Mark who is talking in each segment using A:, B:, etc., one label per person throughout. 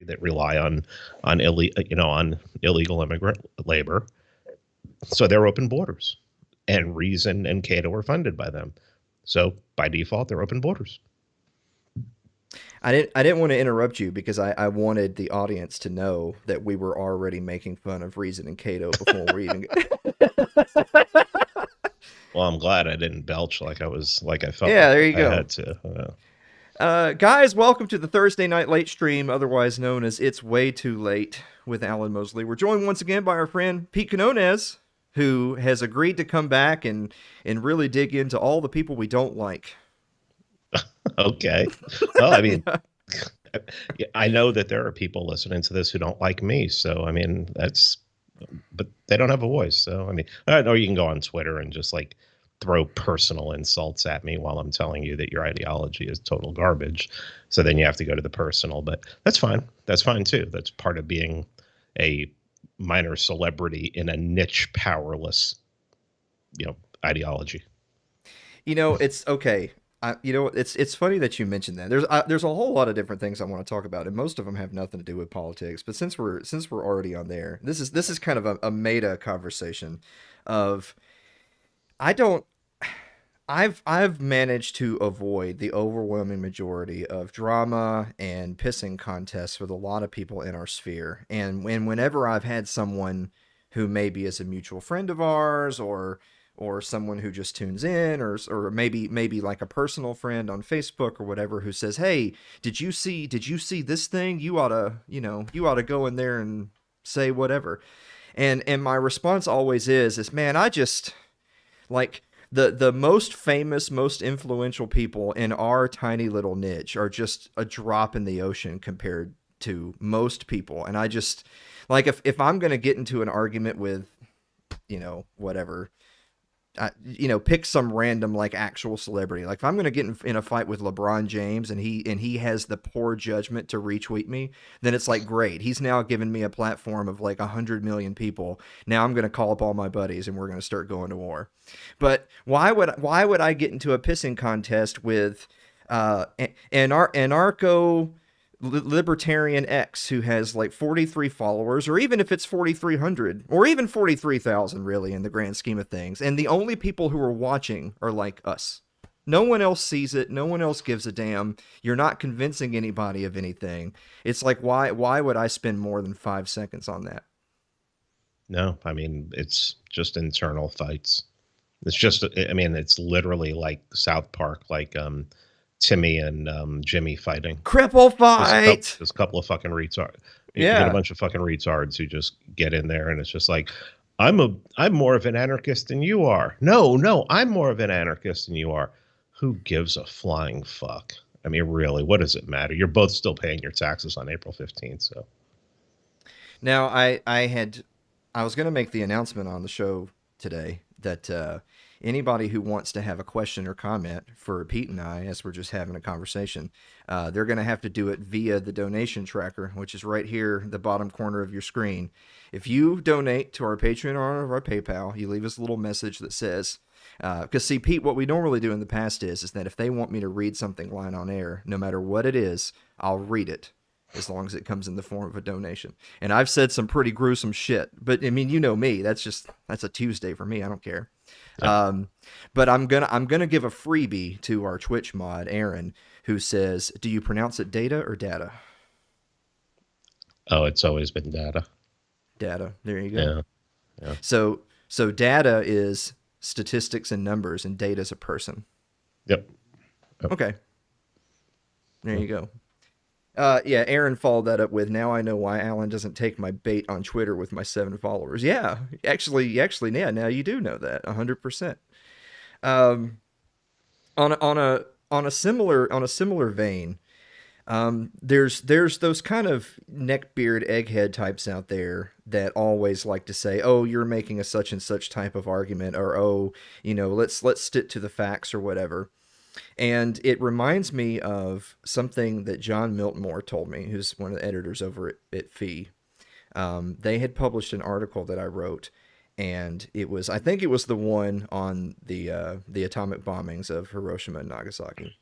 A: that rely on on illegal immigrant labor. So they're open borders, and Reason and Cato are funded by them. So by default, they're open borders.
B: I didn't want to interrupt you because I wanted the audience to know that we were already making fun of Reason and Cato before we even.
A: Well, I'm glad I didn't belch like I felt.
B: Yeah, there you
A: I
B: go.
A: had to.
B: Guys, welcome to the Thursday Night Late Stream, otherwise known as It's Way Too Late with Alan Mosley. We're joined once again by our friend Pete Quinones, who has agreed to come back and really dig into all the people we don't like.
A: Okay. Well, I mean, I know that there are people listening to this who don't like me. So, I mean, but they don't have a voice. So, I mean, or you can go on Twitter and just like throw personal insults at me while I'm telling you that your ideology is total garbage. So then you have to go to the personal, but that's fine. That's fine too. That's part of being a minor celebrity in a niche, powerless, ideology.
B: It's okay. It's funny that you mentioned that. There's a whole lot of different things I want to talk about, and most of them have nothing to do with politics. But since we're already on there, this is kind of a meta conversation of I've managed to avoid the overwhelming majority of drama and pissing contests with a lot of people in our sphere, and whenever I've had someone who maybe is a mutual friend of ours or or someone who just tunes in, or maybe like a personal friend on Facebook or whatever who says, "Hey, did you see this thing? You ought to, you ought to go in there and say whatever." And my response always is man, I just like the most famous, most influential people in our tiny little niche are just a drop in the ocean compared to most people. And I just like if I'm gonna get into an argument with, whatever, pick some random like actual celebrity. Like if I'm going to get in a fight with LeBron James and he has the poor judgment to retweet me, then it's like great. He's now given me a platform of like 100 million people. Now I'm going to call up all my buddies and we're going to start going to war. But why would I get into a pissing contest with anarcho libertarian X who has like 43 followers, or even if it's 4,300, or even 43,000, really, in the grand scheme of things, and the only people who are watching are like us? No one else sees it. No one else gives a damn. You're not convincing anybody of anything. It's like, why would I spend more than 5 seconds on that?
A: No, I mean, it's just internal fights. It's just, I mean, it's literally like South Park, like Timmy and Jimmy fighting.
B: Cripple fight.
A: Just a couple of fucking retards. You
B: Yeah.
A: get a bunch of fucking retards who just get in there, and it's just like, I'm more of an anarchist than you are. No, I'm more of an anarchist than you are. Who gives a flying fuck? I mean, really, what does it matter? You're both still paying your taxes on April 15th, so.
B: Now, I was going to make the announcement on the show today that anybody who wants to have a question or comment for Pete and I, as we're just having a conversation, they're going to have to do it via the donation tracker, which is right here, the bottom corner of your screen. If you donate to our Patreon or our PayPal, you leave us a little message that says, because see, Pete, what we normally do in the past is that if they want me to read something live on air, no matter what it is, I'll read it, as long as it comes in the form of a donation. And I've said some pretty gruesome shit, but I mean, you know me, that's a Tuesday for me. I don't care.
A: Yeah.
B: But I'm gonna give a freebie to our Twitch mod, Aaron, who says, do you pronounce it data or data?
A: Oh, it's always been data.
B: Data. There you go.
A: Yeah.
B: So data is statistics and numbers, and data is a person.
A: Yep.
B: Okay. There you go. Yeah, Aaron followed that up with, now I know why Alan doesn't take my bait on Twitter with my 7 followers. Yeah, actually, yeah, now you do know that 100%. On a similar vein, there's those kind of neckbeard egghead types out there that always like to say, "Oh, you're making a such and such type of argument," or "Oh, let's stick to the facts," or whatever. And it reminds me of something that John Miltmore told me, who's one of the editors over at Fee. They had published an article that I wrote, and I think it was the one on the atomic bombings of Hiroshima and Nagasaki.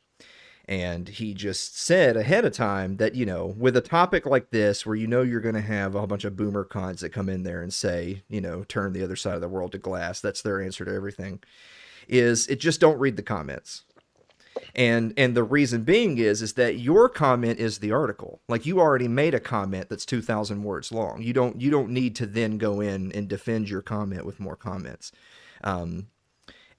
B: And he just said ahead of time that, with a topic like this, where you're going to have a bunch of boomer cons that come in there and say, turn the other side of the world to glass. That's their answer to everything. Just don't read the comments. And the reason being is that your comment is the article. Like, you already made a comment that's 2,000 words long. You don't need to then go in and defend your comment with more comments. And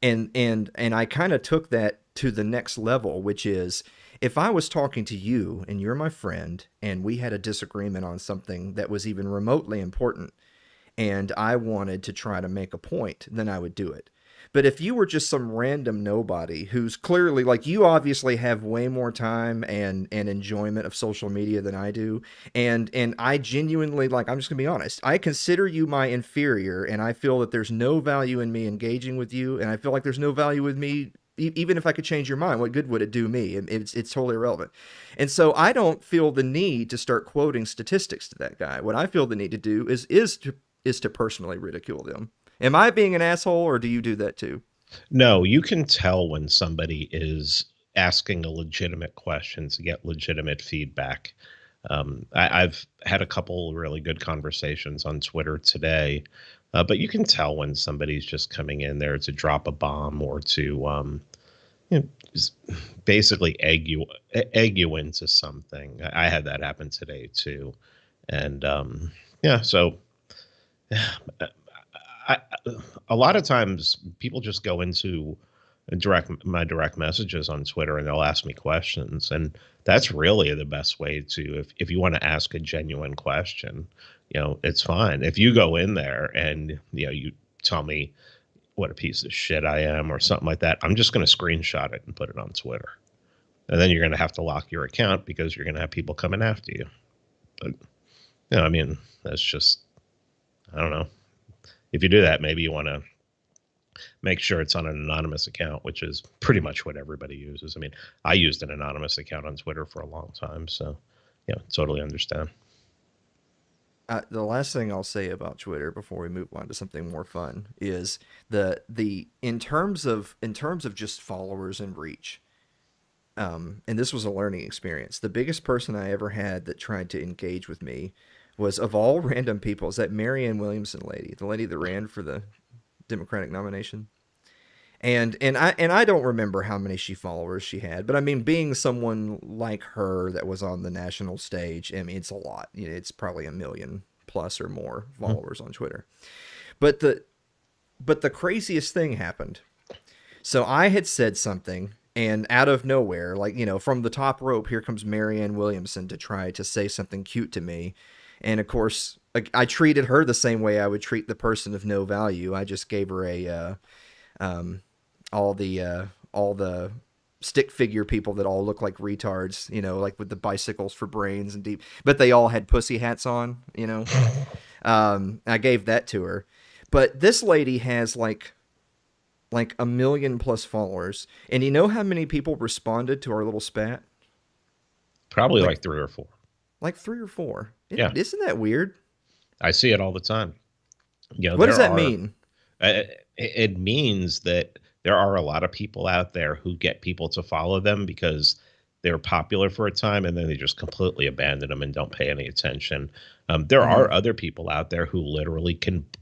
B: I kind of took that to the next level, which is, if I was talking to you and you're my friend and we had a disagreement on something that was even remotely important and I wanted to try to make a point, then I would do it. But if you were just some random nobody who's clearly, like, you obviously have way more time and enjoyment of social media than I do, and I genuinely, like, I'm just gonna be honest, I consider you my inferior, and I feel that there's no value in me engaging with you, and I feel like there's no value with me, even if I could change your mind, what good would it do me? It's totally irrelevant. And so I don't feel the need to start quoting statistics to that guy. What I feel the need to do is to personally ridicule them. Am I being an asshole, or do you do that too?
A: No, you can tell when somebody is asking a legitimate question to get legitimate feedback. I've had a couple really good conversations on Twitter today, but you can tell when somebody's just coming in there to drop a bomb or to just basically egg you into something. I had that happen today too, and yeah, so a lot of times people just go into direct messages on Twitter and they'll ask me questions, and that's really the best way to if you want to ask a genuine question, it's fine. If you go in there and you tell me what a piece of shit I am or something like that, I'm just going to screenshot it and put it on Twitter. And then you're going to have to lock your account because you're going to have people coming after you. But, I mean, that's just, I don't know. If you do that, maybe you want to make sure it's on an anonymous account, which is pretty much what everybody uses. I mean, I used an anonymous account on Twitter for a long time. So, totally understand.
B: The last thing I'll say about Twitter before we move on to something more fun is the in terms of just followers and reach. And this was a learning experience. The biggest person I ever had that tried to engage with me was, of all random people, is that Marianne Williamson lady, the lady that ran for the Democratic nomination. And I don't remember how many followers she had, but I mean, being someone like her that was on the national stage, I mean, it's a lot. It's probably 1 million plus or more followers on Twitter. But the craziest thing happened. So I had said something, and out of nowhere, like, from the top rope, here comes Marianne Williamson to try to say something cute to me. And of course, I treated her the same way I would treat the person of no value. I just gave her all the stick figure people that all look like retards, like with the bicycles for brains and deep, but they all had pussy hats on, I gave that to her. But this lady has like 1 million plus followers. And you know how many people responded to our little spat?
A: Probably like 3 or 4.
B: Like 3 or 4.
A: Yeah.
B: Isn't that weird?
A: I see it all the time.
B: What does that mean?
A: It means that there are a lot of people out there who get people to follow them because they're popular for a time and then they just completely abandon them and don't pay any attention. There are other people out there who literally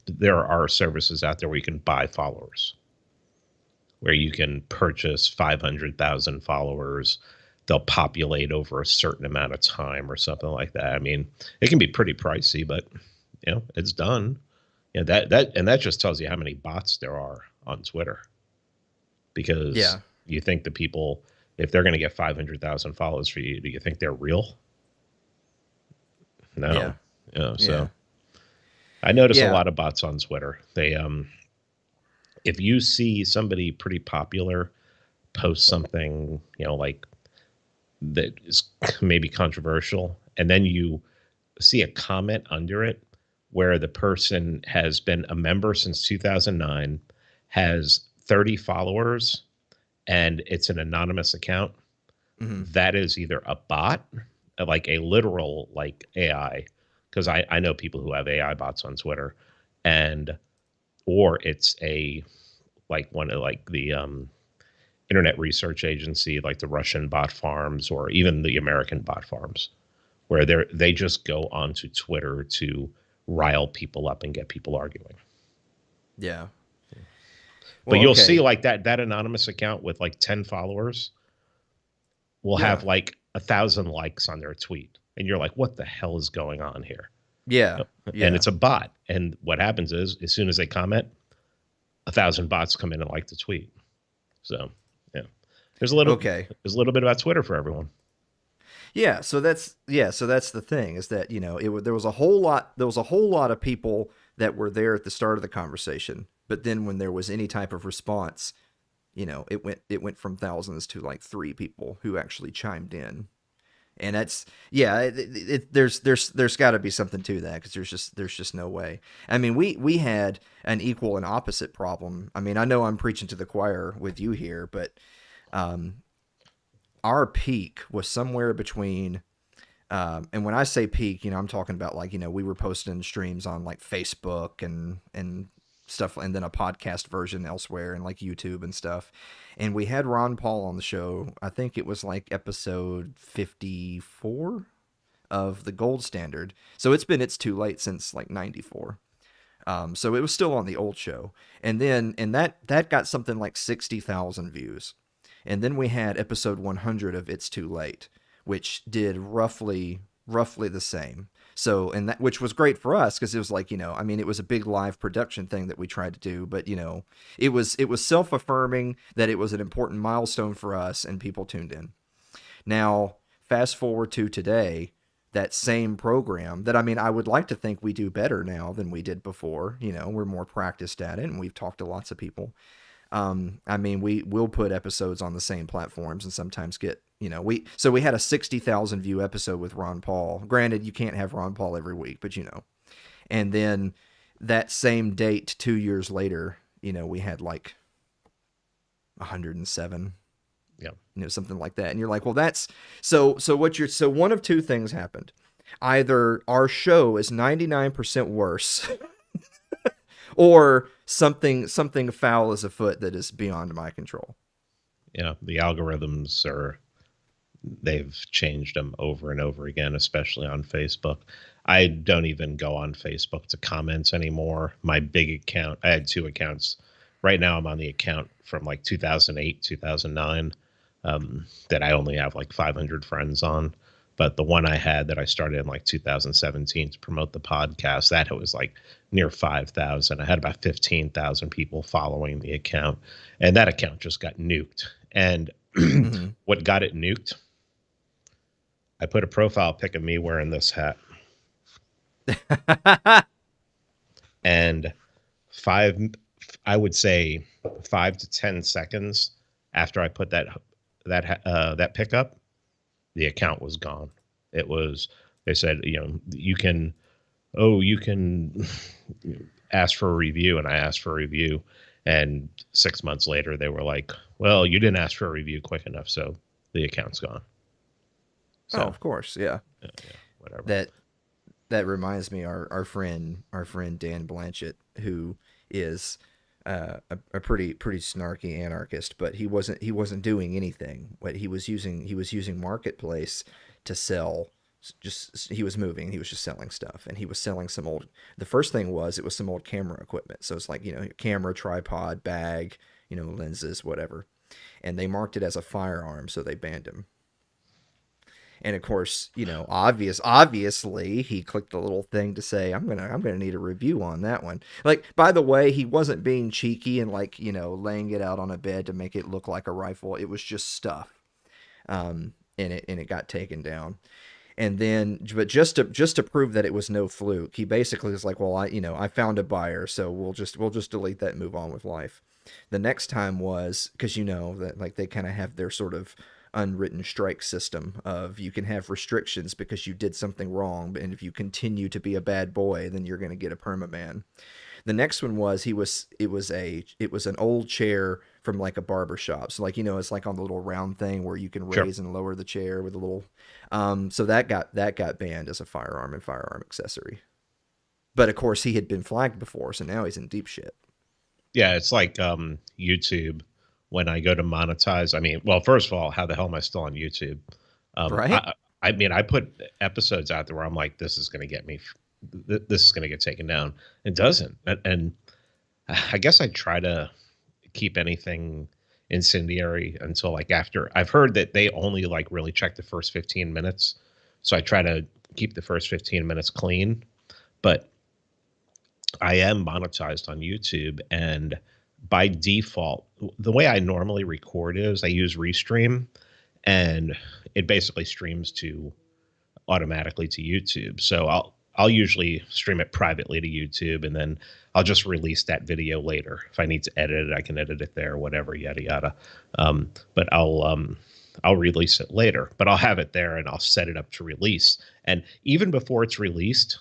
A: there are services out there where you can buy followers, where you can purchase 500,000 followers. They'll populate over a certain amount of time or something like that. I mean, it can be pretty pricey, but it's done. That just tells you how many bots there are on Twitter. Because you think the people, if they're going to get 500,000 followers for you, do you think they're real? No. So I notice a lot of bots on Twitter. They, if you see somebody pretty popular post something, like that is maybe controversial, and then you see a comment under it where the person has been a member since 2009, has 30 followers, and it's an anonymous account, that is either a bot, like a literal like AI, because I know people who have AI bots on Twitter, or it's a like one of like the internet research agency, like the Russian bot farms or even the American bot farms, where they just go onto Twitter to rile people up and get people arguing.
B: Yeah.
A: But you'll see like that anonymous account with like 10 followers will have like 1,000 likes on their tweet. And you're like, what the hell is going on here?
B: Yeah.
A: And it's a bot. And what happens is, as soon as they comment, 1,000 bots come in and like the tweet. So, there's a little bit about Twitter for everyone.
B: Yeah. So that's the thing, is that, there was a whole lot of people that were there at the start of the conversation. But then when there was any type of response, it went from thousands to like 3 people who actually chimed in. And that's, there's got to be something to that, because there's just no way. I mean, we had an equal and opposite problem. I mean, I know I'm preaching to the choir with you here, but our peak was somewhere between, and when I say peak, I'm talking about like, we were posting streams on like Facebook and stuff, and then a podcast version elsewhere and like YouTube and stuff. And we had Ron Paul on the show. I think it was like episode 54 of the Gold Standard. So it's too late since like 94. So it was still on the old show. And that got something like 60,000 views. And then we had episode 100 of It's Too Late, which did roughly the same. So, and that, which was great for us because it was like, I mean, it was a big live production thing that we tried to do, but it was self-affirming that it was an important milestone for us and people tuned in. Now, fast forward to today, that same program that, I mean, I would like to think we do better now than we did before. We're more practiced at it and we've talked to lots of people. I mean, we will put episodes on the same platforms and sometimes get, we had a 60,000 view episode with Ron Paul. Granted, you can't have Ron Paul every week, but and then that same date, 2 years later, we had like 107,
A: Yeah.
B: Something like that. And you're like, well, that's so one of two things happened. Either our show is 99% worse or something foul is afoot that is beyond my control.
A: Yeah. The algorithms they've changed them over and over again, especially on Facebook. I don't even go on Facebook to comment anymore. My big account, I had two accounts. Right now I'm on the account from like 2008, 2009, that I only have like 500 friends on. But the one I had that I started in like 2017 to promote the podcast, that was like near 5,000. I had about 15,000 people following the account, and that account just got nuked. And what got it nuked? I put a profile pic of me wearing this hat. And I would say 5 to 10 seconds after I put that pic up, the account was gone. They said, you can ask for a review. And I asked for a review. And 6 months later, they were like, well, you didn't ask for a review quick enough. So the account's gone. So,
B: of course. Yeah.
A: Whatever.
B: That reminds me, our friend Dan Blanchett, who is a pretty snarky anarchist, but he wasn't doing anything. What he was using Marketplace to sell. He was just selling stuff, and he was selling the first thing it was some old camera equipment. So it's like, camera, tripod, bag, lenses, whatever. And they marked it as a firearm, so they banned him. And of course, obviously he clicked the little thing to say, I'm gonna need a review on that one. Like, by the way, he wasn't being cheeky and like, laying it out on a bed to make it look like a rifle. It was just stuff. And it got taken down. And then, but just to prove that it was no fluke, he basically was like, well, I found a buyer, so we'll just delete that and move on with life. The next time was, because that like they kind of have their sort of unwritten strike system of, you can have restrictions because you did something wrong, and if you continue to be a bad boy, then you're going to get a permaban. The next one was it was an old chair from like a barber shop. So like, it's like on the little round thing where you can raise and lower the chair with a little, so that got banned as a firearm and firearm accessory. But of course he had been flagged before, so now he's in deep shit.
A: Yeah. It's like, YouTube. When I go to monetize, I mean, well, first of all, how the hell am I still on YouTube?
B: Right.
A: I mean, I put episodes out there where I'm like, this is going to get me, this is going to get taken down. It doesn't. And I guess I try to keep anything incendiary until like after. I've heard that they only like really check the first 15 minutes. So I try to keep the first 15 minutes clean. But I am monetized on YouTube, and by default, the way I normally record is I use Restream, and it basically streams automatically to YouTube. So I'll usually stream it privately to YouTube, and then I'll just release that video later. If I need to edit it, I can edit it there, whatever, yada yada. But I'll release it later. But I'll have it there, and I'll set it up to release. And even before it's released,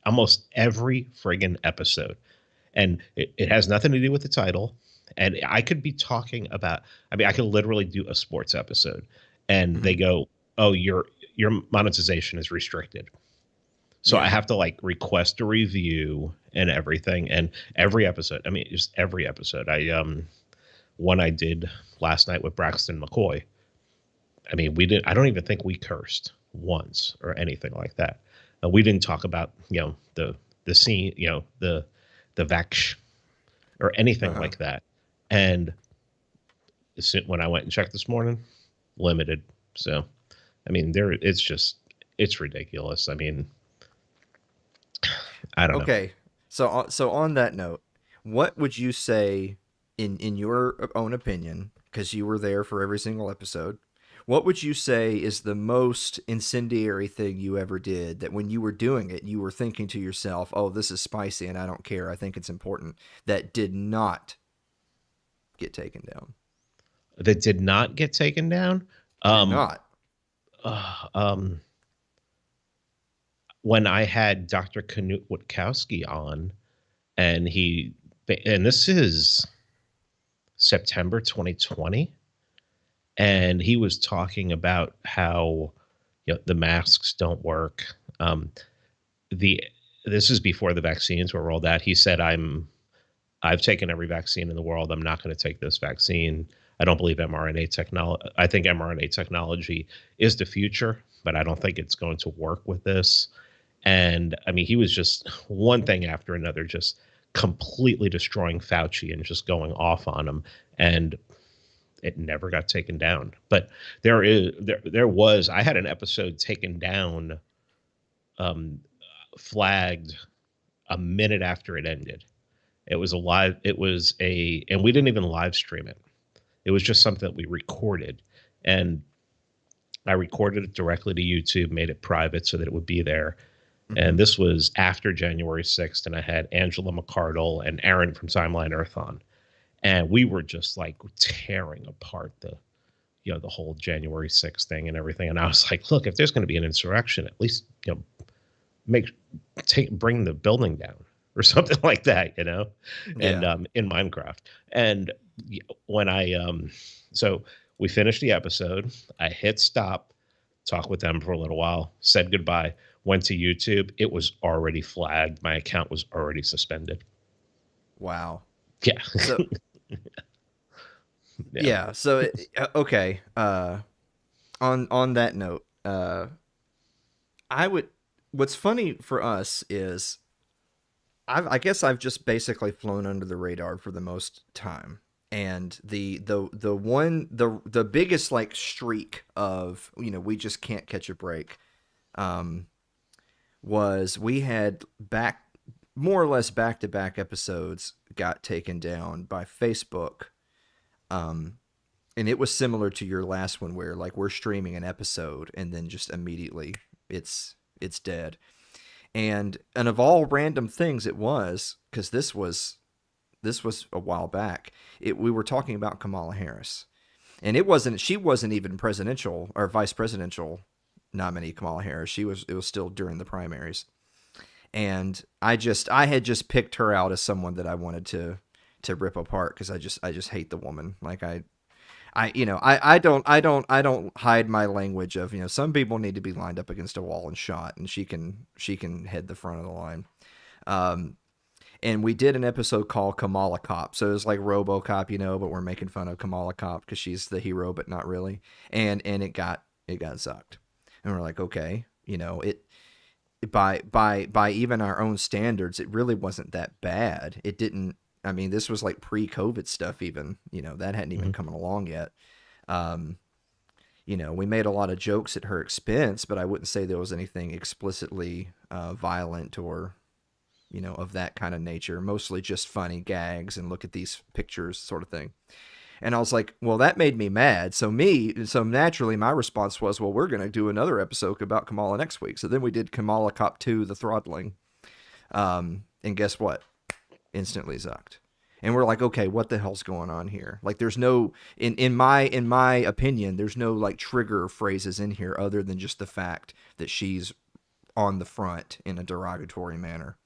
A: almost every friggin' episode, and it has nothing to do with the title. And I could be talking about, I mean, I could literally do a sports episode, and they go, oh, your monetization is restricted. So I have to like request a review and everything. And every episode, I mean, just every episode. One I did last night with Braxton McCoy. I mean, I don't even think we cursed once or anything like that. We didn't talk about, the scene, the vax or anything like that. And when I went and checked this morning, limited. So, I mean, it's ridiculous. I mean, I don't know.
B: Okay, so on that note, what would you say, in your own opinion, because you were there for every single episode, what would you say is the most incendiary thing you ever did that when you were doing it, you were thinking to yourself, "Oh, this is spicy, and I don't care. I think it's important," that did not get taken down?
A: That did not get taken down.
B: Did
A: Um,
B: not.
A: uh, um, when I had Dr. Knut Witkowski on, and and this is September 2020, and he was talking about how the masks don't work. The This is before the vaccines were rolled out. He said, I've taken every vaccine in the world. I'm not going to take this vaccine. I don't believe mRNA technology. I think mRNA technology is the future, but I don't think it's going to work with this. And I mean, he was just one thing after another, just completely destroying Fauci and just going off on him. And it never got taken down. But there was, I had an episode taken down, um, flagged a minute after it ended. And we didn't even live stream it. It was just something that we recorded. And I recorded it directly to YouTube, made it private so that it would be there.
B: Mm-hmm.
A: And this was after January 6th. And I had Angela McCardle and Aaron from Timeline Earth on. And we were just like tearing apart the whole January 6th thing and everything. And I was like, look, if there's going to be an insurrection, at least, bring the building down or something like that, and
B: Yeah.
A: in Minecraft. And when so we finished the episode, I hit stop, talked with them for a little while, said goodbye, went to YouTube. It was already flagged. My account was already suspended.
B: Wow.
A: Yeah.
B: So
A: Yeah.
B: yeah. So okay. On that note, I would. What's funny for us is I guess I've just basically flown under the radar for the most time. And the biggest like streak of we just can't catch a break, um, was we had back more or less back to back episodes got taken down by Facebook, um, and it was similar to your last one where like we're streaming an episode and then just immediately it's dead. And of all random things, it was because this was a while back. We were talking about Kamala Harris, and she wasn't even presidential or vice presidential nominee. Kamala Harris, it was still during the primaries, and I had just picked her out as someone that I wanted to rip apart because I just hate the woman. Like I don't hide my language of some people need to be lined up against a wall and shot, and she can head the front of the line. Um, and we did an episode called Kamala Cop, so it was like RoboCop, but we're making fun of Kamala Cop because she's the hero, but not really. And it got sucked, and we're like, okay, it by even our own standards, it really wasn't that bad. It didn't. I mean, this was like pre-COVID stuff, even, that hadn't even
A: Mhm.
B: come along yet. Um, we made a lot of jokes at her expense, but I wouldn't say there was anything explicitly violent or, of that kind of nature. Mostly just funny gags and look at these pictures sort of thing. And I was like, well, that made me mad. So naturally, my response was, well, we're going to do another episode about Kamala next week. So then we did Kamala Cop 2, The Throttling. And guess what? Instantly zucked. And we're like, okay, what the hell's going on here? Like, there's no, in my opinion, there's no like trigger phrases in here other than just the fact that she's on the front in a derogatory manner.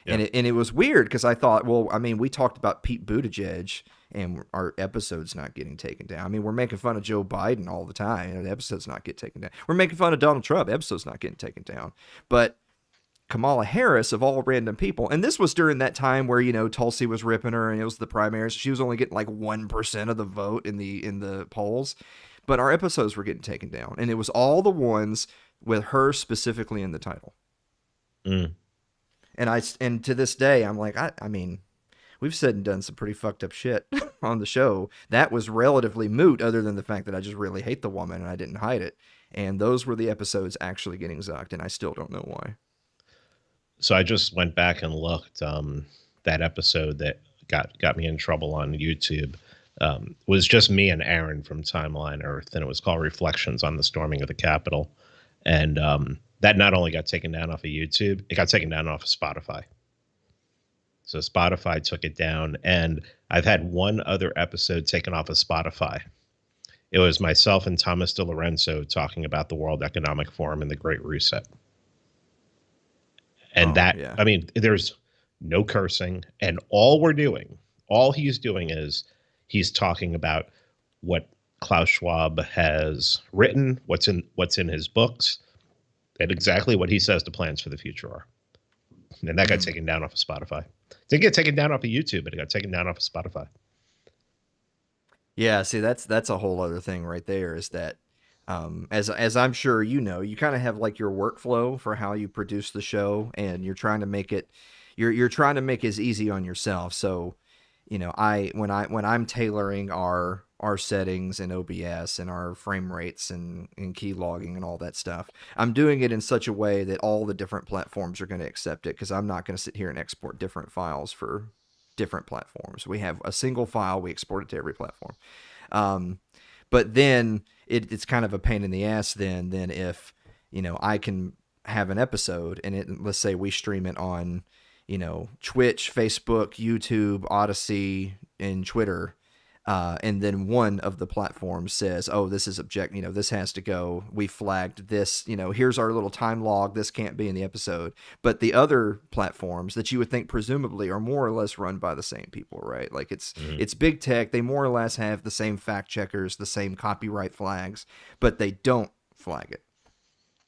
A: Yeah.
B: And it was weird because I thought, well, I mean, we talked about Pete Buttigieg and our episode's not getting taken down. I mean, we're making fun of Joe Biden all the time. The episode's not getting taken down. We're making fun of Donald Trump. Episode's not getting taken down. But Kamala Harris, of all random people, and this was during that time where Tulsi was ripping her, and it was the primaries. She was only getting like 1% of the vote in the polls, but our episodes were getting taken down, and it was all the ones with her specifically in the title.
A: Mm.
B: And to this day, I'm like, I mean, we've said and done some pretty fucked up shit on the show. That was relatively moot, other than the fact that I just really hate the woman and I didn't hide it. And those were the episodes actually getting zucked, and I still don't know why.
A: So I just went back and looked. That episode that got me in trouble on YouTube was just me and Aaron from Timeline Earth, and it was called "Reflections on the Storming of the Capitol." And that not only got taken down off of YouTube, it got taken down off of Spotify. So Spotify took it down, and I've had one other episode taken off of Spotify. It was myself and Thomas DeLorenzo talking about the World Economic Forum and the Great Reset. And
B: Oh
A: that,
B: yeah.
A: I mean, there's no cursing, and all he's doing is he's talking about what Klaus Schwab has written, what's in his books, and exactly what he says the plans for the future are. And that got
B: Mhm.
A: taken down off of Spotify. It didn't get taken down off of YouTube, but it got taken down off of Spotify.
B: Yeah, see that's a whole other thing right there is that as I'm sure you know, you kind of have like your workflow for how you produce the show and you're trying to make it you're trying to make it as easy on yourself. So, you know, when I'm tailoring our settings in OBS and our frame rates and key logging and all that stuff, I'm doing it in such a way that all the different platforms are going to accept it because I'm not going to sit here and export different files for different platforms. We have a single file, we export it to every platform. Um, but then it's kind of a pain in the ass then if, you know, I can have an episode and let's say we stream it on, you know, Twitch, Facebook, YouTube, Odyssey, and Twitter. And then one of the platforms says, "Oh, this is you know, this has to go. We flagged this. You know, here's our little time log. This can't be in the episode." But the other platforms that you would think presumably are more or less run by the same people, right? Like
A: Mhm.
B: it's big tech. They more or less have the same fact checkers, the same copyright flags, but they don't flag it.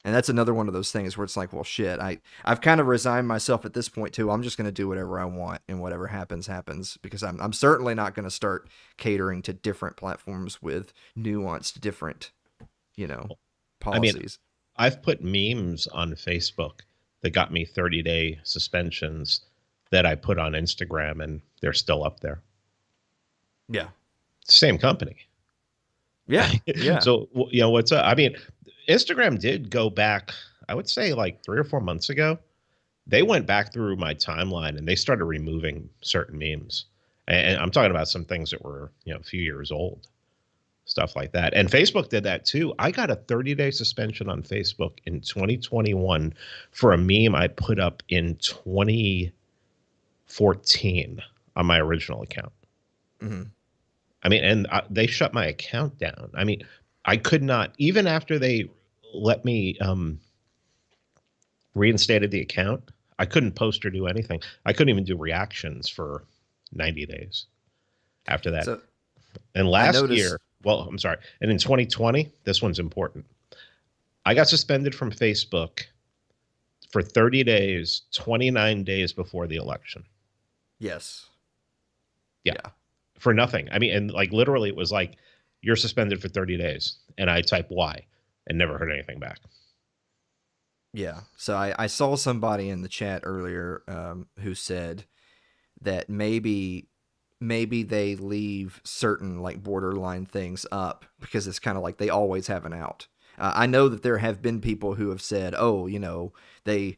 B: And that's another one of those things where it's like, well, shit, I've kind of resigned myself at this point too. I'm just going to do whatever I want and whatever happens, happens because I'm certainly not going to start catering to different platforms with nuanced different, you know,
A: I mean,
B: policies.
A: I've put memes on Facebook that got me 30-day suspensions that I put on Instagram, and they're still up there.
B: Yeah.
A: Same company.
B: Yeah. Yeah.
A: So, you know, what's up? I mean, Instagram did go back, I would say like 3 or 4 months ago. They went back through my timeline and they started removing certain memes. And I'm talking about some things that were, you know, a few years old, stuff like that. And Facebook did that too. I got a 30-day suspension on Facebook in 2021 for a meme I put up in 2014 on my original account.
B: Mm-hmm.
A: I mean, and they shut my account down. I mean, I could not, even after they let me reinstated the account, I couldn't post or do anything. I couldn't even do reactions for 90 days after that.
B: So
A: And
B: I
A: last
B: noticed.
A: year, well, I'm sorry. And in 2020, this one's important. I got suspended from Facebook for 30 days, 29 days before the election.
B: Yes.
A: Yeah.
B: Yeah.
A: For nothing. I mean, and like literally it was like, you're suspended for 30 days. And I type why and never heard anything back.
B: Yeah. So I saw somebody in the chat earlier who said that maybe they leave certain like borderline things up because it's kind of like they always have an out. I know that there have been people who have said, "Oh, you know, they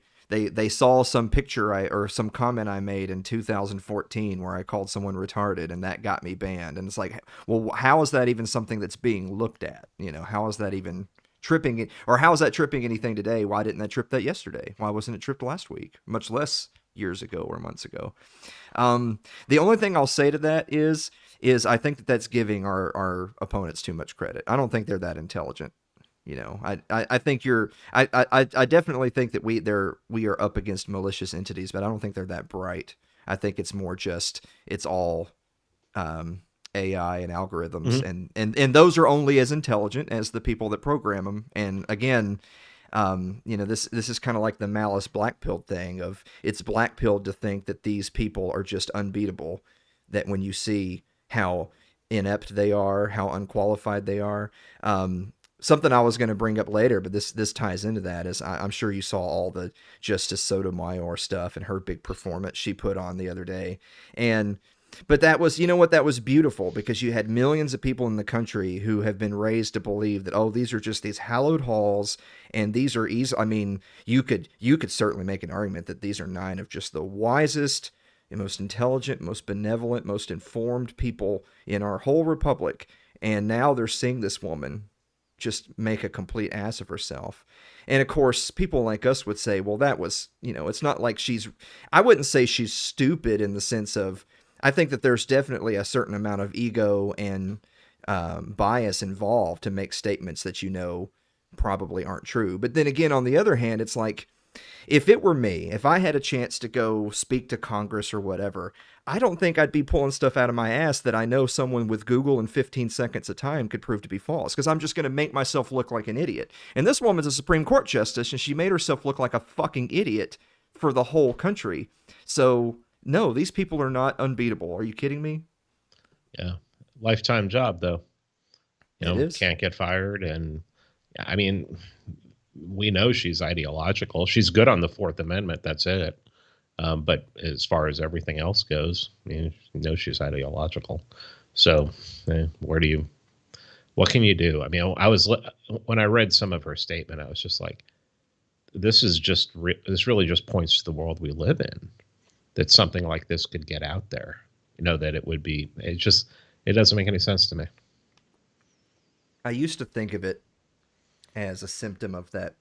B: saw some picture or some comment I made in 2014 where I called someone retarded and that got me banned." And it's like, well, how is that even something that's being looked at? You know, how is that even tripping it, or how is that tripping anything today? Why didn't that trip that yesterday? Why wasn't it tripped last week? Much less years ago or months ago. The only thing I'll say to that is I think that that's giving our opponents too much credit. I don't think they're that intelligent. You know, I think I definitely think that we are up against malicious entities, but I don't think they're that bright. I think it's more just it's all AI and algorithms,
A: Mm-hmm.
B: and those are only as intelligent as the people that program them. And again, you know, this is kind of like the malice black-pilled thing of it's black-pilled to think that these people are just unbeatable. That when you see how inept they are, how unqualified they are. Something I was going to bring up later, but this ties into that is I'm sure you saw all the Justice Sotomayor stuff and her big performance she put on the other day, and But that was, you know what, that was beautiful because you had millions of people in the country who have been raised to believe that, oh, these are just these hallowed halls and these are easy. I mean, you could certainly make an argument that these are 9 of just the wisest and most intelligent, most benevolent, most informed people in our whole republic. And now they're seeing this woman just make a complete ass of herself. And of course, people like us would say, well, that was, it's not like I wouldn't say she's stupid in the sense of, I think that there's definitely a certain amount of ego and bias involved to make statements that probably aren't true. But then again, on the other hand, it's like, if it were me, if I had a chance to go speak to Congress or whatever, I don't think I'd be pulling stuff out of my ass that I know someone with Google in 15 seconds of time could prove to be false, because I'm just going to make myself look like an idiot. And this woman's a Supreme Court justice, and she made herself look like a fucking idiot for the whole country. So, no, these people are not unbeatable. Are you kidding me?
A: Yeah. Lifetime job, though.
B: It is.
A: Can't get fired. And I mean, we know she's ideological. She's good on the Fourth Amendment. That's it. But as far as everything else goes, she's ideological. So what can you do? I mean, when I read some of her statement, I was just like, this really just points to the world we live in, that something like this could get out there, that it doesn't make any sense to me.
B: I used to think of it as a symptom of that.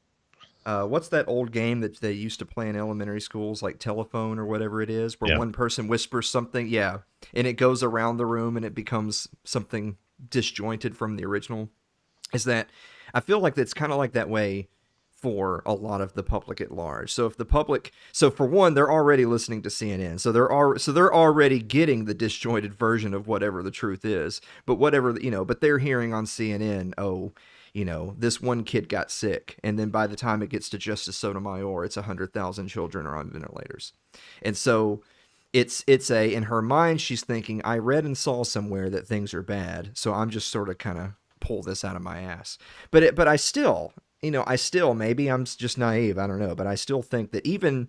B: What's that old game that they used to play in elementary schools, like telephone or whatever it is, where one person whispers something, and it goes around the room and it becomes something disjointed from the original? Is that I feel like it's kind of like that way for a lot of the public at large. So for one, they're already listening to CNN, so they're already getting the disjointed version of whatever the truth is. But but they're hearing on CNN, oh, this one kid got sick, and then by the time it gets to Justice Sotomayor, it's 100,000 children are on ventilators. And so in her mind, she's thinking, I read and saw somewhere that things are bad, so I'm just sort of kind of pull this out of my ass. But I still, maybe I'm just naive, I don't know, but I still think that even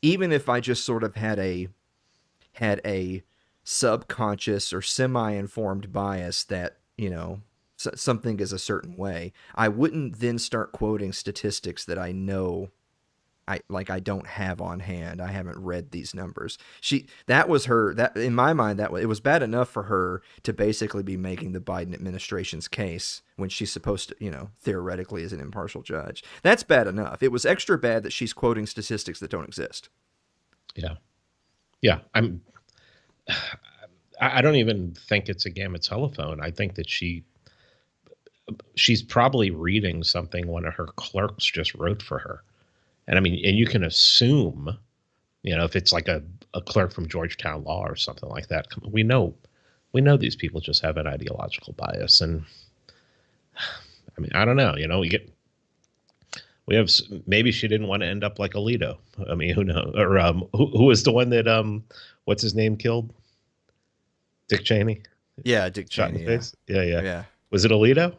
B: if I just sort of had a subconscious or semi-informed bias that, something is a certain way, I wouldn't then start quoting statistics that I know I don't have on hand. I haven't read these numbers. That in my mind, it was bad enough for her to basically be making the Biden administration's case when she's supposed to, theoretically is an impartial judge. That's bad enough. It was extra bad that she's quoting statistics that don't exist.
A: Yeah. Yeah. I don't even think it's a game of telephone. I think that she's probably reading something one of her clerks just wrote for her. And I mean, and you can assume, if it's like a clerk from Georgetown Law or something like that, we know these people just have an ideological bias. And I mean, I don't know, maybe she didn't want to end up like Alito. I mean, who knows? Or who was the one that, what's his name, killed? Dick Cheney?
B: Yeah, Dick Cheney.
A: Shot in the face? Yeah. Was it Alito?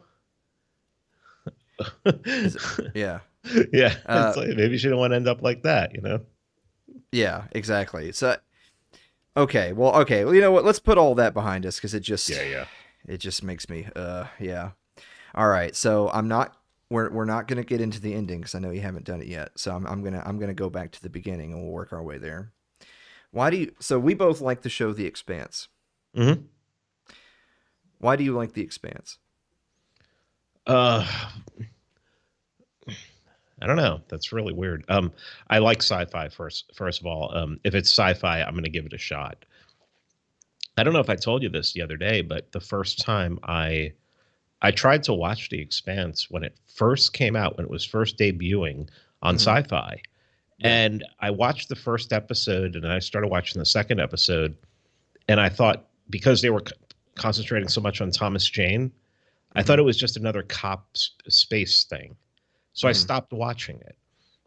B: Yeah.
A: Yeah. Like, maybe she didn't want to end up like that,
B: Yeah, exactly. So, okay. Well, you know what? Let's put all that behind us, because it just, it just makes me, yeah. All right. So we're not going to get into the ending, because I know you haven't done it yet. So I'm going to go back to the beginning and we'll work our way there. So we both like the show The Expanse.
A: Mm-hmm.
B: Why do you like The Expanse?
A: I don't know. That's really weird. I like sci-fi first of all. If it's sci-fi, I'm going to give it a shot. I don't know if I told you this the other day, but the first time I tried to watch The Expanse when it first came out, when it was first debuting on Sci-Fi. Yeah. And I watched the first episode and I started watching the second episode, and I thought, because they were concentrating so much on Thomas Jane, I thought it was just another cop space thing. So I stopped watching it.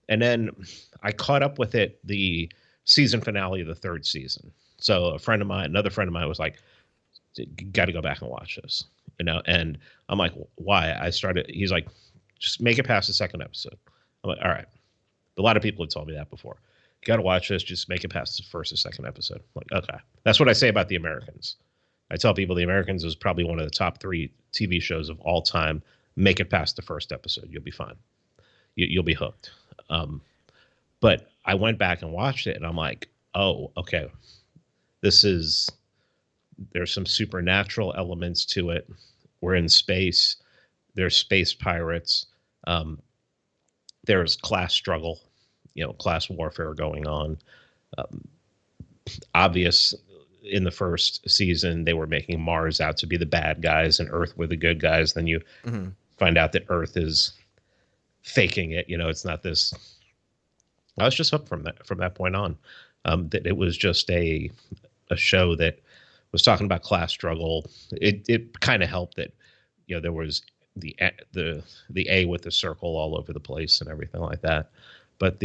A: And then I caught up with it the season finale of the third season. So another friend of mine was like, got to go back and watch this, and I'm like, why? He's like, just make it past the second episode. I'm like, all right. A lot of people have told me that before. got to watch this. Just make it past the first or second episode. I'm like, okay, that's what I say about The Americans. I tell people The Americans is probably one of the top 3 TV shows of all time. Make it past the first episode, you'll be fine. You'll be hooked. But I went back and watched it, and I'm like, oh, okay, there's some supernatural elements to it. We're in space. There's space pirates. There's class struggle, class warfare going on. Obvious in the first season, they were making Mars out to be the bad guys and Earth were the good guys. Then you find out that Earth is faking it. It's not this. I was just hooked from that point on. That it was just a show that was talking about class struggle. It kind of helped that there was the A with the circle all over the place and everything like that. But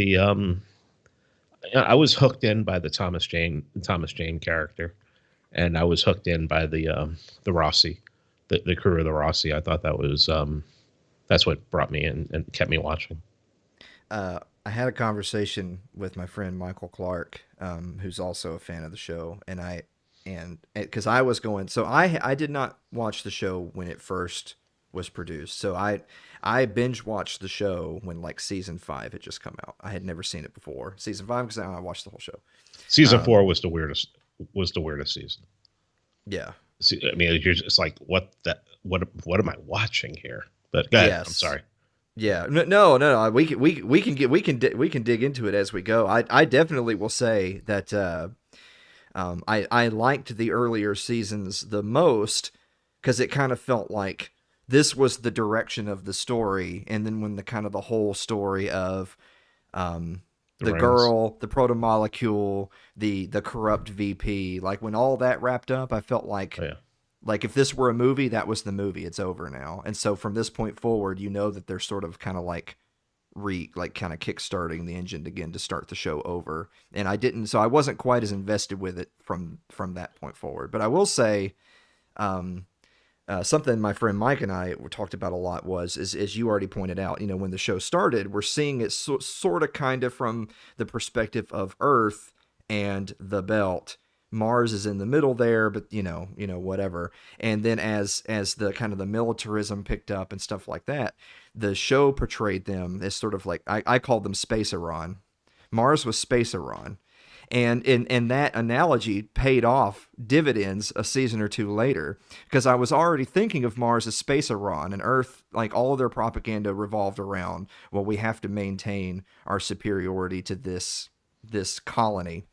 A: I was hooked in by the Thomas Jane character, and I was hooked in by the Rossi, the crew of the Rossi. I thought that was that's what brought me in and kept me watching.
B: I had a conversation with my friend Michael Clark, who's also a fan of the show, and because I was going, so I did not watch the show when it first was produced. So I binge watched the show when like season 5 had just come out. I had never seen it before season 5 because I watched the whole show.
A: Season 4 was the weirdest season.
B: Yeah.
A: I mean, you're just like, what am I watching here? But go ahead. Yes. I'm sorry.
B: Yeah. No. We can dig into it as we go. I definitely will say that I liked the earlier seasons the most because it kind of felt like this was the direction of the story, and then when the whole story of the girl, the proto-molecule, the corrupt VP, like when all that wrapped up, I felt like like if this were a movie, that was the movie. It's over now. And so from this point forward, that they're sort of kind of like kind of kickstarting the engine again to start the show over. And I wasn't quite as invested with it from that point forward. But I will say, something my friend Mike and I talked about a lot was, as you already pointed out, when the show started, we're seeing it sort of kind of from the perspective of Earth and the belt. Mars is in the middle there, but whatever. And then as the kind of the militarism picked up and stuff like that, the show portrayed them as sort of like, I called them Space Iran. Mars was Space Iran. And that analogy paid off dividends a season or 2 later, because I was already thinking of Mars as Space Iran, and Earth, like all of their propaganda revolved around, well, we have to maintain our superiority to this colony.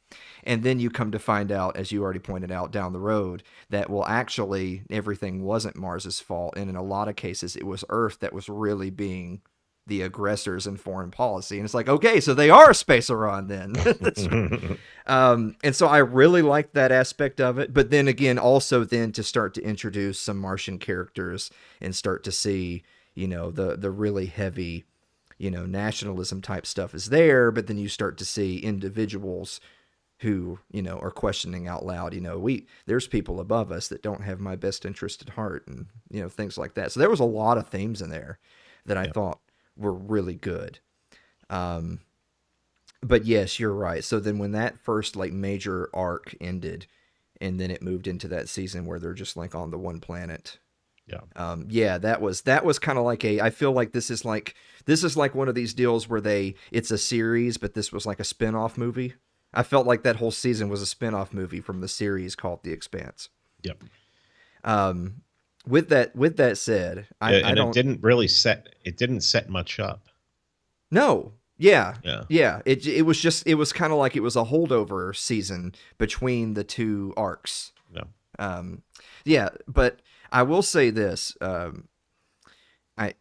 B: And then you come to find out, as you already pointed out down the road, that, well, actually everything wasn't Mars's fault. And in a lot of cases, it was Earth that was really being the aggressors in foreign policy. And it's like, okay, so they are Space Iran then. And so I really liked that aspect of it. But then again, also then to start to introduce some Martian characters and start to see, the really heavy, nationalism type stuff is there. But then you start to see individuals who, are questioning out loud, there's people above us that don't have my best interest at heart, and, things like that. So there was a lot of themes in there that I thought were really good. But yes, you're right. So then when that first like major arc ended, and then it moved into that season where they're just like on the one planet. That was kind of like I feel like this is like one of these deals where it's a series, but this was like a spin-off movie. I felt like that whole season was a spin-off movie from the series called The Expanse.
A: Yep.
B: With that said,
A: it didn't set much up.
B: No. Yeah. It was kind of like it was a holdover season between the 2 arcs.
A: Yeah.
B: But I will say this. I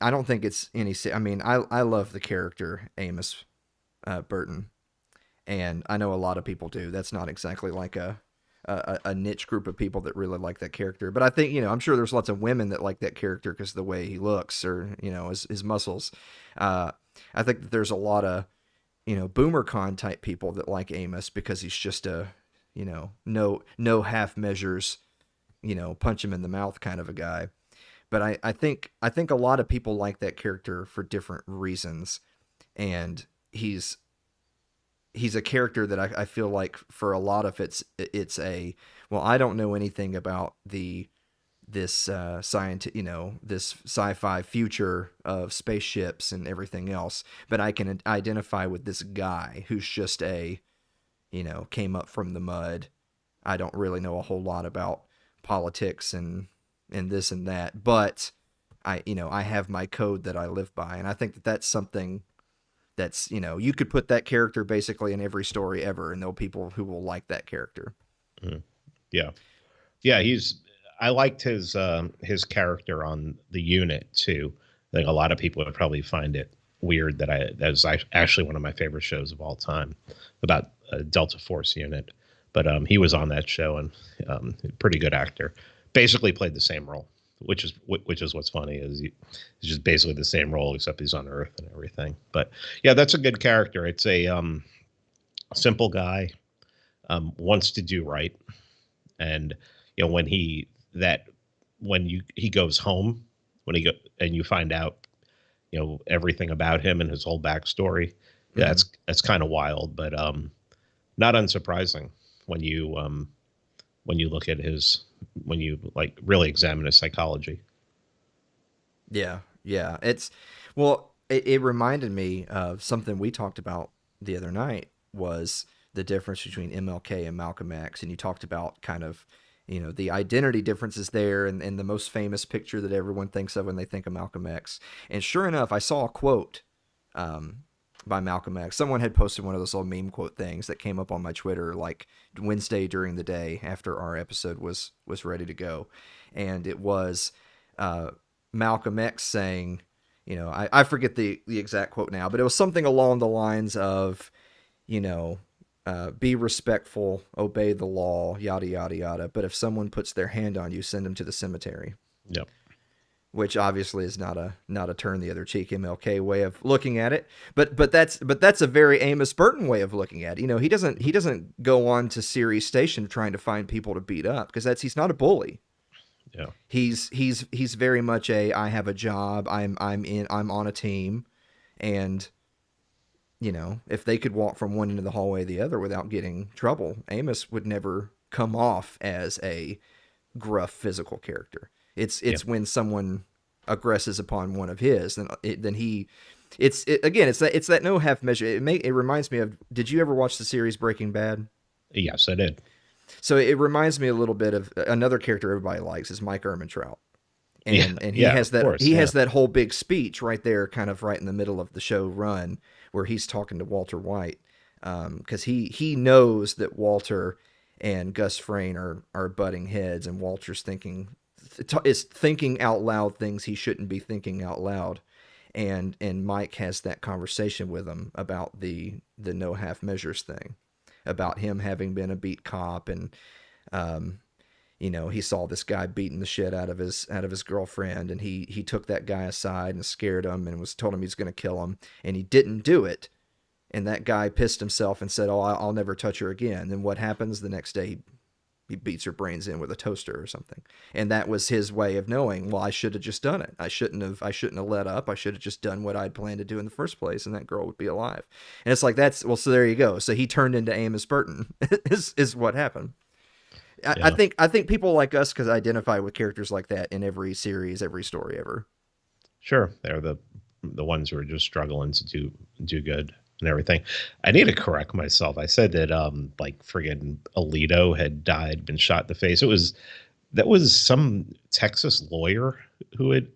B: don't think it's any. I mean, I love the character Amos Burton, and I know a lot of people do. That's not exactly like a niche group of people that really like that character. But I think, I'm sure there's lots of women that like that character because of the way he looks or, his muscles. I think that there's a lot of, BoomerCon type people that like Amos because he's just a, no half measures, punch him in the mouth kind of a guy. But I think a lot of people like that character for different reasons. And he's he's a character that I feel like for a lot of it's a, well, I don't know anything about this this sci-fi future of spaceships and everything else, but I can identify with this guy who's just a, came up from the mud. I don't really know a whole lot about politics and this and that, but I have my code that I live by, and I think that that's something that's, you could put that character basically in every story ever, and there'll be people who will like that character.
A: Mhm. Yeah. Yeah, I liked his character on the unit too. I think a lot of people would probably find it weird that was actually one of my favorite shows of all time about a Delta Force unit. But he was on that show, and pretty good actor. Basically played the same role, which is what's funny is he's just basically the same role except he's on Earth and everything. But yeah, that's a good character. It's a simple guy, wants to do right, and when he goes home, when he go and you find out everything about him and his whole backstory. Yeah,
B: Mm-hmm.
A: that's kind of wild, but not unsurprising when you look at when you like really examine his psychology.
B: Yeah, yeah. It reminded me of something we talked about the other night, was the difference between MLK and Malcolm X, and you talked about kind of, the identity differences there, and the most famous picture that everyone thinks of when they think of Malcolm X. And sure enough, I saw a quote um, by Malcolm X. Someone had posted one of those little meme quote things that came up on my Twitter like Wednesday during the day after our episode was ready to go, and it was uh, Malcolm X saying, I forget the exact quote now, but it was something along the lines of, you know, be respectful, obey the law, yada yada yada. But if someone puts their hand on you, send them to the cemetery.
A: Yep.
B: Which obviously is not a turn the other cheek MLK way of looking at it, but that's a very Amos Burton way of looking at it. He doesn't go on to Sirius Station trying to find people to beat up, because he's not a bully.
A: Yeah.
B: He's very much a, I have a job, I'm on a team, and if they could walk from one end of the hallway to the other without getting trouble, Amos would never come off as a gruff physical character. It's
A: Yeah.
B: when someone aggresses upon one of his, then he, again, it's that no half measure. It reminds me of, did you ever watch the series Breaking Bad?
A: Yes, I did.
B: So it reminds me a little bit of another character everybody likes is Mike Ehrmantraut.
A: Yeah.
B: And he
A: Yeah.
B: has
A: Of
B: that
A: course.
B: he
A: Yeah.
B: has that whole big speech right there, kind of right in the middle of the show run, where he's talking to Walter White, because he knows that Walter and Gus Fring are butting heads, and Walter's is thinking out loud things he shouldn't be thinking out loud, and Mike has that conversation with him about the no half measures thing, about him having been a beat cop, and um, he saw this guy beating the shit out of his girlfriend, and he took that guy aside and scared him and told him he's going to kill him, and he didn't do it. And that guy pissed himself and said, "Oh, I'll never touch her again." Then what happens the next day? He beats her brains in with a toaster or something. And that was his way of knowing, well, I should have just done it. I shouldn't have let up. I should have just done what I'd planned to do in the first place, and that girl would be alive. And it's like, so there you go. So he turned into Amos Burton is what happened. I
A: Yeah.
B: think people like us could identify with characters like that in every series, every story ever.
A: Sure. They're the ones who are just struggling to do good and everything. I need to correct myself. I said that like friggin' Alito had died, been shot in the face. That was some Texas lawyer who had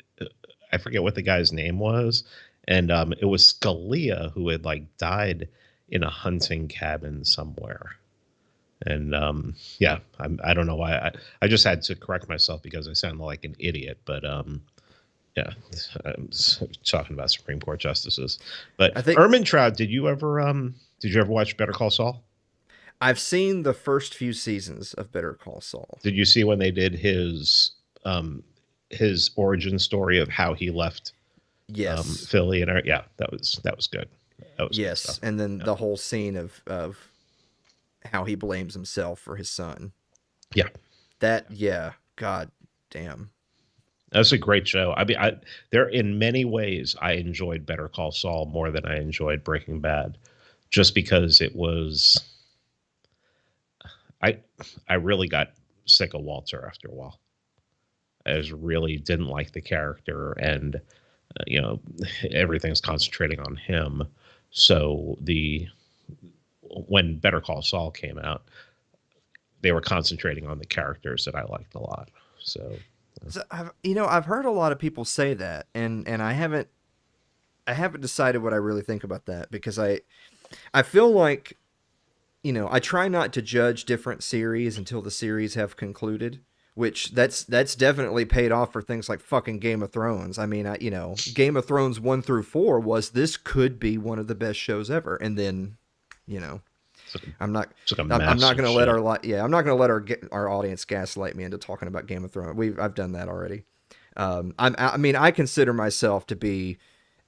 A: I forget what the guy's name was, and it was Scalia who had like died in a hunting cabin somewhere. And yeah, I don't know why I just had to correct myself because I sounded like an idiot. But yeah, I'm talking about Supreme Court justices. But
B: I think
A: Ehrmantraut, did you ever watch Better Call Saul?
B: I've seen the first few seasons of Better Call Saul.
A: Did you see when they did his origin story of how he left
B: Yes.
A: Philly yeah, that was good. That was good
B: Yes.
A: stuff.
B: And then
A: Yeah.
B: the whole scene of how he blames himself for his son.
A: Yeah.
B: Yeah, god damn.
A: That's a great show. I mean, there in many ways I enjoyed Better Call Saul more than I enjoyed Breaking Bad. just because it was, I I really got sick of Walter after a while. I just really didn't like the character, and you know, everything's concentrating on him. So the when Better Call Saul came out, they were concentrating on the characters that I liked a lot. So
B: So I've heard a lot of people say that, and I haven't decided what I really think about that, because I feel like, I try not to judge different series until the series have concluded, which that's definitely paid off for things like fucking Game of Thrones. I mean, Game of Thrones 1 through 4 was, this could be one of the best shows ever, and then, you know, I'm not
A: it's like a
B: I'm not
A: massive
B: going to let
A: shit.
B: I'm not going to let our audience gaslight me into talking about Game of Thrones. I've done that already. I mean, I consider myself to be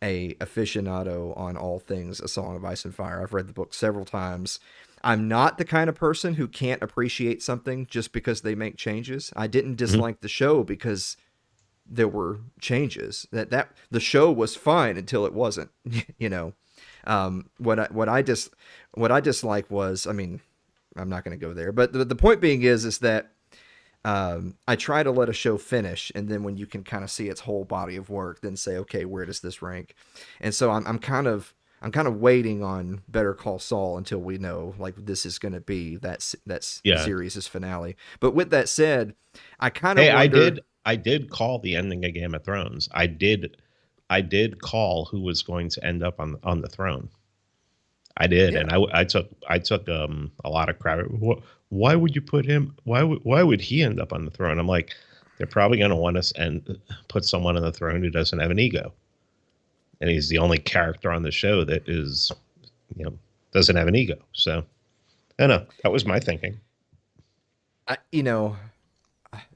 B: a aficionado on all things A Song of Ice and Fire. I've read the book several times. I'm not the kind of person who can't appreciate something just because they make changes. I didn't
A: Mhm.
B: dislike the show because there were changes. That the show was fine until it wasn't. you know, what I dislike was, I mean, I'm not going to go there, but the point being is that I try to let a show finish, and then when you can kind of see its whole body of work, then say, okay, where does this rank? And so I'm kind of waiting on Better Call Saul until we know, like, this is going to be that
A: Yeah.
B: series' finale. But with that said, I kind of
A: Hey,
B: wonder.
A: I did call the ending of Game of Thrones. I did call who was going to end up on the throne. I did,
B: Yeah,
A: and I took a lot of crap. Why would you put him? Why would he end up on the throne? I'm like, they're probably going to want us and put someone on the throne who doesn't have an ego, and he's the only character on the show that is, you know, doesn't have an ego. So I don't know. That was my thinking.
B: I, you know,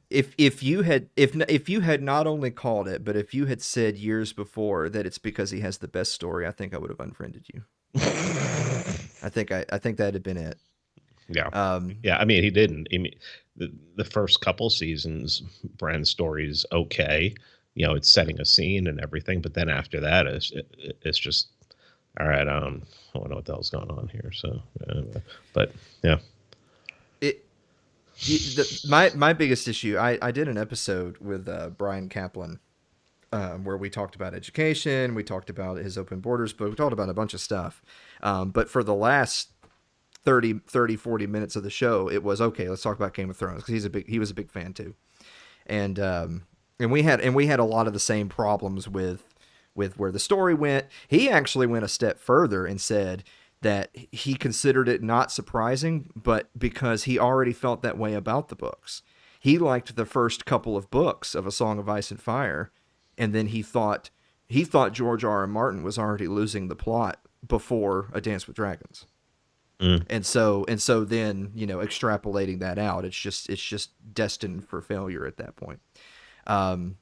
B: if you had if you had not only called it, but if you had said years before that it's because he has the best story, I think I would have unfriended you. I think that had been it.
A: Yeah.
B: Um,
A: Yeah, I mean, he didn't. I mean, the first couple seasons, Bran's story's okay. You know, it's setting a scene and everything, but then after that, it's just all right. I don't know what the hell's going on here. So, but yeah,
B: it my biggest issue. I did an episode with Brian Kaplan, where we talked about education, we talked about his open borders book, we talked about a bunch of stuff. But for the last 40 minutes of the show, it was, okay, let's talk about Game of Thrones, because he was a big fan too. And we had a lot of the same problems with where the story went. He actually went a step further and said that he considered it not surprising, but because he already felt that way about the books. He liked the first couple of books of A Song of Ice and Fire, and then he thought George R. R. Martin was already losing the plot before A Dance with Dragons.
A: mm,
B: And so then, extrapolating that out, it's just destined for failure at that point. Um,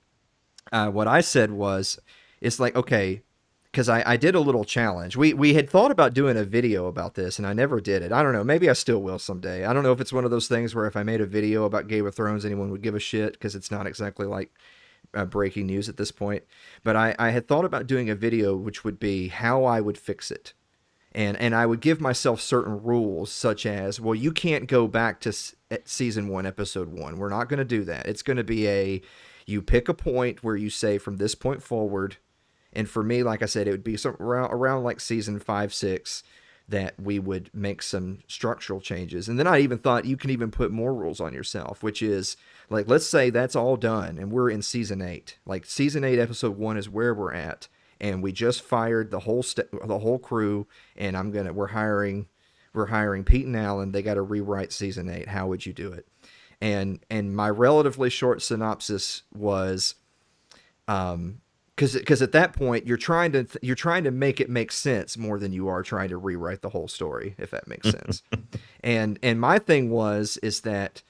B: what I said was, it's like, okay, because I did a little challenge. We had thought about doing a video about this, and I never did it. I don't know. Maybe I still will someday. I don't know if it's one of those things where if I made a video about Game of Thrones, anyone would give a shit, because it's not exactly like breaking news at this point. But I had thought about doing a video which would be how I would fix it. And I would give myself certain rules, such as, well, you can't go back to season 1, episode 1. We're not going to do that. It's going to be you pick a point where you say, from this point forward. And for me, like I said, it would be around like season 5, 6, that we would make some structural changes. And then I even thought you can even put more rules on yourself, which is, like, let's say that's all done and we're in season 8. Like, season 8, episode 1 is where we're at, and we just fired the whole crew, and we're hiring Pete and Alan. They got to rewrite season 8. How would you do it? And my relatively short synopsis was, because at that point you're trying to make it make sense more than you are trying to rewrite the whole story, if that makes sense. And my thing is that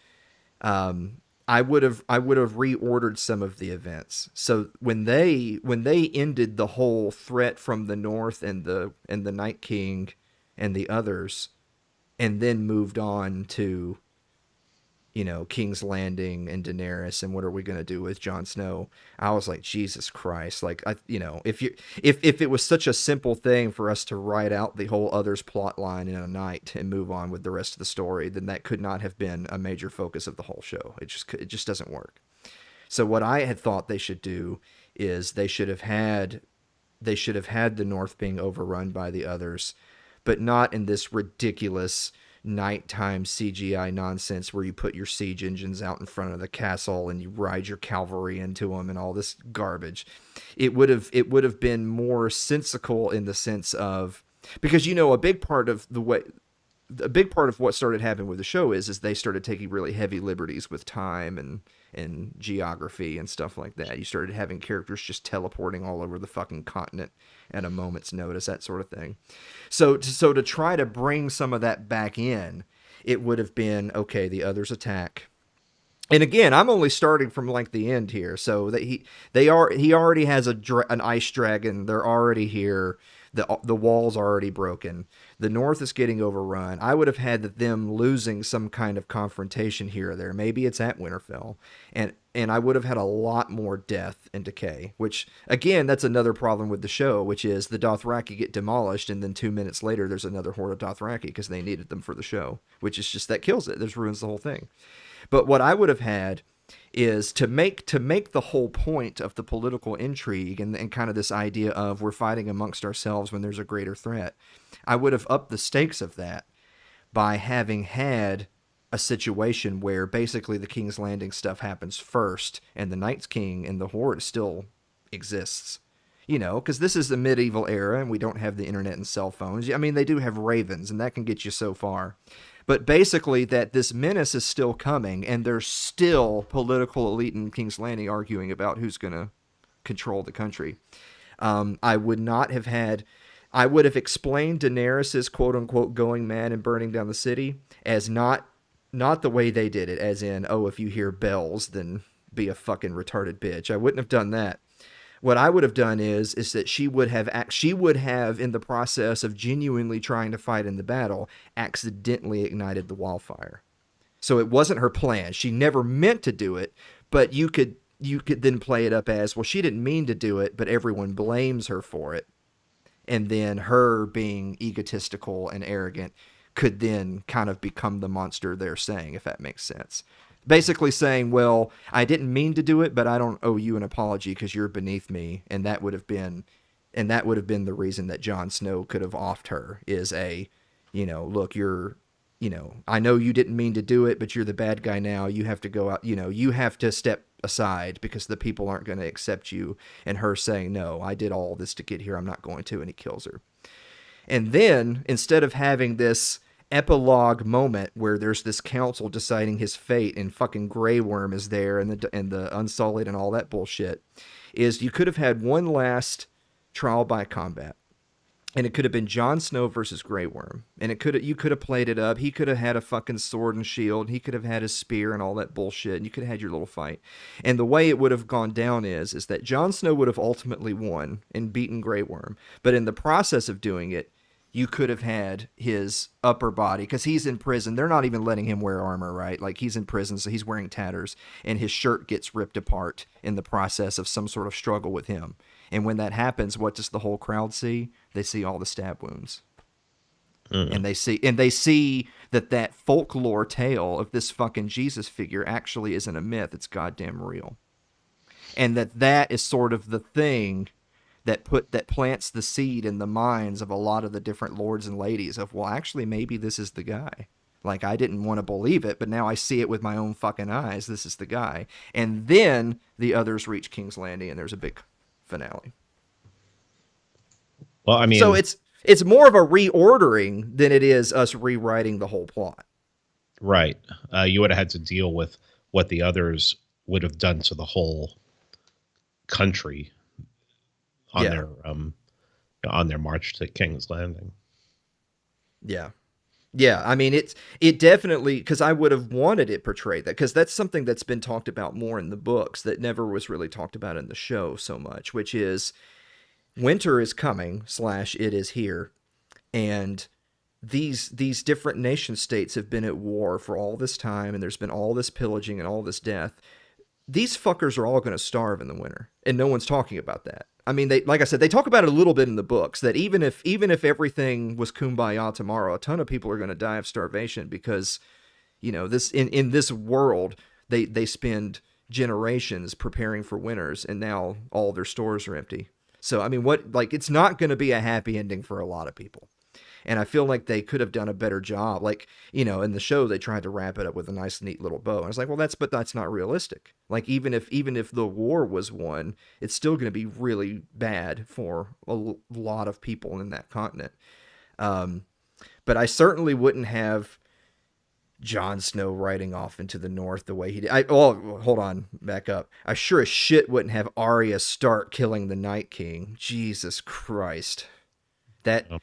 B: I would have reordered some of the events. So when they ended the whole threat from the north and the Night King and the others, and then moved on to King's Landing and Daenerys, and what are we going to do with Jon Snow? I was like, Jesus Christ. Like, if it was such a simple thing for us to write out the whole others plot line in a night and move on with the rest of the story, then that could not have been a major focus of the whole show. It just doesn't work. So what I had thought they should do is they should have had the North being overrun by the others, but not in this ridiculous nighttime CGI nonsense where you put your siege engines out in front of the castle and you ride your cavalry into them and all this garbage. It would have been more sensical in the sense of, because a big part of what started happening with the show is they started taking really heavy liberties with time and geography and stuff like that. You started having characters just teleporting all over the fucking continent at a moment's notice, that sort of thing. So to try to bring some of that back in, it would have been, okay, the others attack. And again, I'm only starting from like the end here. So that he already has an ice dragon. They're already here. The wall's already broken. The North is getting overrun. I would have had them losing some kind of confrontation here or there. Maybe it's at Winterfell. And I would have had a lot more death and decay, which, again, that's another problem with the show, which is the Dothraki get demolished, and then 2 minutes later there's another horde of Dothraki because they needed them for the show, which is just, that kills it. This ruins the whole thing. But what I would have had is to make the whole point of the political intrigue and kind of this idea of we're fighting amongst ourselves when there's a greater threat. I would have upped the stakes of that by having had a situation where basically the King's Landing stuff happens first and the Night's King and the Horde still exists. Because this is the medieval era and we don't have the internet and cell phones. I mean, they do have ravens and that can get you so far. But basically that this menace is still coming and there's still political elite in King's Landing arguing about who's going to control the country. I would have explained Daenerys's quote unquote going mad and burning down the city as not the way they did it, as in, oh, if you hear bells, then be a fucking retarded bitch. I wouldn't have done that. What I would have done is that she would have, in the process of genuinely trying to fight in the battle, accidentally ignited the wildfire. So it wasn't her plan. She never meant to do it, but you could then play it up as, well, she didn't mean to do it, but everyone blames her for it. And then her being egotistical and arrogant could then kind of become the monster they're saying, if that makes sense. Basically saying, well, I didn't mean to do it, but I don't owe you an apology because you're beneath me. And that would have been the reason that Jon Snow could have offed her, is look, I know you didn't mean to do it, but you're the bad guy now. You have to go out, you have to step aside because the people aren't going to accept you. And her saying, no, I did all this to get here. I'm not going to. And he kills her. And then instead of having this epilogue moment where there's this council deciding his fate and fucking Grey Worm is there and the Unsullied and all that bullshit, is you could have had one last trial by combat. And it could have been Jon Snow versus Grey Worm. And you could have played it up. He could have had a fucking sword and shield. He could have had his spear and all that bullshit. And you could have had your little fight. And the way it would have gone down is that Jon Snow would have ultimately won and beaten Grey Worm. But in the process of doing it, you could have had his upper body, because he's in prison. They're not even letting him wear armor, right? Like, he's in prison, so he's wearing tatters, and his shirt gets ripped apart in the process of some sort of struggle with him. And when that happens, what does the whole crowd see? They see all the stab wounds. And they see that folklore tale of this fucking Jesus figure actually isn't a myth. It's goddamn real. And that is sort of the thing that plants the seed in the minds of a lot of the different lords and ladies of, well, actually, maybe this is the guy. Like, I didn't want to believe it, but now I see it with my own fucking eyes. This is the guy. And then the others reach King's Landing, and there's a big finale.
A: Well, I mean,
B: so it's more of a reordering than it is us rewriting the whole plot.
A: Right. You would have had to deal with what the others would have done to the whole country on their march to King's Landing.
B: Yeah. Yeah, I mean, it definitely, because I would have wanted it portrayed that, because that's something that's been talked about more in the books that never was really talked about in the show so much, which is winter is coming / it is here, and these different nation states have been at war for all this time, and there's been all this pillaging and all this death. These fuckers are all going to starve in the winter, and no one's talking about that. I mean, they, like I said, they talk about it a little bit in the books, that even if everything was kumbaya tomorrow, a ton of people are going to die of starvation because, this in this world they spend generations preparing for winters, and now all their stores are empty. So I mean, it's not going to be a happy ending for a lot of people. And I feel like they could have done a better job. Like, in the show, they tried to wrap it up with a nice, neat little bow. And I was like, well, that's not realistic. Like, even if the war was won, it's still going to be really bad for a lot of people in that continent. But I certainly wouldn't have Jon Snow riding off into the north the way he did. Hold on, back up. I sure as shit wouldn't have Arya Stark killing the Night King. Jesus Christ. That...
A: Oh.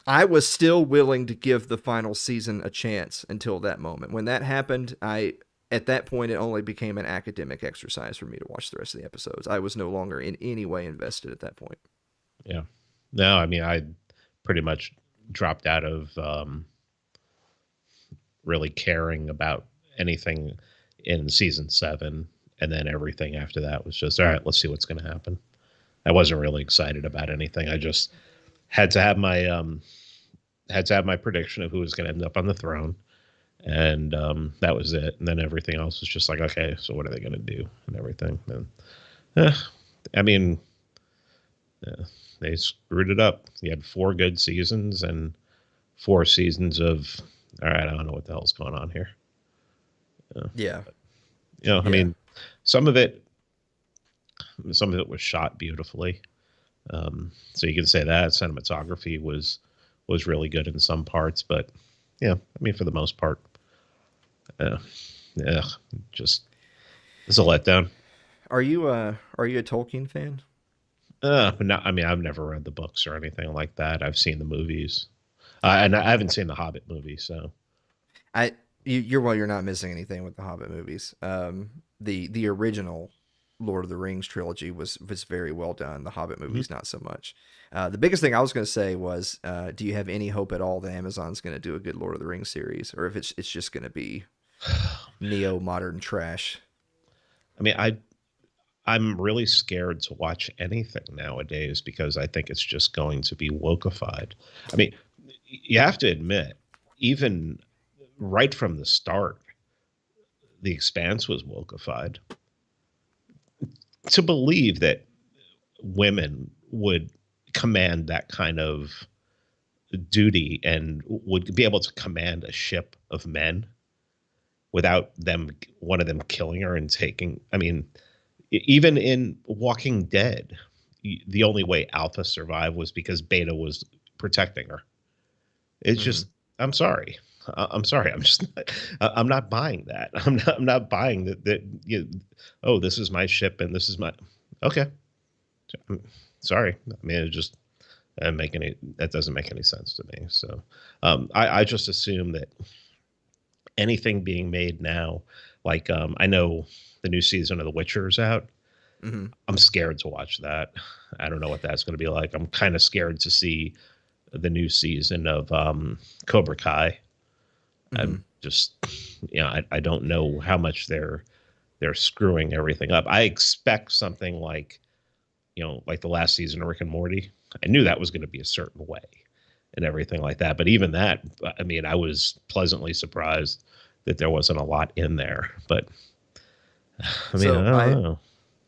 B: I was still willing to give the final season a chance until that moment. When that happened, at that point, it only became an academic exercise for me to watch the rest of the episodes. I was no longer in any way invested at that point.
A: Yeah. No, I mean, I pretty much dropped out of really caring about anything in season 7. And then everything after that was just, all right, let's see what's going to happen. I wasn't really excited about anything. I just had to have my prediction of who was going to end up on the throne, and that was it. And then everything else was just like, okay, so what are they going to do and everything? And I mean, they screwed it up. You had 4 good seasons and 4 seasons of, all right, I don't know what the hell's going on here.
B: Yeah.
A: But, I mean, some of it was shot beautifully. So you can say that cinematography was really good in some parts, but I mean, for the most part, just it's a letdown.
B: Are you a Tolkien fan?
A: But not, I mean, I've never read the books or anything like that. I've seen the movies, and I haven't seen the Hobbit movie. So,
B: you're not missing anything with the Hobbit movies. The original Lord of the Rings trilogy was very well done. The Hobbit movies, not so much. The biggest thing I was going to say was, do you have any hope at all that Amazon's going to do a good Lord of the Rings series, or if it's just going to be neo-modern trash?
A: I mean, I'm really scared to watch anything nowadays because I think it's just going to be wokeified. I mean, you have to admit, even right from the start, The Expanse was wokeified. To believe that women would command that kind of duty and would be able to command a ship of men without one of them killing her and taking, I mean, even in Walking Dead, the only way Alpha survived was because Beta was protecting her. It's just, I'm sorry. I'm sorry. I'm not buying that. I'm not buying that oh, this is my ship and this is my, okay. I'm sorry. I mean, it just that doesn't make any sense to me. So I just assume that anything being made now, like I know the new season of The Witcher is out.
B: Mm-hmm.
A: I'm scared to watch that. I don't know what that's going to be like. I'm kind of scared to see the new season of Cobra Kai.
B: Mm-hmm.
A: I'm just, I don't know how much they're screwing everything up. I expect something like, like the last season of Rick and Morty. I knew that was going to be a certain way and everything like that. But even that, I mean, I was pleasantly surprised that there wasn't a lot in there. But I mean,
B: So
A: I don't know.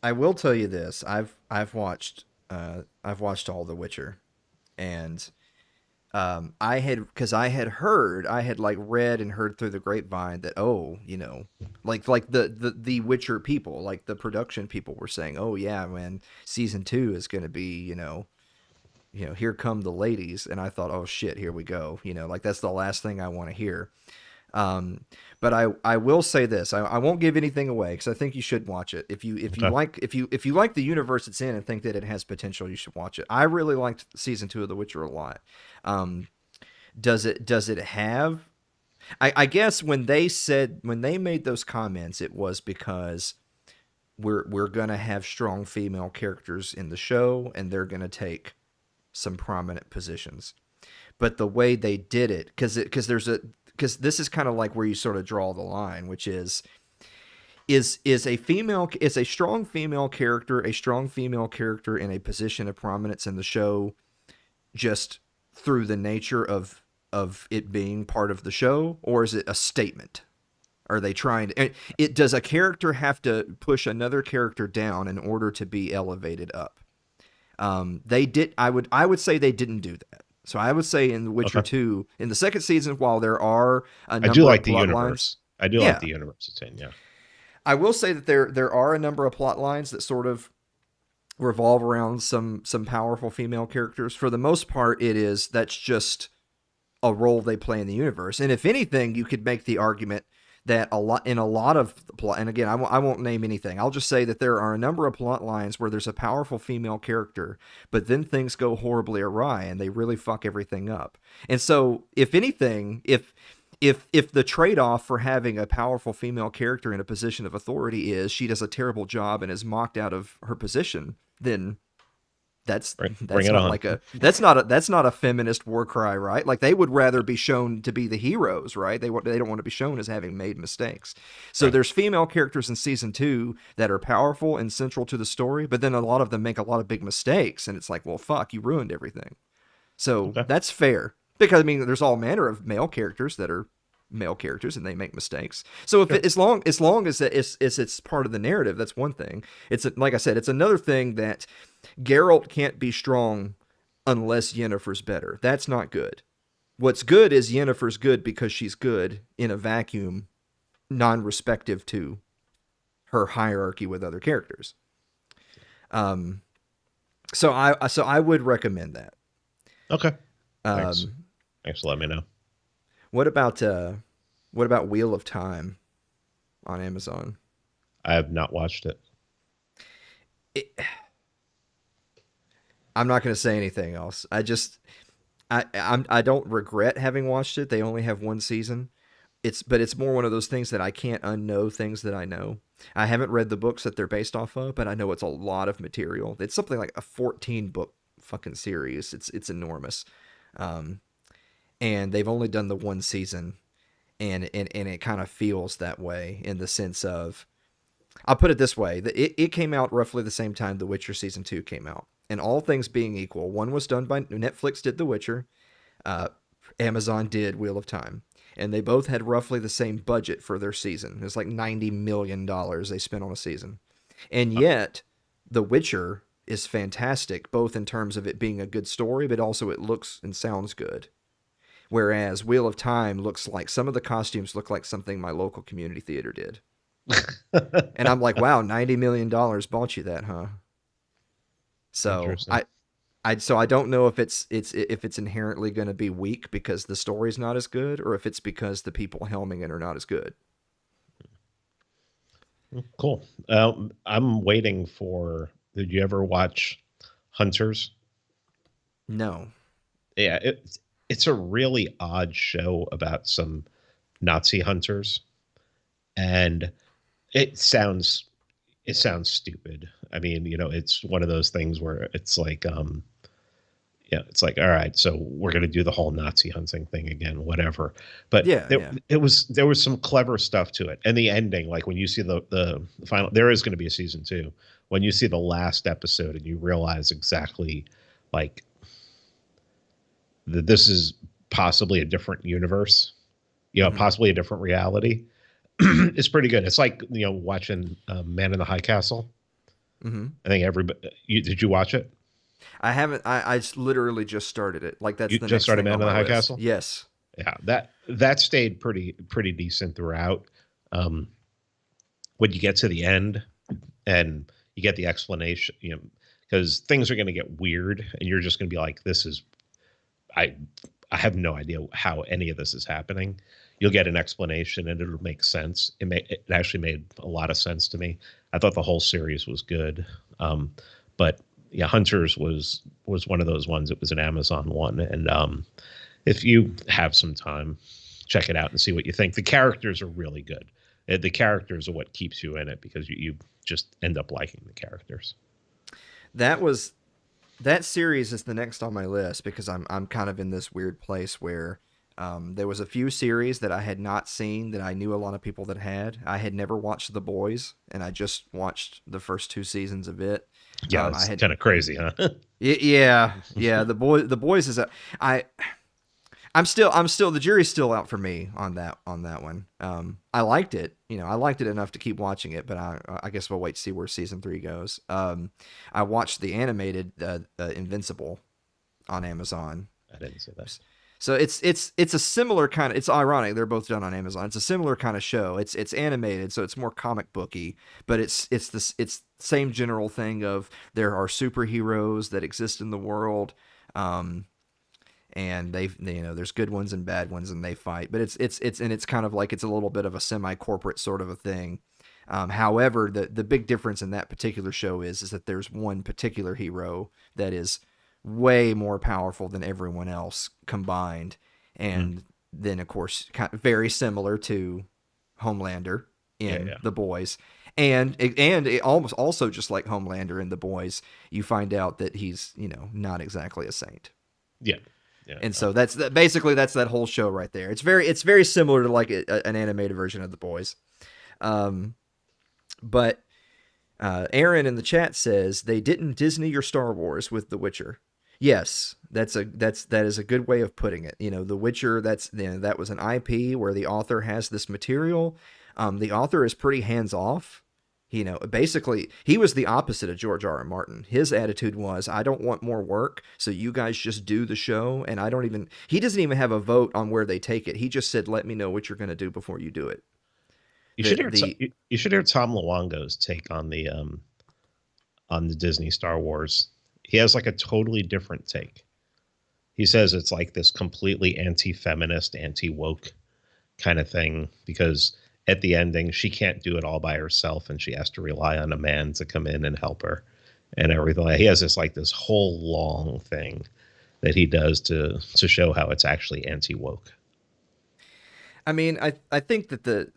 B: I will tell you this. I've watched all The Witcher, and I had like read and heard through the grapevine that like the Witcher people, like the production people were saying, oh yeah, man, season 2 is going to be here come the ladies, and I thought, oh shit, here we go, like that's the last thing I want to hear. But I will say this. I won't give anything away because I think you should watch it. If you like the universe it's in and think that it has potential, you should watch it. I really liked season 2 of The Witcher a lot. Does it have? I guess when they made those comments, it was because we're gonna have strong female characters in the show and they're gonna take some prominent positions. but the way they did it, because this is kind of like where you sort of draw the line, which is a strong female character, in a position of prominence in the show, just through the nature of it being part of the show, or is it a statement? Are they trying to, does a character have to push another character down in order to be elevated up? I would say they didn't do that. So I would say in The Witcher 2, in the second season, while there are a number
A: I do like
B: of
A: the
B: plot
A: universe.
B: lines,
A: I do like the universe it's in, yeah.
B: I will say that there are a number of plot lines that sort of revolve around some powerful female characters. For the most part, that's just a role they play in the universe. And if anything, you could make the argument that a lot of the plot, and again, I won't name anything. I'll just say that there are a number of plot lines where there's a powerful female character, but then things go horribly awry and they really fuck everything up. And so, if anything, if the trade-off for having a powerful female character in a position of authority is she does a terrible job and is mocked out of her position, then that's not a feminist war cry, right? Like, they would rather be shown to be the heroes, right? They don't want to be shown as having made mistakes. So there's female characters in season 2 that are powerful and central to the story, but then a lot of them make a lot of big mistakes, and it's like, well, fuck, you ruined everything. So that's fair. Because, I mean, there's all manner of male characters that are male characters and they make mistakes. So as long as it's part of the narrative, that's one thing. Like I said, it's another thing that Geralt can't be strong unless Yennefer's better. That's not good. What's good is Yennefer's good because she's good in a vacuum, non-respective to her hierarchy with other characters. So I would recommend that.
A: Okay. Thanks. Thanks for letting me know.
B: What about Wheel of Time on Amazon?
A: I have not watched it.
B: I'm not going to say anything else. I don't regret having watched it. They only have one season. But it's more one of those things that I can't unknow things that I know. I haven't read the books that they're based off of, but I know it's a lot of material. It's something like a 14-book fucking series. It's enormous. And they've only done the one season, and it kind of feels that way in the sense of, I'll put it this way, it came out roughly the same time The Witcher season 2 came out, and all things being equal, one was done by Netflix, did The Witcher, Amazon did Wheel of Time, and they both had roughly the same budget for their season. It was like $90 million they spent on a season, and yet The Witcher is fantastic, both in terms of it being a good story, but also it looks and sounds good. Whereas Wheel of Time looks like, some of the costumes look like something my local community theater did. And I'm like, wow, $90 million bought you that, huh? So I don't know if it's inherently going to be weak because the story's not as good, or if it's because the people helming it are not as good.
A: Cool. I'm waiting for, did you ever watch Hunters?
B: No.
A: Yeah, it's a really odd show about some Nazi hunters, and it sounds stupid. I mean, it's one of those things where it's like, it's like, all right, so we're going to do the whole Nazi hunting thing again, whatever. But there was some clever stuff to it, and the ending, like when you see the final, there is going to be a season 2. When you see the last episode and you realize exactly, like, that this is possibly a different universe, possibly a different reality. It's pretty good. It's like, watching Man in the High Castle. Mm-hmm. I think everybody, did you watch it?
B: I haven't. I literally just started it. Like, that's
A: you
B: the
A: just
B: next
A: started
B: thing
A: Man in the High Castle?
B: Yes.
A: Yeah, that stayed pretty decent throughout. When you get to the end and you get the explanation, because things are going to get weird, and you're just going to be like, this is, I have no idea how any of this is happening. You'll get an explanation and it'll make sense. It actually made a lot of sense to me. I thought the whole series was good. But yeah, Hunters was one of those ones. It was an Amazon one. And if you have some time, check it out and see what you think. The characters are really good. The characters are what keeps you in it, because you just end up liking the characters.
B: That was That series is the next on my list because I'm kind of in this weird place where there was a few series that I had not seen that I knew a lot of people that had. I had never watched The Boys, and I just watched the first two seasons of it.
A: Yeah,
B: I
A: it's
B: had
A: kind of crazy, huh?
B: yeah. The Boys is a I I'm still the jury's still out for me on that one. I liked it, I liked it enough to keep watching it, but I guess we'll wait to see where season 3 goes. I watched the animated Invincible on Amazon.
A: I didn't say that.
B: So it's a similar kind of. It's ironic they're both done on Amazon. It's a similar kind of show. It's animated, so it's more comic booky, but it's same general thing of there are superheroes that exist in the world. And there's good ones and bad ones, and they fight. But it's kind of like it's a little bit of a semi-corporate sort of a thing. However, the big difference in that particular show is that there's one particular hero that is way more powerful than everyone else combined, and then of course very similar to Homelander in
A: Yeah.
B: The Boys. And it almost also just like Homelander in The Boys, you find out that he's not exactly a saint.
A: Yeah. Yeah.
B: And so basically that's that whole show right there. It's very similar to like an animated version of The Boys. But Aaron in the chat says they didn't Disney or Star Wars with The Witcher. Yes, that is a good way of putting it. The Witcher, that was an IP where the author has this material. The author is pretty hands off. Basically, he was the opposite of George R. R. Martin. His attitude was, I don't want more work, so you guys just do the show, and he doesn't even have a vote on where they take it. He just said, let me know what you're going to do before you do it.
A: You should hear Tom Luongo's take on the Disney Star Wars. He has like a totally different take. He says it's like this completely anti-feminist, anti-woke kind of thing because at the ending, she can't do it all by herself, and she has to rely on a man to come in and help her and everything. He has this whole long thing that he does to show how it's actually anti-woke.
B: I mean, I think that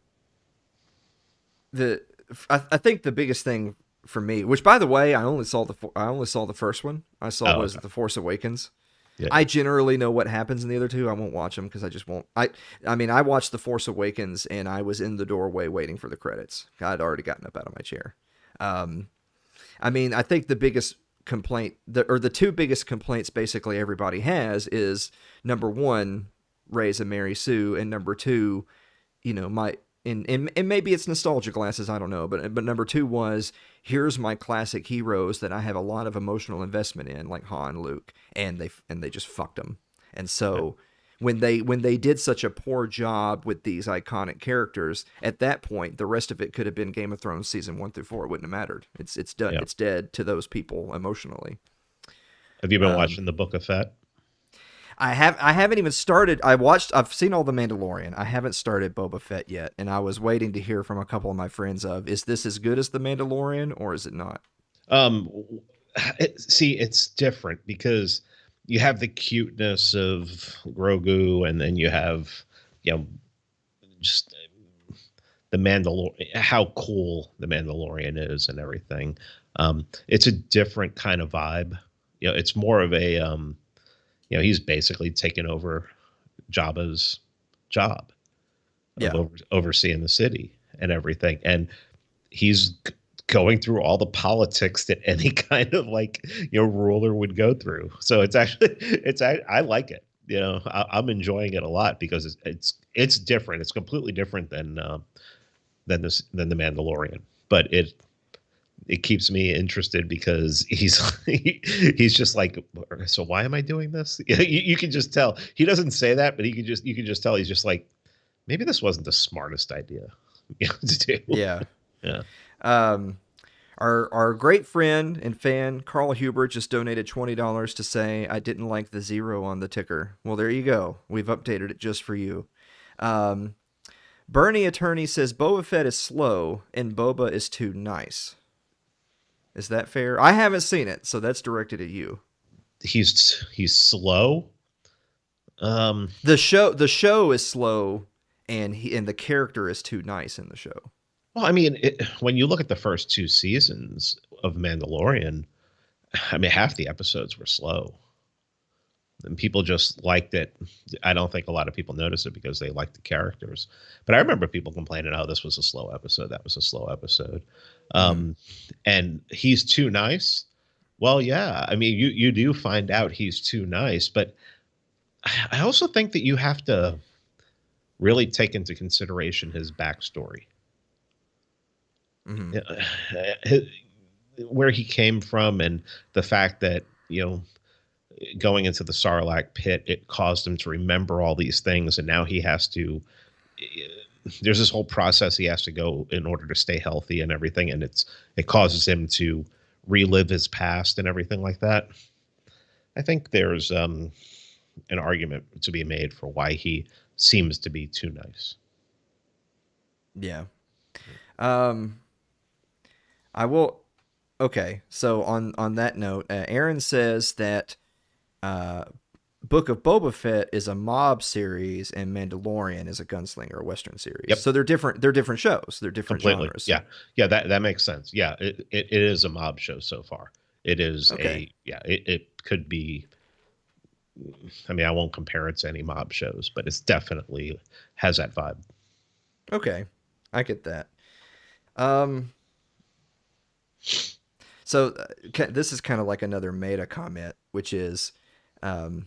B: I think the biggest thing for me, which by the way, I only saw the first one. I saw was The Force Awakens. Yeah. I generally know what happens in the other two. I won't watch them because I just won't. I mean, I watched The Force Awakens and I was in the doorway waiting for the credits. I'd already gotten up out of my chair. I mean, I think the biggest complaint, the two biggest complaints basically everybody has is number one, Rey's a Mary Sue, and number two, and maybe it's nostalgia glasses, I don't know, but number two was, here's my classic heroes that I have a lot of emotional investment in, like Han, Luke, and they just fucked them. And so when they did such a poor job with these iconic characters, at that point the rest of it could have been Game of Thrones season 1 through 4. It wouldn't have mattered. It's done. Yeah. It's dead to those people emotionally.
A: Have you been watching the Book of Fett?
B: I haven't even started. I've seen all the Mandalorian. I haven't started Boba Fett yet, and I was waiting to hear from a couple of my friends is this as good as the Mandalorian or is it not?
A: It's different because you have the cuteness of Grogu, and then you have just the Mandalorian, how cool the Mandalorian is and everything. It's a different kind of vibe. It's more of a he's basically taken over Jabba's job of overseeing the city and everything. And he's going through all the politics that any kind of ruler would go through. So I like it. I'm enjoying it a lot because it's different. It's completely different than the Mandalorian, but it keeps me interested because he's just like, so why am I doing this? You can just tell he doesn't say that, but you can just tell he's just like, maybe this wasn't the smartest idea to do.
B: Yeah. Our great friend and fan Carl Hubert just donated $20 to say I didn't like the 0 on the ticker. Well, there you go. We've updated it just for you. Bernie Attorney says Boba Fett is slow and Boba is too nice. Is that fair? I haven't seen it, so that's directed at you.
A: He's slow.
B: The show is slow, and the character is too nice in the show.
A: Well, I mean, when you look at the first 2 seasons of Mandalorian, I mean, half the episodes were slow, and people just liked it. I don't think a lot of people noticed it because they liked the characters. But I remember people complaining, "Oh, this was a slow episode. That was a slow episode."
B: Mm-hmm.
A: Um, and he's too nice. Well, yeah. I mean, you do find out he's too nice, but I also think that you have to really take into consideration his backstory.
B: Mm-hmm.
A: Yeah, where he came from, and the fact that going into the Sarlacc pit, it caused him to remember all these things, and now he has to. There's this whole process he has to go in order to stay healthy and everything, and it causes him to relive his past and everything like that. I think there's an argument to be made for why he seems to be too nice.
B: Yeah. Um, I will. Okay, so on that note, Aaron says that uh, Book of Boba Fett is a mob series and Mandalorian is a gunslinger, a Western series.
A: Yep,
B: So they're different. They're different shows. They're different
A: completely.
B: genres.
A: Yeah, yeah, that makes sense. Yeah, it is a mob show so far. It is
B: Okay.
A: it could be. I mean, I won't compare it to any mob shows, but it's definitely has that vibe.
B: Okay. I get that. Um. So this is kind of like another meta comment, which is, um,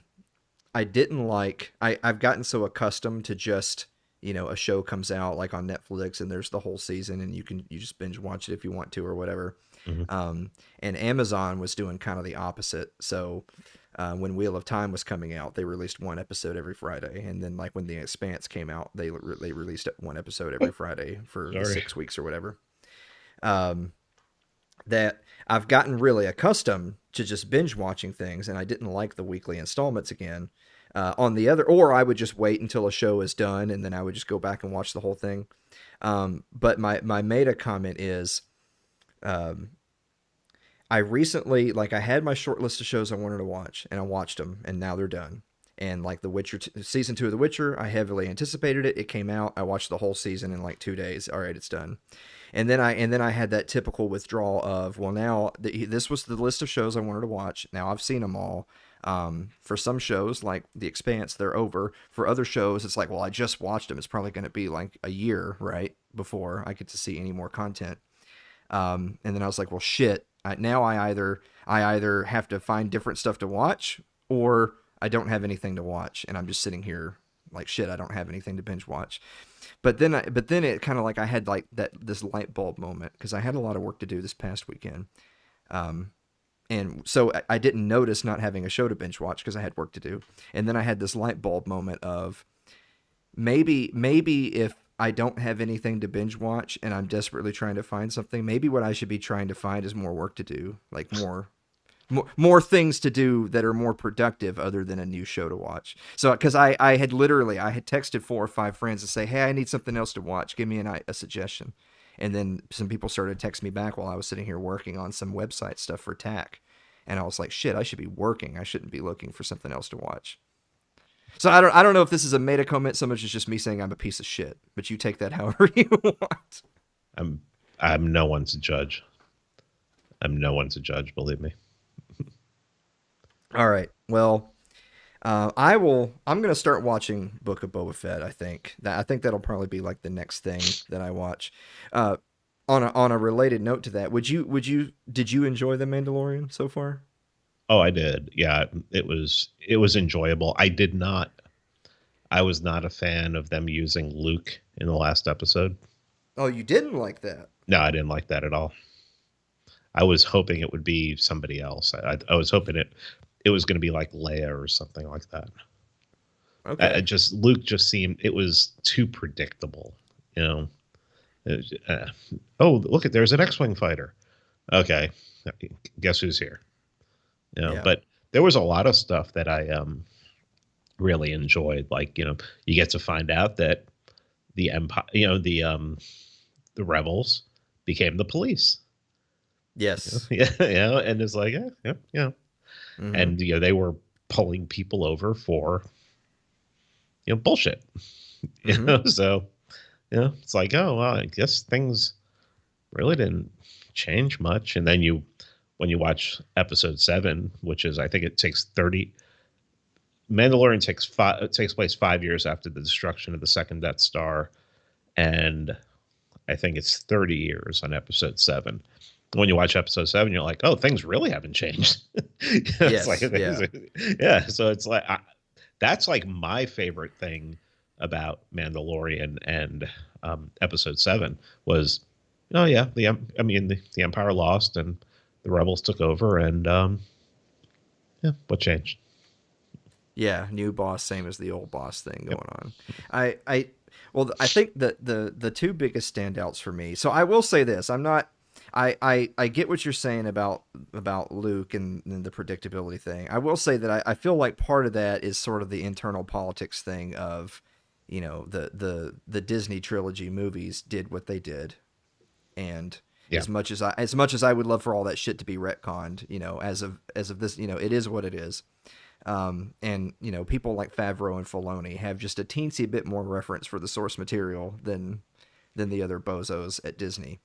B: I didn't like. I've gotten so accustomed to just a show comes out like on Netflix and there's the whole season and you just binge watch it if you want to or whatever.
A: Mm-hmm.
B: And Amazon was doing kind of the opposite. So when Wheel of Time was coming out, they released one episode every Friday, and then like when The Expanse came out, they released one episode every
A: Oh,
B: Friday for the
A: sorry.
B: 6 weeks or whatever. Um, that I've gotten really accustomed to just binge watching things, and I didn't like the weekly installments again. On the other, or I would just wait until a show is done, and then I would just go back and watch the whole thing. But my meta comment is, um, I recently like I had my short list of shows I wanted to watch, and I watched them, and now they're done. And like The Witcher season 2 of The Witcher, I heavily anticipated it. It came out. I watched the whole season in like 2 days. All right, it's done. And then I had that typical withdrawal of, well, now this was the list of shows I wanted to watch. Now I've seen them all. For some shows like The Expanse, they're over. For other shows, it's like, well, I just watched them. It's probably going to be like a year, right, before I get to see any more content. And then I was like, well, shit. Now I either have to find different stuff to watch, or I don't have anything to watch, and I'm just sitting here like shit. I don't have anything to binge watch. But then it kind of like I had like this light bulb moment because I had a lot of work to do this past weekend. Um, and so I didn't notice not having a show to binge watch because I had work to do. And then I had this light bulb moment of maybe if I don't have anything to binge watch and I'm desperately trying to find something, maybe what I should be trying to find is more work to do, like more things to do that are more productive other than a new show to watch. So because I had texted 4 or 5 friends to say, hey, I need something else to watch, give me a suggestion. And then some people started texting me back while I was sitting here working on some website stuff for TAC, and I was like, shit, I should be working, I shouldn't be looking for something else to watch. So I don't know if this is a meta comment so much as just me saying I'm a piece of shit, but you take that however you want.
A: I'm I'm no one to judge. I'm no one to judge. Believe me.
B: All right, well, I'm gonna start watching Book of Boba Fett. I think that'll probably be like the next thing that I watch. Uh, on a related note to that, did you enjoy The Mandalorian so far?
A: Oh, I did. Yeah, it was enjoyable. I was not a fan of them using Luke in the last episode.
B: Oh, you didn't like that?
A: No, I didn't like that at all. I was hoping it would be somebody else. I was hoping it was going to be like Leia or something like that.
B: Okay.
A: Just Luke just seemed it was too predictable. You know. Oh, look at there's an X-wing fighter. Okay, guess who's here?
B: Yeah.
A: But there was a lot of stuff that I really enjoyed. Like you get to find out that the empire, the rebels became the police.
B: Yes.
A: Yeah, and it's like yeah.
B: Mm-hmm.
A: And they were pulling people over for bullshit.
B: Mm-hmm.
A: So it's like, oh well, I guess things really didn't change much. And then you when you watch episode 7, which is, I think it takes 30. Mandalorian takes place 5 years after the destruction of the second Death Star, and I think it's 30 years on episode 7. When you watch episode 7, you're like, oh, things really haven't changed. It's like,
B: Yes, yeah.
A: yeah. So it's like, that's like my favorite thing about Mandalorian and episode 7 was, oh yeah, the Empire lost and the rebels took over, and yeah, what changed?
B: Yeah, new boss, same as the old boss thing going on. Well, I think that the two biggest standouts for me. So I will say this: I'm not. I get what you're saying about Luke and the predictability thing. I will say that I feel like part of that is sort of the internal politics thing of, the Disney trilogy movies did what they did, and
A: Yeah.
B: as much as I would love for all that shit to be retconned, as of this, it is what it is. And people like Favreau and Filoni have just a teensy bit more reference for the source material than the other bozos at Disney.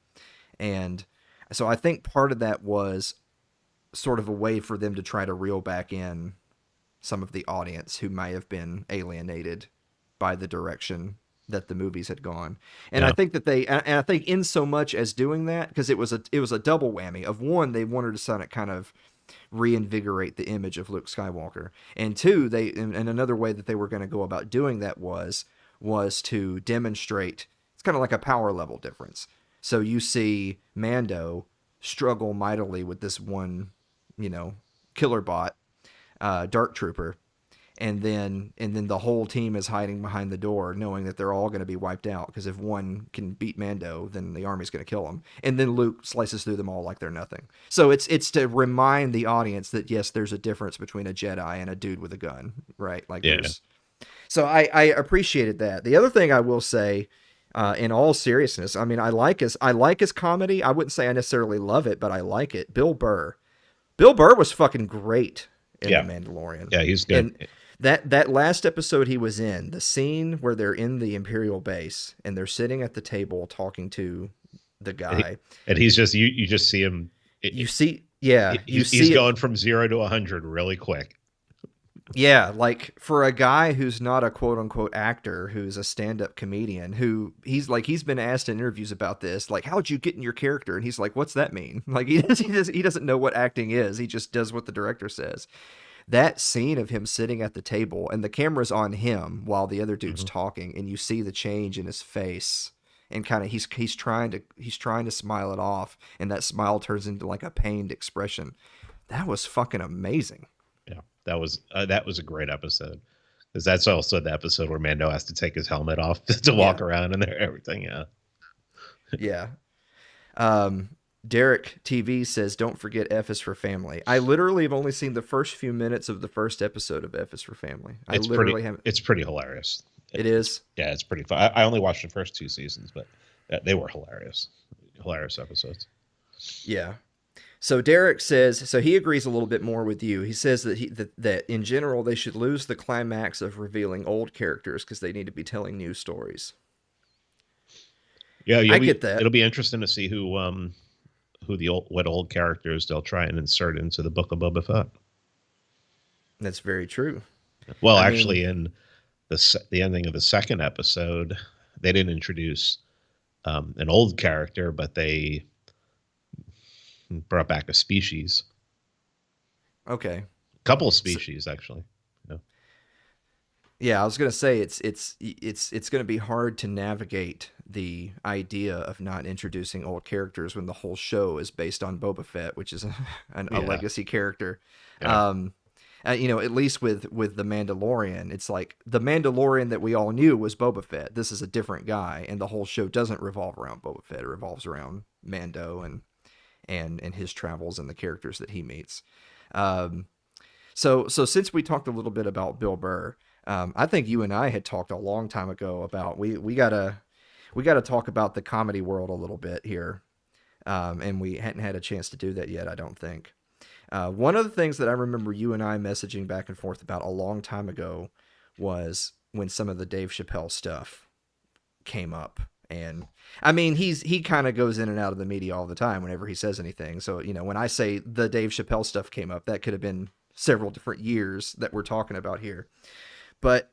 B: And so I think part of that was sort of a way for them to try to reel back in some of the audience who may have been alienated by the direction that the movies had gone. And
A: Yeah.
B: I think that I think in so much as doing that, because it was a double whammy of, one, they wanted to kind of reinvigorate the image of Luke Skywalker, and two, and another way that they were going to go about doing that was to demonstrate it's kind of like a power level difference. So you see Mando struggle mightily with this one, killer bot, Dark Trooper, and then the whole team is hiding behind the door, knowing that they're all going to be wiped out, because if one can beat Mando, then the army's going to kill him. And then Luke slices through them all like they're nothing. So it's to remind the audience that, yes, there's a difference between a Jedi and a dude with a gun, right? Like,
A: Yeah.
B: So I appreciated that. The other thing I will say, in all seriousness, I mean, I like his comedy. I wouldn't say I necessarily love it, but I like it. Bill Burr was fucking great in
A: Yeah.
B: The Mandalorian.
A: Yeah, he's good.
B: And that last episode he was in, the scene where they're in the Imperial base and they're sitting at the table talking to the guy,
A: and he's just you just see him.
B: He's
A: going from 0 to 100 really quick.
B: Yeah, like, for a guy who's not a quote unquote actor, who's a stand-up comedian, who he's been asked in interviews about this, like, how'd you get in your character? And he's like, what's that mean? Like, he doesn't know what acting is. He just does what the director says. That scene of him sitting at the table and the camera's on him while the other dude's talking, and you see the change in his face, and kind of he's trying to smile it off, and that smile turns into like a pained expression. That was fucking amazing.
A: Yeah, that was a great episode, because that's also the episode where Mando has to take his helmet off to walk around and everything. Yeah.
B: Yeah. Derek TV says, don't forget F is for Family. I literally have only seen the first few minutes of the first episode of F is for Family.
A: It's pretty hilarious.
B: It is?
A: Yeah, it's pretty fun. I only watched the first 2 seasons, but they were hilarious. Hilarious episodes.
B: Yeah. So Derek says, so he agrees a little bit more with you. He says that in general they should lose the climax of revealing old characters because they need to be telling new stories.
A: Yeah,
B: I get that.
A: It'll be interesting to see what old characters they'll try and insert into the Book of Boba Fett.
B: That's very true.
A: Well, actually, in the ending of the second episode, they didn't introduce an old character, but they brought back a species.
B: Okay.
A: A couple of species, actually. Yeah.
B: Yeah, I was gonna say it's gonna be hard to navigate the idea of not introducing old characters when the whole show is based on Boba Fett, which is a legacy character.
A: Yeah.
B: At least with the Mandalorian, it's like the Mandalorian that we all knew was Boba Fett. This is a different guy, and the whole show doesn't revolve around Boba Fett. It revolves around Mando and his travels and the characters that he meets. So since we talked a little bit about Bill Burr, I think you and I had talked a long time ago about we gotta talk about the comedy world a little bit here, and we hadn't had a chance to do that yet, I don't think. One of the things that I remember you and I messaging back and forth about a long time ago was when some of the Dave Chappelle stuff came up, And I mean, he kind of goes in and out of the media all the time whenever he says anything. So, when I say the Dave Chappelle stuff came up, that could have been several different years that we're talking about here. But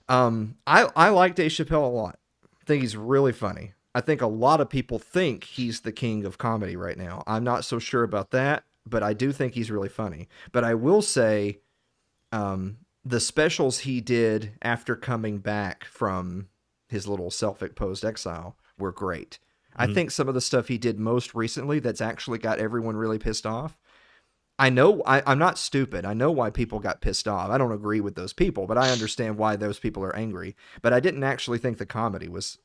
B: I like Dave Chappelle a lot. I think he's really funny. I think a lot of people think he's the king of comedy right now. I'm not so sure about that, but I do think he's really funny. But I will say, the specials he did after coming back from his little self-imposed exile were great. I think some of the stuff he did most recently that's actually got everyone really pissed off. I know I'm not stupid. I know why people got pissed off. I don't agree with those people, but I understand why those people are angry. But I didn't actually think the comedy was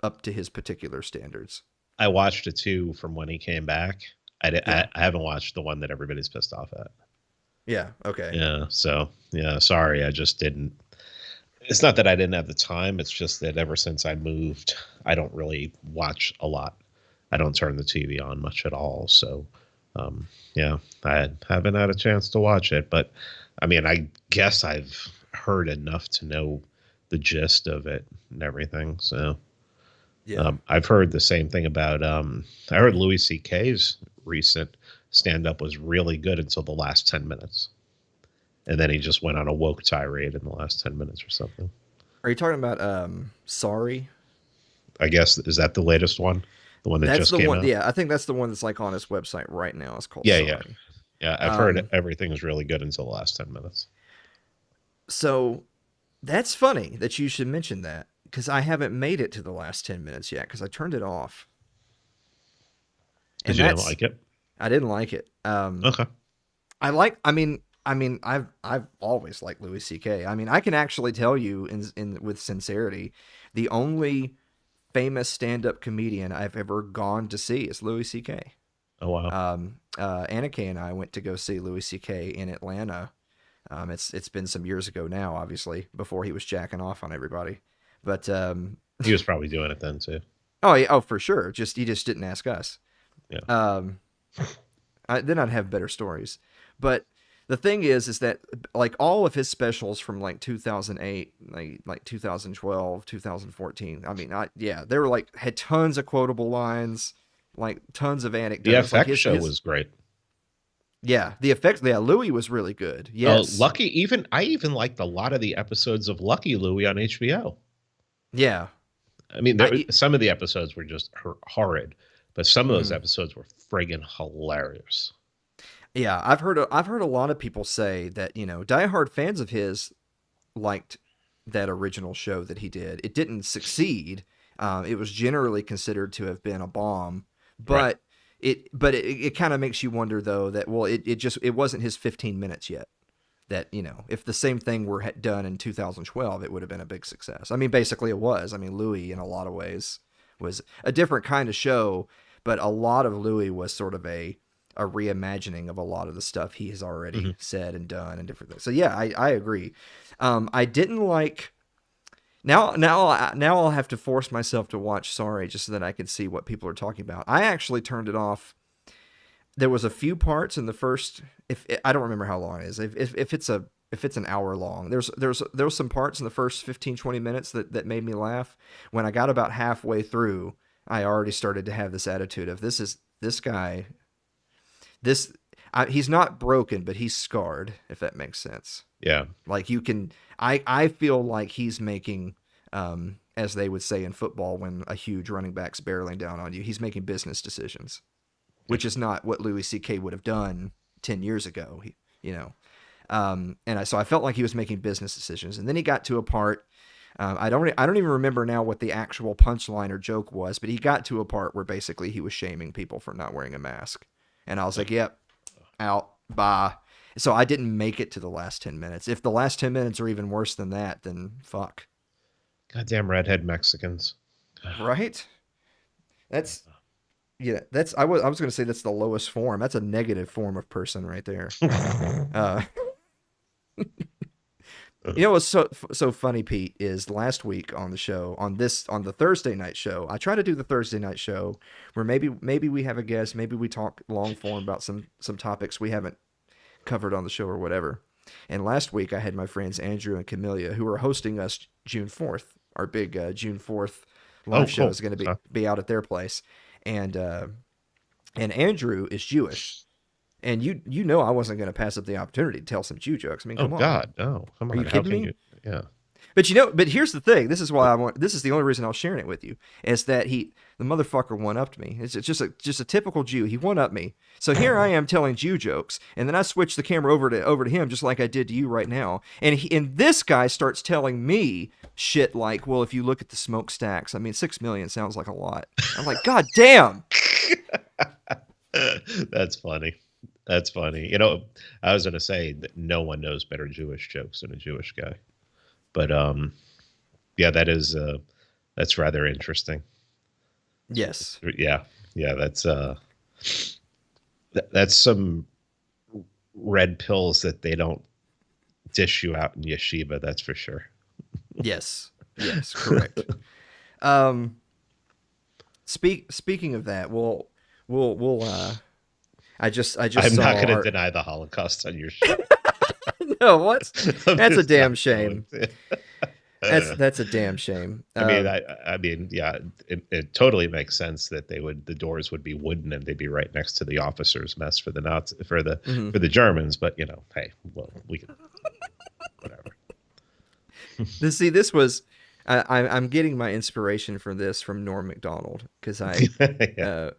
B: up to his particular standards.
A: I watched it too from when he came back.
B: Yeah.
A: I haven't watched the one that everybody's pissed off at.
B: Yeah. Okay.
A: Yeah. So yeah, sorry. I just didn't. It's not that I didn't have the time. It's just that ever since I moved, I don't really watch a lot. I don't turn the TV on much at all. So, yeah, I haven't had a chance to watch it. But I mean, I guess I've heard enough to know the gist of it and everything. So,
B: Yeah.
A: I've heard the same thing about. I heard Louis C.K.'s recent stand-up was really good until the last 10 minutes. And then he just went on a woke tirade in the last 10 minutes or something.
B: Are you talking about Sorry?
A: I guess, is that the latest one? The one that
B: That's
A: just
B: the
A: came
B: one.
A: out?
B: Yeah, I think that's the one that's like on his website right now. It's called
A: Yeah,
B: Sorry.
A: yeah. Yeah, I've heard everything was really good until the last 10 minutes.
B: So that's funny that you should mention that because I haven't made it to the last 10 minutes yet because I turned it off.
A: Because you didn't like it?
B: I didn't like it.
A: Okay.
B: I've always liked Louis C.K. I mean, I can actually tell you in with sincerity, the only famous stand-up comedian I've ever gone to see is Louis C.K.
A: Oh, wow.
B: Anna Kay and I went to go see Louis C.K. in Atlanta. It's been some years ago now, obviously, before he was jacking off on everybody. But
A: He was probably doing it then, too.
B: oh yeah, oh for sure. He just didn't ask us.
A: Yeah.
B: Then I'd have better stories. But the thing is that like all of his specials from like 2008, like 2012, 2014. I mean, they were like had tons of quotable lines, like tons of anecdotes.
A: The FX show was great.
B: Yeah, the effects. Yeah, Louis was really good. Yes,
A: Lucky. I even liked a lot of the episodes of Lucky Louie on HBO.
B: Yeah,
A: I mean, some of the episodes were just horrid, but some of those episodes were friggin' hilarious.
B: Yeah, I've heard a lot of people say that diehard fans of his liked that original show that he did. It didn't succeed. It was generally considered to have been a bomb, but it kind of makes you wonder though that it wasn't his 15 minutes yet. That if the same thing were done in 2012, it would have been a big success. I mean, basically it was. I mean, Louis in a lot of ways was a different kind of show, but a lot of Louis was sort of a reimagining of a lot of the stuff he has already said and done and different things. So yeah, I agree. I didn't like. Now I'll have to force myself to watch Sorry just so that I can see what people are talking about. I actually turned it off. There was a few parts in the first. If I don't remember how long it is. If it's an hour long, there's some parts in the first 15-20 minutes that made me laugh. When I got about halfway through, I already started to have this attitude of this guy. He's not broken, but he's scarred, if that makes sense.
A: Yeah.
B: Like I feel like he's making, as they would say in football, when a huge running back's barreling down on you, he's making business decisions, which is not what Louis C.K. would have done 10 years ago, so I felt like he was making business decisions. And then he got to a part, I don't even remember now what the actual punchline or joke was, but he got to a part where basically he was shaming people for not wearing a mask. And I was like, yep, out, bye. So I didn't make it to the last 10 minutes. If the last 10 minutes are even worse than that, then fuck.
A: Goddamn redhead Mexicans.
B: Right? I was going to say that's the lowest form. That's a negative form of person right there. What's so funny, Pete, is last week on the show, on the Thursday night show, I try to do the Thursday night show where maybe we have a guest, maybe we talk long form about some topics we haven't covered on the show or whatever. And last week I had my friends Andrew and Camellia who were hosting us June 4th, our big June 4th
A: Oh,
B: live show
A: cool.
B: is going to
A: Huh?
B: be out at their place, and Andrew is Jewish, and you know I wasn't going to pass up the opportunity to tell some Jew jokes. I mean,
A: Oh
B: come on,
A: God, no, come
B: are you
A: on. How
B: kidding
A: can
B: me?
A: you? Yeah.
B: But here's the thing. This is why I want. This is the only reason I was sharing it with you. Is that the motherfucker one upped me. It's just a typical Jew. He one upped me. So here I am telling Jew jokes, and then I switch the camera over to him, just like I did to you right now. And this guy starts telling me shit like, well, if you look at the smokestacks, I mean, 6 million sounds like a lot. I'm like, God damn.
A: That's funny. That's funny. You know, I was gonna say that no one knows better Jewish jokes than a Jewish guy. But yeah, that's rather interesting.
B: Yes.
A: Yeah, yeah, that's some red pills that they don't dish you out in yeshiva. That's for sure.
B: Yes. Yes. Correct. Speaking of that, we'll I just
A: I'm
B: saw
A: not going to
B: our
A: deny the Holocaust on your show.
B: no what
A: I'm
B: that's a
A: just
B: damn
A: not going
B: shame.
A: to.
B: That's a damn shame.
A: I mean, yeah, it totally makes sense that the doors would be wooden and they'd be right next to the officers' mess for the
B: Mhm.
A: for the Germans. But you know, hey, well, we can whatever.
B: This was I'm getting my inspiration from this from Norm Macdonald because
A: Yeah,
B: uh,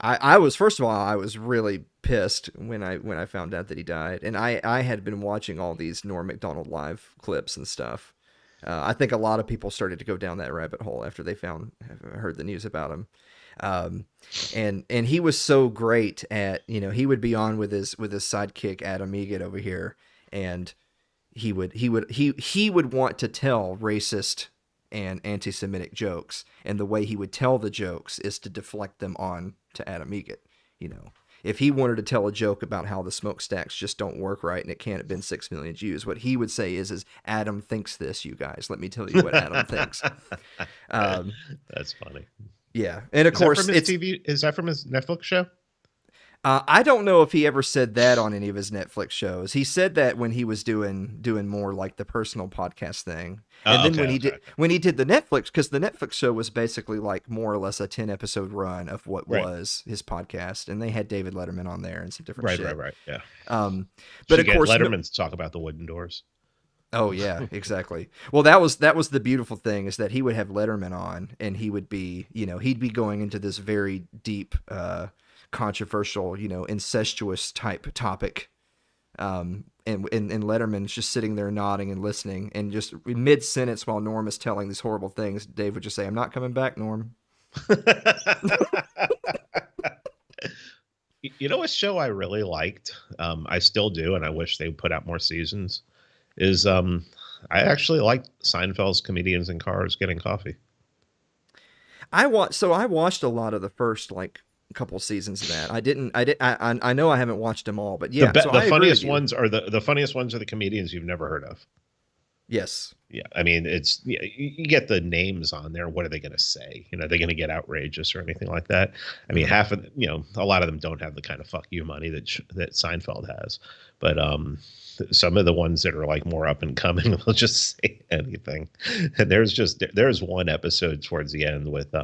B: I was first of all I was really pissed when I found out that he died, and I had been watching all these Norm Macdonald live clips and stuff. I think a lot of people started to go down that rabbit hole after they heard the news about him. Um, and he was so great at, he would be on with his sidekick Adam Egan over here, and he would want to tell racist and anti-Semitic jokes, and the way he would tell the jokes is to deflect them on to Adam Egan. You know, if he wanted to tell a joke about how the smokestacks just don't work right and it can't have been 6 million Jews, what he would say is Adam thinks this, you guys. Let me tell you what Adam thinks. Um,
A: that's funny.
B: yeah, and of
A: Is that
B: course
A: from his TV? Is that from his Netflix show?
B: I don't know if he ever said that on any of his Netflix shows. He said that when he was doing more like the personal podcast thing, and
A: Oh,
B: then
A: okay, okay.
B: when he did the Netflix, because the Netflix show was basically like more or less a 10 episode run of what
A: Right,
B: was his podcast, and they had David Letterman on there and some different
A: right,
B: shit.
A: right, right. Yeah.
B: Um, but
A: Should
B: of
A: get
B: course,
A: Letterman to talk about the wooden doors.
B: oh yeah, exactly. Well, that was the beautiful thing is that he would have Letterman on, and he would be, he'd be going into this very deep, controversial, incestuous type topic. And Letterman's just sitting there nodding and listening, and just mid sentence while Norm is telling these horrible things, Dave would just say, "I'm not coming back, Norm."
A: You know, a show I really liked, I still do, and I wish they would put out more seasons, is I actually liked Seinfeld's Comedians in Cars Getting Coffee.
B: I watched a lot of the first like couple seasons of that. I know I haven't watched them all, but yeah. So
A: The
B: I agree with
A: funniest
B: you.
A: ones are the funniest ones are the comedians you've never heard of.
B: Yes.
A: Yeah, I mean, you get the names on there. What are they going to say? You know, are they going to get outrageous or anything like that? I mean,
B: Mhm.
A: a lot of them don't have the kind of fuck you money that Seinfeld has, but some of the ones that are like more up and coming will just say anything. And there's one episode towards the end with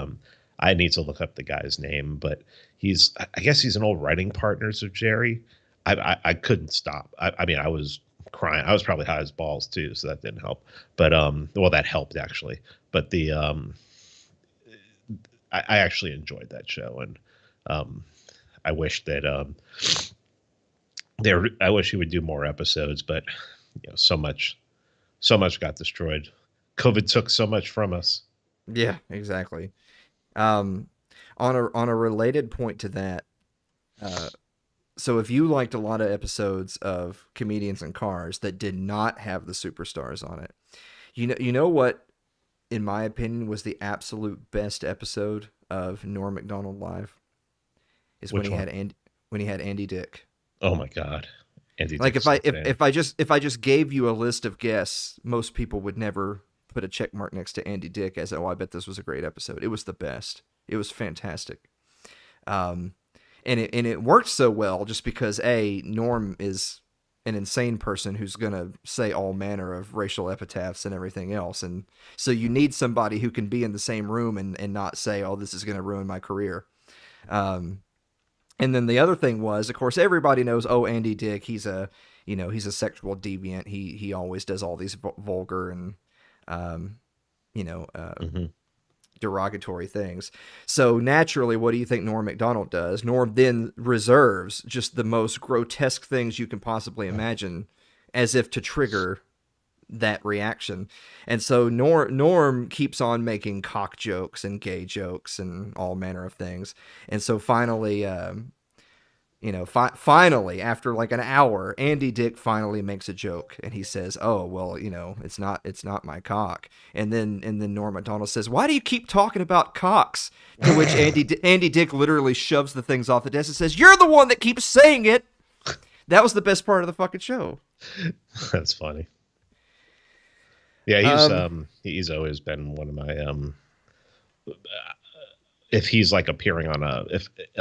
A: I need to look up the guy's name, but I guess he's an old writing partners of Jerry. I couldn't stop. I mean, I was crying. I was probably high as balls too, so that didn't help. But well, that helped actually. But I actually enjoyed that show, and I wish that I wish he would do more episodes. But so much got destroyed. COVID took so much from us.
B: Yeah, exactly. Um, on a related point to that, uh, so if you liked a lot of episodes of Comedians in Cars that did not have the superstars on it, you know what, in my opinion, was the absolute best episode of Norm Macdonald Live is
A: Which one?
B: When he had Andy Dick.
A: Oh my God, Andy
B: Like
A: Dick's so funny.
B: if I just gave you a list of guests, most people would never put a check mark next to Andy Dick as, oh, I bet this was a great episode. It was the best. It was fantastic. And it worked so well just because Norm is an insane person who's going to say all manner of racial epitaphs and everything else. And so you need somebody who can be in the same room and not say, oh, this is going to ruin my career. And then the other thing was, of course, everybody knows, oh, Andy Dick, he's a sexual deviant. He always does all these vulgar and,
A: Mm-hmm.
B: derogatory things. So naturally, what do you think Norm Macdonald does? Norm then reserves just the most grotesque things you can possibly imagine as if to trigger that reaction. And so Norm keeps on making cock jokes and gay jokes and all manner of things. And so finally, finally, after like an hour, Andy Dick finally makes a joke, and he says, "Oh, well, it's not my cock." And then Norm Macdonald says, "Why do you keep talking about cocks?" To which Andy Dick literally shoves the things off the desk and says, "You're the one that keeps saying it." That was the best part of the fucking show.
A: That's funny. Yeah, he's always been one of my if he's like appearing on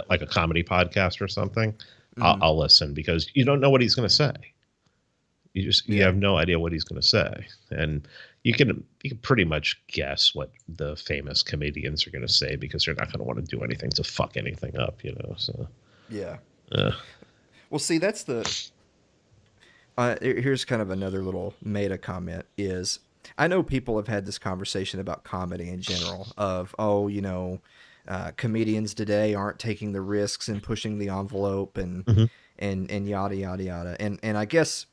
A: like a comedy podcast or something, I'll listen, because you don't know what he's going to say. You have no idea what he's going to say, and you can pretty much guess what the famous comedians are going to say, because they're not going to want to do anything to fuck anything up, So
B: yeah. Well, see, that's the. Here's kind of another little meta comment is, I know people have had this conversation about comedy in general of, comedians today aren't taking the risks and pushing the envelope and yada yada yada. And I guess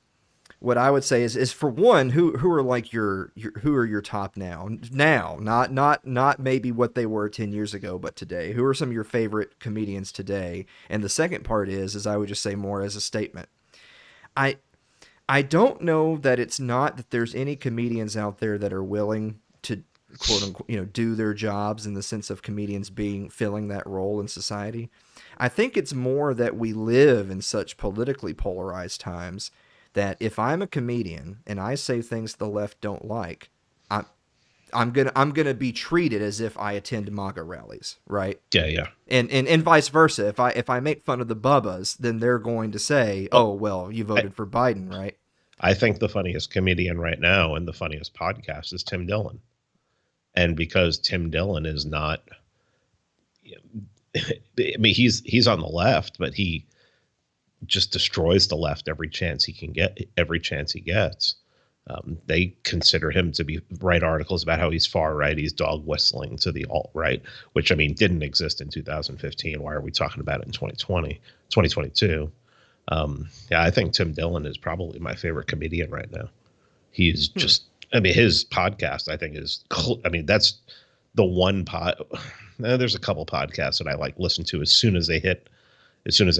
B: what I would say is for one, who are like who are your top now, not maybe what they were 10 years ago, but today. Who are some of your favorite comedians today? And the second part is I would just say more as a statement. I don't know that it's not that there's any comedians out there that are willing to, quote unquote, do their jobs in the sense of comedians filling that role in society. I think it's more that we live in such politically polarized times that if I'm a comedian and I say things the left don't like, I'm gonna be treated as if I attend MAGA rallies, right?
A: Yeah.
B: And vice versa. If I make fun of the Bubbas, then they're going to say, "Oh, well, you voted for Biden, right?"
A: I think the funniest comedian right now and the funniest podcast is Tim Dillon, and because Tim Dillon is not, I mean, he's on the left, but he just destroys the left every chance he gets. They consider him to write articles about how he's far right. He's dog whistling to the alt right, which, I mean, didn't exist in 2015. Why are we talking about it in 2022? Yeah, I think Tim Dillon is probably my favorite comedian right now. He's just, I mean, his podcast, I think that's the one there's a couple podcasts that I like listen to as soon as they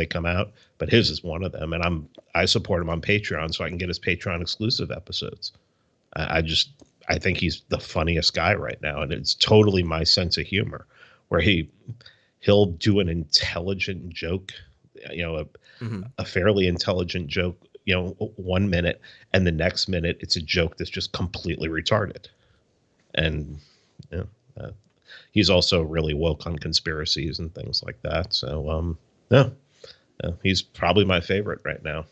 A: come out, but his is one of them. And I support him on Patreon so I can get his Patreon exclusive episodes. I think he's the funniest guy right now. And it's totally my sense of humor, where he'll do an intelligent joke, a fairly intelligent joke, 1 minute, and the next minute it's a joke that's just completely retarded. And he's also really woke on conspiracies and things like that. So he's probably my favorite right now,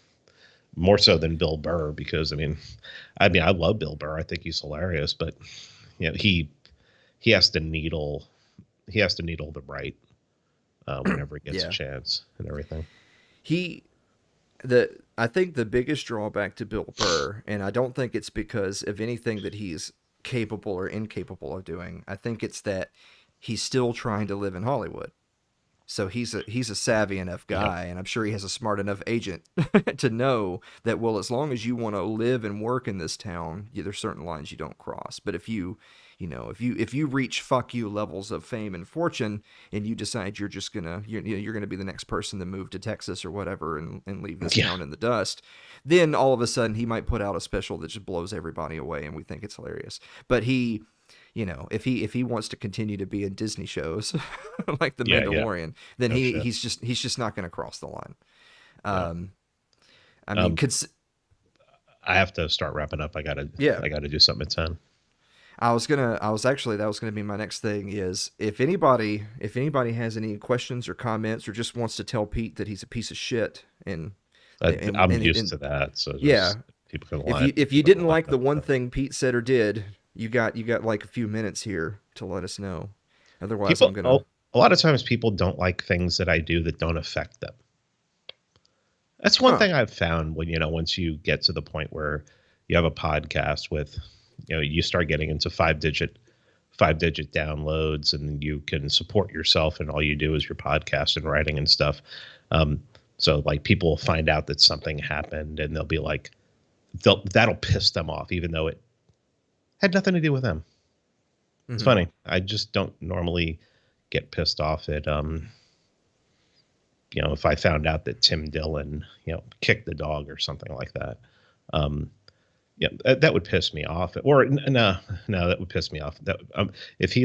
A: more so than Bill Burr, because I love Bill Burr. I think he's hilarious, but he has to needle the right whenever he gets a chance and everything.
B: I think the biggest drawback to Bill Burr, and I don't think it's because of anything that he's capable or incapable of doing. I think it's that he's still trying to live in Hollywood. So he's a savvy enough guy, and I'm sure he has a smart enough agent to know that, well, as long as you want to live and work in this town, there's certain lines you don't cross. But if you reach fuck you levels of fame and fortune, and you decide you're gonna be the next person to move to Texas or whatever and leave this town in the dust, then all of a sudden he might put out a special that just blows everybody away, and we think it's hilarious. But if he wants to continue to be in Disney shows like The Mandalorian, then he's just not going to cross the line.
A: I have to start wrapping up. I gotta do something at 10.
B: That was gonna be my next thing. Is if anybody has any questions or comments, or just wants to tell Pete that he's a piece of shit and
A: I'm used to that. So
B: yeah,
A: just people can lie.
B: if you
A: People can
B: didn't
A: lie
B: like the
A: about
B: one
A: that.
B: thing Pete said or did, you got like a few minutes here to let us know. Otherwise, I'm
A: People,
B: gonna.
A: a lot of times people don't like things that I do that don't affect them. That's one
B: Huh.
A: thing I've found when, once you get to the point where you have a podcast with, you start getting into five digit downloads and you can support yourself and all you do is your podcast and writing and stuff. Um, so like people will find out that something happened and they'll be like, that'll piss them off, even though it had nothing to do with them. It's
B: Hmm.
A: funny. I just don't normally get pissed off at, if I found out that Tim Dillon, kicked the dog or something like that. Um, yeah, that would piss me off. Or no, that would piss me off. That if he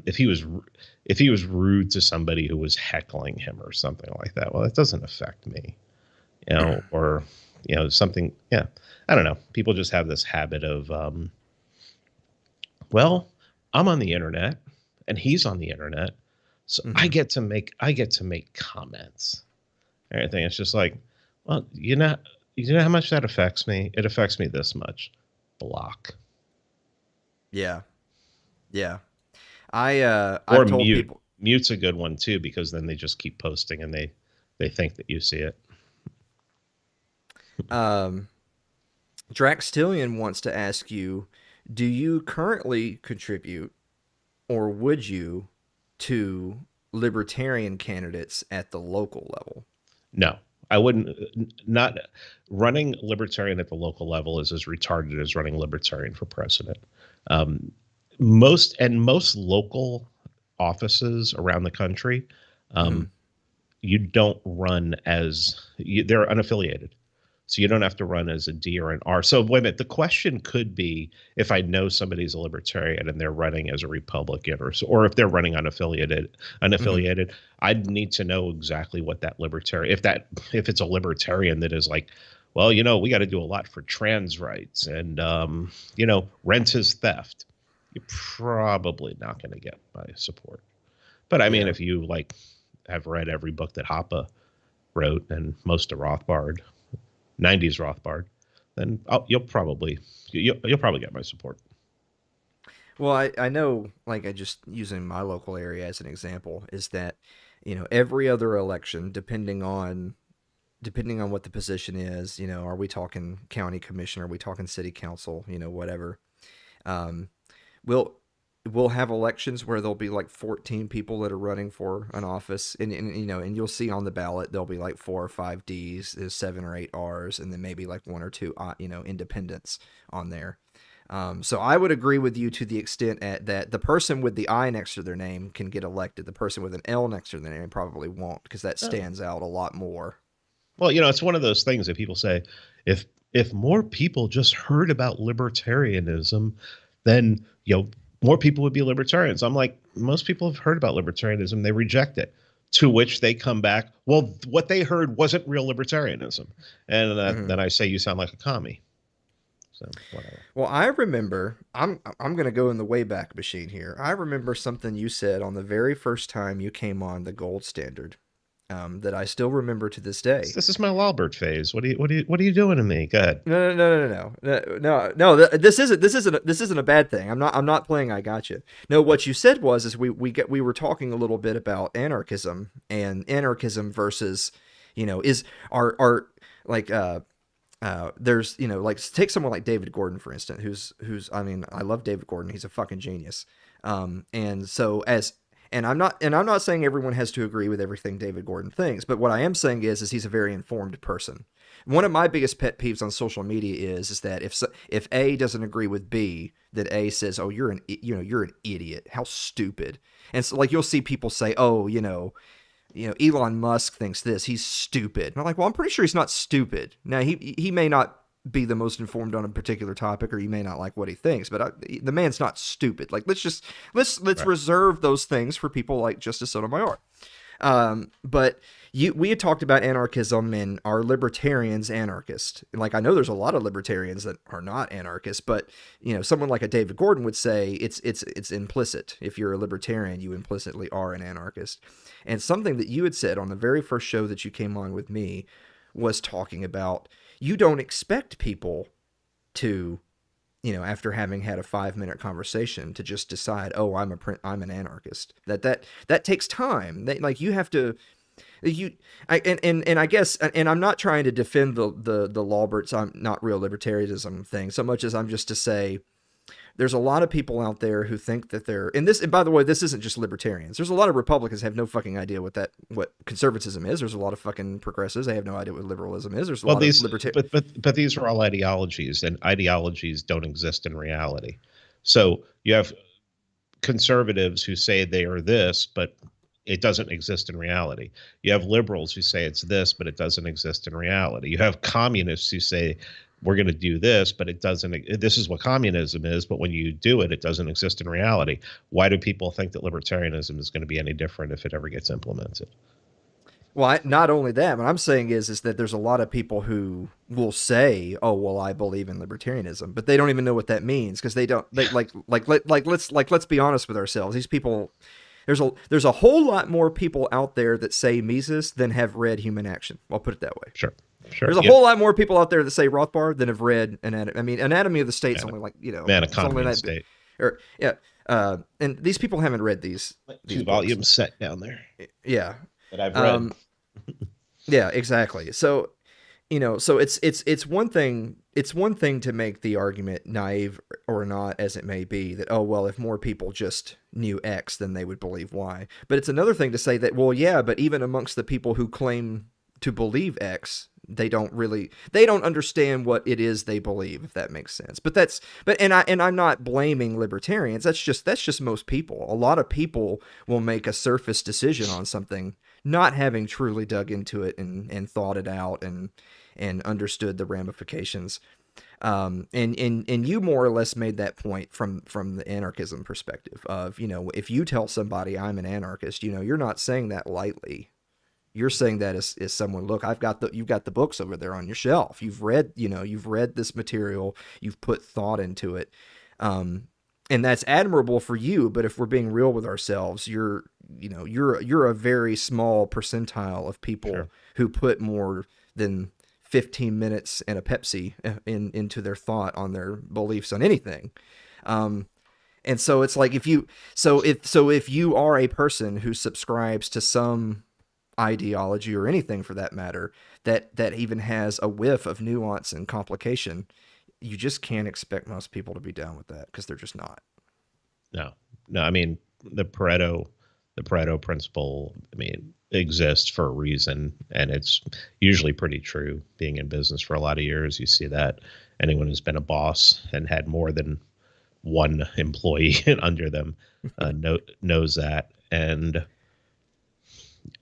A: if he was rude to somebody who was heckling him or something like that. Well, it doesn't affect me, or something. Yeah, I don't know. People just have this habit of, well, I'm on the internet and he's on the internet, so I
B: Hmm.
A: get to make comments. Everything. It's just like, well, you know how much that affects me. It affects me this much. Block
B: Yeah. Yeah.
A: or
B: I've told
A: mute.
B: people.
A: Mute's a good one too because then they just keep posting and they think that you see it.
B: Um, Draxtillion wants to ask you, do you currently contribute, or would you, to libertarian candidates at the local level?
A: No, I wouldn't. Not running libertarian at the local level is as retarded as running libertarian for president. Um, most local offices around the country,
B: Hmm.
A: um, you don't run they're unaffiliated. So you don't have to run as a D or an R. So wait a minute. The question could be if I know somebody's a libertarian and they're running as a Republican, or if they're running
B: Hmm.
A: unaffiliated, I'd need to know exactly what that libertarian, if it's a libertarian that is like, well, we got to do a lot for trans rights and rent is theft. You're probably not going to get my support. But I mean,
B: Yeah.
A: if you like have read every book that Hoppe wrote and most of Rothbard, 90s Rothbard, then you'll probably get my support.
B: Well, I know, like, I just using my local area as an example, is that, every other election, depending on what the position is, are we talking county commission, are we talking city council, whatever. Um, we'll we'll have elections where there'll be like 14 people that are running for an office, and you'll see on the ballot there'll be like 4 or 5 D's, there's 7 or 8 R's, and then maybe like one or two independents on there. So I would agree with you to the extent that the person with the I next to their name can get elected. The person with an L next to their name probably won't, because that
A: Oh.
B: stands out a lot more.
A: Well, it's one of those things that people say, if more people just heard about libertarianism, then more people would be libertarians. I'm like, most people have heard about libertarianism, they reject it. To which they come back, well, what they heard wasn't real libertarianism, and
B: Hmm.
A: then I say you sound like a commie. So whatever.
B: Well, I remember, I'm going to go in the Wayback Machine here. I remember something you said on the very first time you came on the Gold Standard, that I still remember to this day.
A: This is my Lawbert phase. What are you doing to me? Go ahead.
B: No. This isn't a bad thing. I'm not playing I gotcha. No, what you said was is we were talking a little bit about anarchism versus, is our like there's, like, take someone like David Gordon, for instance, who's I mean, I love David Gordon. He's a fucking genius. And so as and I'm not saying everyone has to agree with everything David Gordon thinks, but what I am saying is he's a very informed person. One of my biggest pet peeves on social media is that if A doesn't agree with B, that A says, "Oh, you're an idiot. How stupid." And so, like, you'll see people say, "Oh, Elon Musk thinks this. He's stupid." And I'm like, well, I'm pretty sure he's not stupid. Now, he may not be the most informed on a particular topic, or you may not like what he thinks, but the man's not stupid. Like, let's
A: Right.
B: reserve those things for people like Justice Sotomayor. But we had talked about anarchism, and are libertarians anarchist? And, like, I know there's a lot of libertarians that are not anarchists, but someone like a David Gordon would say it's implicit. If you're a libertarian, you implicitly are an anarchist. And something that you had said on the very first show that you came on with me was talking about you don't expect people to, after having had a 5-minute conversation, to just decide, oh, I'm an anarchist. That takes time. Like you have to. I guess, and I'm not trying to defend the Lawberts, I'm not real libertarianism thing so much as I'm just to say there's a lot of people out there who think that and by the way, this isn't just libertarians. There's a lot of Republicans have no fucking idea what conservatism is. There's a lot of fucking progressives. They have no idea what liberalism is. There's a lot of libertarians.
A: But these are all ideologies, and ideologies don't exist in reality. So you have conservatives who say they are this, but it doesn't exist in reality. You have liberals who say it's this, but it doesn't exist in reality. You have communists who say we're going to do this, but it doesn't. This is what communism is, but when you do it, it doesn't exist in reality. Why do people think that libertarianism is going to be any different if it ever gets implemented?
B: Well, not only that, what I'm saying is that there's a lot of people who will say, "Oh, well, I believe in libertarianism," but they don't even know what that means because they don't. Let's be honest with ourselves. These people. There's a whole lot more people out there that say Mises than have read Human Action. I'll put it that way.
A: Sure.
B: There's a whole lot more people out there that say Rothbard than have read Anatomy of the State's only like
A: Economy of the State.
B: And these people haven't read these
A: 2 volumes set down there.
B: Yeah.
A: That I've read.
B: Yeah, exactly. So, so it's one thing. It's one thing to make the argument, naive or not as it may be, that, oh, well, if more people just knew X, then they would believe Y. But it's another thing to say that, well, yeah, but even amongst the people who claim to believe X, they don't understand what it is they believe, if that makes sense. I'm not blaming libertarians. That's just most people. A lot of people will make a surface decision on something, not having truly dug into it and thought it out and understood the ramifications. And you more or less made that point from the anarchism perspective of, if you tell somebody I'm an anarchist, you're not saying that lightly. You're saying that as someone, look, you've got the books over there on your shelf. You've read this material, you've put thought into it. And that's admirable for you. But if we're being real with ourselves, you're a very small percentile of people who put more than 15 minutes and a Pepsi into their thought on their beliefs on anything. And so it's like, if you are a person who subscribes to some ideology or anything for that matter, that even has a whiff of nuance and complication, you just can't expect most people to be down with that because they're just not.
A: No, I mean, the Pareto principle, exists for a reason, and it's usually pretty true. Being in business for a lot of years, you see that anyone who's been a boss and had more than one employee under them knows that. And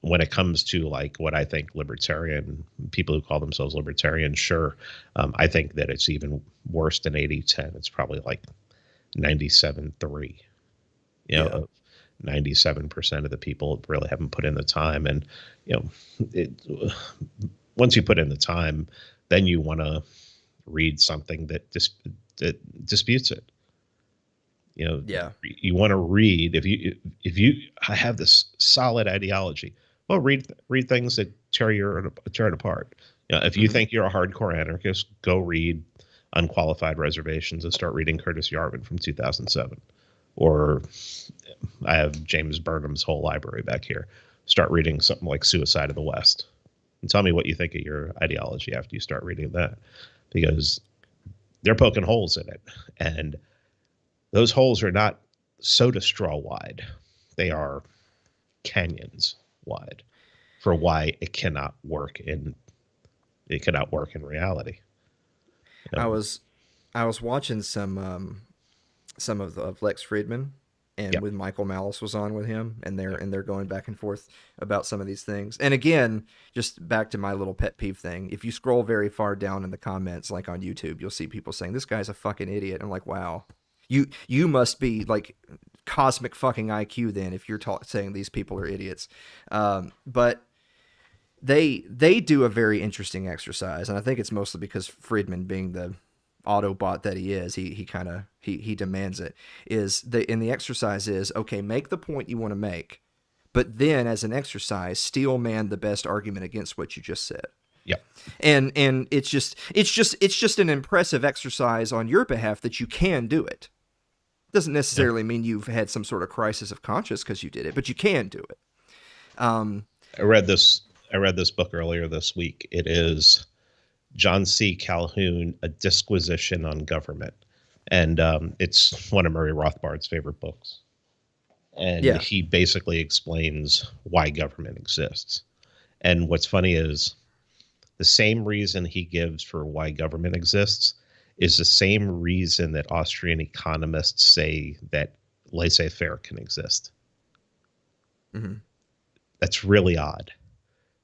A: when it comes to like what I think libertarian people who call themselves libertarians, sure, I think that it's even worse than 80-10. It's probably like 97-3. 97% of the people really haven't put in the time, and once you put in the time, then you want to read something that disputes it. You want to read if you have this solid ideology. Well, read things that tear it apart. If you think you're a hardcore anarchist, go read Unqualified Reservations and start reading Curtis Yarvin from 2007. Or I have James Burnham's whole library back here. Start reading something like Suicide of the West. And tell me what you think of your ideology after you start reading that. Because they're poking holes in it. And those holes are not soda straw wide. They are canyons wide for why it cannot work in reality.
B: I was watching some of Lex Fridman, and when Michael Malice was on with him, and they're going back and forth about some of these things. And again, just back to my little pet peeve thing. If you scroll very far down in the comments, like on YouTube, you'll see people saying, "This guy's a fucking idiot." I'm like, wow, you must be like cosmic fucking IQ then if you're saying these people are idiots. But they do a very interesting exercise, and I think it's mostly because Friedman, being the Autobot that he is, he demands it. The exercise is, okay, make the point you want to make, but then as an exercise, steel man the best argument against what you just said.
A: Yep.
B: And it's just an impressive exercise on your behalf that you can do it. Doesn't
A: Yep.
B: necessarily mean you've had some sort of crisis of conscience because you did it, but you can do it.
A: I read this. I read this book earlier this week. It is John C. Calhoun, A Disquisition on Government, and it's one of Murray Rothbard's favorite books. And
B: Yeah.
A: he basically explains why government exists. And what's funny is the same reason he gives for why government exists is the same reason that Austrian economists say that laissez-faire can exist.
B: Mm-hmm.
A: That's really odd.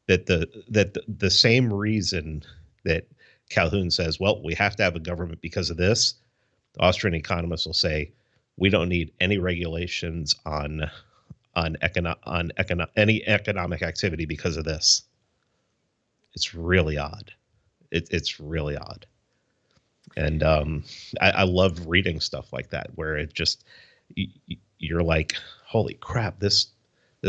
A: The same reason that Calhoun says, well, we have to have a government because of this, the Austrian economists will say, we don't need any regulations on any economic activity because of this. It's really odd. It's really odd. And I love reading stuff like that where it just you're like, holy crap, this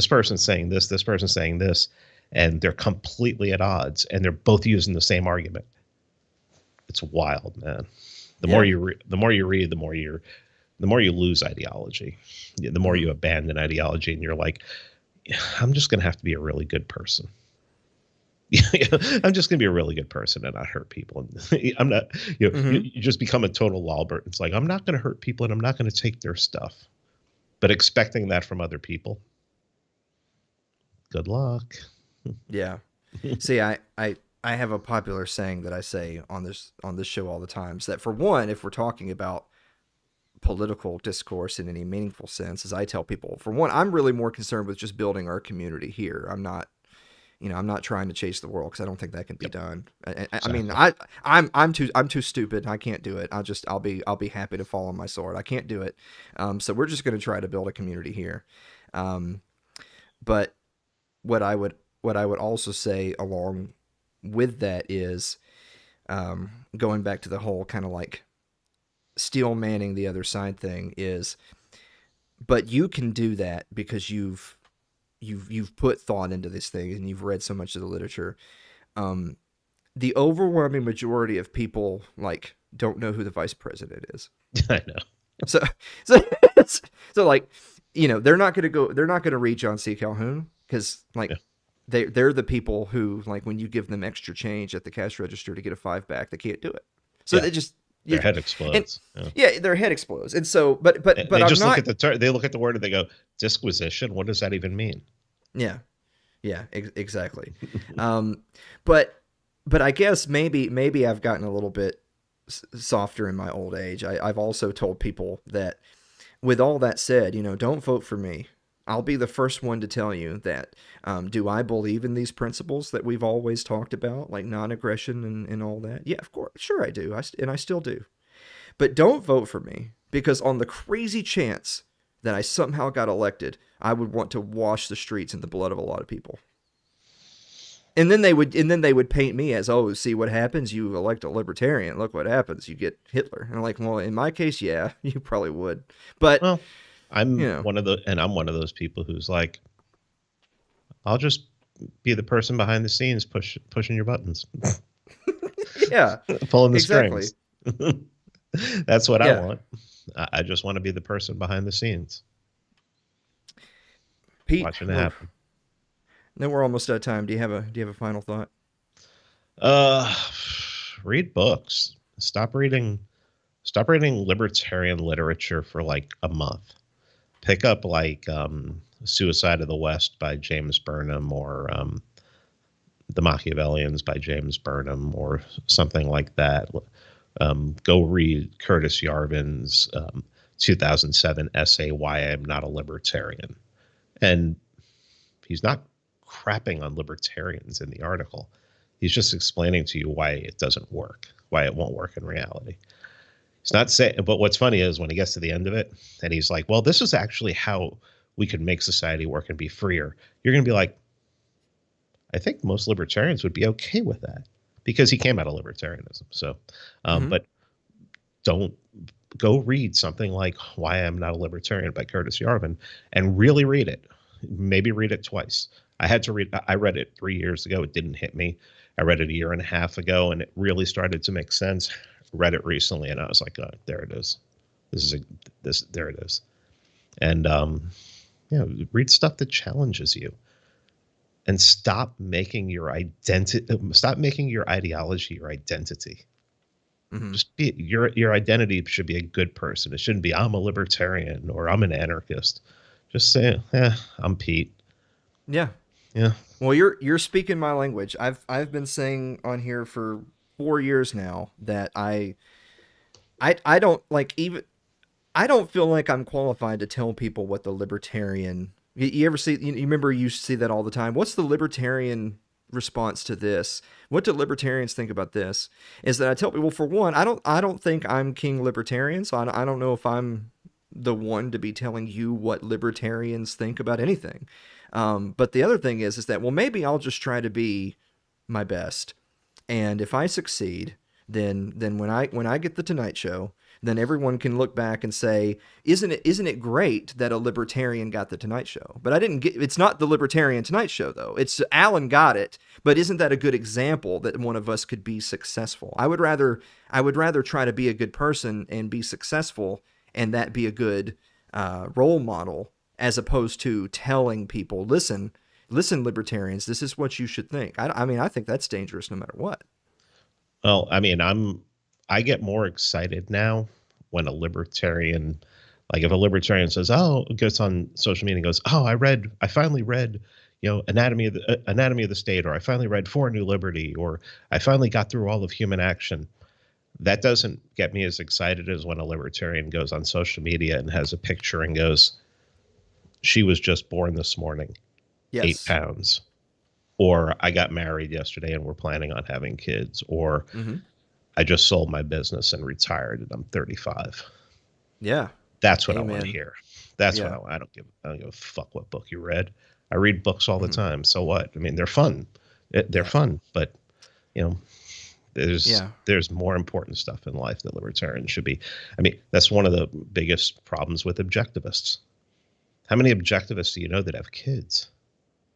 A: person's saying this person's saying this, and they're completely at odds, and they're both using the same argument. It's wild, man. The more you read, the more you lose ideology, the more you abandon ideology, and you're like, I'm just going to have to be a really good person. I'm just going to be a really good person and not hurt people. I'm not, you just become a total Lawbert. It's like, I'm not going to hurt people and I'm not going to take their stuff, but expecting that from other people. Good luck.
B: Yeah. See, I have a popular saying that I say on this show all the time, is that for one, if we're talking about political discourse in any meaningful sense, as I tell people, for one, I'm really more concerned with just building our community here. I'm not trying to chase the world because I don't think that can be done. I mean, I'm too stupid. I can't do it. I'll be happy to fall on my sword. I can't do it. So we're just going to try to build a community here. But what I would also say along with that is, going back to the whole kind of like steel manning the other side thing is, but you can do that because you've put thought into this thing and you've read so much of the literature. The overwhelming majority of people like don't know who the vice president is.
A: I know.
B: So like, they're not going to read John C. Calhoun because like they're the people who, like, when you give them extra change at the cash register to get a $5 back, they can't do it. So they just,
A: their head explodes.
B: Their head explodes. And so, but
A: they
B: I'm
A: just
B: not,
A: look at they look at the word and they go, disquisition. What does that even mean?
B: Yeah. Exactly. But I guess maybe I've gotten a little bit softer in my old age. I've also told people that, with all that said, don't vote for me. I'll be the first one to tell you that, do I believe in these principles that we've always talked about, like non-aggression and all that? Yeah, of course. Sure I do. I still do. But don't vote for me, because on the crazy chance that I somehow got elected, I would want to wash the streets in the blood of a lot of people. And then they would paint me as, oh, see what happens? You elect a libertarian. Look what happens. You get Hitler. And I'm like, well, in my case, yeah, you probably would. But
A: well, I'm one of those people who's like, I'll just be the person behind the scenes pushing your buttons.
B: Yeah,
A: pulling the strings. That's what I want. I just want to be the person behind the scenes,
B: Pete,
A: watching it happen.
B: Then we're almost out of time. Do you have a final thought?
A: Read books. Stop reading libertarian literature for like a month. Pick up like Suicide of the West by James Burnham, or The Machiavellians by James Burnham, or something like that. Go read Curtis Yarvin's 2007 essay, Why I'm Not a Libertarian. And he's not crapping on libertarians in the article. He's just explaining to you why it doesn't work, why it won't work in reality. He's not saying, but what's funny is when he gets to the end of it and he's like, well, this is actually how we could make society work and be freer. You're going to be like, I think most libertarians would be okay with that, because he came out of libertarianism. So, but don't go read something like Why I'm Not a Libertarian by Curtis Yarvin and really read it. Maybe read it twice. I had to read. I read it 3 years ago. It didn't hit me. I read it a year and a half ago, and it really started to make sense. Read it recently, and I was like, oh, there it is. There it is. And read stuff that challenges you, and stop making your ideology your identity. Just be your identity should be a good person. It shouldn't be I'm a libertarian or I'm an anarchist. Just say, I'm Pete.
B: Yeah.
A: Yeah.
B: Well, you're speaking my language. I've been saying on here for 4 years now that I don't I don't feel like I'm qualified to tell people what the libertarian. You ever see? You remember you see that all the time. What's the libertarian response to this? What do libertarians think about this? Is that I tell people, for one, I don't think I'm king libertarian, so I don't know if I'm the one to be telling you what libertarians think about anything. But the other thing is that, well, maybe I'll just try to be my best, and if I succeed, then when I get the Tonight Show, then everyone can look back and say, isn't it great that a libertarian got the Tonight Show? But I didn't get. It's not the Libertarian Tonight Show though. It's Alan got it. But isn't that a good example that one of us could be successful? I would rather try to be a good person and be successful, and that be a good role model, as opposed to telling people, listen, libertarians, this is what you should think. I mean, I think that's dangerous no matter what.
A: Well, I mean, I get more excited now when a libertarian, like if a libertarian says, "Oh," gets on social media and goes, "Oh, I finally read, Anatomy of the State," or "I finally read For a New Liberty," or "I finally got through all of Human Action." That doesn't get me as excited as when a libertarian goes on social media and has a picture and goes, "She was just born this morning,
B: Yes.
A: 8 pounds," or "I got married yesterday and we're planning on having kids," or "I just sold my business and retired and I'm 35.
B: Yeah.
A: That's what
B: Amen.
A: I want to hear. That's what I don't give a fuck what book you read. I read books all the time. So what? I mean, they're fun. They're fun, but there's more important stuff in life that libertarians should be. I mean, that's one of the biggest problems with objectivists. How many objectivists do you know that have kids?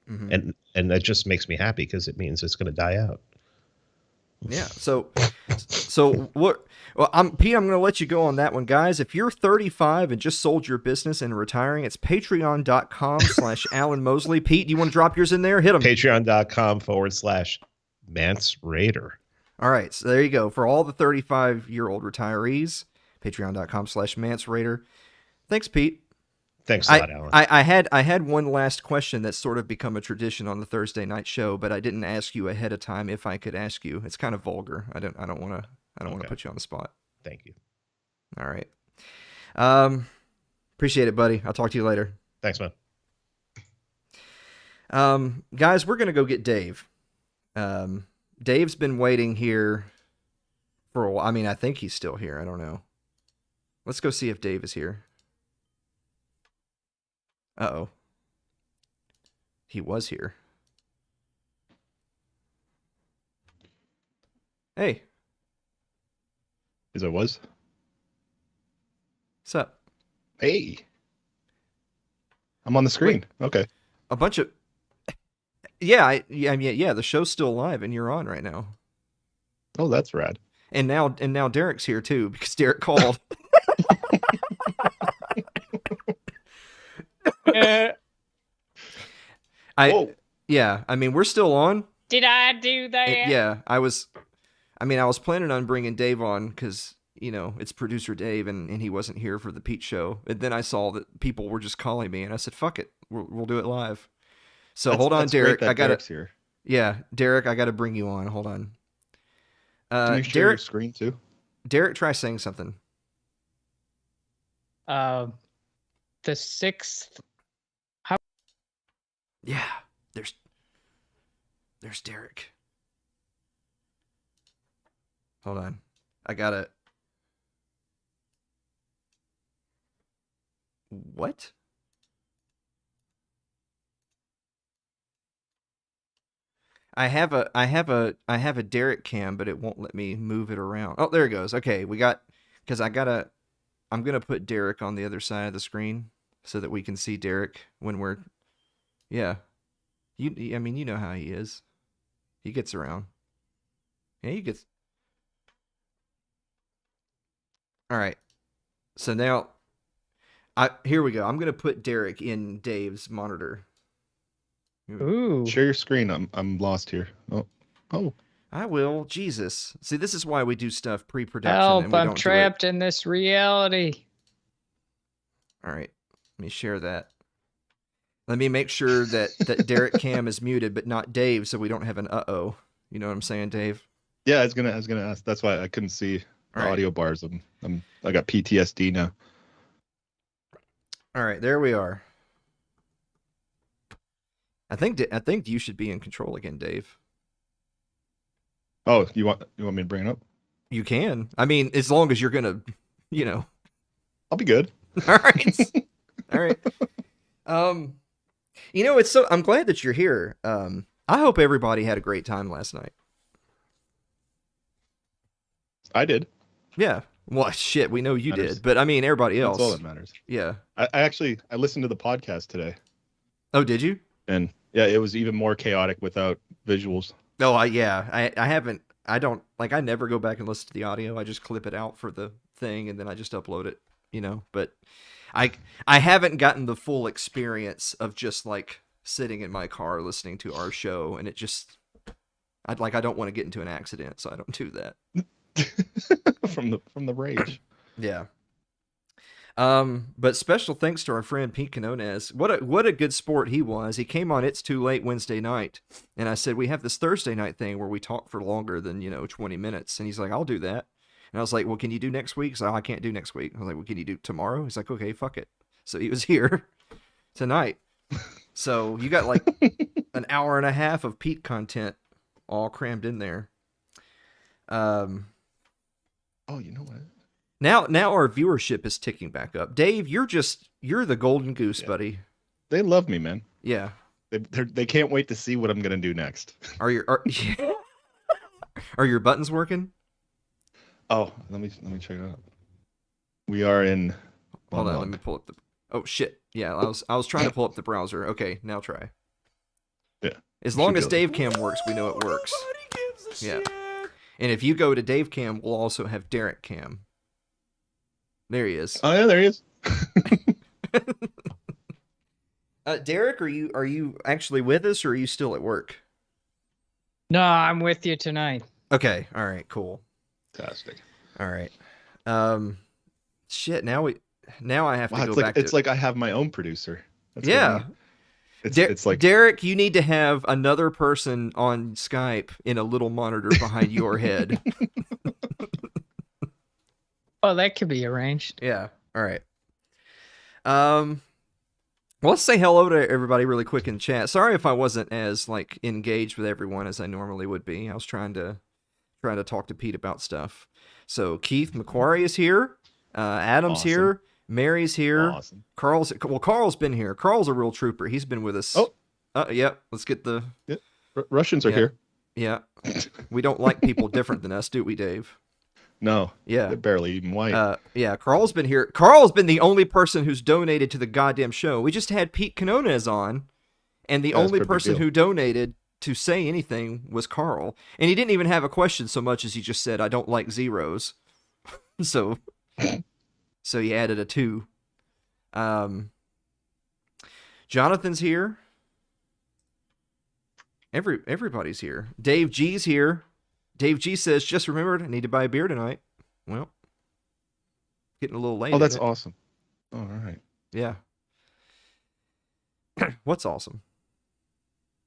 A: And that just makes me happy because it means it's going to die out.
B: Yeah. So what? Well, Pete, I'm going to let you go on that one, guys. If you're 35 and just sold your business and retiring, it's patreon.com/Alan Mosley. Pete, do you want to drop yours in there? Hit them.
A: Patreon.com/Mance Raider.
B: All right. So there you go. For all the 35-year-old retirees, patreon.com/Mance Raider. Thanks, Pete.
A: Thanks a lot, Alan.
B: I had one last question that's sort of become a tradition on the Thursday night show, but I didn't ask you ahead of time if I could ask you. It's kind of vulgar. I don't want to put you on the spot.
A: Thank you.
B: All right. Appreciate it, buddy. I'll talk to you later.
A: Thanks,
B: man. Guys, we're gonna go get Dave. Dave's been waiting here for a while. I mean, I think he's still here. I don't know. Let's go see if Dave is here. Uh-oh. He was here. Hey.
C: As I was?
B: What's up?
C: Hey. I'm on the screen.
B: Wait,
C: okay.
B: A bunch of... Yeah, the show's still live and you're on right now.
C: Oh, that's rad.
B: And now Derek's here too, because Derek called. I mean, we're still on.
D: Did I do that?
B: Yeah, I was planning on bringing Dave on because, it's producer Dave and he wasn't here for the Pete show. And then I saw that people were just calling me and I said, fuck it. We'll do it live. So hold on, Derek.
C: Here.
B: Yeah, Derek, I got to bring you on. Hold on.
C: Can you share your screen too?
B: Derek, try saying something.
D: The 6th.
B: Yeah, there's Derek. Hold on. I got it. What? I have a Derek cam, but it won't let me move it around. Oh, there it goes. Okay, I'm gonna put Derek on the other side of the screen so that we can see Derek when we're, yeah. I mean, you know how he is. He gets around. Yeah, he gets. All right. So now, here we go. I'm gonna put Derek in Dave's monitor.
D: Ooh.
C: Share your screen. I'm lost here. Oh.
B: I will. Jesus. See, this is why we do stuff pre-production.
D: Help!
B: And we
D: I'm
B: don't
D: trapped in this reality.
B: All right. Let me share that. Let me make sure that Derek Cam is muted, but not Dave, so we don't have an uh-oh. You know what I'm saying, Dave?
C: Yeah, I was gonna ask. That's why I couldn't see the audio bars. I got PTSD now.
B: All right, there we are. I think you should be in control again, Dave.
C: Oh, you want me to bring it up?
B: You can. I mean, as long as you're gonna,
C: I'll be good.
B: All right. All right. I'm glad that you're here. I hope everybody had a great time last night.
C: I did.
B: Yeah. Well, shit, we know you
C: Matters.
B: did, but I mean, everybody else.
C: That's all that matters.
B: Yeah.
C: I listened to the podcast today.
B: Oh, did you?
C: And yeah, it was even more chaotic without visuals.
B: Oh, I haven't. I don't I never go back and listen to the audio. I just clip it out for the thing and then I just upload it. But I haven't gotten the full experience of just sitting in my car listening to our show, and it just I don't want to get into an accident, so I don't do that.
C: from the rage.
B: Yeah. But special thanks to our friend Pete Quinones. What a good sport he was. He came on It's Too Late Wednesday night, and I said, we have this Thursday night thing where we talk for longer than 20 minutes, and he's like, I'll do that. And I was like, well, can you do next week? He's like, I can't do next week. I was like, well, can you do tomorrow? He's like, okay, fuck it. So he was here tonight. So you got an hour and a half of Pete content all crammed in there.
C: Oh, you know what?
B: Now our viewership is ticking back up. Dave, you're the golden goose, buddy.
C: They love me, man.
B: Yeah.
C: They can't wait to see what I'm gonna do next.
B: Are your buttons working?
C: Oh, let me check it out. We are in.
B: Hold on, let me pull up the. Oh shit! Yeah, I was trying to pull up the browser. Okay, now try.
C: Yeah.
B: As long as Dave Cam works, we know it works. Yeah. And if you go to Dave Cam, we'll also have Derek Cam. There he is.
C: Oh yeah, there he is.
B: Derek, are you actually with us, or are you still at work?
D: No, I'm with you tonight.
B: Okay. All right. Cool.
C: Fantastic.
B: All right. Shit. Now I have to go back.
C: It's like I have my own producer. That's
B: yeah.
C: It's like
B: Derek, you need to have another person on Skype in a little monitor behind your head.
D: Oh, that could be arranged.
B: Yeah. All right. Well, let's say hello to everybody really quick in chat. Sorry if I wasn't as engaged with everyone as I normally would be. I was trying to talk to Pete about stuff. So Keith McQuarrie is here. Adam's
C: awesome.
B: here. Mary's here.
C: Awesome.
B: Carl's been here. Carl's a real trooper. He's been with us.
C: Oh.
B: Yep. Let's get the.
C: Yep. Russians are here.
B: Yeah. We don't like people different than us, do we, Dave?
C: No.
B: Yeah.
C: They're barely even white.
B: Yeah. Carl's been here. Carl's been the only person who's donated to the goddamn show. We just had Pete Quinones on, and the only person who donated to say anything was Carl. And he didn't even have a question so much as he just said, I don't like zeros. So he added a 2. Jonathan's here. Everybody's here. Dave G's here. Dave G says, just remembered, I need to buy a beer tonight. Well, getting a little late.
C: Oh, that's awesome. All right.
B: Yeah. What's awesome?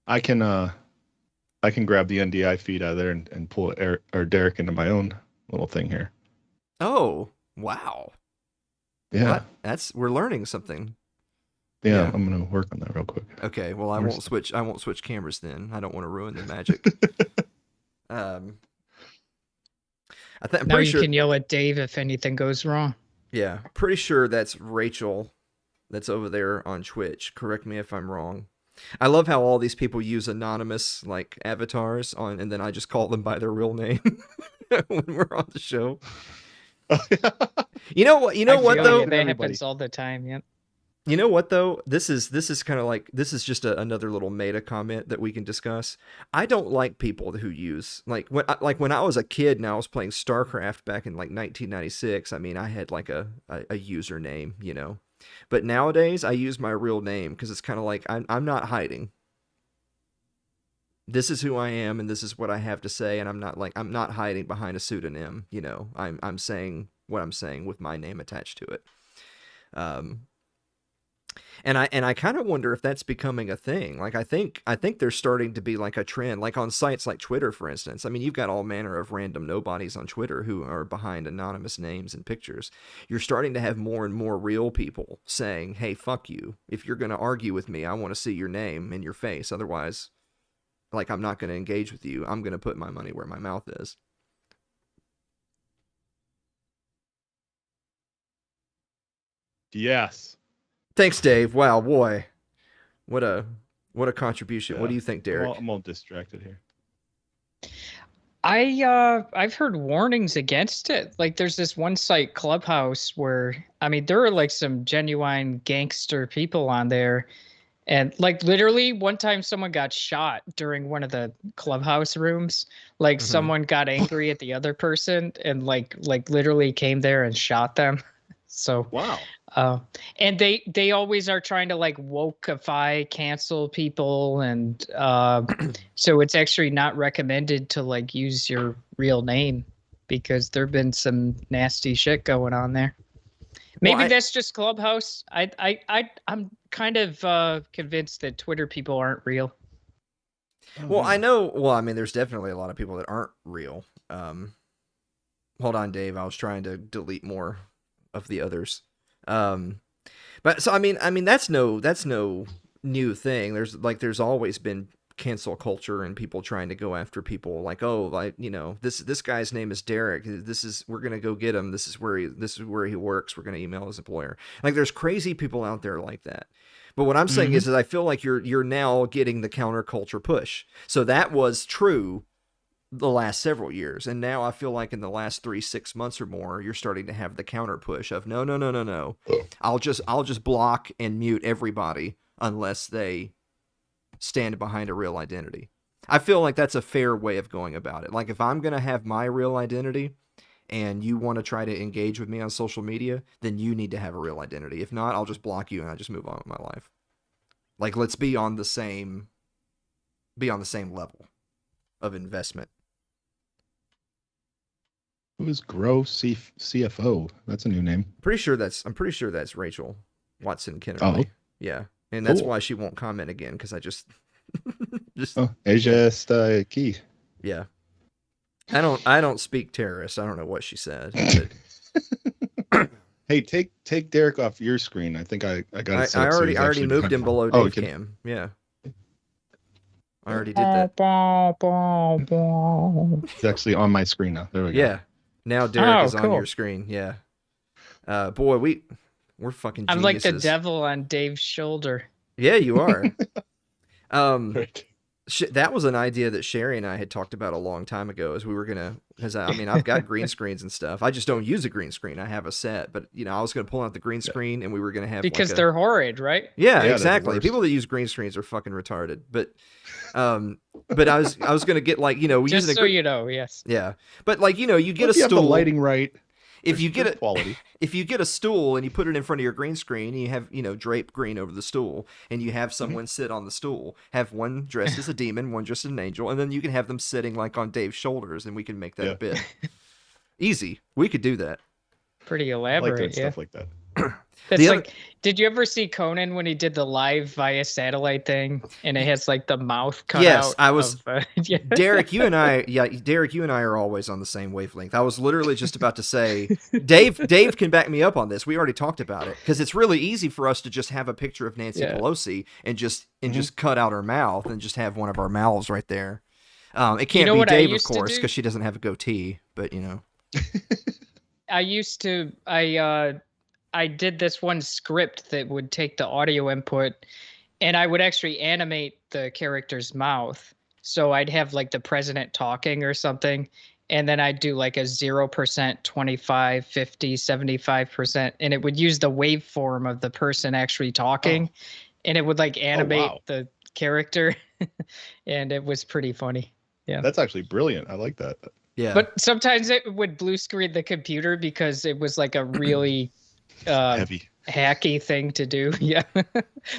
C: I can grab the NDI feed out of there and pull Derek into my own little thing here.
B: Oh, wow.
C: Yeah.
B: Well, we're learning something.
C: Yeah, I'm gonna work on that real quick.
B: Okay, well I won't switch cameras then. I don't want to ruin the magic. I'm
D: now
B: pretty
D: you
B: sure,
D: can yell at Dave if anything goes wrong.
B: Yeah, pretty sure that's Rachel that's over there on Twitch. Correct me if I'm wrong. I love how all these people use anonymous avatars and then I just call them by their real name when we're on the show. You know what though?
D: That happens all the time. Yep.
B: You know what though? This is kind of like this is just another little meta comment that we can discuss. I don't like people who use like when I was a kid and I was playing StarCraft back in like 1996. I mean, I had like a username, you know. But nowadays I use my real name because it's kind of like I'm not hiding. This is who I am and this is what I have to say, and I'm not hiding behind a pseudonym, you know. I'm saying what I'm saying with my name attached to it. And I kind of wonder if that's becoming a thing. Like I think there's starting to be like a trend, like on sites like Twitter, for instance. I mean, you've got all manner of random nobodies on Twitter who are behind anonymous names and pictures. You're starting to have more and more real people saying, "Hey, fuck you. If you're going to argue with me, I want to see your name and your face. Otherwise, like I'm not going to engage with you. I'm going to put my money where my mouth is."
C: Yes.
B: Thanks, Dave. Wow, boy. What a contribution.
C: Yeah.
B: What do you think, Derek?
C: I'm all distracted here.
D: I've heard warnings against it. Like there's this one site, Clubhouse, where I mean there are like some genuine gangster people on there. And like literally one time someone got shot during one of the Clubhouse rooms. Like someone got angry at the other person and like literally came there and shot them. So
C: Wow.
D: And they always are trying to like wokeify, cancel people, and so it's actually not recommended to like use your real name because there've been some nasty shit going on there. Maybe that's just Clubhouse. I'm kind of convinced that Twitter people aren't real.
B: Well, I know. Well, I mean, there's definitely a lot of people that aren't real. Hold on, Dave. I was trying to delete more of the others. But so I mean that's no new thing. There's always been cancel culture and people trying to go after people like, oh, like, you know, this guy's name is Derek. We're gonna go get him. This is where he works. We're gonna email his employer. Like there's crazy people out there like that. But what I'm saying is that I feel like you're now getting the counterculture push. So that was true the last several years, and now I feel like in the last 6 months or more, you're starting to have the counter push of no. I'll just block and mute everybody unless they stand behind a real identity. I feel like that's a fair way of going about it. Like if I'm gonna have my real identity and you want to try to engage with me on social media, then you need to have a real identity. If not, I'll just block you and I just move on with my life. Like let's be on the same level of investment.
C: Who is Grow CFO? That's a new name.
B: I'm pretty sure that's Rachel Watson Kennerly.
C: Oh.
B: Yeah. And that's
C: Cool.
B: why she won't comment again, because I just
C: it's just key.
B: Yeah. I don't speak terrorist. I don't know what she said. But
C: Hey, take Derek off your screen. I think I got it.
B: I already moved him below Dave Cam. Yeah. I already did that.
C: It's actually on my screen now. There we go.
B: Yeah. Now Derek is on
D: cool.
B: your screen. Yeah. Boy, we're fucking geniuses.
D: I'm like the devil on Dave's shoulder.
B: Yeah, you are.
C: Right.
B: That was an idea that Sherry and I had talked about a long time ago. Because I mean, I've got green screens and stuff. I just don't use a green screen. I have a set, but you know, I was going to pull out the green screen, and we were going to have
D: because they're horrid, right?
B: Yeah,
C: Yeah,
B: exactly. People that use green screens are fucking retarded. But I was going to get like, you know, we
D: Just
B: use
D: so you know, yes.
B: Yeah, but like, you know, you get
C: If
B: a
C: you have
B: stool.
C: the lighting right.
B: If you get
C: quality.
B: If you get a stool and you put it in front of your green screen, and you have, you know, drape green over the stool, and you have someone sit on the stool, have one dressed as a demon, one dressed as an angel, and then you can have them sitting like on Dave's shoulders, and we can make that a bit. Easy. We could do that.
D: Pretty
C: I like
D: elaborate,
C: doing
D: yeah.
C: stuff like that.
D: That's like, did you ever see Conan when he did the live via satellite thing, and it has like the mouth cut out?
B: Yes, I was.
D: Yeah.
B: Derek, you and I are always on the same wavelength. I was literally just about to say, Dave can back me up on this. We already talked about it, because it's really easy for us to just have a picture of Nancy Pelosi and just cut out her mouth and just have one of our mouths right there. It can't be Dave, of course, because she doesn't have a goatee. But you know,
D: I did this one script that would take the audio input, and I would actually animate the character's mouth. So I'd have like the president talking or something, and then I'd do like a 0%, 25, 50, 75%, and it would use the waveform of the person actually talking, and it would like animate the character, and it was pretty funny. Yeah,
C: That's actually brilliant. I like that.
B: Yeah.
D: but sometimes it would blue screen the computer because it was like a really
C: Heavy.
D: hacky thing to do. Yeah,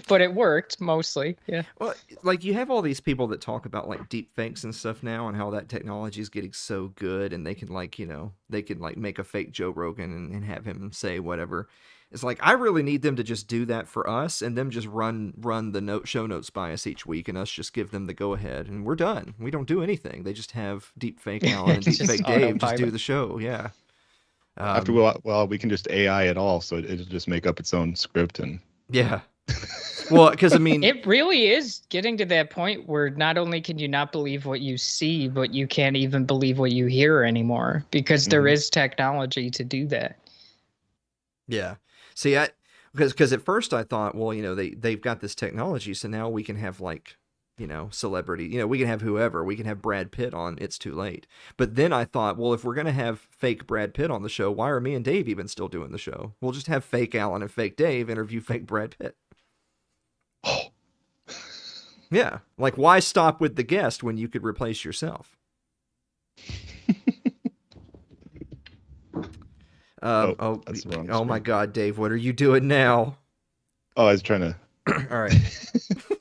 D: but it worked mostly. Yeah.
B: Well, like you have all these people that talk about like deep fakes and stuff now, and how that technology is getting so good, and they can like, you know, they can like make a fake Joe Rogan and have him say whatever. It's like I really need them to just do that for us, and them just run the show notes by us each week, and us just give them the go ahead, and we're done. We don't do anything. They just have deep fake Alan and deep fake Dave just do the show. Yeah.
C: After well, we can just AI it all, so it'll just make up its own script and.
B: Yeah. Well, because I mean,
D: it really is getting to that point where not only can you not believe what you see, but you can't even believe what you hear anymore because there is technology to do that.
B: Yeah. See, because at first I thought, well, you know, they've got this technology, so now we can have like, you know, celebrity, you know, we can have whoever, we can have Brad Pitt on It's Too Late. But then I thought, well, if we're going to have fake Brad Pitt on the show, why are me and Dave even still doing the show? We'll just have fake Alan and fake Dave interview fake Brad Pitt.
C: Oh.
B: Yeah. Like, why stop with the guest when you could replace yourself? Oh my God, Dave, what are you doing now?
C: Oh, I was trying to.
B: All right.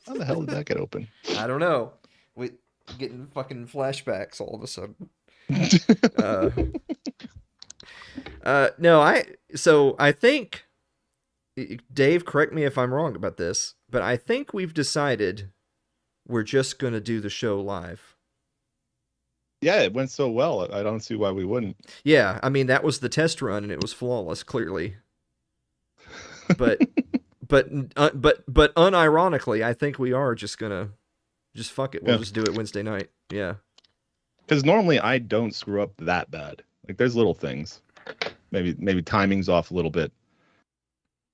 C: How the hell did that get open?
B: I don't know. We getting fucking flashbacks all of a sudden. So I think, Dave, correct me if I'm wrong about this, but I think we've decided we're just going to do the show live.
C: Yeah, it went so well. I don't see why we wouldn't.
B: Yeah, I mean, that was the test run, and it was flawless, clearly. But unironically, I think we are just gonna fuck it. We'll just do it Wednesday night. Yeah.
C: Because normally I don't screw up that bad. Like there's little things, maybe timing's off a little bit.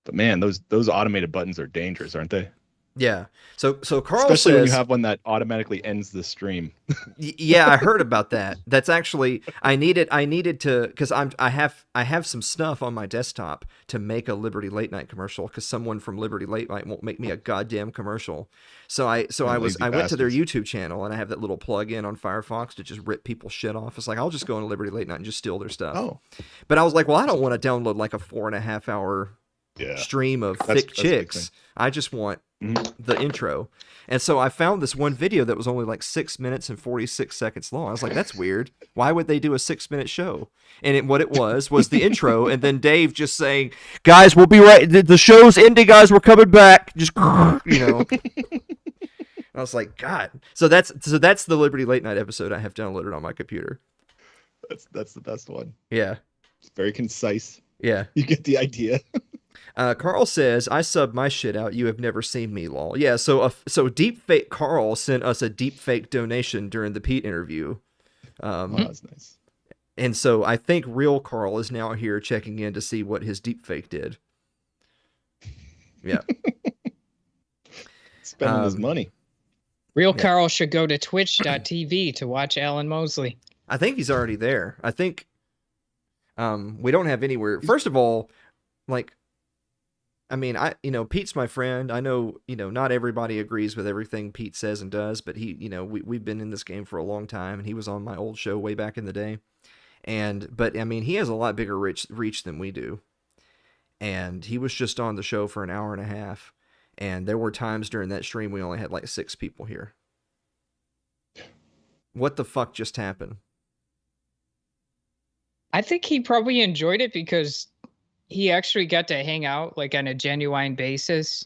C: But man, those automated buttons are dangerous, aren't they?
B: Yeah. So Carl
C: especially
B: says,
C: when you have one that automatically ends the stream.
B: Yeah, I heard about that. That's actually I needed to, because I have some stuff on my desktop to make a Liberty Late Night commercial, because someone from Liberty Late Night won't make me a goddamn commercial. So I went to their YouTube channel, and I have that little plug-in on Firefox to just rip people's shit off. It's like, I'll just go into Liberty Late Night and just steal their stuff.
C: Oh.
B: But I was like, well, I don't want to download like a 4.5 hour stream of thick chicks. I just want the intro. And so I found this one video that was only like 6 minutes and 46 seconds long. I was like, that's weird. Why would they do a 6-minute show? And what it was the intro, and then Dave just saying, guys, we'll be right. The show's ending, guys. We're coming back. Just, you know. I was like, God. So that's the Liberty Late Night episode I have downloaded on my computer.
C: That's the best one.
B: Yeah.
C: It's very concise.
B: Yeah.
C: You get the idea.
B: Carl says, I sub my shit out. You have never seen me, lol. Yeah, so deepfake Carl sent us a deepfake donation during the Pete interview.
C: That's nice.
B: And so I think real Carl is now here checking in to see what his deepfake did. Yeah.
C: Spending his money.
D: Real Carl should go to twitch.tv to watch Alan Mosley.
B: I think he's already there. I think we don't have anywhere. First of all, like, I mean, Pete's my friend. I know, not everybody agrees with everything Pete says and does, but we've been in this game for a long time, and he was on my old show way back in the day. But I mean, he has a lot bigger reach than we do. And he was just on the show for an hour and a half. And there were times during that stream we only had like 6 people here. What the fuck just happened?
D: I think he probably enjoyed it because he actually got to hang out like on a genuine basis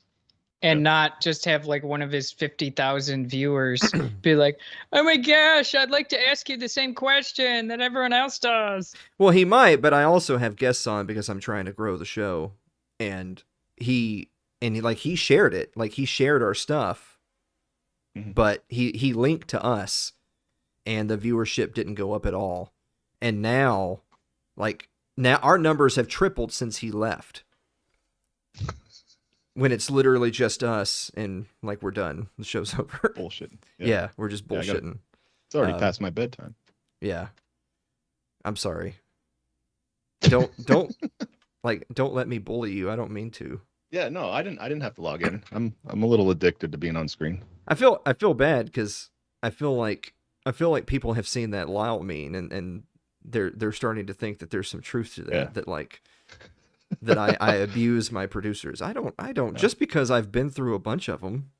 D: and not just have like one of his 50,000 viewers be like, oh my gosh, I'd like to ask you the same question that everyone else does.
B: Well, he might, but I also have guests on because I'm trying to grow the show. And he shared it. Like, he shared our stuff, but he linked to us, and the viewership didn't go up at all. And now our numbers have tripled since he left. When it's literally just us, and like, we're done. The show's over.
C: Bullshit.
B: Yeah, we're just bullshitting.
C: It's already past my bedtime.
B: Yeah. I'm sorry. Don't don't let me bully you. I don't mean to.
C: Yeah, no, I didn't have to log in. I'm a little addicted to being on screen.
B: I feel bad because I feel like people have seen that Lyle meme and they're starting to think that there's some truth to that.
C: Yeah.
B: That like that I abuse my producers. I don't. Just because I've been through a bunch of them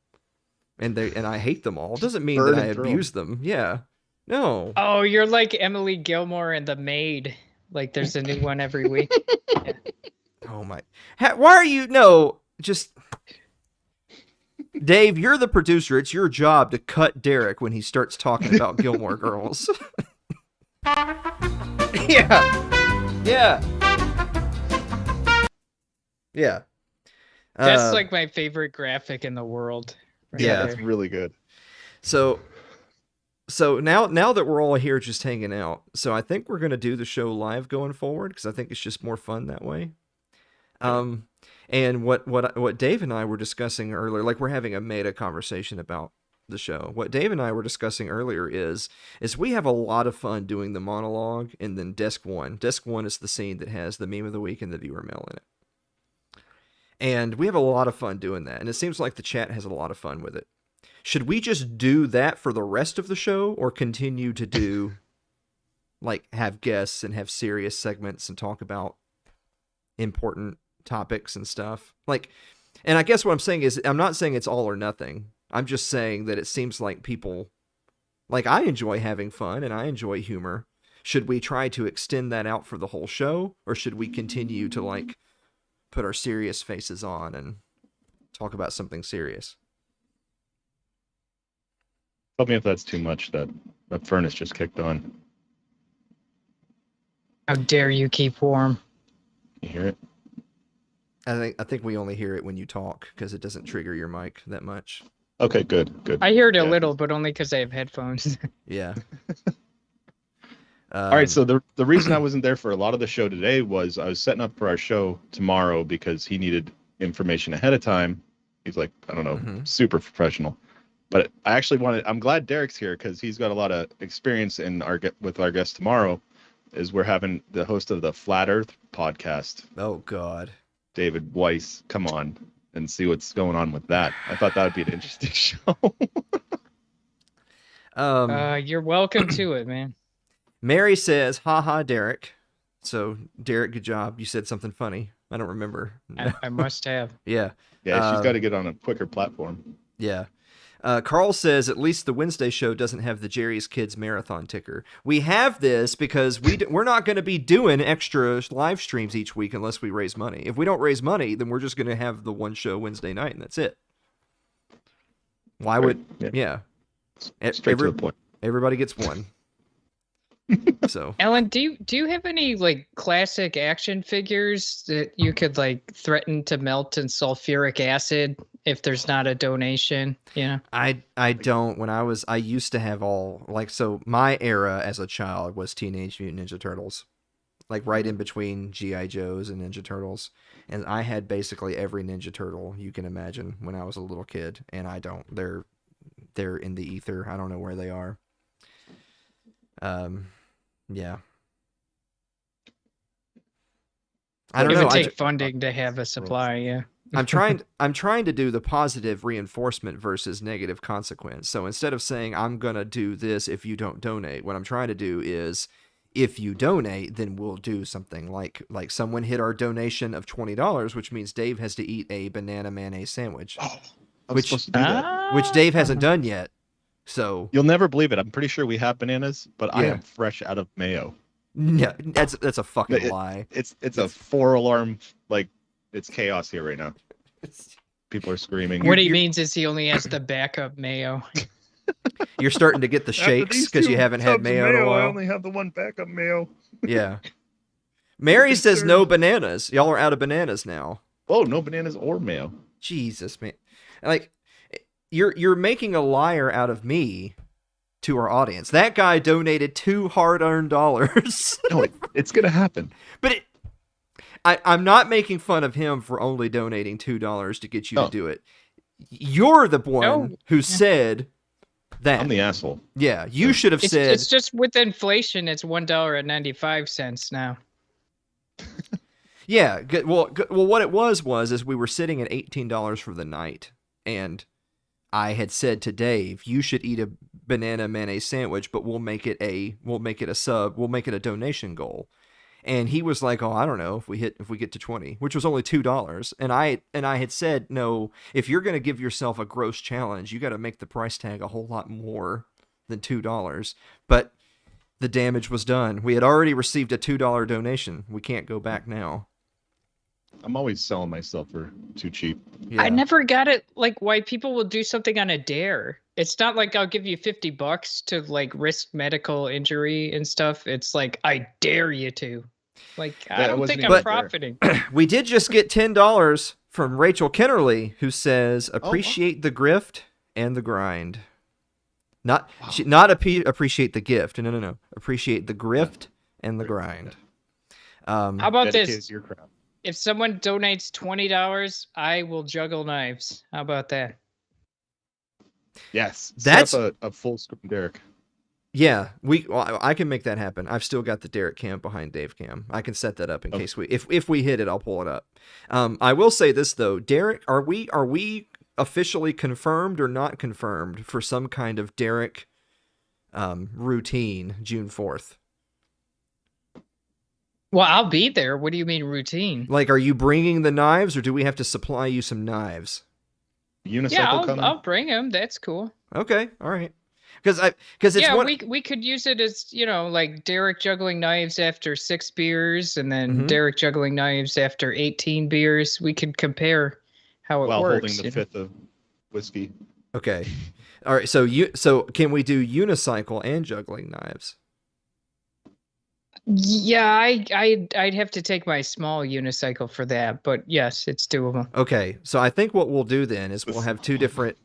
B: and I hate them all doesn't mean that I abuse them. Yeah. No.
D: Oh, you're like Emily Gilmore and The Maid. Like there's a new one every week. Yeah.
B: Oh my. Why are you no, just Dave, you're the producer. It's your job to cut Derek when he starts talking about Gilmore Girls. Yeah. Yeah. Yeah.
D: That's like my favorite graphic in the world. Right
B: Yeah,
D: there.
C: That's really good.
B: So now that we're all here just hanging out, so I think we're going to do the show live going forward because I think it's just more fun that way. And what Dave and I were discussing earlier, like we're having a meta conversation about the show. What Dave and I were discussing earlier is we have a lot of fun doing the monologue and then desk one. Desk one is the scene that has the meme of the week and the viewer mail in it. And we have a lot of fun doing that. And it seems like the chat has a lot of fun with it. Should we just do that for the rest of the show or continue to do like have guests and have serious segments and talk about important topics and stuff? Like, and I guess what I'm saying is I'm not saying it's all or nothing. I'm just saying that it seems like people, like I enjoy having fun and I enjoy humor. Should we try to extend that out for the whole show or should we continue to like put our serious faces on and talk about something serious?
C: Tell me if that's too much. That furnace just kicked on.
D: How dare you keep warm?
C: You hear it?
B: I think we only hear it when you talk because it doesn't trigger your mic that much.
C: Okay, good.
D: I hear it a
C: Yeah.
D: little, but only because I have headphones.
B: Yeah.
C: All right, so the reason I wasn't there for a lot of the show today was I was setting up for our show tomorrow because he needed information ahead of time. He's like, I don't know, super professional. But I actually I'm glad Derek's here because he's got a lot of experience with our guest tomorrow. Is we're having the host of the Flat Earth podcast,
B: Oh God.
C: David Weiss, come on and see what's going on with that. I thought that would be an interesting show.
D: You're welcome to it, man.
B: Mary says, "Ha, Derek." So Derek, good job. You said something funny. I don't remember.
D: I must have.
B: Yeah.
C: Yeah, she's got to get on a quicker platform.
B: Yeah. Carl says, at least the Wednesday show doesn't have the Jerry's Kids Marathon ticker. We have this because we're not going to be doing extra live streams each week unless we raise money. If we don't raise money, then we're just going to have the one show Wednesday night, and that's it. Why would... Yeah.
C: Straight to the point.
B: Everybody gets one. So,
D: Alan, do you have any like classic action figures that you could like threaten to melt in sulfuric acid if there's not a donation? Yeah.
B: I don't. I used to have all like, so my era as a child was Teenage Mutant Ninja Turtles, like right in between G.I. Joes and Ninja Turtles, and I had basically every Ninja Turtle you can imagine when I was a little kid, and I don't. They're in the ether. I don't know where they are. Yeah. I don't
D: It
B: know.
D: would take funding to have a supply, yeah.
B: I'm trying to do the positive reinforcement versus negative consequence. So instead of saying I'm going to do this if you don't donate, what I'm trying to do is if you donate, then we'll do something like someone hit our donation of $20, which means Dave has to eat a banana mayonnaise sandwich.
C: Oh, I was supposed to do that.
B: Which Dave hasn't done yet. So
C: You'll never believe it. I'm pretty sure we have bananas, but I
B: Yeah.
C: am fresh out of mayo.
B: no, that's a fucking lie.
C: It's a 4-alarm, like it's chaos here right now. People are screaming.
D: What he means is he only has the backup mayo.
B: You're starting to get the shakes because you haven't had mayo in a
C: I
B: while.
C: only have the one backup mayo.
B: Yeah. Mary says no bananas. Y'all are out of bananas now.
C: Oh, no bananas or mayo.
B: Jesus, man. Like, you're making a liar out of me to our audience. That guy donated $2 hard-earned dollars.
C: No, it's gonna happen.
B: But I'm not making fun of him for only donating $2 to get you to do it. You're the one who said That.
C: I'm the asshole.
B: Yeah, you should have said.
D: It's just with inflation, it's $1.95 now.
B: Yeah, good. Well, what it was is we were sitting at $18 for the night, and I had said to Dave, you should eat a banana mayonnaise sandwich, but we'll make it a donation goal. And he was like, "Oh, I don't know if we get to 20, which was only $2." And I had said, "No, if you're going to give yourself a gross challenge, you got to make the price tag a whole lot more than $2." But the damage was done. We had already received a $2 donation. We can't go back now.
C: I'm always selling myself for too cheap.
B: Yeah.
D: I never got it, like, why people will do something on a dare. It's not like I'll give you $50 to like risk medical injury and stuff. It's like, I dare you to. Like, I don't think I'm profiting.
B: We did just get $10 from Rachel Kennerly, who says, "Appreciate the grift and the grind." Appreciate the gift. No. Appreciate the grift and the grind.
D: How about this?
C: Your crap.
D: If someone donates $20, I will juggle knives. How about that?
C: Yes,
B: that's
C: a full screen Derek.
B: Yeah, I can make that happen. I've still got the Derek cam behind Dave cam. I can set that up in case if we hit it, I'll pull it up. I will say this though, Derek, are we officially confirmed or not confirmed for some kind of Derek routine June 4th?
D: Well, I'll be there. What do you mean routine?
B: Like, are you bringing the knives, or do we have to supply you some knives?
C: Unicycle
D: I'll bring them. That's cool.
B: Okay, all right. Because it's
D: we could use it as, like Derek juggling knives after 6 beers, and then Derek juggling knives after 18 beers. We could compare how it
C: while
D: works.
C: Holding the fifth of whiskey.
B: Okay, all right. So can we do unicycle and juggling knives?
D: Yeah, I'd have to take my small unicycle for that, but yes, it's doable.
B: Okay, so I think what we'll do then is we'll have two different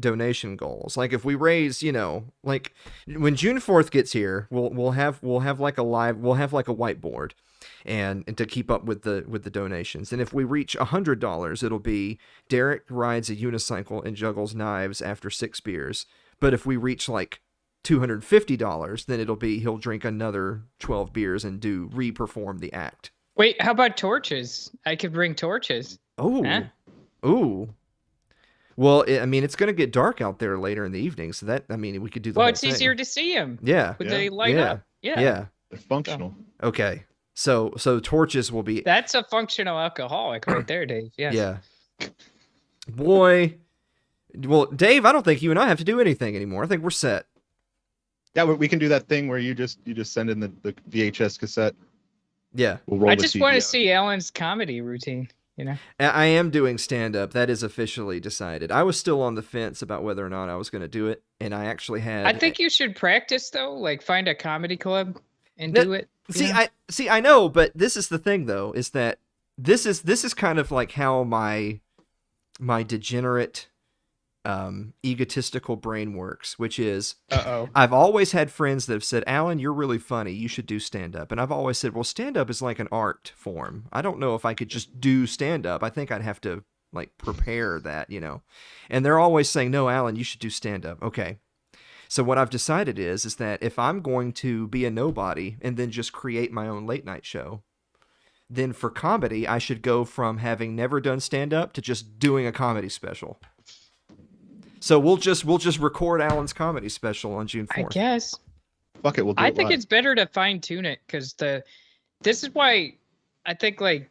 B: donation goals. Like if we raise, like when June 4th gets here, we'll have like a whiteboard and to keep up with the donations. And if we reach $100, it'll be Derek rides a unicycle and juggles knives after 6 beers. But if we reach like $250, then it'll be he'll drink another 12 beers and re-perform the act.
D: Wait, how about torches? I could bring torches.
B: Oh, ooh. Well, it's going to get dark out there later in the evening, so we could do the whole
D: it's
B: thing.
D: Easier to see them.
B: Yeah.
D: Would they light up?
B: Yeah.
C: They're functional.
B: Okay. So torches will be...
D: That's a functional alcoholic right there, Dave. Yes.
B: Yeah. Boy. Well, Dave, I don't think you and I have to do anything anymore. I think we're set.
C: Yeah, we can do that thing where you just send in the VHS cassette.
B: Yeah.
C: We'll roll
D: I just want to see Alan's comedy routine,
B: I am doing stand-up. That is officially decided. I was still on the fence about whether or not I was going to do it, and I actually had...
D: I think you should practice, though. Like, find a comedy club and do it.
B: I know, but this is the thing, though, is that this is kind of like how my degenerate... egotistical brain works, which is I've always had friends that have said, "Alan, you're really funny. You should do stand-up." And I've always said, well, stand-up is like an art form. I don't know if I could just do stand-up. I think I'd have to like prepare that, And they're always saying, "No, Alan, you should do stand-up." Okay. So what I've decided is that if I'm going to be a nobody and then just create my own late night show, then for comedy, I should go from having never done stand-up to just doing a comedy special. So we'll just record Alan's comedy special on June 4th.
D: I guess.
C: Fuck it, we'll do
D: I
C: it
D: think
C: live.
D: it's better to fine tune it because this is why I think like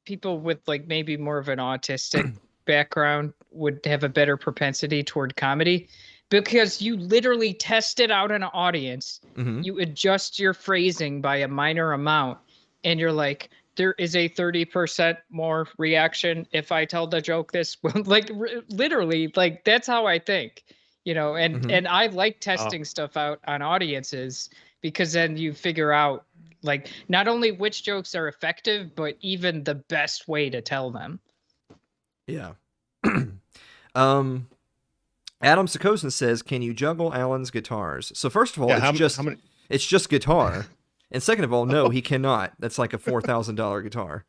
D: people with like maybe more of an autistic background would have a better propensity toward comedy because you literally test it out in an audience.
B: Mm-hmm.
D: You adjust your phrasing by a minor amount, and you're like, there is a 30% more reaction if I tell the joke this like literally like that's how I think, and I like testing stuff out on audiences because then you figure out like not only which jokes are effective, but even the best way to tell them.
B: Yeah. Adam Sakosin says, "Can you juggle Alan's guitars?" So first of all, it's just guitar. And second of all, no, he cannot. That's like a $4,000 guitar.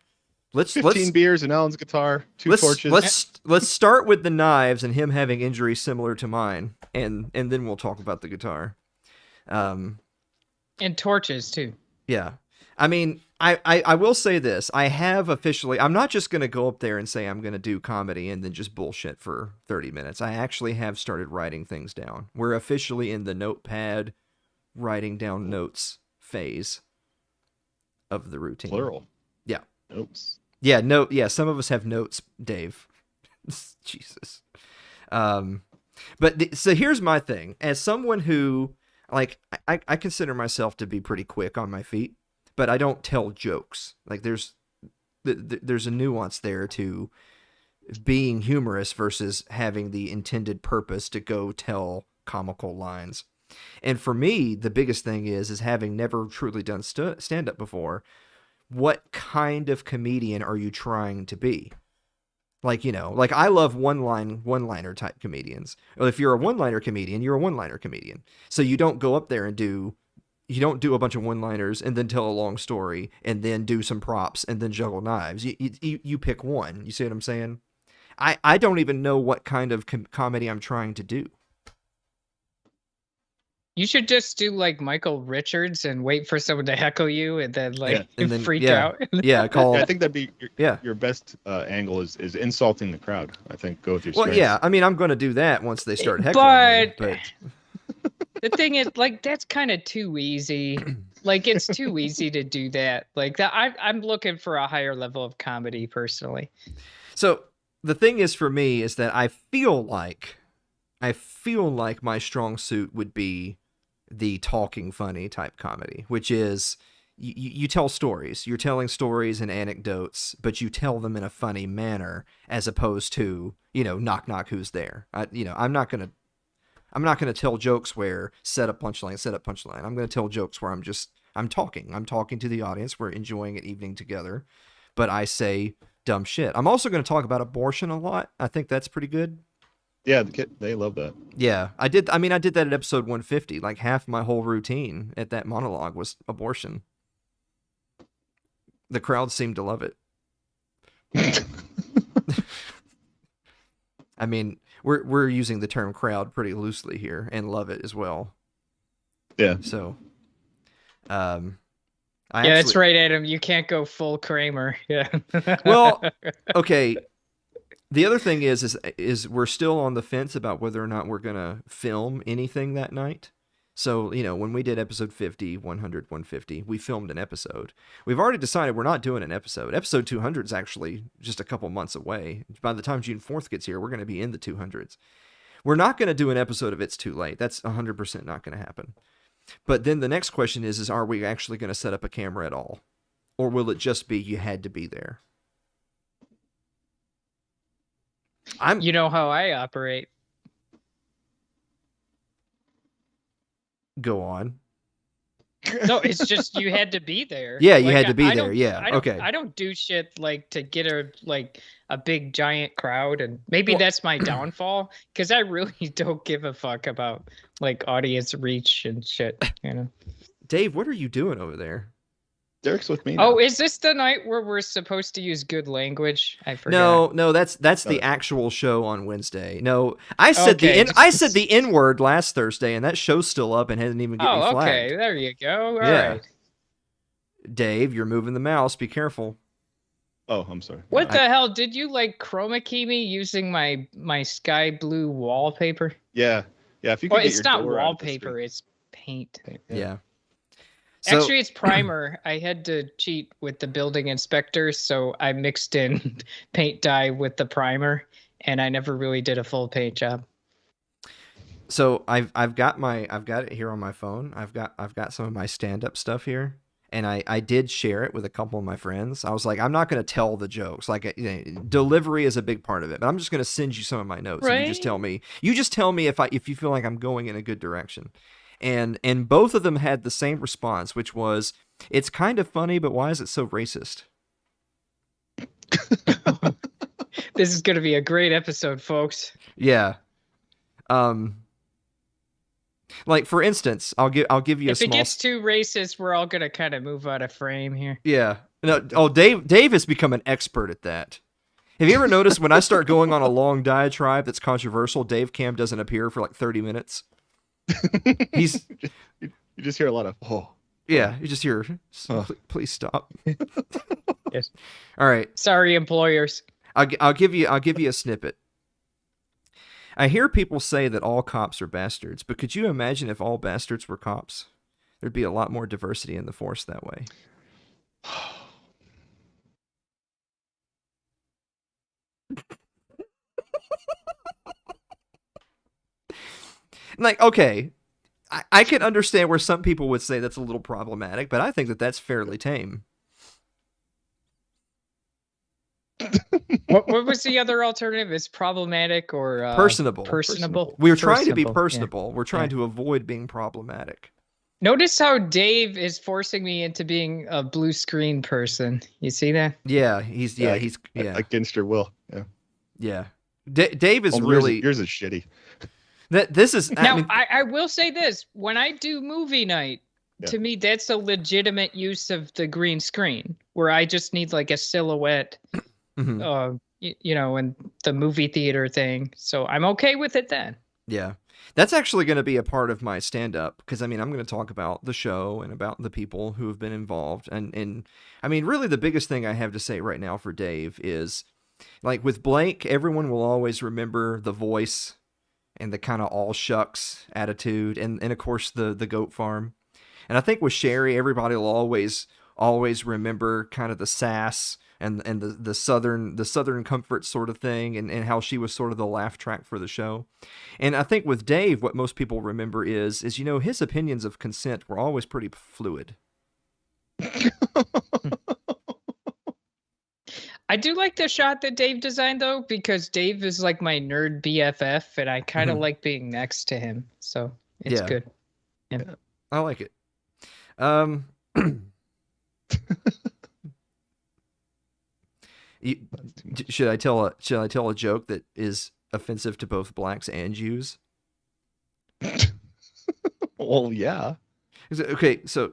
B: Let's
C: 15 beers and Alan's guitar, two torches.
B: Let's start with the knives and him having injuries similar to mine, and then we'll talk about the guitar.
D: And torches too.
B: Yeah. I mean, I will say this. I have officially, I'm not just going to go up there and say I'm going to do comedy and then just bullshit for 30 minutes. I actually have started writing things down. We're officially in the notepad writing down notes phase of the routine.
C: Plural.
B: Yeah.
C: Notes.
B: Yeah, some of us have notes, Dave. Jesus. So here's my thing. As someone who, like, I consider myself to be pretty quick on my feet, but I don't tell jokes. Like, there's a nuance there to being humorous versus having the intended purpose to go tell comical lines. And for me, the biggest thing is having never truly done stand-up before, what kind of comedian are you trying to be? Like, like I love one-liner type comedians. Well, if you're a one-liner comedian, you're a one-liner comedian. So you don't go up there and you don't do a bunch of one-liners and then tell a long story and then do some props and then juggle knives. You pick one. You see what I'm saying? I don't even know what kind of comedy I'm trying to do.
D: You should just do like Michael Richards and wait for someone to heckle you and then freak out.
B: Yeah,
C: I think that'd be your best angle is insulting the crowd. I think go with your strengths.
B: Well, yeah, I mean, I'm going to do that once they start heckling me, but
D: the thing is, like, that's kind of too easy. Like, it's too easy to do that. Like, that I'm looking for a higher level of comedy personally.
B: So the thing is for me is that I feel like my strong suit would be the talking funny type comedy, which is you tell stories. You're telling stories and anecdotes, but you tell them in a funny manner as opposed to, knock, knock, who's there? I'm not going to tell jokes where set up punchline. I'm going to tell jokes where I'm talking to the audience. We're enjoying an evening together, but I say dumb shit. I'm also going to talk about abortion a lot. I think that's pretty good.
C: Yeah, they love that.
B: Yeah, I did that at episode 150. Like, half my whole routine at that monologue was abortion. The crowd seemed to love it. I mean, we're using the term crowd pretty loosely here, and love it as well.
C: Yeah.
B: So,
D: that's right, Adam. You can't go full Kramer. Yeah.
B: Well, okay. The other thing is we're still on the fence about whether or not we're going to film anything that night. So, when we did episode 50, 100, 150, we filmed an episode. We've already decided we're not doing an episode. Episode 200 is actually just a couple months away. By the time June 4th gets here, we're going to be in the 200s. We're not going to do an episode of It's Too Late. That's 100% not going to happen. But then the next question is are we actually going to set up a camera at all? Or will it just be you had to be there?
D: You know how I operate.
B: Go on.
D: No, it's just you had to be there.
B: Yeah, you had to be there. Yeah, okay.
D: I don't do shit like to get a big giant crowd, and maybe that's my downfall because I really don't give a fuck about like audience reach and shit.
B: Dave, what are you doing over there?
C: Derek's with me now.
D: Oh, is this the night where we're supposed to use good language? I forgot.
B: No, that's the actual show on Wednesday. No, I said the N word last Thursday, and that show's still up and hasn't even gotten flagged.
D: Okay, there you go. All right.
B: Dave, you're moving the mouse. Be careful.
C: Oh, I'm sorry.
D: What the hell? Did you like chroma key me using my sky blue wallpaper?
C: Yeah. If you could
D: it's not wallpaper, it's paint.
B: Yeah.
D: So, actually, it's primer. I had to cheat with the building inspector, so I mixed in paint dye with the primer, and I never really did a full paint job.
B: So I've got it here on my phone. I've got some of my stand-up stuff here, and I did share it with a couple of my friends. I was like, I'm not going to tell the jokes. Like, delivery is a big part of it, but I'm just going to send you some of my notes. Right? And you just tell me if you feel like I'm going in a good direction. And both of them had the same response, which was, it's kind of funny, but why is it so racist?
D: This is going to be a great episode, folks.
B: Yeah. Like, for instance, I'll give you a small...
D: If it gets too racist, we're all going to kind of move out of frame here.
B: Yeah. No, Dave has become an expert at that. Have you ever noticed when I start going on a long diatribe that's controversial, Dave Cam doesn't appear for like 30 minutes? He's
C: you just hear a lot of
B: yeah, you just hear
C: Oh.
B: please stop.
D: Yes.
B: All right.
D: Sorry, employers.
B: I'll give you a snippet. I hear people say that all cops are bastards, but could you imagine if all bastards were cops? There'd be a lot more diversity in the force that way. Like, okay, I can understand where some people would say that's a little problematic, but I think that that's fairly tame.
D: What was the other alternative? Is problematic or
B: Personable.
D: Personable.
B: We're trying to be
D: Personable,
B: personable.
D: yeah.
B: We're trying to avoid being problematic.
D: Notice how Dave is forcing me into being a blue screen person. You see that?
B: Yeah, he's
C: against your will. Yeah.
B: yeah. Dave is
C: Oh,
B: really
C: yours is shitty.
B: this is
D: Now, I will say this. When I do movie night,
C: Yeah.
D: to me, that's a legitimate use of the green screen where I just need like a silhouette,
B: Mhm.
D: in the movie theater thing. So I'm okay with it then.
B: Yeah. That's actually going to be a part of my stand-up because, I mean, I'm going to talk about the show and about the people who have been involved. And I mean, really the biggest thing I have to say right now for Dave is, like, with Blake, everyone will always remember the voice and the kind of all shucks attitude and of course, the goat farm. And I think with Sherry, everybody will always remember kind of the sass and the southern comfort sort of thing and how she was sort of the laugh track for the show. And I think with Dave, what most people remember is his opinions of consent were always pretty fluid.
D: I do like the shot that Dave designed though, because Dave is like my nerd BFF and I kind of like being next to him. So it's
B: Yeah.
D: good.
B: I like it. Should I tell a joke that is offensive to both blacks and Jews?
C: Well, yeah.
B: Okay, so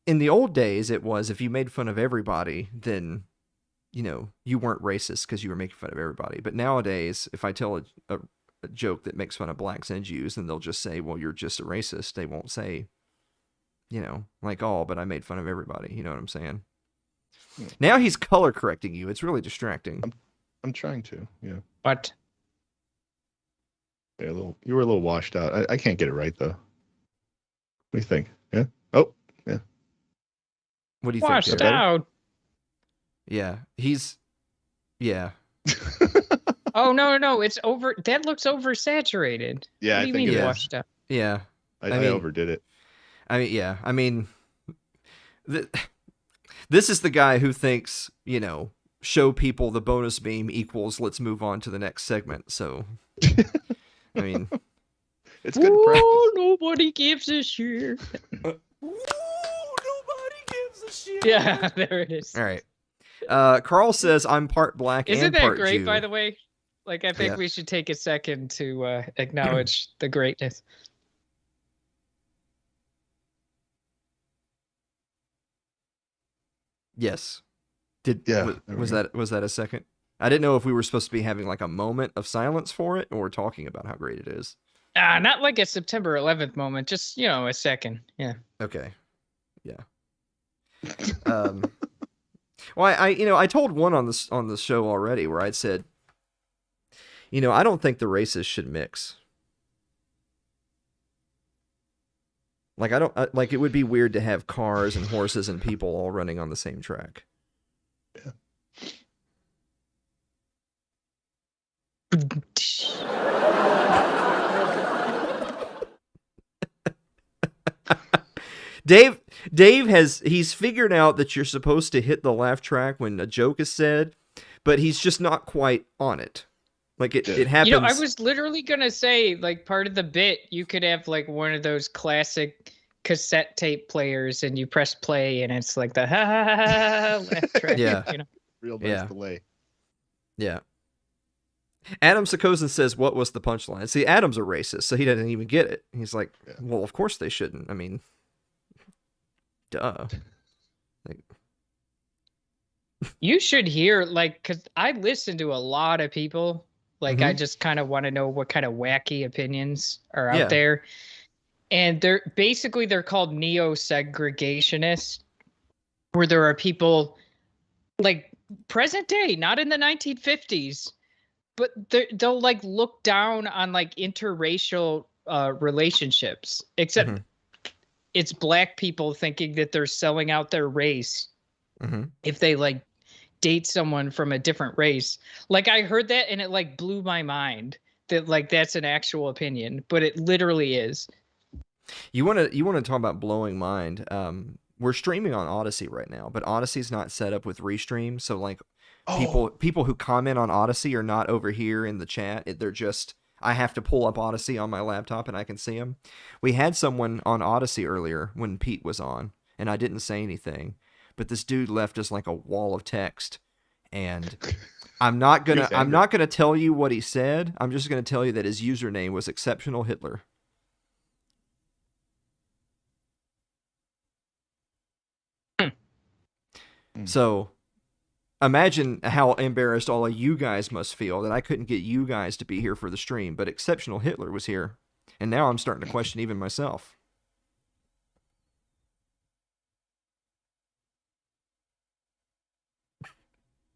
B: in the old days, it was if you made fun of everybody, then you weren't racist because you were making fun of everybody. But nowadays, if I tell a joke that makes fun of blacks and Jews, then they'll just say, "Well, you're just a racist." They won't say, like, "Oh, but I made fun of everybody." You know what I'm saying?
C: Yeah.
B: Now he's color correcting you. It's really distracting.
C: I'm trying to. Yeah.
D: But
C: Yeah, you were a little washed out. I can't get it right though. What do you think? Yeah. Oh, yeah.
B: What do you think?
D: washed
B: Derek?
D: out.
B: Yeah, he's. Yeah.
D: Oh no, it's over. That looks oversaturated.
C: Yeah,
D: What
C: I
D: do you
C: think
D: mean
C: it is.
D: washed out?
B: Yeah.
C: I
B: mean-
C: overdid it.
B: I mean, yeah. I mean, this is the guy who thinks, show people the bonus beam equals let's move on to the next segment. So, I mean,
C: It's good practice.
D: Oh, nobody gives a shit.
B: nobody gives a shit.
D: Yeah, there it is.
B: All right. Carl says I'm part black
D: Isn't
B: and
D: that
B: part
D: great,
B: Jew.
D: by the way? Like, I think
B: Yeah.
D: we should take a second to acknowledge the greatness.
B: Yes.
C: Yeah,
B: Was
C: there we
B: that a second? I didn't know if we were supposed to be having like a moment of silence for it or talking about how great it is.
D: Not like a September 11th moment, just, a second. Yeah.
B: Okay. Yeah. Well, I told one on the show already where I'd said, I don't think the races should mix. Like like it would be weird to have cars and horses and people all running on the same track. Dave he's figured out that you're supposed to hit the laugh track when a joke is said, but he's just not quite on it. Like it happens.
D: I was literally gonna say, like, part of the bit, you could have like one of those classic cassette tape players, and you press play, and it's like the ha ha ha ha laugh track.
B: Yeah.
C: Real nice
B: Yeah.
C: delay.
B: Yeah. Adam Sakosan says, "What was the punchline?" See, Adam's a racist, so he doesn't even get it. He's like,
C: Yeah.
B: "Well, of course they shouldn't. I mean, duh." Like,
D: You should hear, like, because I listen to a lot of people. Like, I
B: Mhm.
D: just kind of want to know what kind of wacky opinions are
B: Yeah.
D: out there. And they're called neo-segregationists, where there are people like present day, not in the 1950s, but they'll like look down on like interracial relationships, except
B: Mhm.
D: it's black people thinking that they're selling out their race
B: Mhm.
D: if they like date someone from a different race. Like I heard that and it like blew my mind that like that's an actual opinion, but it literally is.
B: You want to talk about blowing mind? We're streaming on Odyssey right now, but Odyssey's not set up with restream, so like
C: Oh,
B: people who comment on Odyssey are not over here in the chat. They're just I have to pull up Odyssey on my laptop and I can see them. We had someone on Odyssey earlier when Pete was on, and I didn't say anything, but this dude left us like a wall of text, and I'm not
C: he was angry.
B: gonna tell you what he said. I'm just gonna tell you that his username was Exceptional Hitler. So imagine how embarrassed all of you guys must feel that I couldn't get you guys to be here for the stream, but Exceptional Hitler was here. And now I'm starting to question even myself.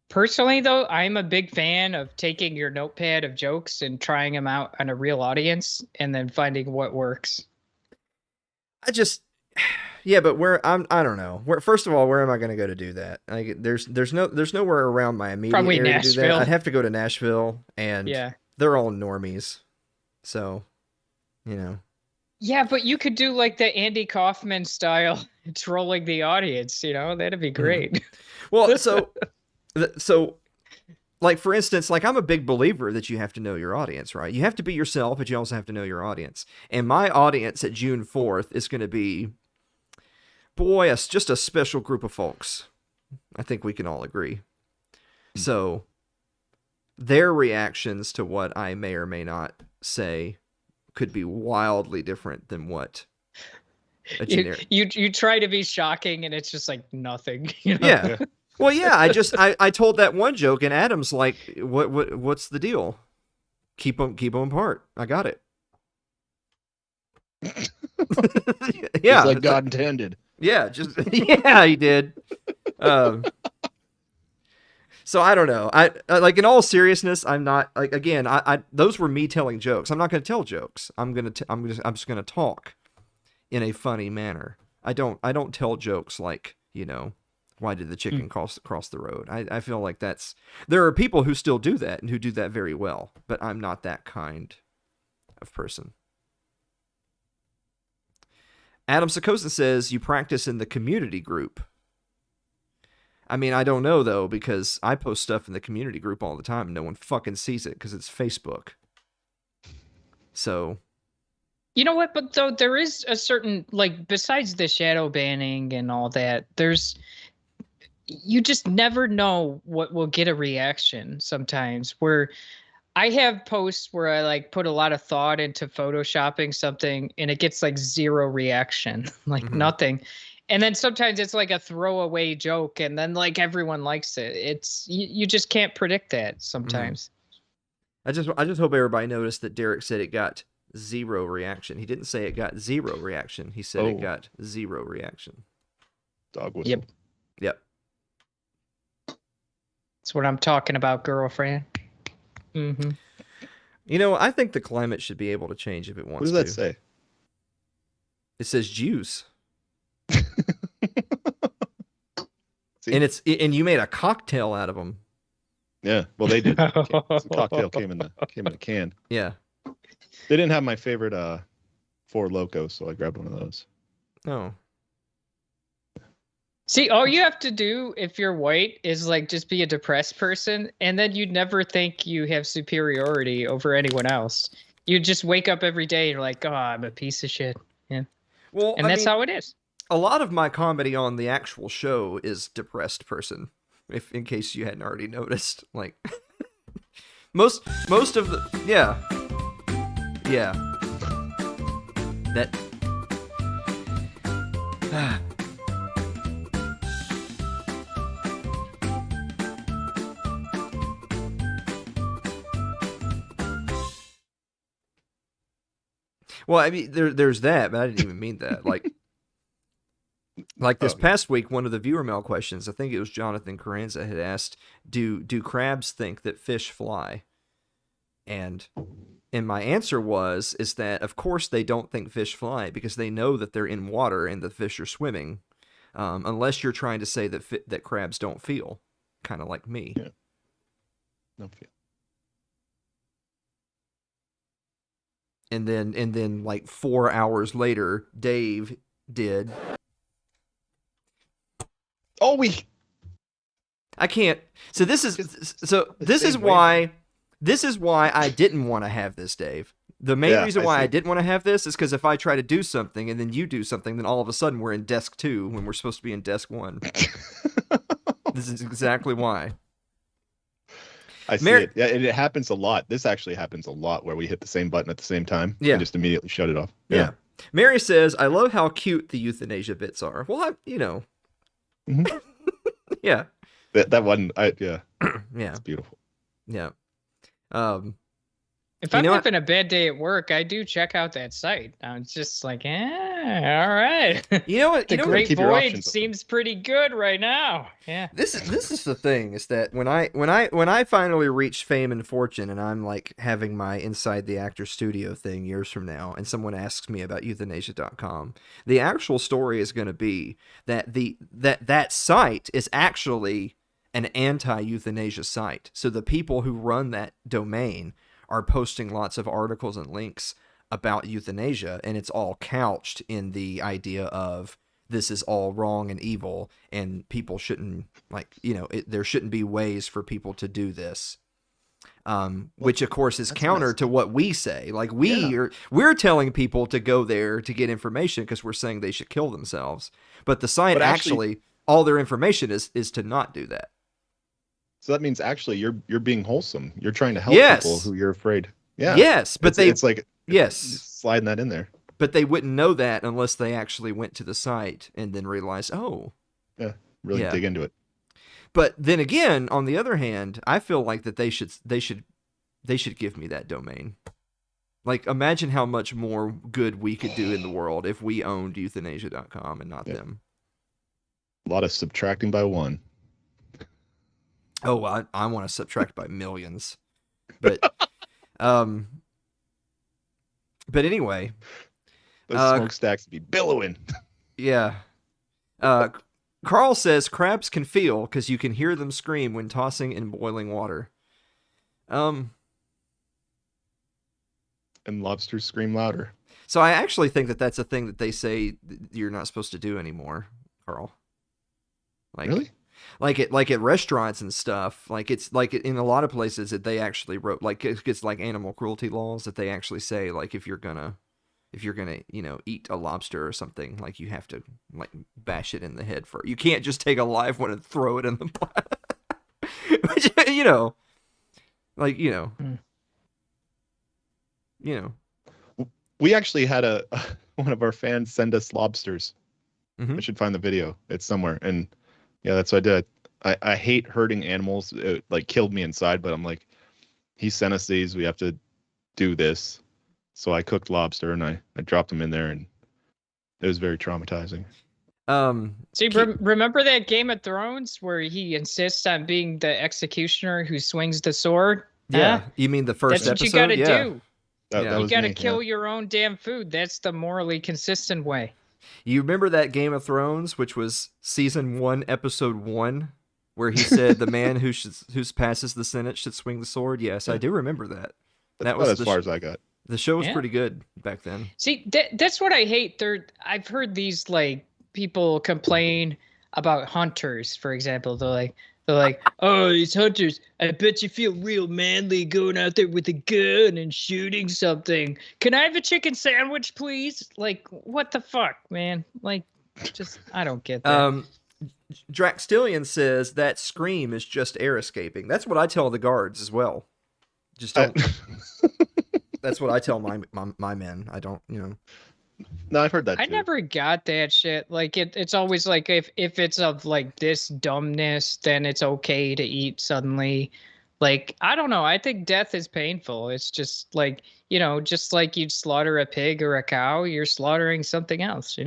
D: Personally, though, I'm a big fan of taking your notepad of jokes and trying them out on a real audience and then finding what works.
B: I just yeah, but I don't know. First of all, where am I going to go to do that? Like there's nowhere around my immediate
D: Probably
B: area to do that.
D: Nashville.
B: I'd have to go to Nashville, and
D: Yeah.
B: they're all normies. So,
D: Yeah, but you could do like the Andy Kaufman style, trolling the audience, that'd be great.
B: Well, so like for instance, like I'm a big believer that you have to know your audience, right? You have to be yourself, but you also have to know your audience. And my audience at June 4th is going to be, boy, it's just a special group of folks. I think we can all agree. So their reactions to what I may or may not say could be wildly different than what a generic.
D: You try to be shocking and it's just like nothing.
B: Yeah. Well, yeah, I told that one joke and Adam's like, what's the deal? Keep them apart. I got it. Yeah.
C: it's like God intended.
B: Yeah, yeah, he did. So I don't know. I like in all seriousness, I'm not like again. I those were me telling jokes. I'm not going to tell jokes. I'm just going to talk in a funny manner. I don't tell jokes like why did the chicken cross the road? I feel like there are people who still do that and who do that very well, but I'm not that kind of person. Adam Sakosa says you practice in the community group. I mean, I don't know though, because I post stuff in the community group all the time and no one fucking sees it because it's Facebook. So
D: you know what? But though there is a certain, like, besides the shadow banning and all that, you just never know what will get a reaction sometimes. Where I have posts where I like put a lot of thought into photoshopping something and it gets like zero reaction, like nothing. And then sometimes it's like a throwaway joke and then like everyone likes it. You just can't predict that sometimes.
B: I just hope everybody noticed that Derek said it got zero reaction. He didn't say it got zero reaction. He said it got zero reaction.
C: Dog whistle.
B: Yep.
D: That's what I'm talking about, girlfriend. Mm-hmm.
B: I think the climate should be able to change if it wants to.
C: What does that say?
B: It says juice.
C: See?
B: And you made a cocktail out of them.
C: Yeah, well they did. Some cocktail came in the can.
B: Yeah.
C: They didn't have my favorite Four Locos, so I grabbed one of those.
B: Oh.
D: See, all you have to do if you're white is like just be a depressed person, and then you'd never think you have superiority over anyone else. You just wake up every day and you're like, oh, I'm a piece of shit. Yeah.
B: Well,
D: and that's how it is.
B: A lot of my comedy on the actual show is depressed person, if in case you hadn't already noticed. Like most of the yeah. That Well, I mean, there's that, but I didn't even mean that. Like this past week, one of the viewer mail questions, I think it was Jonathan Carranza, had asked, "Do crabs think that fish fly?" And my answer is that of course they don't think fish fly because they know that they're in water and the fish are swimming, unless you're trying to say that crabs don't feel, kind of like me.
C: Yeah. No feel.
B: And then like 4 hours later, Dave did.
C: Oh,
B: I can't. So this is why I didn't want to have this, Dave. The main reason why I didn't want to have this is because if I try to do something and then you do something, then all of a sudden we're in desk 2 when we're supposed to be in desk 1. This is exactly why.
C: I see it. Yeah, and it happens a lot. This actually happens a lot where we hit the same button at the same time and just immediately shut it off.
B: Yeah. Mary says, "I love how cute the euthanasia bits are." Well,
C: Mm-hmm.
B: Yeah.
C: That one, yeah.
B: Yeah.
C: It's beautiful.
B: Yeah.
D: If I'm having a bad day at work, I do check out that site. It's just like, all right.
B: You know what?
D: The Great Void seems pretty good right now. Yeah.
B: This is the thing, is that when I finally reach fame and fortune, and I'm like having my Inside the Actor Studio thing years from now, and someone asks me about euthanasia.com, the actual story is going to be that that site is actually an anti-euthanasia site. So the people who run that domain are posting lots of articles and links about euthanasia, and it's all couched in the idea of this is all wrong and evil, and people shouldn't, there shouldn't be ways for people to do this. Which of course is counter to what we say. Like we're telling people to go there to get information because we're saying they should kill themselves. But the site actually all their information is to not do that.
C: So that means actually you're being wholesome. You're trying to help people who you're afraid. Yeah.
B: Yes, but
C: it's like sliding that in there.
B: But they wouldn't know that unless they actually went to the site and then realized,
C: really dig into it.
B: But then again, on the other hand, I feel like that they should give me that domain. Like, imagine how much more good we could do in the world if we owned euthanasia.com and not them.
C: A lot of subtracting by 1.
B: Oh, I want to subtract by millions. But anyway,
C: those smokestacks would be billowing.
B: Yeah. Carl says crabs can feel because you can hear them scream when tossing in boiling water.
C: And lobsters scream louder.
B: So I actually think that that's a thing that they say you're not supposed to do anymore, Carl.
C: Really?
B: Like at restaurants and stuff. Like it's like in a lot of places that they actually wrote, like it's like animal cruelty laws that they actually say, like if you're gonna eat a lobster or something, like you have to like bash it in the head first. You can't just take a live one and throw it in the pot. Which,
C: We actually had one of our fans send us lobsters.
B: Mm-hmm.
C: I should find the video. It's somewhere. And yeah, that's what I did. I hate hurting animals. It like killed me inside, but I'm like, he sent us these. We have to do this. So I cooked lobster and I dropped them in there, and it was very traumatizing.
D: See, remember that Game of Thrones where he insists on being the executioner who swings the sword?
B: Yeah,
D: huh?
B: You mean the first
D: That's
B: episode?
D: What you gotta do.
C: You
D: gotta kill your own damn food. That's the morally consistent way.
B: You remember that Game of Thrones, which was season 1, episode 1, where he said the man who passes the Senate should swing the sword? Yes, I do remember that.
C: That was as far as I got.
B: The show was pretty good back then.
D: See, that's what I hate. I've heard these like people complain about hunters, for example. They're like, oh, these hunters, I bet you feel real manly going out there with a gun and shooting something. Can I have a chicken sandwich, please? Like, what the fuck, man? Like, just, I don't get that.
B: Draxtillion says that scream is just air escaping. That's what I tell the guards as well. Just don't. That's what I tell my men. I don't,
C: No, I've heard that too.
D: I never got that shit. Like it's always like if it's of like this dumbness, then it's okay to eat suddenly. Like, I don't know. I think death is painful. It's just like, just like you'd slaughter a pig or a cow, you're slaughtering something else,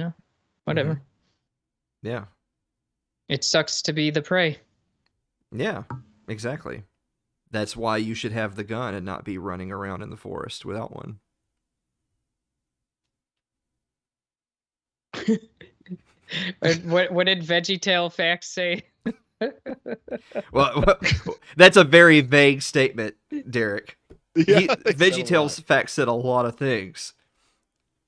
D: whatever.
B: Mm-hmm. Yeah.
D: It sucks to be the prey.
B: Yeah, exactly. That's why you should have the gun and not be running around in the forest without one.
D: What did VeggieTale Facts say?
B: Well, that's a very vague statement, Derek.
C: Yeah,
B: VeggieTales Facts said a lot of things.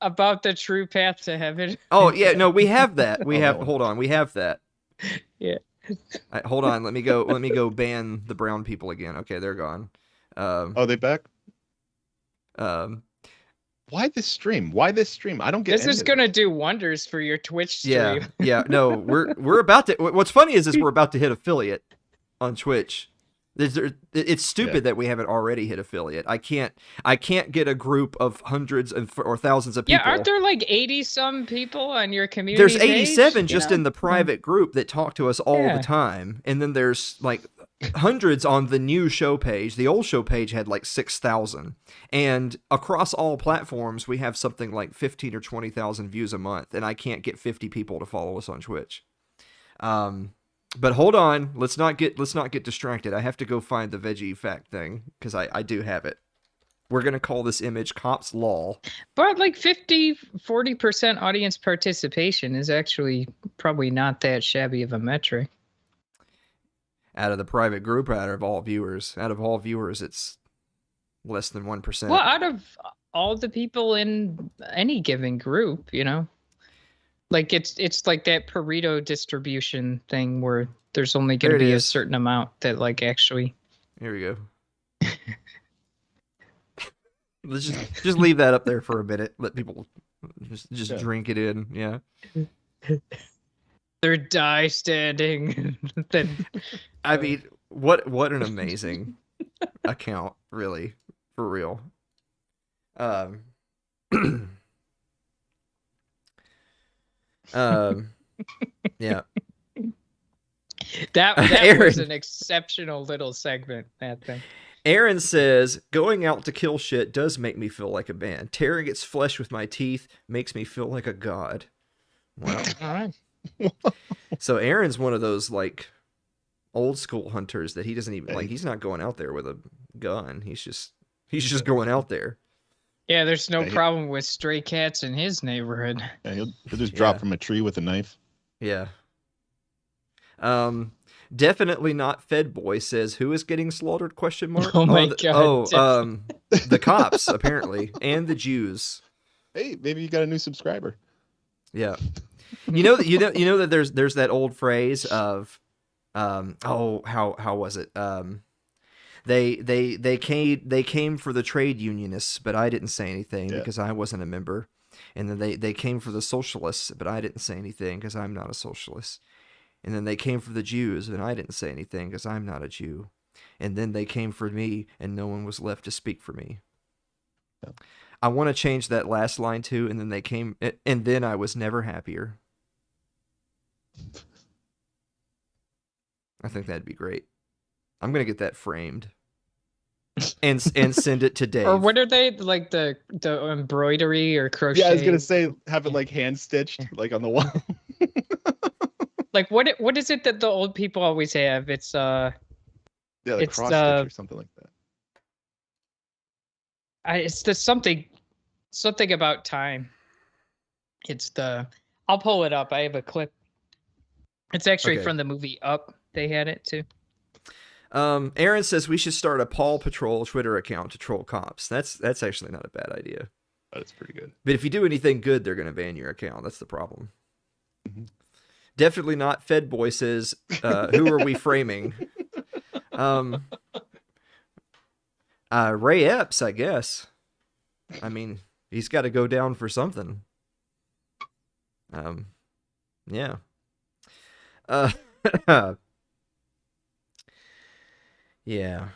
D: About the true path to heaven.
B: Oh, yeah, no, we have that. We have,
C: no.
B: hold on, we have that.
D: Yeah.
B: Hold on, let me go ban the brown people again. Okay, they're gone.
C: Oh, they back? Why this stream? I don't get
D: This is going to do wonders for your Twitch stream.
B: Yeah. No, we're about to. What's funny is we're about to hit affiliate on Twitch. It's stupid that we haven't already hit affiliate. I can't get a group of hundreds or thousands of people.
D: Yeah, aren't there like 80 some people on your community?
B: There's 87 just in the private group that talk to us all the time, and then there's like hundreds on the new show page. The old show page had like 6,000, and across all platforms we have something like 15 or 20,000 views a month, and I can't get 50 people to follow us on Twitch. But hold on, let's not get distracted. I have to go find the veggie fact thing because I do have it. We're gonna call this image Cops Law.
D: But like 40% audience participation is actually probably not that shabby of a metric.
B: Out of the private group, out of all viewers, it's less than 1%.
D: Well, out of all the people in any given group, like it's like that Pareto distribution thing where there's only going to be a certain amount that like actually.
B: Here we go. Let's just leave that up there for a minute. Let people just drink it in. Yeah.
D: They're die standing.
B: I mean, what an amazing account, really, for real. Yeah.
D: That
B: Aaron,
D: was an exceptional little segment, that thing.
B: Aaron says, going out to kill shit does make me feel like a man. Tearing its flesh with my teeth makes me feel like a god. Wow.
D: All right.
B: So Aaron's one of those like old school hunters that he doesn't even like. He's not going out there with a gun. He's just going out there.
D: Yeah, there's no problem with stray cats in his neighborhood.
C: Yeah, he'll just drop from a tree with a knife.
B: Yeah. Definitely not Fed Boy says, who is getting slaughtered? ?
D: Oh my god.
B: The cops apparently, and the Jews.
C: Hey, maybe you got a new subscriber.
B: Yeah. You know that there's that old phrase of how was it? They came for the trade unionists, but I didn't say anything because I wasn't a member. And then they came for the socialists, but I didn't say anything because I'm not a socialist. And then they came for the Jews, and I didn't say anything because I'm not a Jew. And then they came for me, and no one was left to speak for me. Yeah. I want to change that last line too, and then they came, and then I was never happier. I think that'd be great. I'm gonna get that framed and send it to Dave.
D: Or what are they like the embroidery or crochet?
C: Yeah, I was gonna say have it like hand stitched like on the wall.
D: Like what is it that the old people always have? It's
C: yeah, like cross stitch or something like that.
D: It's the something about time. I'll pull it up. I have a clip. It's actually from the movie Up. They had it too.
B: Aaron says we should start a Paw Patrol Twitter account to troll cops. That's actually not a bad idea.
C: That's pretty good.
B: But if you do anything good, they're gonna ban your account. That's the problem.
C: Mm-hmm.
B: Definitely not Fed Boy says, who are we framing? Ray Epps, I guess. I mean, he's got to go down for something. Yeah. Yeah.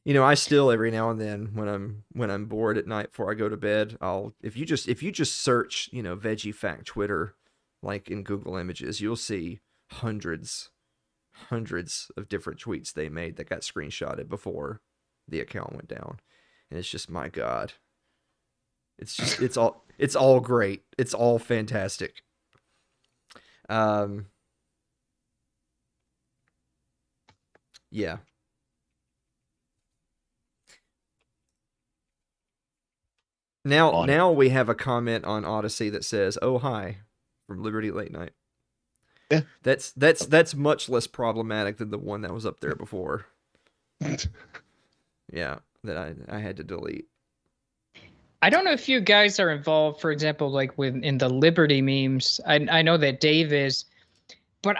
B: You know, I still every now and then when I'm bored at night before I go to bed, if you just search, Veggie Fact Twitter like in Google Images, you'll see hundreds hundreds of different tweets they made that got screenshotted before the account went down. And it's just, my God. It's just, it's all great. It's all fantastic. Yeah. Now we have a comment on Odyssey that says, "Oh hi," from Liberty Late Night.
C: Yeah.
B: That's much less problematic than the one that was up there before. Yeah, that I had to delete.
D: I don't know if you guys are involved, for example, like in the Liberty memes. I know that Dave is, but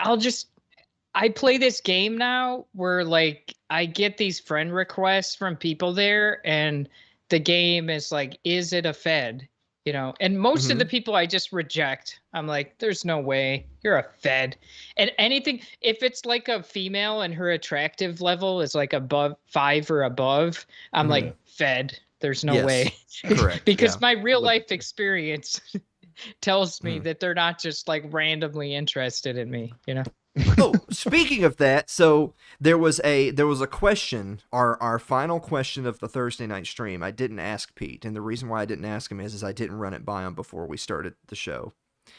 D: I play this game now where like I get these friend requests from people there, and the game is like, is it a Fed? You know, and most of the people I just reject. I'm like, there's no way you're a Fed. And anything, if it's like a female and her attractive level is like above 5 or above, I'm like, Fed. There's no way.
B: Correct.
D: Because my real life experience tells me that they're not just like randomly interested in me, you know?
B: Oh, speaking of that, so there was a question, our final question of the Thursday night stream. I didn't ask Pete, and the reason why I didn't ask him is I didn't run it by him before we started the show.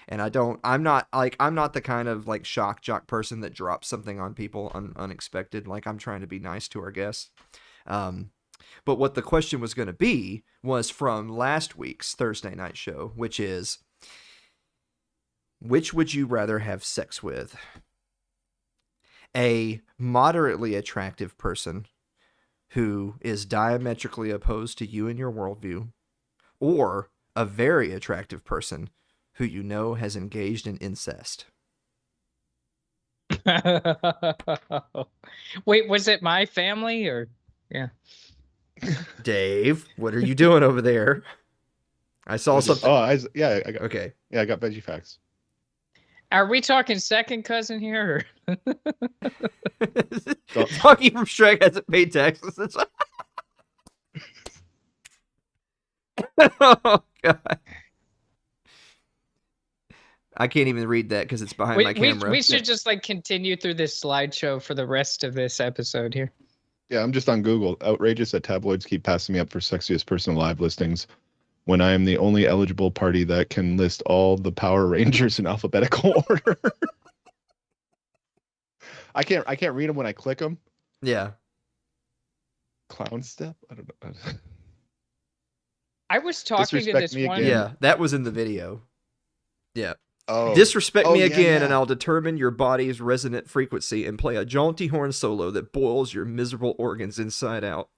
B: And I'm not the kind of like shock jock person that drops something on people unexpected. Like, I'm trying to be nice to our guests. But what the question was going to be was from last week's Thursday night show, which is, which would you rather have sex with? A moderately attractive person who is diametrically opposed to you and your worldview, or a very attractive person who you know has engaged in incest?
D: Wait, was it my family or? Yeah.
B: Dave, what are you doing over there? I saw something.
C: I got
B: Okay.
C: Yeah, I got veggie facts.
D: Are we talking second cousin here? Or?
B: Talking from Shrek hasn't paid taxes. Oh, God. I can't even read that because it's behind my camera.
D: We should just like continue through this slideshow for the rest of this episode here.
C: Yeah, I'm just on Google. Outrageous that tabloids keep passing me up for sexiest person alive listings when I am the only eligible party that can list all the Power Rangers in alphabetical order. I can't read them when I click them.
B: Yeah.
C: Clown step? I don't know.
D: I was talking to this one.
B: Yeah, that was in the video. Yeah.
C: Oh.
B: Disrespect me again, and I'll determine your body's resonant frequency and play a jaunty horn solo that boils your miserable organs inside out.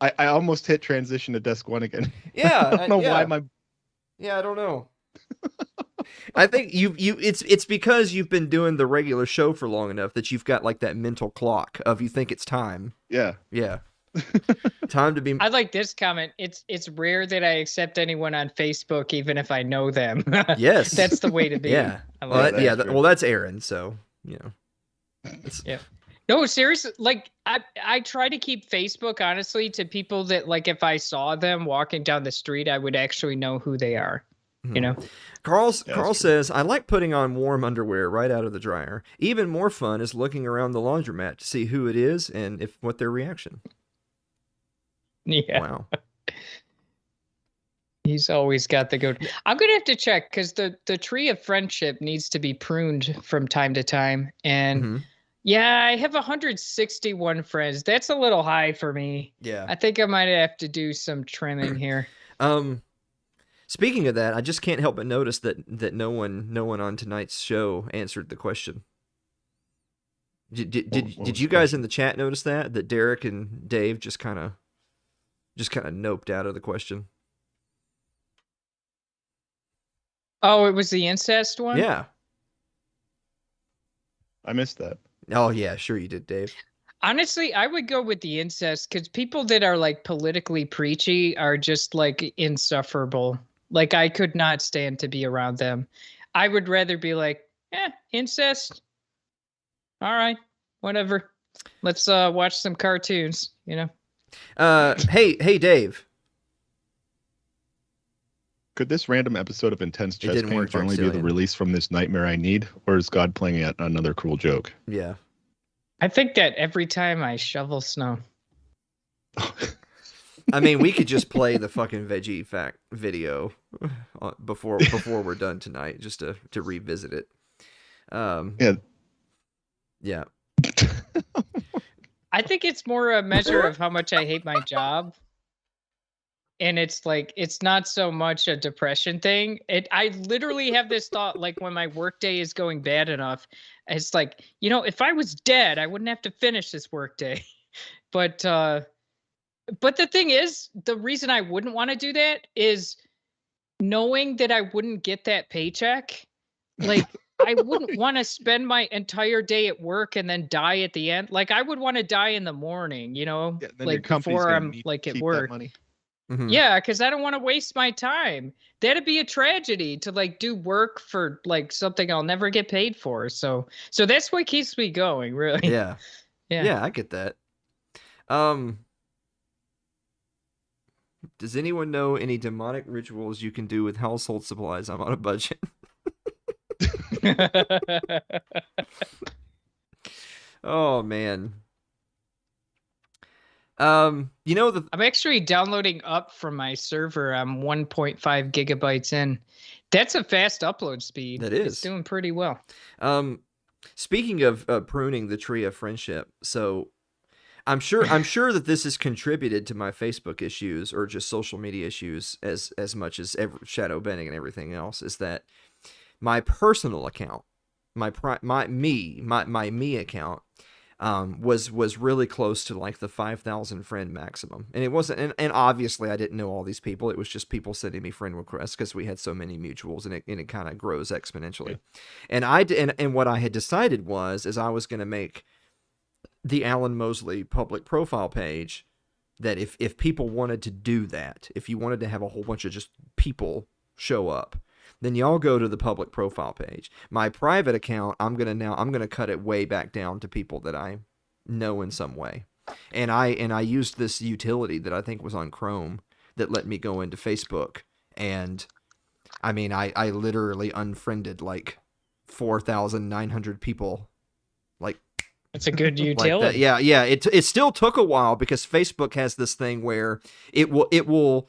C: I almost hit transition to desk one again.
B: Yeah.
C: I don't know why my.
B: Yeah, I don't know. I think it's because you've been doing the regular show for long enough that you've got like that mental clock of you think it's time.
C: Yeah.
B: Yeah. Time to be.
D: I like this comment. It's rare that I accept anyone on Facebook, even if I know them.
B: Yes.
D: That's the way to be.
B: Yeah. Well, that's Aaron. So, you know.
D: Yeah. No, seriously. Like I try to keep Facebook, honestly, to people that like, if I saw them walking down the street, I would actually know who they are. You know,
B: Carl says, I like putting on warm underwear right out of the dryer. Even more fun is looking around the laundromat to see who it is and what their reaction.
D: Yeah.
B: Wow.
D: He's always got the goat. I'm gonna have to check because the tree of friendship needs to be pruned from time to time. And yeah, I have 161 friends. That's a little high for me.
B: Yeah.
D: I think I might have to do some trimming here.
B: Speaking of that, I just can't help but notice that no one on tonight's show answered the question. Did you guys in the chat notice that Derek and Dave just kind of noped out of the question?
D: Oh, it was the incest one?
B: Yeah.
C: I missed that.
B: Oh yeah, sure you did, Dave.
D: Honestly, I would go with the incest because people that are like politically preachy are just like insufferable. Like I could not stand to be around them. I would rather be like, incest. All right, whatever. Let's watch some cartoons, you know.
B: Hey Dave.
C: Could this random episode of Intense Chest
B: didn't
C: Pain
B: work,
C: finally be the
B: Drexelian.
C: release from this nightmare I need, or is God playing yet another cruel joke?
B: Yeah.
D: I think that every time I shovel snow.
B: I mean, we could just play the fucking veggie fact video before we're done tonight, just to revisit it.
C: Yeah.
B: Yeah.
D: I think it's more a measure of how much I hate my job. And it's like, it's not so much a depression thing. I literally have this thought, like when my workday is going bad enough, it's like, if I was dead, I wouldn't have to finish this workday. But the thing is, the reason I wouldn't want to do that is knowing that I wouldn't get that paycheck. Like, I wouldn't want to spend my entire day at work and then die at the end. Like, I would want to die in the morning,
C: Then your
D: like
C: company's
D: before
C: gonna
D: I'm
C: need
D: like
C: to
D: at
C: keep that
D: work.
C: money.
B: Mhm.
D: Yeah, because I don't want to waste my time. That'd be a tragedy to like do work for like something I'll never get paid for. So that's what keeps me going, really.
B: Yeah. Yeah, I get that. Does anyone know any demonic rituals you can do with household supplies? I'm on a budget. Oh man.
D: I'm actually downloading up from my server. I'm 1.5 gigabytes in. That's a fast upload speed.
B: That is.
D: It's doing pretty well.
B: Speaking of pruning the tree of friendship, so I'm sure that this has contributed to my Facebook issues or just social media issues as much as shadow banning and everything else. Is that my personal account, my me account, was really close to like the 5,000 friend maximum, and it wasn't, and obviously I didn't know all these people. It was just people sending me friend requests because we had so many mutuals, and it kind of grows exponentially. Yeah. And what I had decided is I was going to make the Alan Mosley public profile page, that if people wanted to do that, if you wanted to have a whole bunch of just people show up, then y'all go to the public profile page. My private account, I'm gonna cut it way back down to people that I know in some way. And I used this utility that I think was on Chrome that let me go into Facebook, and I mean I literally unfriended like 4,900 people. Like,
D: It's a good utility.
B: like that. Yeah. It still took a while because Facebook has this thing where it will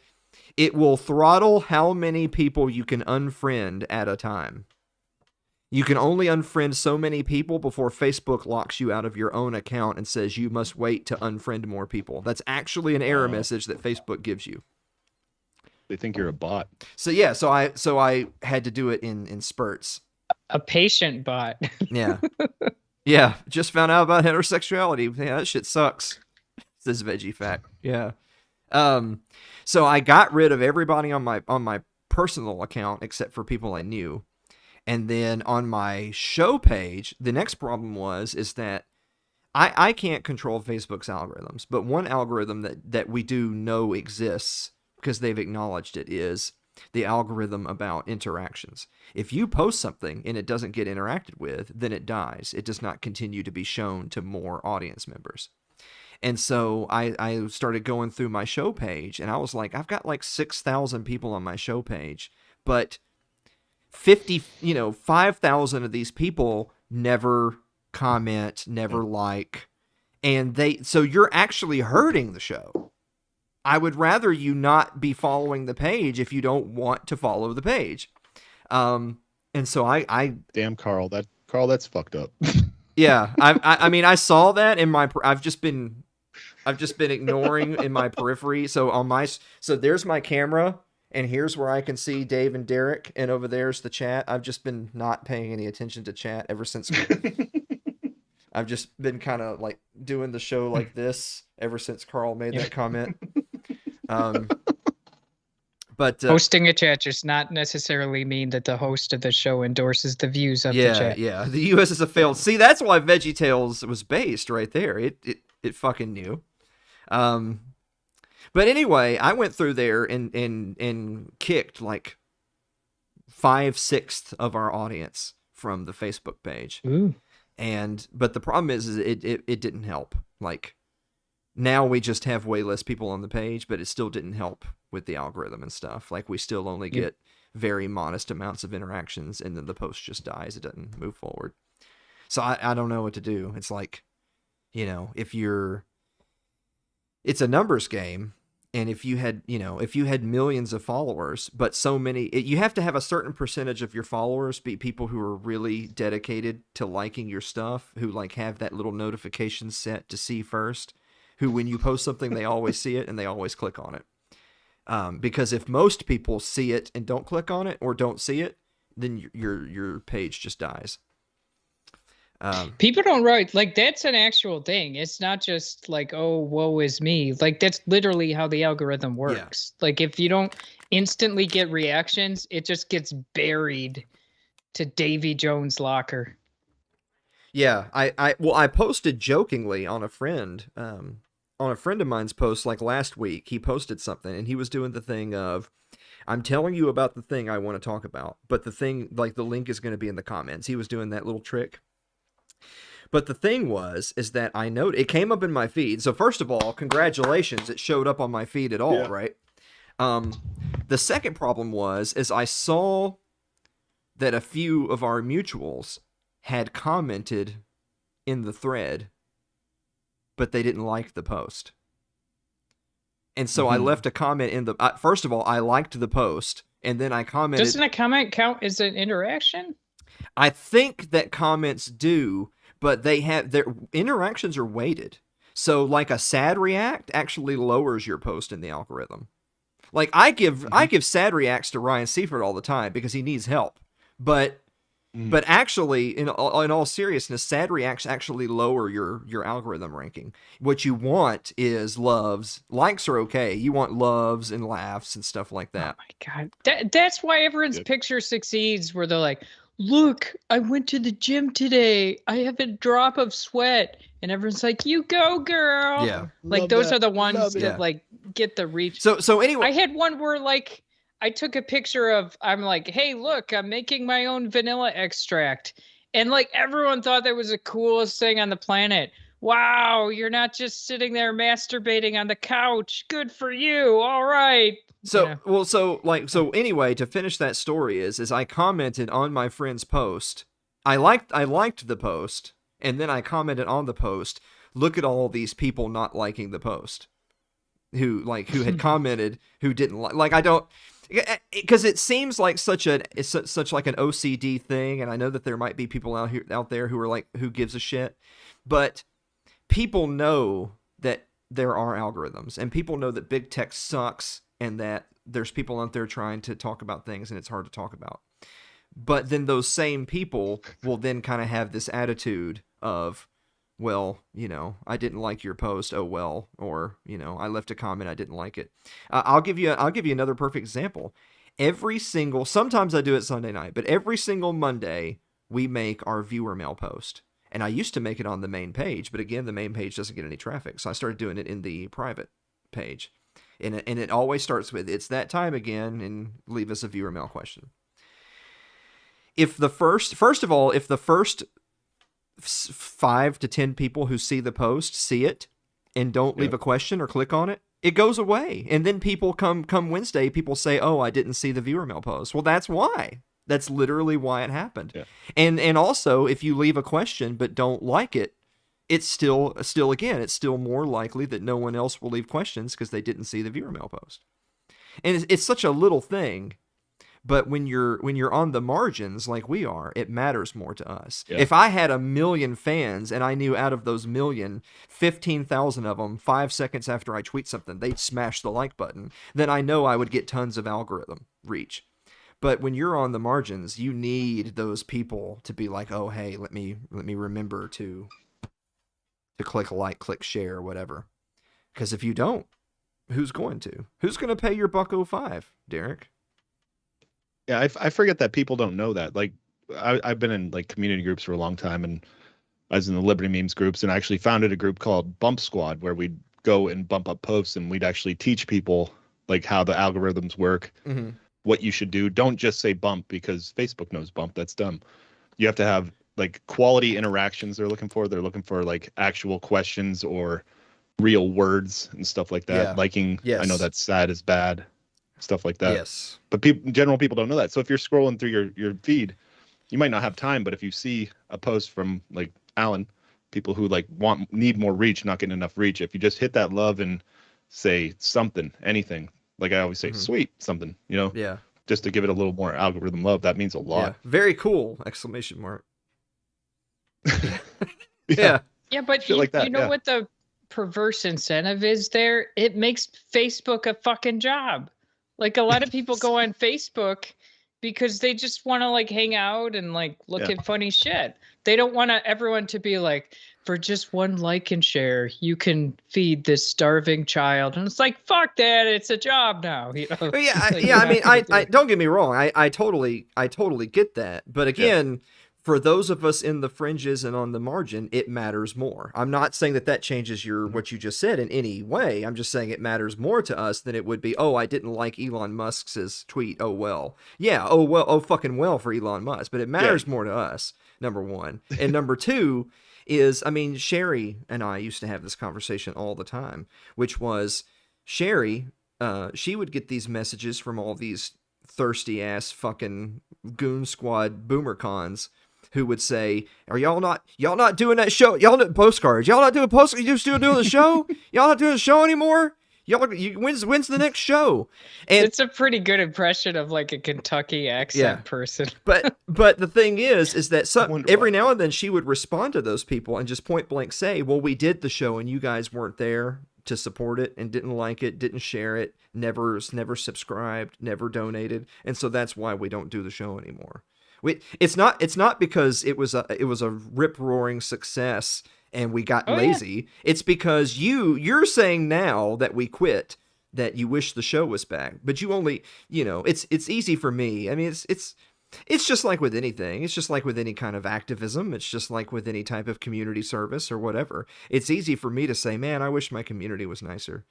B: throttle how many people you can unfriend at a time. You can only unfriend so many people before Facebook locks you out of your own account and says you must wait to unfriend more people. That's actually an error message that Facebook gives you.
C: They think you're a bot.
B: So yeah, so I had to do it in spurts.
D: A patient bot.
B: Yeah. Yeah, just found out about heterosexuality. Yeah, that shit sucks. Says Veggie Fact. Yeah. So I got rid of everybody on my personal account except for people I knew. And then on my show page, the next problem is that I can't control Facebook's algorithms, but one algorithm that we do know exists because they've acknowledged it is the algorithm about interactions. If you post something and it doesn't get interacted with, then it dies. It does not continue to be shown to more audience members. And so I started going through my show page, and I was like, I've got like 6,000 people on my show page, but 5,000 of these people never comment, never like, and so you're actually hurting the show. I would rather you not be following the page if you don't want to follow the page. And so I
C: damn Carl, that's fucked up.
B: Yeah, I mean, I saw that in my. I've just been ignoring in my periphery. So there's my camera, and here's where I can see Dave and Derek, and over there's the chat. I've just been not paying any attention to chat ever since. I've just been kind of like doing the show like this ever since Carl made that comment. But
D: hosting a chat does not necessarily mean that the host of the show endorses the views of the chat.
B: Yeah. The U.S. is a failed. See, that's why VeggieTales was based right there. It fucking knew. But anyway, I went through there and kicked like 5/6 of our audience from the Facebook page.
D: Ooh.
B: But the problem is it didn't help. Like, Now we just have way less people on the page, but it still didn't help with the algorithm and stuff. Like, we still only get very modest amounts of interactions, and then the post just dies. It doesn't move forward. So I don't know what to do. It's like, you know, it's a numbers game. And if you had millions of followers, but so many, you have to have a certain percentage of your followers be people who are really dedicated to liking your stuff, who like have that little notification set to see first, who when you post something, they always see it and they always click on it. Because if most people see it and don't click on it or don't see it, then your page just dies.
D: People don't write, like, that's an actual thing. It's not just like, oh, woe is me. Like, that's literally how the algorithm works. Yeah. Like, if you don't instantly get reactions, it just gets buried to Davy Jones' locker.
B: Yeah, I posted jokingly on a friend of mine's post like last week. He posted something and he was doing the thing of, I'm telling you about the thing I want to talk about, but the thing, like, the link is going to be in the comments. He was doing that little trick. But the thing is that I noted, it came up in my feed. So first of all, congratulations, it showed up on my feed at all, right? The second problem is I saw that a few of our mutuals had commented in the thread, but they didn't like the post. And so I left a comment in the, first of all, I liked the post, and then I commented.
D: Doesn't a comment count as an interaction?
B: I think that comments do, but their interactions are weighted. So like a sad react actually lowers your post in the algorithm. Like I give sad reacts to Ryan Seifert all the time because he needs help. But actually, in all seriousness, sad reacts actually lower your algorithm ranking. What you want is loves. Likes are okay. You want loves and laughs and stuff like that.
D: Oh my God. That's why everyone's picture succeeds, where they're like, look, I went to the gym today. I have a drop of sweat. And everyone's like, you go, girl.
B: Yeah.
D: Like, those are the ones that like get the reach.
B: So anyway,
D: I had one where like I took a picture of, I'm like, hey, look, I'm making my own vanilla extract. And like everyone thought that was the coolest thing on the planet. Wow, you're not just sitting there masturbating on the couch. Good for you. All right.
B: So, so anyway, to finish that story is I commented on my friend's post. I liked the post, and then I commented on the post, look at all these people not liking the post. Who had commented, who didn't like I don't, because it seems like such like an OCD thing, and I know that there might be people out there who are like, who gives a shit, but people know that there are algorithms, and people know that big tech sucks, and that there's people out there trying to talk about things, and it's hard to talk about. But then those same people will then kind of have this attitude of, well, you know, I didn't like your post. Oh, well, or, you know, I left a comment. I didn't like it. I'll give you another perfect example. Sometimes I do it Sunday night, but every single Monday we make our viewer mail post. And I used to make it on the main page, but again, the main page doesn't get any traffic. So I started doing it in the private page. And it always starts with, it's that time again, and leave us a viewer mail question. If the first 5 to 10 people who see the post see it and don't leave a question or click on it, it goes away. And then people come Wednesday, people say, oh, I didn't see the viewer mail post. Well, that's why. That's literally why it happened. Yeah. And also, if you leave a question but don't like it, it's still more likely that no one else will leave questions because they didn't see the viewer mail post. And it's such a little thing. But when you're on the margins like we are, it matters more to us. Yeah. If I had 1 million fans and I knew out of those million, 15,000 of them, 5 seconds after I tweet something, they'd smash the like button, then I know I would get tons of algorithm reach. But when you're on the margins, you need those people to be like, oh, hey, let me remember to click like, click share, whatever. Because if you don't, who's going to? Who's going to pay your $1.05, Derek?
C: Yeah, I forget that people don't know that. Like, I've been in like community groups for a long time, and I was in the Liberty Memes groups, and I actually founded a group called Bump Squad, where we'd go and bump up posts, and we'd actually teach people like how the algorithms work, what you should do. Don't just say bump because Facebook knows bump. That's dumb. You have to have like quality interactions they're looking for. They're looking for like actual questions or real words and stuff like that.
B: Yeah.
C: Liking,
B: Yes.
C: I know that sad is bad, stuff like that.
B: Yes.
C: But general people don't know that. So if you're scrolling through your feed, you might not have time, but if you see a post from like Alan, people who like need more reach, not getting enough reach, if you just hit that love and say something, anything, like I always say, sweet something, you know,
B: Yeah.
C: just to give it a little more algorithm love, that means a lot.
B: Yeah. Very cool! Exclamation mark.
C: Yeah.
D: Yeah, but
C: Shit like that,
D: you know
C: yeah.
D: what the perverse incentive is there? It makes Facebook a fucking job. Like a lot of people go on Facebook because they just want to like hang out and like look at funny shit. They don't want everyone to be like, for just one like and share, you can feed this starving child. And it's like, fuck that, it's a job now. You know?
B: But yeah,
D: Like,
B: I mean,
D: you're not gonna
B: I don't get me wrong. I totally get that. But again, for those of us in the fringes and on the margin, it matters more. I'm not saying that changes what you just said in any way. I'm just saying it matters more to us than it would be, oh, I didn't like Elon Musk's tweet. Oh, well. Yeah, oh, fucking well for Elon Musk. But it matters more to us, number one. And number two is, I mean, Sherry and I used to have this conversation all the time, which was Sherry, she would get these messages from all these thirsty ass fucking goon squad boomer cons who would say, "Are y'all not doing that show? Y'all not postcards? Y'all not doing postcards? You still doing the show? Y'all not doing the show anymore? When's the next show?" And
D: it's a pretty good impression of like a Kentucky accent person.
B: but the thing is that every now and then she would respond to those people and just point blank say, "Well, we did the show and you guys weren't there to support it and didn't like it, didn't share it, never subscribed, never donated, and so that's why we don't do the show anymore." It's not because it was a rip roaring success and we got lazy. Yeah. It's because you're saying now that we quit that you wish the show was back, but you only, it's easy for me. I mean, it's just like with anything. It's just like with any kind of activism. It's just like with any type of community service or whatever. It's easy for me to say, man, I wish my community was nicer.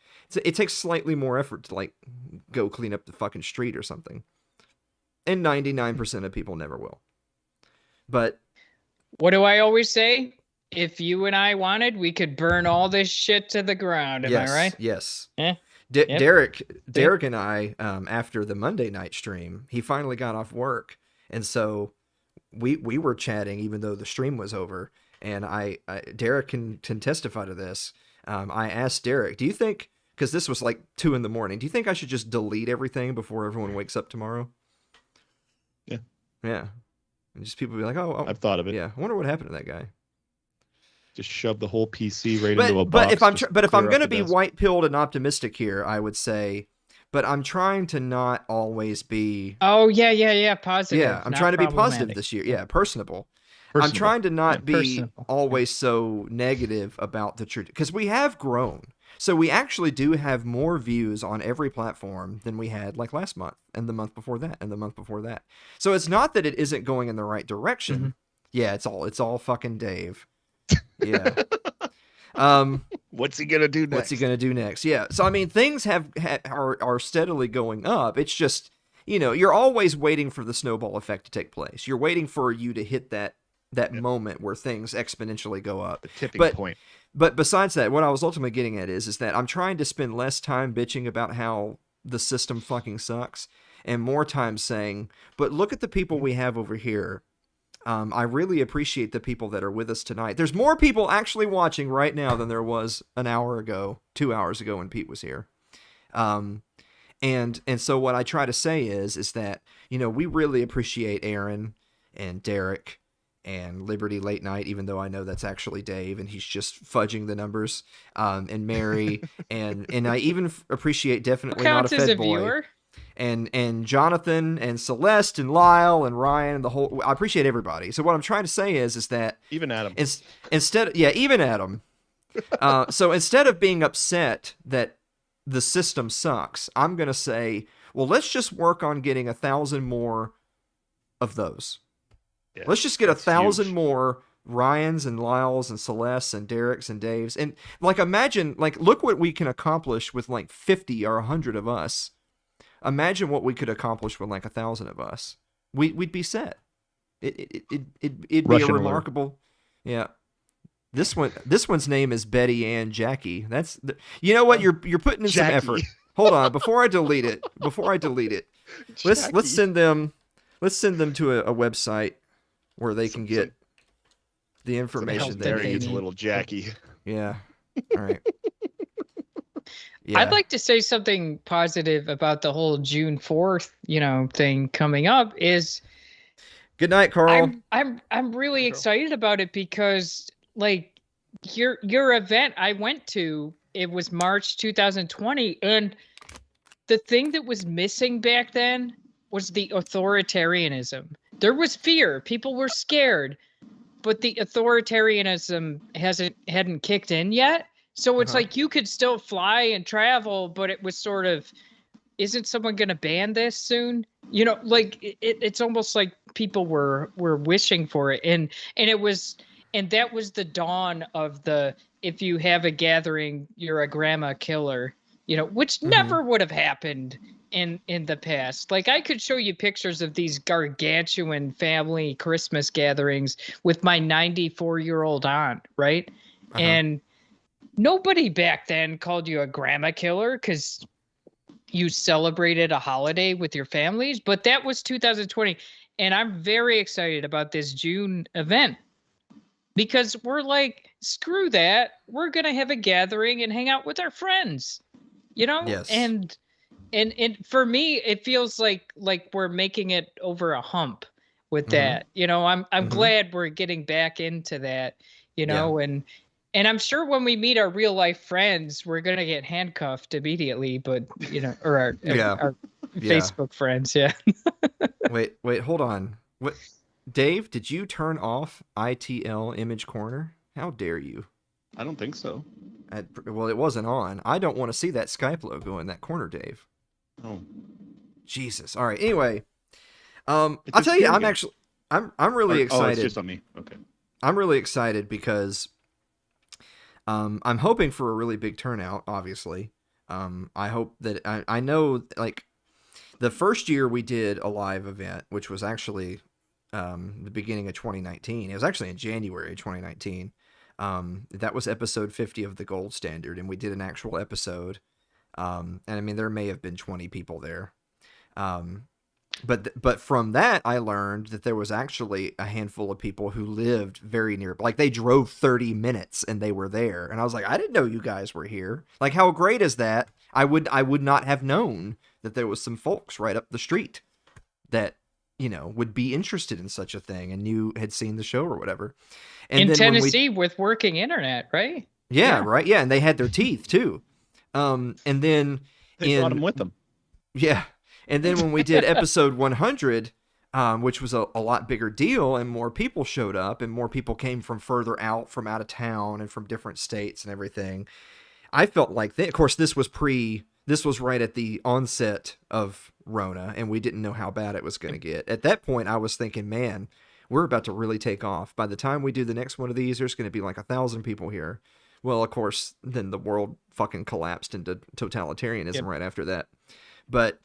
B: It takes slightly more effort to like go clean up the fucking street or something. And 99% of people never will. But
D: what do I always say? If you and I wanted, we could burn all this shit to the ground. Am I right?
B: Yes.
D: Yep.
B: Derek and I, after the Monday night stream, he finally got off work. And so we were chatting even though the stream was over. And Derek can testify to this. I asked Derek, do you think, because this was like 2 a.m, do you think I should just delete everything before everyone wakes up tomorrow? Yeah. And just people be like, oh,
C: I've thought of it.
B: Yeah. I wonder what happened to that guy.
C: Just shove the whole PC right into a box.
B: But if I'm going to be white-pilled and optimistic here, I would say, but I'm trying to not always be.
D: Oh, yeah. Positive.
B: Yeah. I'm trying to be positive this year. Yeah. Personable. I'm trying to not be always so negative about the truth, because we have grown. So we actually do have more views on every platform than we had like last month and the month before that and the month before that. So it's not that it isn't going in the right direction. Mm-hmm. Yeah, it's all fucking Dave. Yeah.
C: What's he gonna do next?
B: Yeah. So I mean, things are steadily going up. It's just, you're always waiting for the snowball effect to take place. You're waiting for you to hit that moment where things exponentially go up.
C: The tipping point.
B: But besides that, what I was ultimately getting at is that I'm trying to spend less time bitching about how the system fucking sucks and more time saying, but look at the people we have over here. I really appreciate the people that are with us tonight. There's more people actually watching right now than there was an hour ago, 2 hours ago when Pete was here. And so what I try to say is that, we really appreciate Aaron and Derek and Liberty Late Night, even though I know that's actually Dave and he's just fudging the numbers, and Mary, and I even appreciate definitely not a Fed boy, viewer? and Jonathan and Celeste and Lyle and Ryan and the whole. I appreciate everybody. So what I'm trying to say is that
C: even Adam,
B: even Adam. So instead of being upset that the system sucks, I'm gonna say, well, let's just work on getting 1,000 more of those. Yeah, let's just get 1,000 more Ryans and Lyles and Celeste and Derek's and Dave's. And like, imagine, like, look what we can accomplish with like 50 or 100 of us. Imagine what we could accomplish with like 1,000 of us. We'd be set. It'd be a remarkable, yeah. This one's name is Betty Ann Jackie. You know what? You're putting in some
C: Jackie.
B: effort. Hold on, before I delete it, let's send them to a website where they can get the information
D: There
B: they
C: There, you
B: need.
C: little Jackie.
B: Yeah. All right. Yeah.
D: I'd like to say something positive about the whole June 4th, thing coming up is
B: Good night, Carl.
D: I'm really excited about it because like your event I went to, it was March 2020, and the thing that was missing back then was the authoritarianism. There was fear, people were scared, but the authoritarianism hadn't kicked in yet. So it's like you could still fly and travel, but it was sort of, isn't someone going to ban this soon? It's almost like people were wishing for it, and that was the dawn of the, if you have a gathering, you're a grandma killer, which never would have happened in the past. Like, I could show you pictures of these gargantuan family Christmas gatherings with my 94-year-old aunt, right? And nobody back then called you a grandma killer because you celebrated a holiday with your families, but that was 2020. And I'm very excited about this June event because we're like, screw that. We're going to have a gathering and hang out with our friends,
B: Yes.
D: And for me, it feels like we're making it over a hump with that. I'm glad we're getting back into that, and I'm sure when we meet our real life friends, we're going to get handcuffed immediately, but or our Facebook friends. Yeah.
B: Wait, hold on. What, Dave, did you turn off ITL Image Corner? How dare you?
C: I don't think so.
B: Well, it wasn't on. I don't want to see that Skype logo in that corner, Dave.
C: Oh.
B: Jesus. All right. Anyway, I'll tell you, I'm really excited.
C: Oh, it's just on me. Okay.
B: I'm really excited because I'm hoping for a really big turnout, obviously. I hope that I know, like, the first year we did a live event, which was actually the beginning of 2019. It was actually in January of 2019. That was episode 50 of the Gold Standard, and we did an actual episode. And I mean, there may have been 20 people there. But from that, I learned that there was actually a handful of people who lived very near, like they drove 30 minutes and they were there. And I was like, I didn't know you guys were here. Like, how great is that? I would not have known that there was some folks right up the street that, would be interested in such a thing and had seen the show or whatever. And
D: in Tennessee with working internet, right?
B: Yeah, right. Yeah. And they had their teeth too. And then
C: They brought them with them.
B: Yeah. And then when we did episode 100, which was a lot bigger deal, and more people showed up and more people came from further out, from out of town and from different states and everything, I felt like, of course, this was right at the onset of Rona, and we didn't know how bad it was going to get. At that point, I was thinking, man, we're about to really take off. By the time we do the next one of these, there's going to be like 1,000 people here. Well, of course, then the world fucking collapsed into totalitarianism right after that. But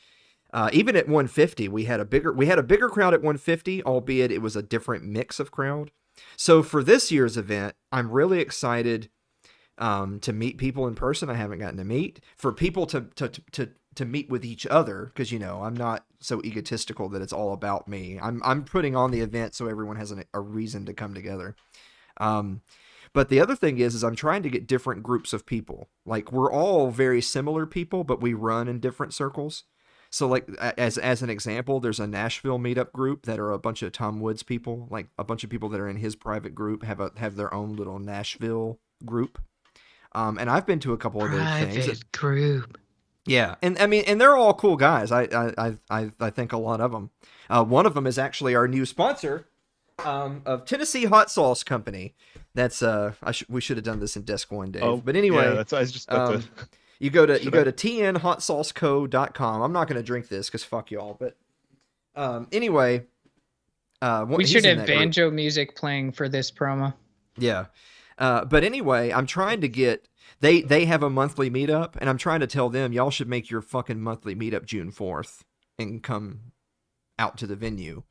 B: even at 150, we had a bigger crowd at 150, albeit it was a different mix of crowd. So for this year's event, I'm really excited to meet people in person I haven't gotten to meet, for people to meet with each other, because I'm not so egotistical that it's all about me. I'm putting on the event so everyone has a reason to come together. But the other thing is I'm trying to get different groups of people. Like, we're all very similar people, but we run in different circles. So, like, as an example, there's a Nashville meetup group that are a bunch of Tom Woods people. Like, a bunch of people that are in his private group have their own little Nashville group. And I've been to a couple of their things.
D: Private group.
B: Yeah, and I mean, and they're all cool guys. I think a lot of them. One of them is actually our new sponsor, of Tennessee Hot Sauce Company. That's we should have done this in Desk One, Dave.
C: Oh,
B: but anyway,
C: yeah, that's I was just about to.
B: You go to tnhotsauceco.com. I'm not going to drink this because fuck y'all. But anyway,
D: we should have banjo music playing for this promo.
B: Yeah. But anyway, I'm trying to get, they have a monthly meetup, and I'm trying to tell them, y'all should make your fucking monthly meetup June 4th and come out to the venue,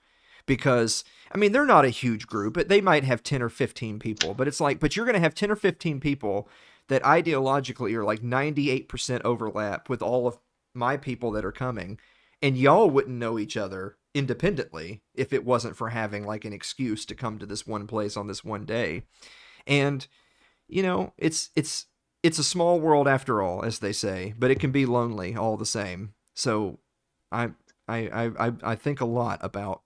B: because I mean they're not a huge group, but they might have 10 or 15 people. But it's like, but you're going to have 10 or 15 people that ideologically are like 98% overlap with all of my people that are coming, and y'all wouldn't know each other independently if it wasn't for having like an excuse to come to this one place on this one day. And you know, it's a small world after all, as they say, but it can be lonely all the same. So I think a lot about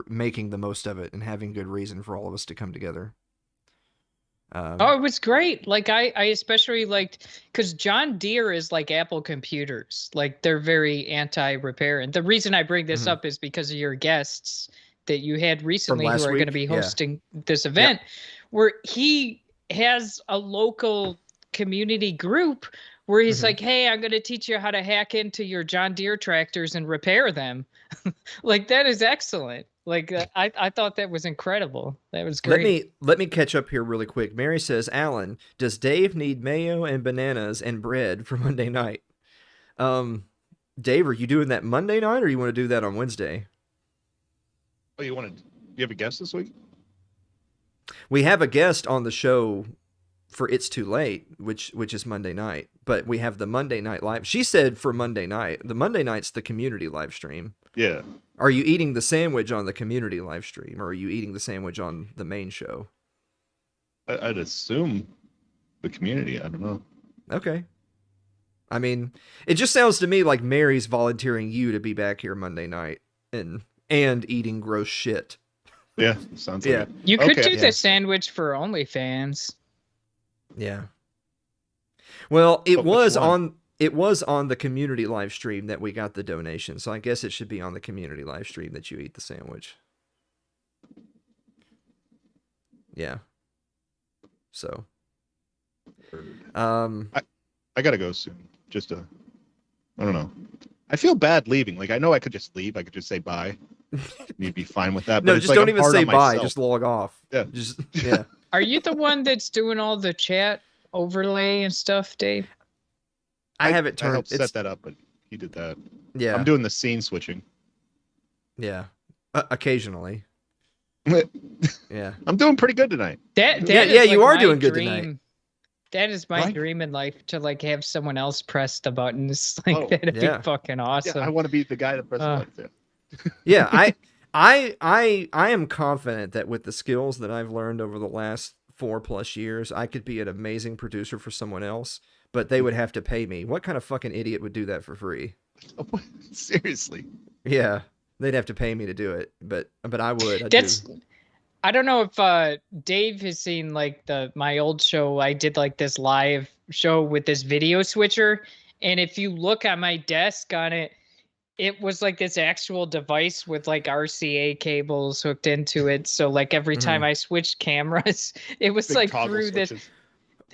B: making the most of it and having good reason for all of us to come together.
D: Oh, it was great. Like I especially liked, because John Deere is like Apple computers. Like they're very anti-repair. And the reason I bring this up is because of your guests that you had recently who are going to be hosting this event, where he has a local community group where he's like, hey, I'm going to teach you how to hack into your John Deere tractors and repair them. Like that is excellent. Like I thought that was incredible. That was great.
B: Let me catch up here really quick. Mary says, Alan, does Dave need mayo and bananas and bread for Monday night? Dave, are you doing that Monday night or you want to do that on Wednesday?
C: Oh, you have a guest this week?
B: We have a guest on the show for It's Too Late, which is Monday night, but we have the Monday night live. She said for Monday night. The Monday night's the community live stream.
C: Yeah.
B: Are you eating the sandwich on the community live stream, or are you eating the sandwich on the main show?
C: I'd assume the community. I don't know.
B: Okay. I mean, it just sounds to me like Mary's volunteering you to be back here Monday night and eating gross shit.
C: Yeah, sounds like it.
D: You could do the sandwich for OnlyFans.
B: Yeah. Well, it was on the community live stream that we got the donation, so I guess it should be on the community live stream that you eat the sandwich. Yeah. So,
C: I gotta go soon. I don't know. I feel bad leaving. Like I know I could just leave. I could just say bye. You'd be fine with that.
B: No,
C: but
B: just
C: like
B: don't even say bye.
C: Myself.
B: Just log off.
C: Yeah.
B: Yeah.
D: Are you the one that's doing all the chat overlay and stuff, Dave?
B: I haven't turned.
C: I helped set that up, but he did that.
B: Yeah.
C: I'm doing the scene switching.
B: Yeah. Occasionally. Yeah.
C: I'm doing pretty good tonight.
B: You are doing good tonight.
D: That is my dream in life, to like have someone else press the buttons. Like that'd be fucking awesome.
C: Yeah, I want to be the guy that presses the buttons.
B: Yeah, I am confident that with the skills that I've learned over the last 4+ years, I could be an amazing producer for someone else, but they would have to pay me. What kind of fucking idiot would do that for free?
C: Seriously.
B: Yeah, they'd have to pay me to do it, but I would.
D: I don't know if Dave has seen like my old show. I did like this live show with this video switcher, and if you look at my desk on it, it was like this actual device with like RCA cables hooked into it. So like every time I switched cameras, it was big like through switches. This.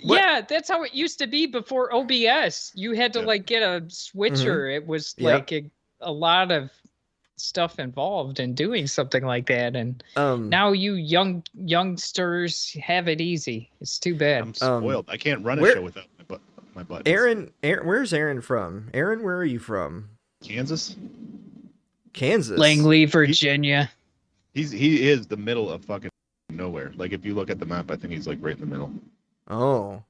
D: What? Yeah, that's how it used to be before OBS. You had to like get a switcher. It was like a lot of stuff involved in doing something like that, and now you youngsters have it easy. It's too bad.
C: I'm spoiled. I can't run a show without my buttons.
B: Aaron, where's Aaron from? Aaron, where are you from?
C: Kansas.
D: Langley, Virginia.
C: He is the middle of fucking nowhere. Like if you look at the map, I think he's like right in the middle.
B: Oh.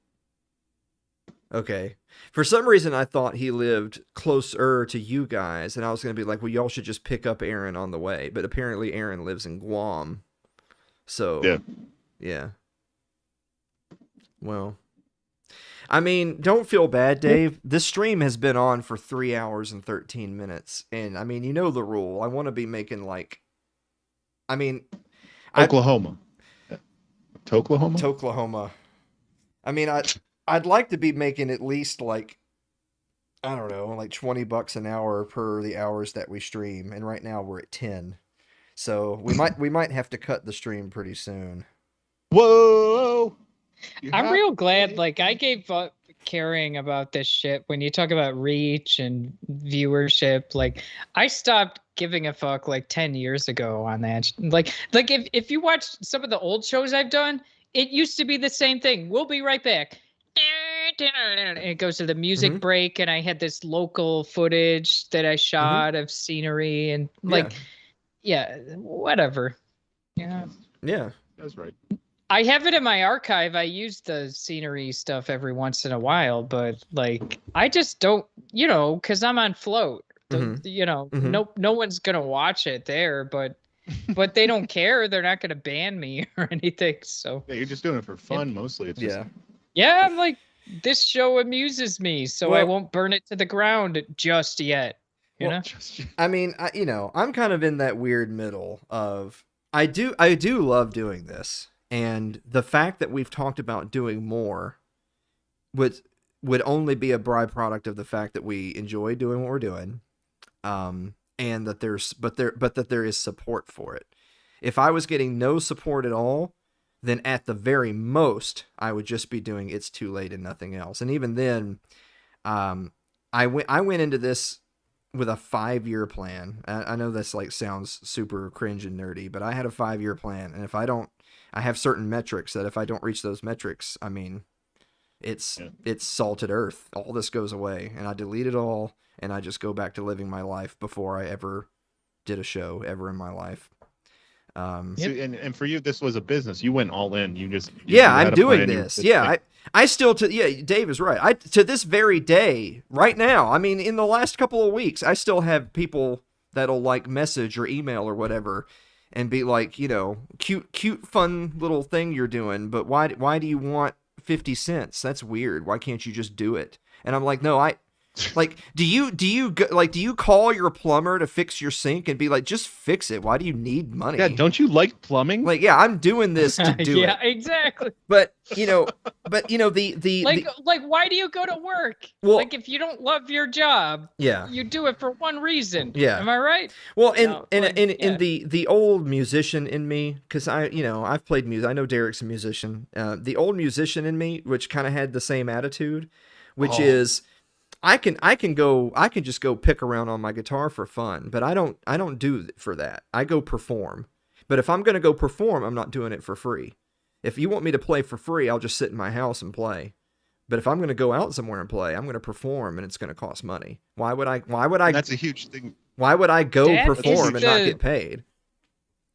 B: Okay. For some reason, I thought he lived closer to you guys, and I was going to be like, well, y'all should just pick up Aaron on the way. But apparently Aaron lives in Guam. So, yeah. Well, I mean, don't feel bad, Dave. This stream has been on for 3 hours and 13 minutes. And, I mean, you know the rule. I want to be making, like... I mean...
C: Oklahoma. Toklahoma?
B: Toklahoma. I mean, I'd like to be making at least, like... I don't know, like $20 an hour per the hours that we stream. And right now we're at 10. So, we might have to cut the stream pretty soon.
C: Whoa!
D: I'm real glad, like, I gave up caring about this shit. When you talk about reach and viewership, like, I stopped giving a fuck, like, 10 years ago on that. Like if you watch some of the old shows I've done, it used to be the same thing. We'll be right back. And it goes to the music break, and I had this local footage that I shot of scenery, and, like... yeah, whatever. Yeah.
B: Yeah.
C: That's right.
D: I have it in my archive. I use the scenery stuff every once in a while, but like I just don't, because I'm on Float. No one's gonna watch it there, but they don't care. They're not gonna ban me or anything. So
C: Yeah, you're just doing it for fun mostly. It's just
D: yeah, I'm like, this show amuses me, so I won't burn it to the ground just yet. You know?
B: I mean, I'm kind of in that weird middle of I do love doing this, and the fact that we've talked about doing more would only be a byproduct of the fact that we enjoy doing what we're doing, and that there is support for it. If I was getting no support at all, then at the very most I would just be doing It's Too Late and nothing else. And even then, I went into this with a 5-year plan. I know this like sounds super cringe and nerdy, but I had a 5-year plan, and I have certain metrics that if I don't reach those metrics, I mean, it's salted earth. All this goes away, and I delete it all, and I just go back to living my life before I ever did a show ever in my life.
C: And for you, this was a business. You went all in.
B: I'm doing this. I still, Dave is right. To this very day, right now, I mean, in the last couple of weeks, I still have people that'll like message or email or whatever and be like, cute, fun little thing you're doing, but why do you want 50 cents? That's weird. Why can't you just do it? And I'm like, no, like, do you call your plumber to fix your sink and be like, just fix it? Why do you need money?
C: Yeah, don't you like plumbing?
B: Like, yeah, I'm doing this to do it.
D: Yeah, exactly.
B: But the
D: like why do you go to work?
B: Well,
D: like if you don't love your job, you do it for one reason.
B: Yeah.
D: Am I right?
B: Well, in the old musician in me, because I've played music. I know Derek's a musician. The old musician in me, which kind of had the same attitude, which is I can just go pick around on my guitar for fun, but I don't do it for that. I go perform. But if I'm going to go perform, I'm not doing it for free. If you want me to play for free, I'll just sit in my house and play. But if I'm going to go out somewhere and play, I'm going to perform, and it's going to cost money. Why would I?
C: And that's a huge thing.
B: Why would I go perform and not get paid?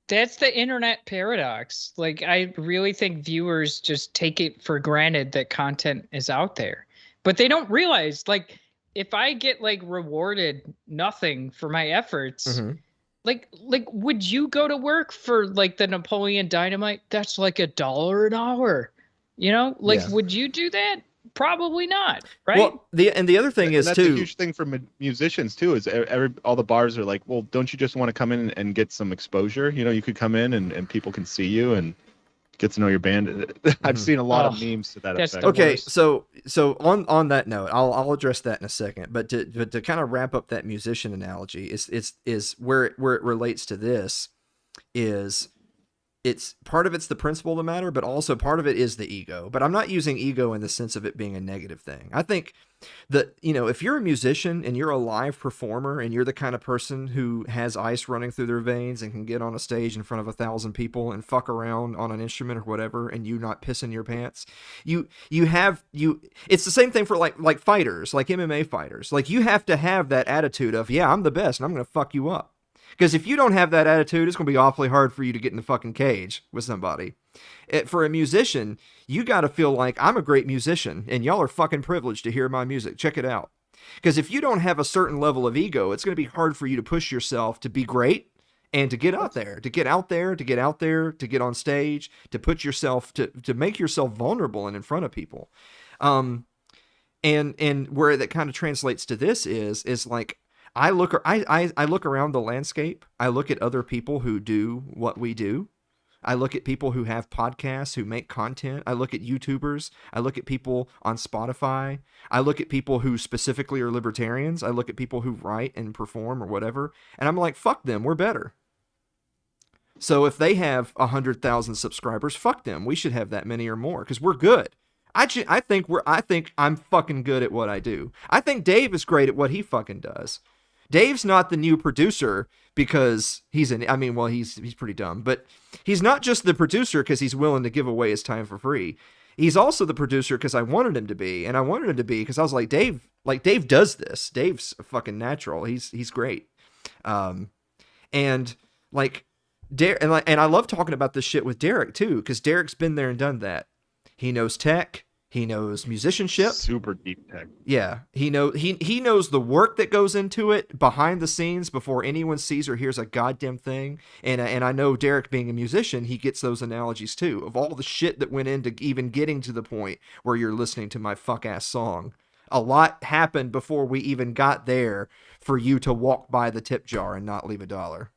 D: That's the internet paradox. Like, I really think viewers just take it for granted that content is out there. But they don't realize, like, if I get like rewarded nothing for my efforts, like would you go to work for like the Napoleon Dynamite? That's like $1 an hour. Would you do that? Probably not, right?
B: Well, the other thing is
C: that's
B: too.
C: A huge thing for musicians too. Is all the bars are like, well, don't you just want to come in and get some exposure? You could come in and people can see you and get to know your band. I've seen a lot of memes to that effect.
B: Okay, so on that note, I'll address that in a second. But to kind of wrap up that musician analogy, is where it relates to this is it's part of it's the principle of the matter, but also part of it is the ego. But I'm not using ego in the sense of it being a negative thing. I think that, if you're a musician and you're a live performer and you're the kind of person who has ice running through their veins and can get on a stage in front of 1,000 people and fuck around on an instrument or whatever, and you not pissing your pants, it's the same thing for like fighters, like MMA fighters. Like, you have to have that attitude of, yeah, I'm the best and I'm going to fuck you up. Because if you don't have that attitude, it's going to be awfully hard for you to get in the fucking cage with somebody. For a musician, you got to feel like, I'm a great musician, and y'all are fucking privileged to hear my music. Check it out. Because if you don't have a certain level of ego, it's going to be hard for you to push yourself to be great and to get out there, to get on stage, to put yourself, to make yourself vulnerable and in front of people. And where that kind of translates to this is like, I look around the landscape. I look at other people who do what we do. I look at people who have podcasts, who make content. I look at YouTubers. I look at people on Spotify. I look at people who specifically are libertarians. I look at people who write and perform or whatever. And I'm like, fuck them. We're better. So if they have 100,000 subscribers, fuck them. We should have that many or more because we're good. I think I'm fucking good at what I do. I think Dave is great at what he fucking does. Dave's not the new producer because he's pretty dumb, but he's not just the producer because he's willing to give away his time for free. He's also the producer because I wanted him to be, and I wanted him to be because I was like, Dave does this. Dave's a fucking natural. He's great. And Like, and I love talking about this shit with Derek too, because Derek's been there and done that. He knows tech. He knows musicianship.
C: Super deep tech.
B: Yeah, he knows the work that goes into it behind the scenes before anyone sees or hears a goddamn thing. And I know Derek, being a musician, he gets those analogies too of all the shit that went into even getting to the point where you're listening to my fuck ass song. A lot happened before we even got there for you to walk by the tip jar and not leave $1.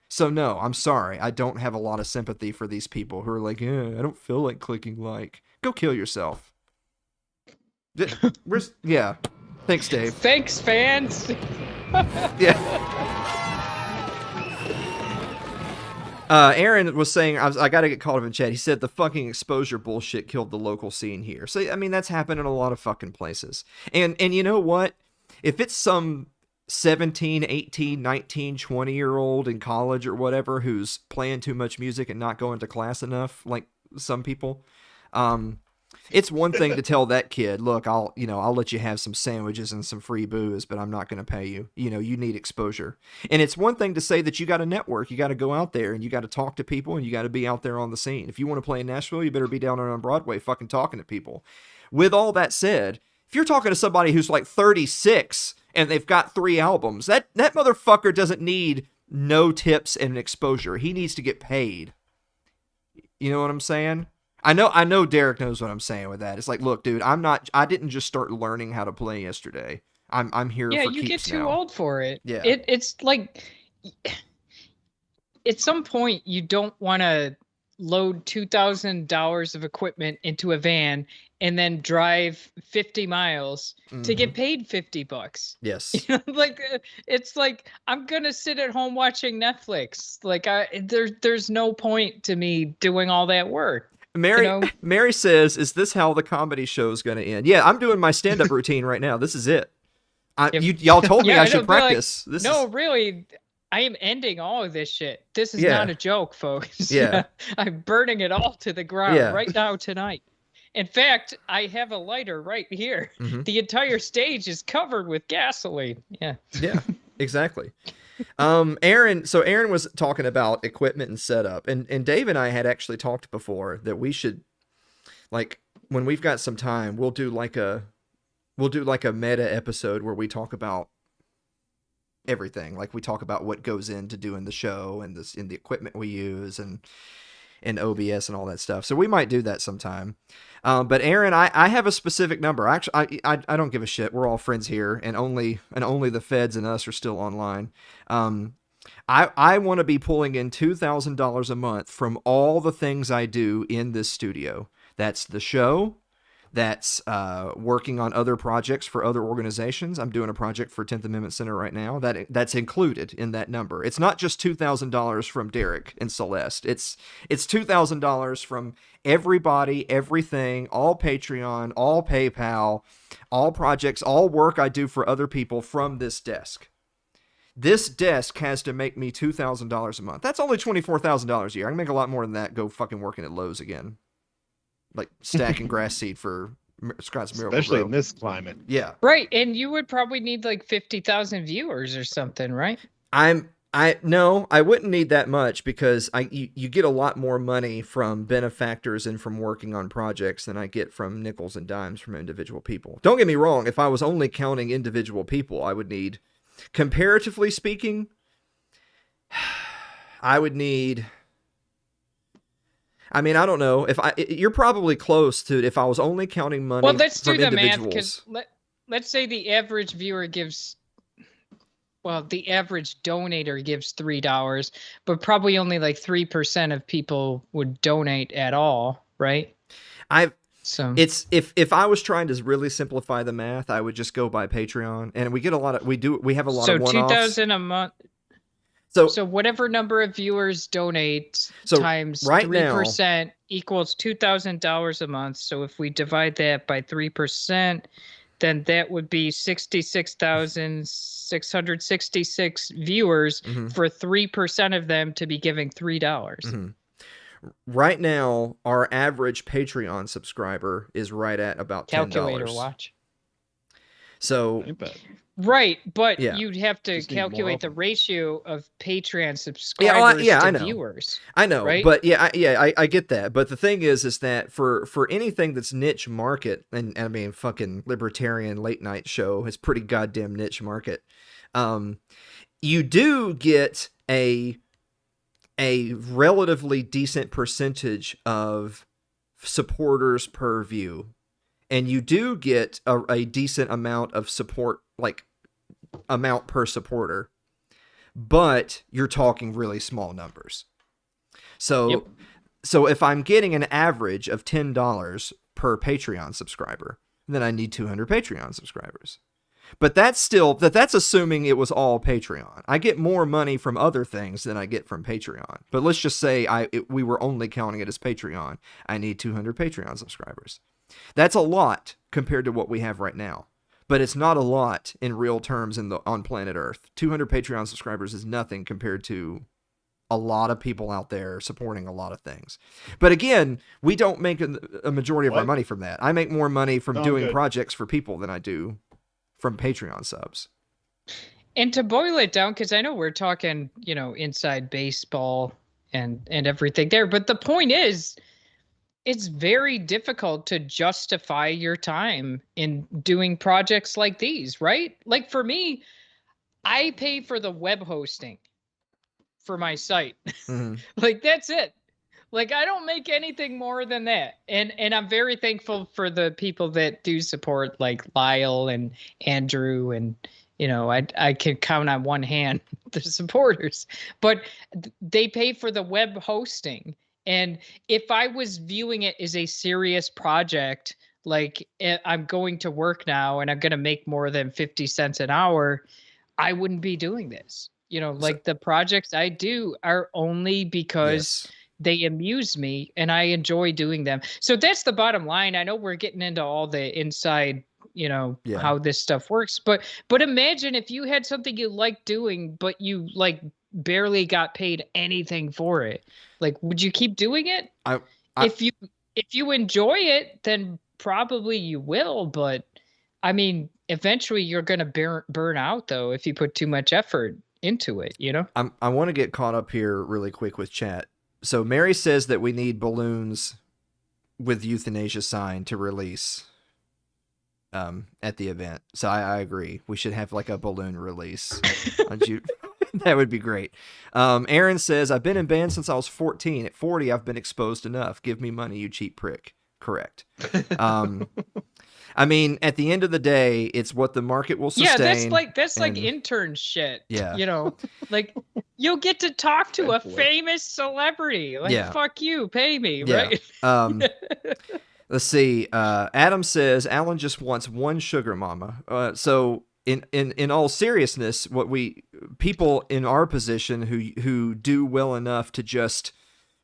B: So no, I'm sorry. I don't have a lot of sympathy for these people who are like, I don't feel like clicking like. Go kill yourself. Yeah. Thanks, Dave.
D: Thanks, fans.
B: Yeah. Aaron was saying, I got to get caught up in chat. He said the fucking exposure bullshit killed the local scene here. So, I mean, that's happened in a lot of fucking places. And you know what? If it's some 17, 18, 19, 20-year-old in college or whatever who's playing too much music and not going to class enough, like some people, it's one thing to tell that kid, look, I'll let you have some sandwiches and some free booze, but I'm not going to pay you. You need exposure. And it's one thing to say that you got to network, you got to go out there and you got to talk to people and you got to be out there on the scene. If you want to play in Nashville, you better be down on Broadway fucking talking to people. With all that said, if you're talking to somebody who's like 36 and they've got 3 albums, that motherfucker doesn't need no tips and exposure. He needs to get paid. You know what I'm saying? I know Derek knows what I'm saying with that. It's like, look, dude, I didn't just start learning how to play yesterday. I'm here for keeps now.
D: Yeah, you get too old for it.
B: Yeah.
D: It's like, at some point, you don't want to load $2,000 of equipment into a van and then drive 50 miles to get paid $50.
B: Yes.
D: Like, it's like, I'm going to sit at home watching Netflix. Like, there's no point to me doing all that work.
B: Mary says, is this how the comedy show is going to end? Yeah, I'm doing my stand-up routine right now. This is it. Y'all told me I should practice.
D: Like, really, I am ending all of this shit. This is not a joke, folks.
B: Yeah.
D: I'm burning it all to the ground right now tonight. In fact, I have a lighter right here. Mm-hmm. The entire stage is covered with gasoline. Yeah.
B: Yeah, exactly. Aaron was talking about equipment and setup, and Dave and I had actually talked before that we should, like, when we've got some time, we'll do like a meta episode where we talk about everything. Like, we talk about what goes into doing the show and the equipment we use and OBS and all that stuff. So we might do that sometime. But Aaron, I have a specific number. Actually, I don't give a shit. We're all friends here, and only the feds and us are still online. I want to be pulling in $2,000 a month from all the things I do in this studio. That's the show. That's working on other projects for other organizations. I'm doing a project for 10th Amendment Center right now. That's included in that number. It's not just $2,000 from Derek and Celeste. It's $2,000 from everybody, everything, all Patreon, all PayPal, all projects, all work I do for other people from this desk. This desk has to make me $2,000 a month. That's only $24,000 a year. I can make a lot more than that. Go fucking working at Lowe's again. Like stacking grass seed for Scott's Miracle
C: Especially
B: Grow.
C: in this climate.
B: Yeah.
D: Right. And you would probably need like 50,000 viewers or something, right?
B: No, I wouldn't need that much because you get a lot more money from benefactors and from working on projects than I get from nickels and dimes from individual people. Don't get me wrong. If I was only counting individual people, I would need, comparatively speaking, I don't know. You're probably close to if I was only counting money.
D: Well, let's
B: from
D: do the
B: individuals.
D: math because let's say the average viewer the average donator gives $3, but probably only like 3% of people would donate at all, right?
B: If I was trying to really simplify the math, I would just go by Patreon, and we have a lot of one-offs.
D: So $2,000 a month. So whatever number of viewers donate times 3% equals $2,000 a month. So if we divide that by 3%, then that would be 66,666 viewers for 3% of them to be giving $3.
B: Mm-hmm. Right now, our average Patreon subscriber is right at about $10.
D: Calculator watch.
B: So
C: Ain't bad.
D: Right, but
B: Yeah.
D: you'd have to
C: Just need more
D: calculate
C: of
D: the
C: them.
D: ratio of Patreon
B: Yeah, well,
D: subscribers
B: yeah,
D: to
B: I know.
D: viewers.
B: I know,
D: Right?
B: but I get that. But the thing is that for anything that's niche market, and I mean, fucking libertarian late night show is pretty goddamn niche market. You do get a relatively decent percentage of supporters per view, and you do get a decent amount of support, like amount per supporter, but you're talking really small numbers. So
D: Yep.
B: so if I'm getting an average of $10 per Patreon subscriber, then I need 200 Patreon subscribers. But that's assuming it was all Patreon. I get more money from other things than I get from Patreon. But let's just say we were only counting it as Patreon. I need 200 Patreon subscribers. That's a lot compared to what we have right now. But it's not a lot in real terms on planet Earth. 200 Patreon subscribers is nothing compared to a lot of people out there supporting a lot of things. But again, we don't make a majority of our money from that. I make more money from doing projects for people than I do from Patreon subs.
D: And to boil it down, because I know we're talking, inside baseball and everything there, but the point is, it's very difficult to justify your time in doing projects like these, right? Like for me, I pay for the web hosting for my site.
B: Mm-hmm.
D: Like that's it. Like I don't make anything more than that. And I'm very thankful for the people that do support, like Lyle and Andrew, and I can count on one hand the supporters, but they pay for the web hosting. And if I was viewing it as a serious project, like I'm going to work now and I'm going to make more than 50 cents an hour, I wouldn't be doing this. Like the projects I do are only because they amuse me and I enjoy doing them. So that's the bottom line. I know we're getting into all the inside, how this stuff works, but imagine if you had something you like doing, but you like barely got paid anything for it. Like, would you keep doing it? If you enjoy it, then probably you will. But I mean, eventually you're going to burn out though, if you put too much effort into it,
B: I want to get caught up here really quick with chat. So Mary says that we need balloons with euthanasia sign to release at the event. So I agree. We should have like a balloon release. That would be great. Aaron says, I've been in band since I was 14. At 40, I've been exposed enough. Give me money, you cheap prick. Correct. I mean, at the end of the day, it's what the market will sustain.
D: Yeah, that's like intern shit.
B: Yeah.
D: Like you'll get to talk to a famous celebrity. Like, fuck you, pay me, right?
B: Let's see. Adam says Alan just wants one sugar mama. So in all seriousness, people in our position who do well enough to just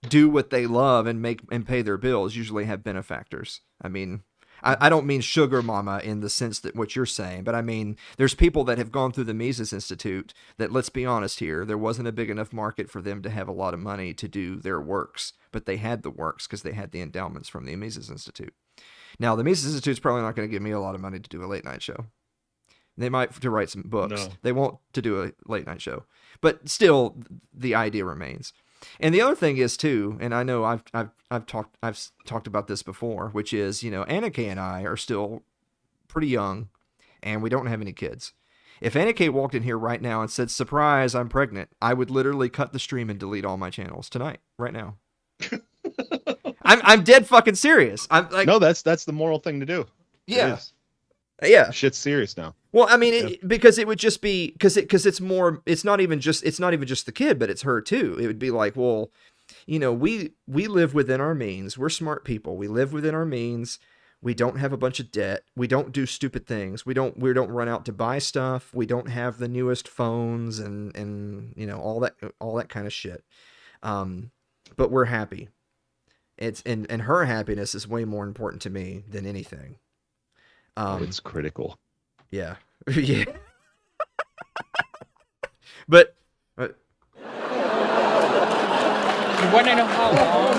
B: do what they love and pay their bills usually have benefactors. I mean, I don't mean sugar mama in the sense that what you're saying, but I mean, there's people that have gone through the Mises Institute that, let's be honest here, there wasn't a big enough market for them to have a lot of money to do their works, but they had the works because they had the endowments from the Mises Institute. Now, the Mises Institute's probably not going to give me a lot of money to do a late night show. They might to write some books. No. They won't to do a late night show, but still, the idea remains. And the other thing is too, and I know I've talked about this before, which is, Anna Kay and I are still pretty young, and we don't have any kids. If Anna Kay walked in here right now and said, "Surprise, I'm pregnant," I would literally cut the stream and delete all my channels tonight, right now. I'm dead fucking serious. I'm like,
C: no, that's the moral thing to do.
B: Yeah. Yeah,
C: shit's serious now.
B: Well, I mean, because it would just be because it's more. It's not even just the kid, but it's her too. It would be like, well, we live within our means. We're smart people. We live within our means. We don't have a bunch of debt. We don't do stupid things. We don't run out to buy stuff. We don't have the newest phones and all that kind of shit. But we're happy. And her happiness is way more important to me than anything.
C: It's critical.
B: Yeah. Yeah. But
D: you want to know how long?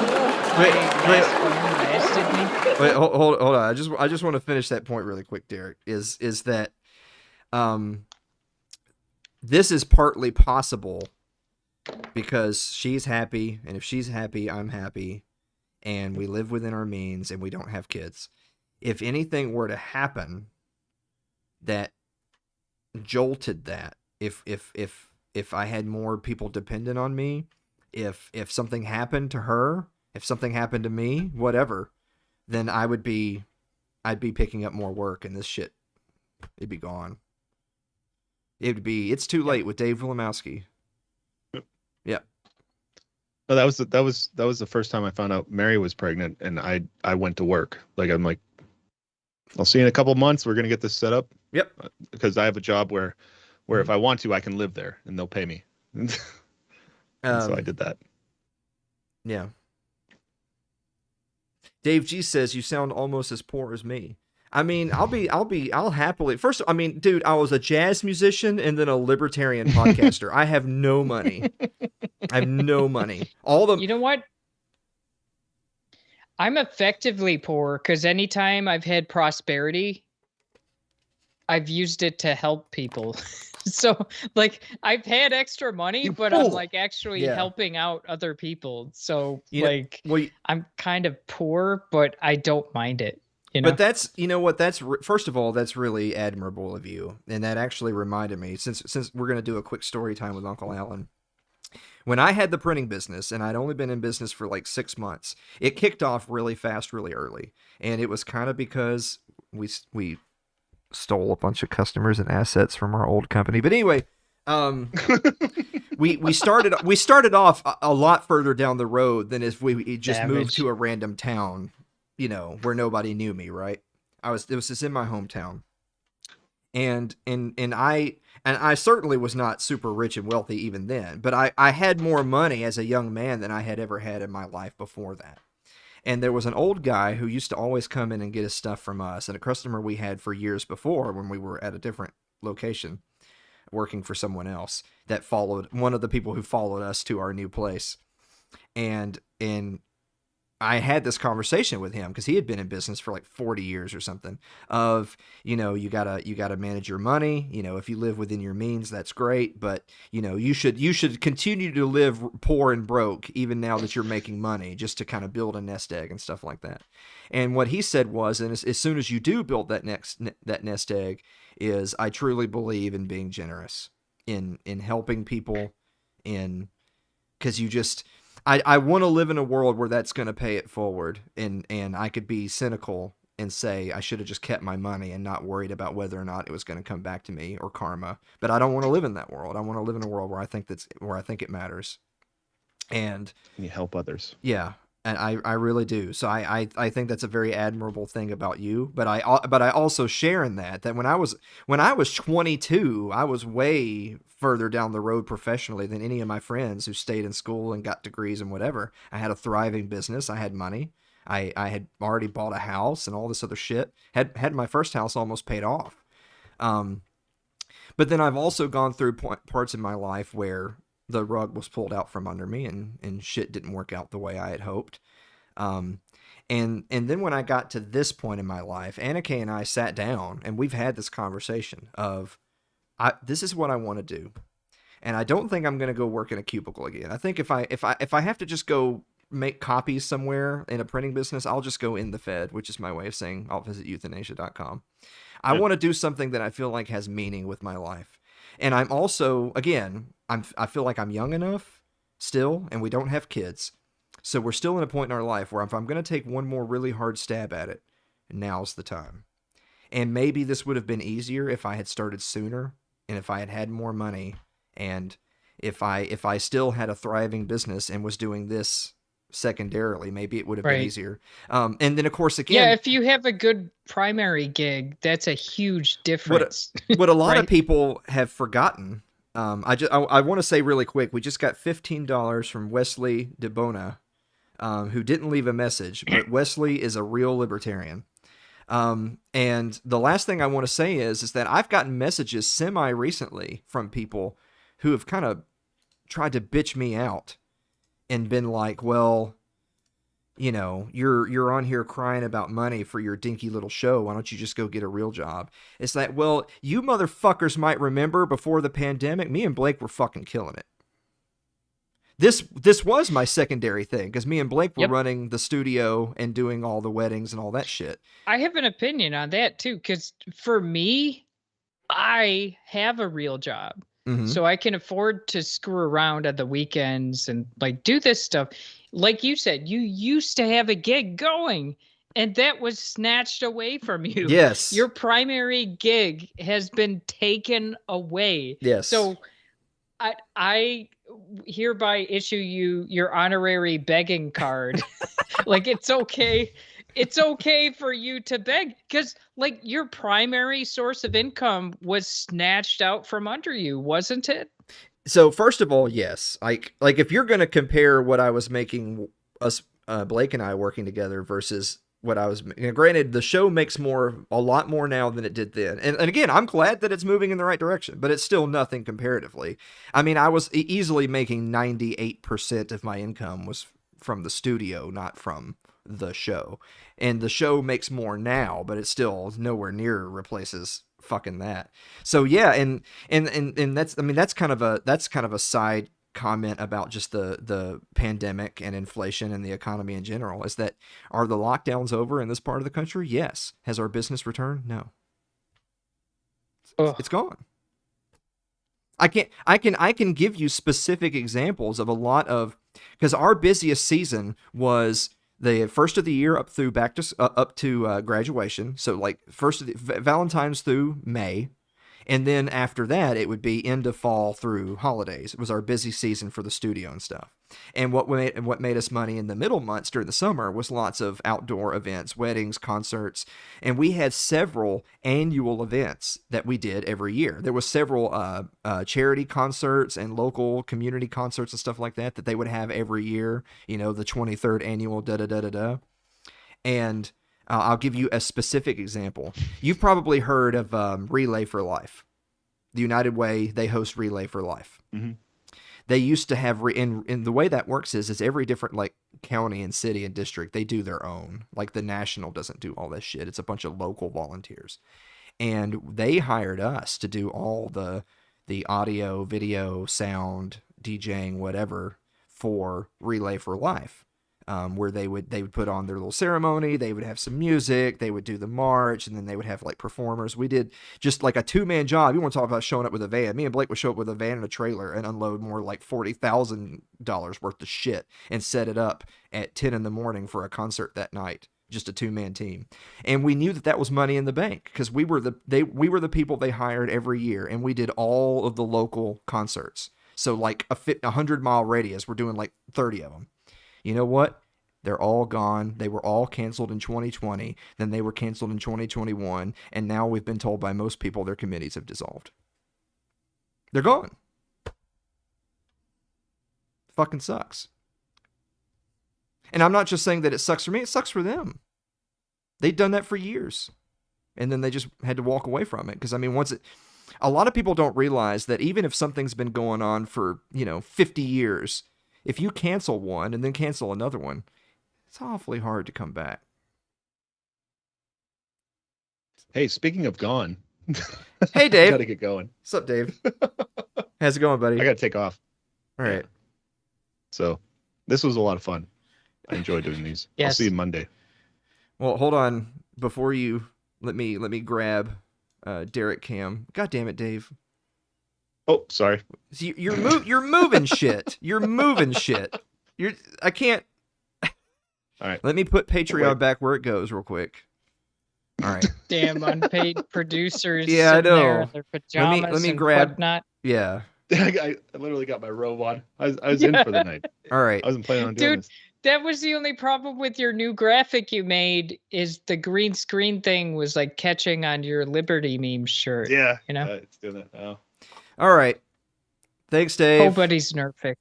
B: Wait, hold on. I just want to finish that point really quick, Derek. Is that This is partly possible because she's happy, and if she's happy, I'm happy, and we live within our means, and we don't have kids. If anything were to happen that jolted that, if I had more people dependent on me, if something happened to her, if something happened to me, whatever, then I'd be picking up more work, and this shit, it'd be gone. It's too late with Dave Wilimowski. Yep.
C: No, that was the first time I found out Mary was pregnant, and I went to work. Like, I'm like, I'll see you in a couple of months. We're gonna get this set up.
B: Yep.
C: Because I have a job where if I want to, I can live there, and they'll pay me. So I did that.
B: Yeah. Dave G says you sound almost as poor as me. I mean, I'll happily. First, I mean, dude, I was a jazz musician and then a libertarian podcaster. I have no money. I have no money.
D: You know what? I'm effectively poor because anytime I've had prosperity, I've used it to help people. So, like, I've had extra money, but I'm like actually helping out other people. So, I'm kind of poor, but I don't mind it. You know?
B: But that's, you know what, first of all, that's really admirable of you. And that actually reminded me, since we're going to do a quick story time with Uncle Alan. When I had the printing business, and I'd only been in business for like 6 months, it kicked off really fast, really early. And it was kind of because we stole a bunch of customers and assets from our old company. But anyway, we started off a lot further down the road than if we just moved to a random town, you know, where nobody knew me, right? It was just in my hometown. And I certainly was not super rich and wealthy even then, but I had more money as a young man than I had ever had in my life before that. And there was an old guy who used to always come in and get his stuff from us, and a customer we had for years before when we were at a different location working for someone else that followed one of the people who followed us to our new place. And I had this conversation with him because he had been in business for like 40 years or something of, you know, you gotta manage your money. You know, if you live within your means, that's great. But, you know, you should continue to live poor and broke even now that you're making money, just to kind of build a nest egg and stuff like that. And what he said was, and as soon as you do build that nest egg, is I truly believe in being generous, in helping people, because you just... I want to live in a world where that's going to pay it forward, and I could be cynical and say I should have just kept my money and not worried about whether or not it was going to come back to me or karma. But I don't want to live in that world. I want to live in a world where I think it matters, and
C: you help others.
B: Yeah, and I really do. So I think that's a very admirable thing about you. But I also share in that when I was 22, I was way further down the road professionally than any of my friends who stayed in school and got degrees and whatever. I had a thriving business. I had money. I had already bought a house and all this other shit. Had my first house almost paid off. But then I've also gone through parts in my life where the rug was pulled out from under me and shit didn't work out the way I had hoped. And then when I got to this point in my life, Annika and I sat down and we've had this conversation of, this is what I want to do. And I don't think I'm going to go work in a cubicle again. I think if I have to just go make copies somewhere in a printing business, I'll just go in the Fed, which is my way of saying I'll visit euthanasia.com. I want to do something that I feel like has meaning with my life. And I'm also, again, I feel like I'm young enough still, and we don't have kids. So we're still in a point in our life where if I'm going to take one more really hard stab at it, now's the time. And maybe this would have been easier if I had started sooner, and if I had had more money, and if I still had a thriving business and was doing this secondarily, maybe it would have been easier. And then of course, again,
D: if you have a good primary gig, that's a huge difference.
B: What a lot of people have forgotten. I want to say really quick, we just got $15 from Wesley DeBona, who didn't leave a message, but Wesley is a real libertarian. And the last thing I want to say is that I've gotten messages semi-recently from people who have kind of tried to bitch me out and been like, well, you know, you're on here crying about money for your dinky little show. Why don't you just go get a real job? It's like, well, you motherfuckers might remember before the pandemic, me and Blake were fucking killing it. This was my secondary thing because me and Blake were running the studio and doing all the weddings and all that shit.
D: I have an opinion on that too, because for me, I have a real job. So I can afford to screw around at the weekends and like do this stuff. Like you said, you used to have a gig going and that was snatched away from you.
B: Yes.
D: Your primary gig has been taken away.
B: Yes.
D: So I hereby issue you your honorary begging card. Like it's okay. It's okay for you to beg because like your primary source of income was snatched out from under you, wasn't it?
B: So first of all, yes. Like if you're going to compare what I was making us, Blake and I working together versus what I was, granted, the show makes a lot more now than it did then. And again, I'm glad that it's moving in the right direction, but it's still nothing comparatively. I mean, I was easily making 98% of my income was from the studio, not from the show. And the show makes more now, but it still nowhere near replaces fucking that. So yeah, and that's, I mean, that's kind of a side comment about just the pandemic and inflation and the economy in general, is that are the lockdowns over in this part of the country? Yes. Has our business returned? No. It's gone. I can give you specific examples of a lot of, because our busiest season was the first of the year up through up to graduation. So like first of Valentine's through May. And then after that, it would be end of fall through holidays. It was our busy season for the studio and stuff. And what made us money in the middle months during the summer was lots of outdoor events, weddings, concerts. And we had several annual events that we did every year. There was several charity concerts and local community concerts and stuff like that they would have every year. You know, the 23rd annual da-da-da-da-da. And I'll give you a specific example. You've probably heard of Relay for Life. The United Way, they host Relay for Life. Mm-hmm. They used to have, and the way that works is every different like county and city and district, they do their own. Like the national doesn't do all this shit. It's a bunch of local volunteers. And they hired us to do all the audio, video, sound, DJing, whatever for Relay for Life. Where they would put on their little ceremony, they would have some music, they would do the march, and then they would have like performers. We did just like a 2-man job. You want to talk about showing up with a van? Me and Blake would show up with a van and a trailer and unload more like $40,000 worth of shit and set it up at 10 in the morning for a concert that night. Just a 2-man team, and we knew that was money in the bank because we were the people they hired every year, and we did all of the local concerts. So like a 100-mile radius, we're doing like 30 of them. You know what? They're all gone. They were all canceled in 2020. Then they were canceled in 2021. And now we've been told by most people their committees have dissolved. They're gone. Fucking sucks. And I'm not just saying that it sucks for me. It sucks for them. They'd done that for years. And then they just had to walk away from it. Because, I mean, a lot of people don't realize that even if something's been going on for, 50 years, if you cancel one and then cancel another one, it's awfully hard to come back.
C: Hey, speaking of gone.
B: Hey, Dave.
C: Gotta get going.
B: What's up, Dave? How's it going, buddy?
C: I gotta take off.
B: All right.
C: So this was a lot of fun. I enjoyed doing these.
D: Yes.
C: I'll see you Monday.
B: Well, hold on. Before you let me grab Derek Cam. God damn it, Dave.
C: Oh, sorry.
B: See, you're moving shit. You're moving shit. I can't.
C: All right.
B: Let me put Patreon back where it goes real quick. All right.
D: Damn unpaid producers.
B: Yeah, I know.
D: There in their pajamas
B: Let me
D: and
B: grab.
D: whatnot.
B: Yeah.
C: I literally got my robe on. I was in for the night.
B: All right.
C: I wasn't planning on doing
D: Dude,
C: this.
D: that was the only problem with your new graphic you made is the green screen thing was like catching on your Liberty meme shirt.
C: Yeah.
D: You know?
C: It's doing that now.
B: All right. Thanks, Dave.
D: Nobody's nerfing.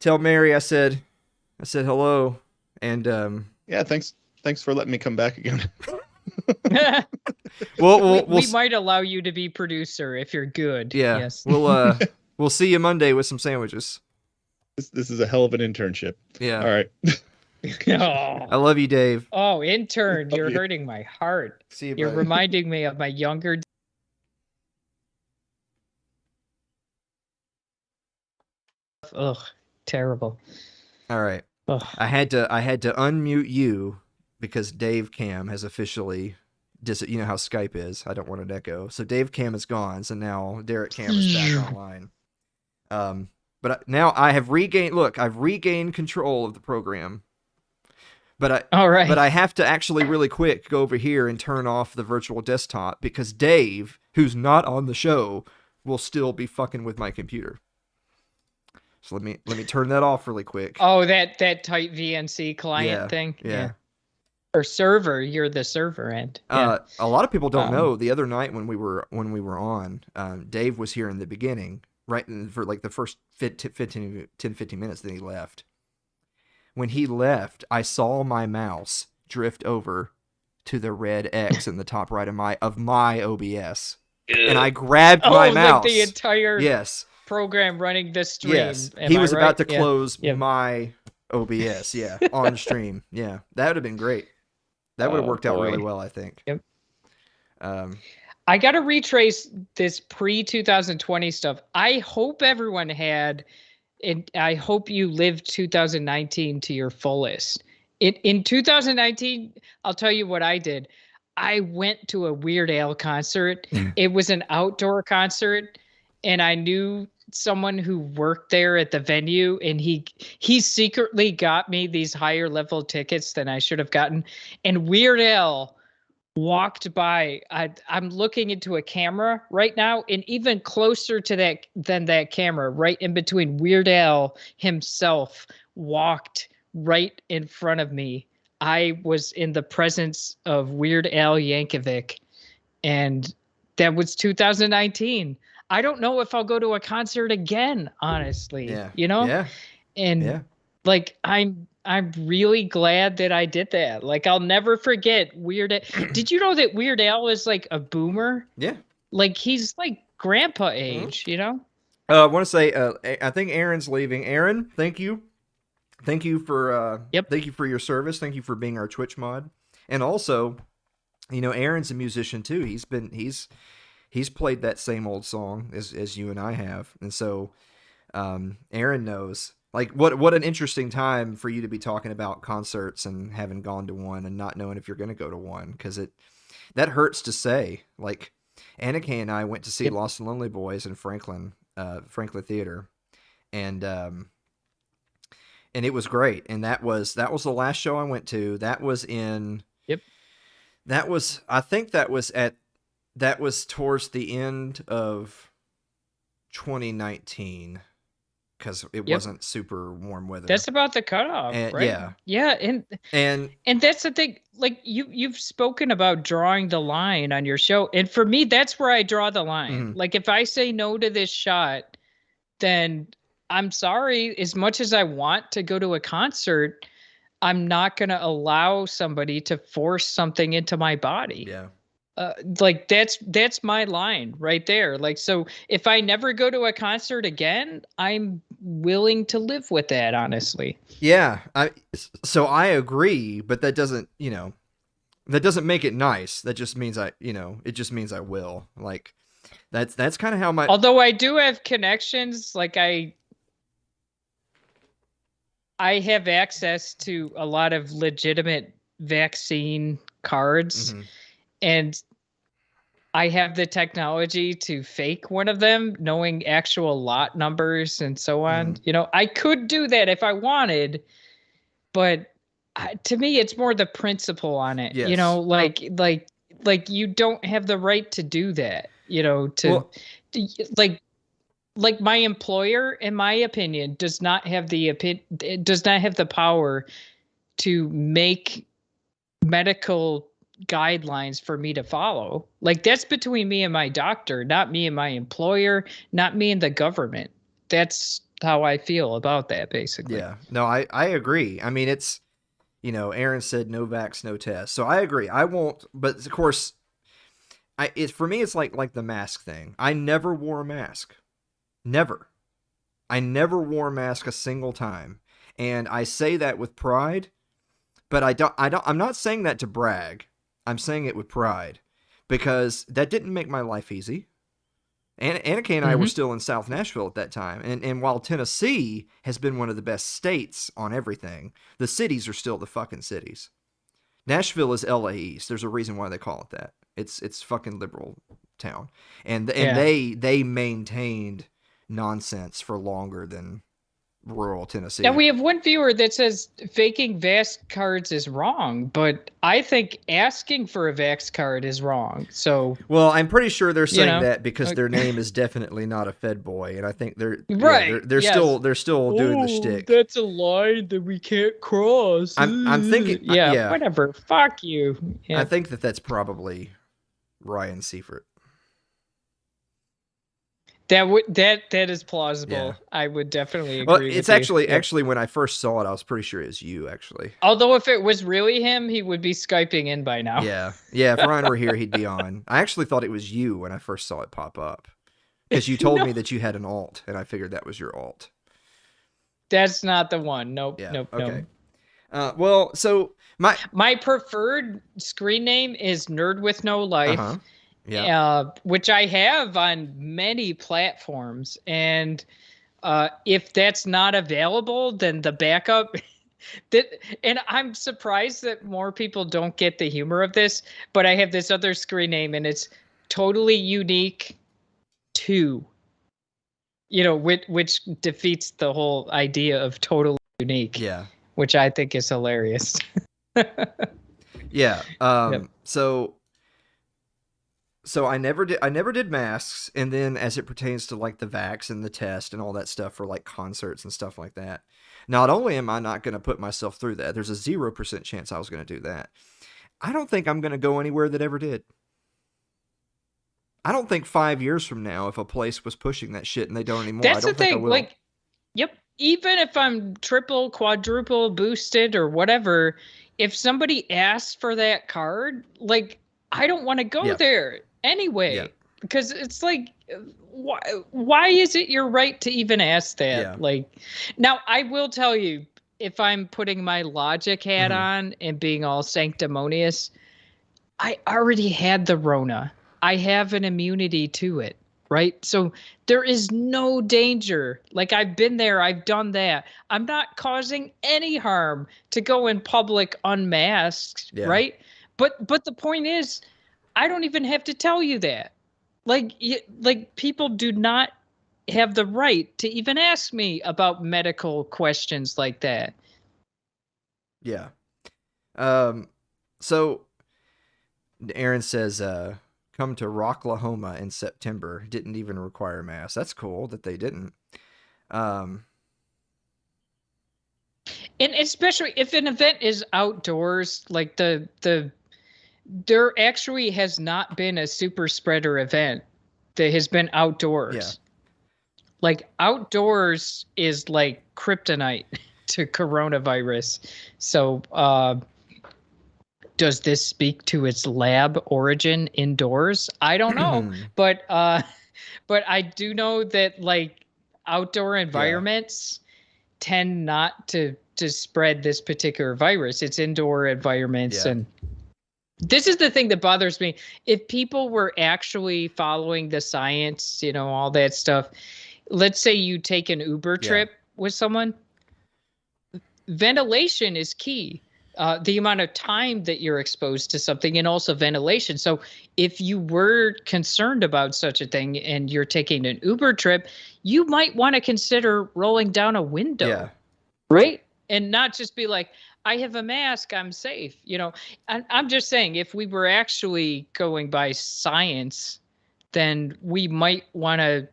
B: Tell Mary I said hello, and
C: Yeah, thanks for letting me come back again.
D: we might allow you to be producer if you're good.
B: Yeah.
D: Yes.
B: We'll see you Monday with some sandwiches.
C: This is a hell of an internship.
B: Yeah.
C: All right.
B: I love you, Dave.
D: Oh, intern, you're hurting my heart.
B: See you,
D: You're
B: buddy.
D: reminding me of my younger. Ugh, terrible.
B: All right.
D: Ugh.
B: I had to unmute you because Dave Cam has officially you know how Skype is. I don't want an echo. So Dave Cam is gone. So now Derek Cam is back online. But now I have regained. Look, I've regained control of the program. But
D: All right.
B: But I have to actually really quick go over here and turn off the virtual desktop because Dave, who's not on the show, will still be fucking with my computer. So let me turn that off really quick.
D: Oh, that tight VNC client thing.
B: Yeah.
D: Or server. You're the server end. Yeah.
B: A lot of people don't know. The other night when we were on, Dave was here in the beginning, right for like the first 15 minutes. Then he left. When he left, I saw my mouse drift over to the red X in the top right of my OBS, and I grabbed my mouse.
D: Like the entire program running the stream.
B: Yes,
D: Am
B: he was
D: I
B: about to
D: right?
B: close my OBS. Yeah, on stream. Yeah, that would have been great. That would have worked out really well, I think.
D: Yep.
B: I
D: got to retrace this pre-2020 stuff. I hope everyone had, and I hope you lived 2019 to your fullest. In 2019, I'll tell you what I did. I went to a Weird Al concert. It was an outdoor concert, and I knew someone who worked there at the venue, and he secretly got me these higher level tickets than I should have gotten. And Weird Al walked by. I'm looking into a camera right now, and even closer to that than that camera, right in between, Weird Al himself walked right in front of me. I was in the presence of Weird Al Yankovic, and that was 2019. I don't know if I'll go to a concert again, honestly.
B: Yeah.
D: You know?
B: Yeah.
D: And like I'm really glad that I did that. Like I'll never forget Weird Al. Did you know that Weird Al is like a boomer?
B: Yeah.
D: Like he's like grandpa age, you know?
B: I want to say I think Aaron's leaving. Aaron, thank you. Thank you for thank you for your service. Thank you for being our Twitch mod. And also, you know, Aaron's a musician too. He's played that same old song as you and I have. And so Aaron knows. Like what an interesting time for you to be talking about concerts and having gone to one and not knowing if you're going to go to one, because that hurts to say. Like Annika and I went to see Lost and Lonely Boys in Franklin Theater, and it was great. And that was the last show I went to. That was in I think that was towards the end of 2019. Because it wasn't super warm weather.
D: That's about the cutoff, right? Yeah, and that's the thing. Like you've spoken about drawing the line on your show, and for me, that's where I draw the line. Like if I say no to this shot, then I'm sorry. As much as I want to go to a concert, I'm not going to allow somebody to force something into my body.
B: Yeah.
D: Like that's my line right there. Like, so if I never go to a concert again, I'm willing to live with that, honestly.
B: Yeah. So I agree, but that doesn't, that doesn't make it nice. That just means it just means I will. Like that's kind of how
D: although I do have connections, like I have access to a lot of legitimate vaccine cards. And I have the technology to fake one of them, knowing actual lot numbers and so on. I could do that if I wanted, but to me, it's more the principle on it.
B: Yes.
D: Like you don't have the right to do that. Like my employer, in my opinion, does not have the power to make medical guidelines for me to follow. Like that's between me and my doctor, not me and my employer, not me and the government. That's how I feel about that, basically.
B: Yeah. No, I agree. I mean, it's, Aaron said no vax, no test. So I agree. I won't, but of course, for me, it's like the mask thing. I never wore a mask. Never. I never wore a mask a single time. And I say that with pride, but I'm not saying that to brag. I'm saying it with pride because that didn't make my life easy. And Annika and I were still in South Nashville at that time. And while Tennessee has been one of the best states on everything, the cities are still the fucking cities. Nashville is LA East. There's a reason why they call it that. It's fucking liberal town. And they maintained nonsense for longer than rural Tennessee.
D: Now we have one viewer that says faking Vax cards is wrong, but I think asking for a Vax card is wrong. So,
B: well, I'm pretty sure they're saying that because their name is definitely not a Fed boy, and I think they're they're still doing the shtick.
D: That's a line that we can't cross.
B: I'm thinking,
D: whatever. Fuck you. Yeah.
B: I think that's probably Ryan Seifert.
D: That is plausible.
B: Yeah.
D: I would definitely agree.
B: Well,
D: with
B: it's
D: you.
B: actually when I first saw it, I was pretty sure it was you actually.
D: Although if it was really him, he would be Skyping in by now.
B: Yeah. If Ryan were here, he'd be on. I actually thought it was you when I first saw it pop up because you told me that you had an alt, and I figured that was your alt.
D: That's not the one. Nope.
B: Yeah.
D: Nope.
B: Okay. Well, so
D: my preferred screen name is Nerd with No Life.
B: Uh-huh. Yeah.
D: Which I have on many platforms. And if that's not available, then the backup and I'm surprised that more people don't get the humor of this, but I have this other screen name and it's Totally Unique 2. Which defeats the whole idea of totally unique.
B: Yeah.
D: Which I think is hilarious.
B: Yeah. So I never did masks, and then as it pertains to like the vax and the test and all that stuff for like concerts and stuff like that, not only am I not going to put myself through that, there's a 0% chance I was going to do that. I don't think I'm going to go anywhere that ever did. I don't think 5 years from now, if a place was pushing that shit and they don't anymore,
D: That's
B: I don't
D: the
B: think
D: thing.
B: I will.
D: Like, yep. Even if I'm triple, quadruple boosted or whatever, if somebody asks for that card, like, I don't want to go there anyway, because it's like, why is it your right to even ask that?
B: Yeah.
D: Like, now I will tell you, if I'm putting my logic hat on and being all sanctimonious, I already had the Rona. I have an immunity to it, right? So there is no danger. Like, I've been there, I've done that. I'm not causing any harm to go in public unmasked, right? But the point is, I don't even have to tell you that. Like people do not have the right to even ask me about medical questions like that.
B: Yeah. So Aaron says, come to Rocklahoma in September. Didn't even require masks. That's cool that they didn't.
D: And especially if an event is outdoors, like there actually has not been a super spreader event that has been outdoors.
B: Yeah.
D: Like, outdoors is like kryptonite to coronavirus. So, does this speak to its lab origin indoors? I don't know, but I do know that like outdoor environments tend not to spread this particular virus. It's indoor environments, and this is the thing that bothers me. If people were actually following the science, all that stuff, let's say you take an Uber trip with someone, ventilation is key. The amount of time that you're exposed to something, and also ventilation. So if you were concerned about such a thing and you're taking an Uber trip, you might want to consider rolling down a window, right? And not just be like, I have a mask, I'm safe. I'm just saying, if we were actually going by science, then we might want to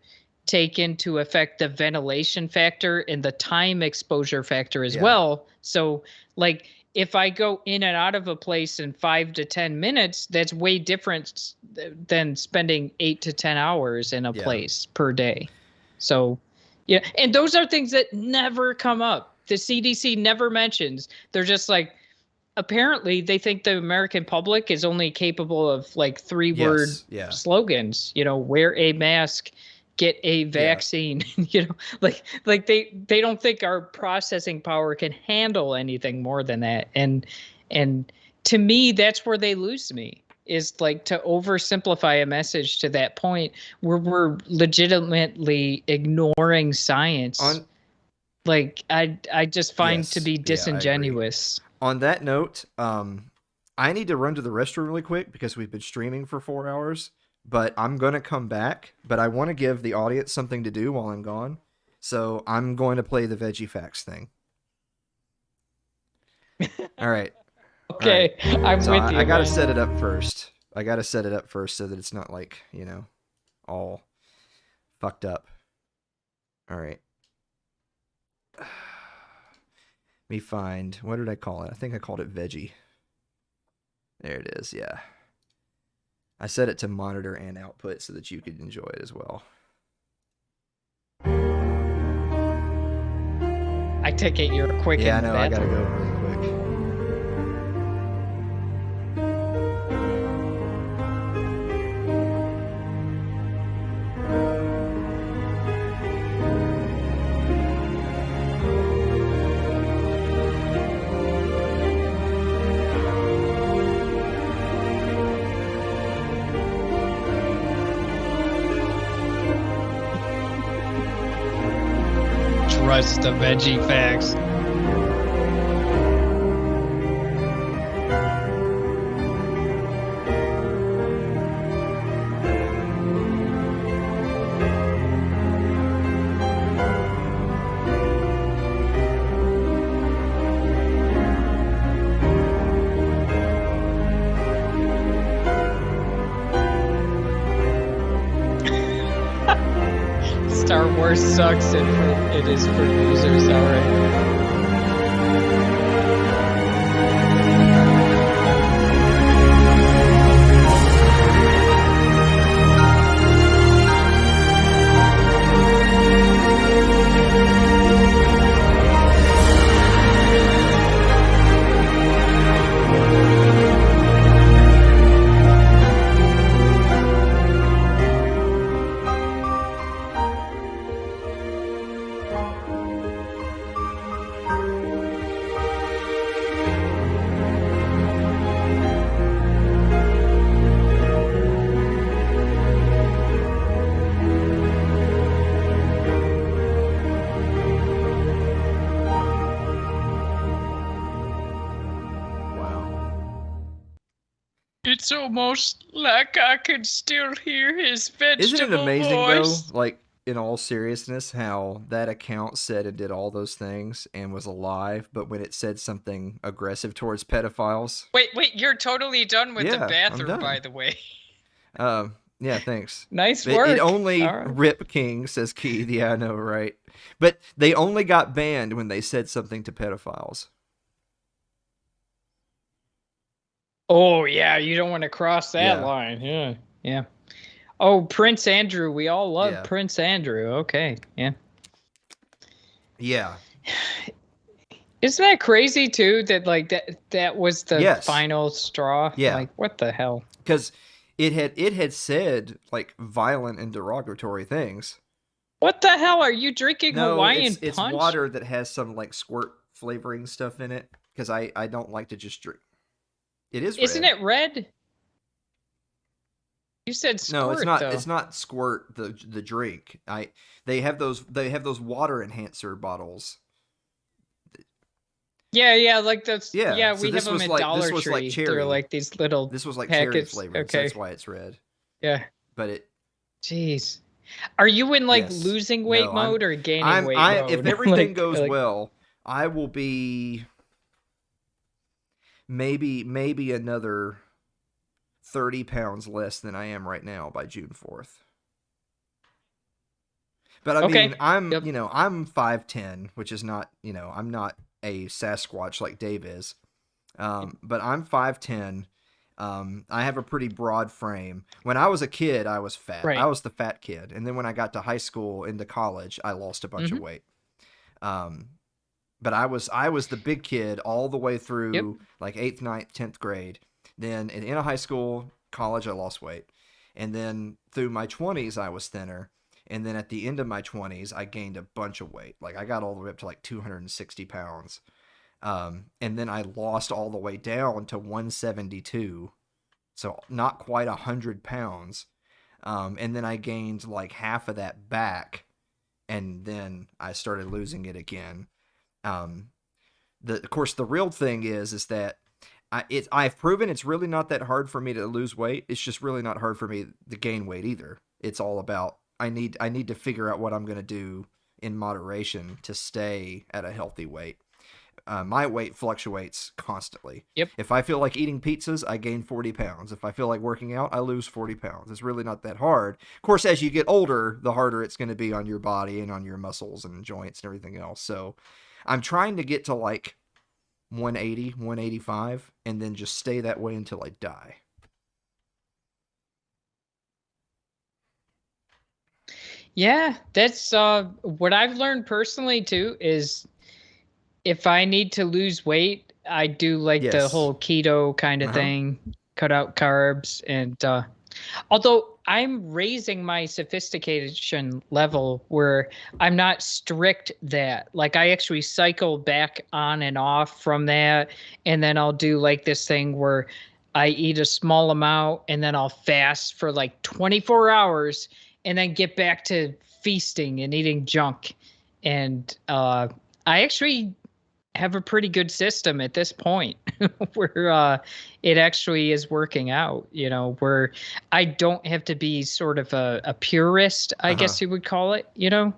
D: take into effect the ventilation factor and the time exposure factor as well. So like, if I go in and out of a place in 5 to 10 minutes, that's way different than spending 8 to 10 hours in a place per day. So, and those are things that never come up. The CDC never mentions. They're just like, apparently they think the American public is only capable of like 3-word slogans, wear a mask, get a vaccine. Like they don't think our processing power can handle anything more than that. And to me, that's where they lose me, is like to oversimplify a message to that point where we're legitimately ignoring science. Like I just find to be disingenuous.
B: On that note, I need to run to the restroom really quick because we've been streaming for 4 hours, but I'm going to come back, but I want to give the audience something to do while I'm gone. So I'm going to play the Veggie Facts thing. All right.
D: Okay. All right. I'm
B: so
D: with you.
B: I got to set it up first. I got to set it up first so that it's not like, all fucked up. All right. Let me find, what did I call it? I think I called it Veggie. There it is, yeah. I set it to monitor and output so that you could enjoy it as well.
D: I take it you're quick.
B: Yeah, I know, I gotta go really quick.
D: Trust the Veggie Facts. Star Wars sucks and it is for losers, alright. It's almost like I could still hear his vegetable
B: Isn't it amazing,
D: voice.
B: though, like, in all seriousness, how that account said and did all those things and was alive, but when it said something aggressive towards pedophiles...
D: Wait, you're totally done with the
B: I'm
D: bathroom,
B: done.
D: by the way.
B: Yeah, thanks.
D: Nice work.
B: It only...
D: Right.
B: Rip King, says Keith. Yeah, I know, right? But they only got banned when they said something to pedophiles.
D: Oh, yeah, you don't want to cross that line. Yeah. Oh, Prince Andrew. We all love Prince Andrew. Okay, yeah.
B: Yeah.
D: Isn't that crazy, too, that, like, that was the final straw?
B: Yeah.
D: Like, what the hell?
B: Because it had said, like, violent and derogatory things.
D: What the hell? Are you drinking Hawaiian punch?
B: It's water that has some, like, squirt flavoring stuff in it. Because I don't like to just drink. It is red.
D: Isn't it red? You said squirt.
B: No, it's not.
D: Though.
B: It's not squirt. The drink. They have those water enhancer bottles.
D: Yeah, like those.
B: Yeah,
D: yeah,
B: so
D: we have them at Dollar Tree.
B: Like cherry.
D: They're like these little.
B: This was like
D: packets.
B: cherry flavored.
D: Okay.
B: So that's why it's red.
D: Yeah.
B: But it.
D: Jeez. Are you in like losing weight mode or gaining weight mode?
B: If everything goes well, I will be. Maybe another 30 pounds less than I am right now by June 4th. But I mean, I'm 5'10", which is not, I'm not a Sasquatch like Dave is. But I'm 5'10". I have a pretty broad frame. When I was a kid, I was fat.
D: Right.
B: I was the fat kid. And then when I got to high school into college, I lost a bunch of weight. But I was the big kid all the way through like 8th, 9th, 10th grade. Then in high school, college, I lost weight. And then through my 20s, I was thinner. And then at the end of my 20s, I gained a bunch of weight. Like I got all the way up to like 260 pounds. And then I lost all the way down to 172. So not quite 100 pounds. And then I gained like half of that back. And then I started losing it again. Of course, the real thing is that I've proven it's really not that hard for me to lose weight. It's just really not hard for me to gain weight either. It's all about I need to figure out what I'm going to do in moderation to stay at a healthy weight. My weight fluctuates constantly.
D: Yep.
B: If I feel like eating pizzas, I gain 40 pounds. If I feel like working out, I lose 40 pounds. It's really not that hard. Of course, as you get older, the harder it's going to be on your body and on your muscles and joints and everything else. So I'm trying to get to like 180, 185, and then just stay that way until I die.
D: Yeah, that's what I've learned personally too is if I need to lose weight, I do like the
B: Yes.
D: whole keto kind of thing, cut out carbs. And although I'm raising my sophistication level where I'm not strict that, like I actually cycle back on and off from that. And then I'll do like this thing where I eat a small amount and then I'll fast for like 24 hours and then get back to feasting and eating junk. And I actually have a pretty good system at this point where it actually is working out, you know, where I don't have to be sort of a purist, I guess you would call it, you know.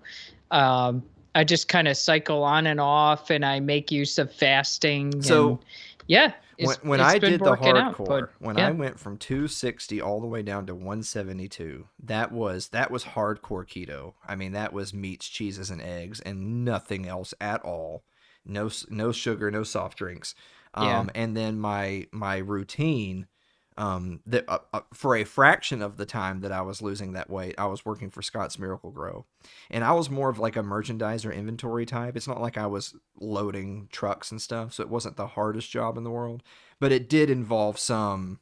D: I just kind of cycle on and off and I make use of fasting.
B: So
D: and yeah,
B: when I did the hardcore,
D: I
B: went from 260 all the way down to 172, that was hardcore keto. I mean, that was meats, cheeses, and eggs, and nothing else at all. No sugar, no soft drinks. And then my routine, that for a fraction of the time that I was losing that weight, I was working for Scott's Miracle-Gro, and I was more of like a merchandiser inventory type. It's not like I was loading trucks and stuff, so it wasn't the hardest job in the world, but it did involve some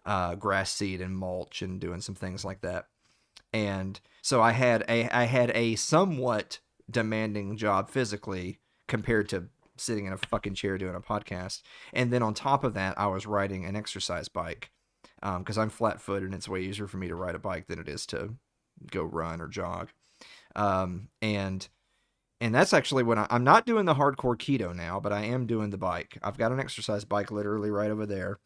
B: grass seed and mulch and doing some things like that. And so I had a somewhat demanding job physically compared to sitting in a fucking chair doing a podcast. And then on top of that, I was riding an exercise bike because I'm flat-footed and it's way easier for me to ride a bike than it is to go run or jog. And that's actually when I'm not doing the hardcore keto now, but I am doing the bike. I've got an exercise bike literally right over there.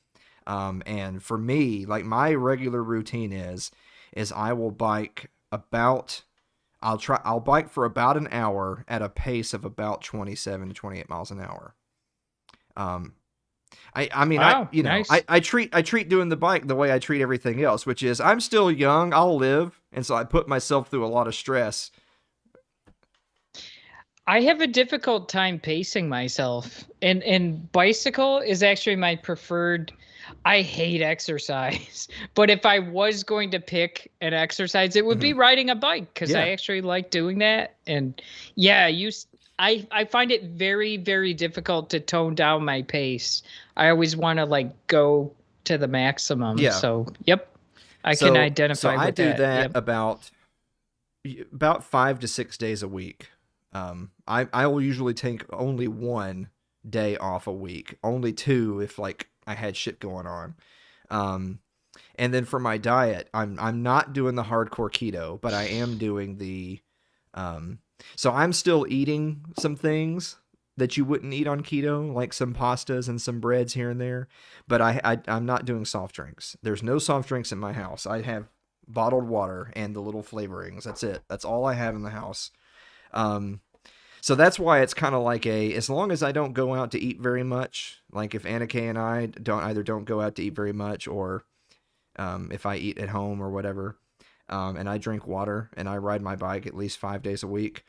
B: And for me, like my regular routine is I will bike I'll bike for about an hour at a pace of about 27 to 28 miles an hour. I mean,
D: wow,
B: nice. I treat doing the bike the way I treat everything else, which is I'm still young, I'll live. And so I put myself through a lot of stress.
D: I have a difficult time pacing myself, and bicycle is actually my preferred. I hate exercise, but if I was going to pick an exercise, it would be riding a bike because I actually like doing that. And yeah, I find it very, very difficult to tone down my pace. I always want to like go to the maximum. Yeah. So, yep, I can identify with that.
B: So I do that about 5 to 6 days a week. I will usually take only 1 day off a week, only 2 if like I had shit going on. And then for my diet, I'm not doing the hardcore keto, but I am doing the so I'm still eating some things that you wouldn't eat on keto, like some pastas and some breads here and there, but I'm not doing soft drinks. There's no soft drinks in my house. I have bottled water and the little flavorings. That's it. That's all I have in the house. So that's why it's kind of like as long as I don't go out to eat very much, like if Anna Kay and I don't go out to eat very much, or if I eat at home or whatever, and I drink water and I ride my bike at least 5 days a week,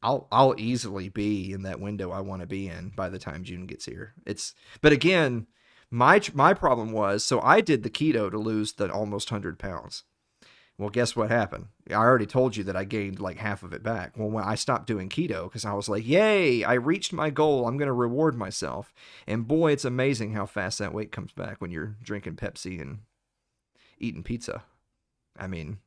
B: I'll easily be in that window I want to be in by the time June gets here. But again, my problem was, so I did the keto to lose the almost 100 pounds. Well, guess what happened? I already told you that I gained like half of it back. Well, when I stopped doing keto, because I was like, yay, I reached my goal. I'm going to reward myself. And boy, it's amazing how fast that weight comes back when you're drinking Pepsi and eating pizza. I mean,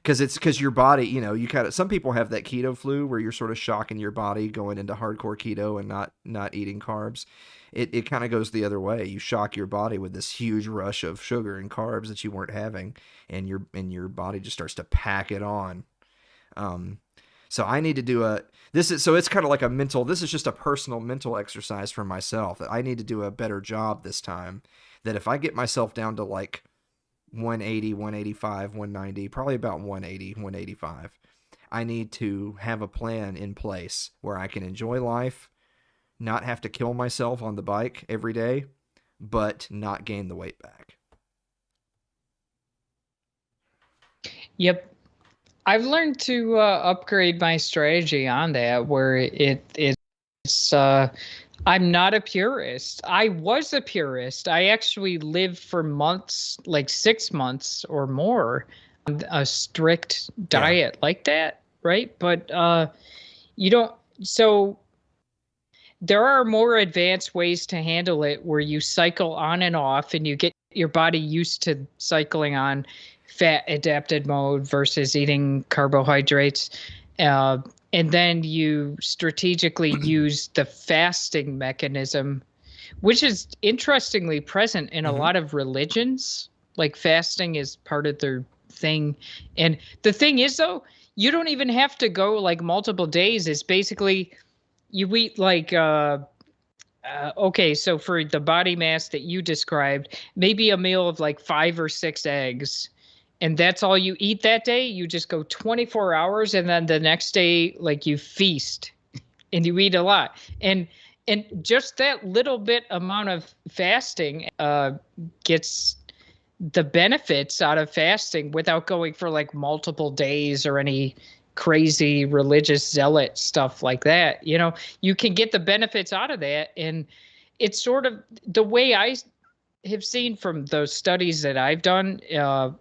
B: Because your body, you kind of, some people have that keto flu where you're sort of shocking your body going into hardcore keto and not eating carbs. It kind of goes the other way. You shock your body with this huge rush of sugar and carbs that you weren't having, and your body just starts to pack it on. So I need to do it's kind of like this is just a personal mental exercise for myself, that I need to do a better job this time, that if I get myself down to like 180, 185, 190, probably about 180, 185, I need to have a plan in place where I can enjoy life, not have to kill myself on the bike every day, but not gain the weight back.
D: Yep. I've learned to upgrade my strategy on that, where it's I'm not a purist. I was a purist. I actually lived for months, like 6 months or more, on a strict diet like that, right? But you don't. So there are more advanced ways to handle it, where you cycle on and off, and you get your body used to cycling on fat adapted mode versus eating carbohydrates. And then you strategically use the fasting mechanism, which is interestingly present in a lot of religions. Like fasting is part of their thing. And the thing is, though, you don't even have to go like multiple days. It's basically you eat like okay, so for the body mass that you described, maybe a meal of like 5 or 6 eggs, and that's all you eat that day. You just go 24 hours, and then the next day, like, you feast and you eat a lot. And just that little bit amount of fasting gets the benefits out of fasting without going for like multiple days or any crazy religious zealot stuff like that. You can get the benefits out of that. And it's sort of the way I have seen from those studies that I've done,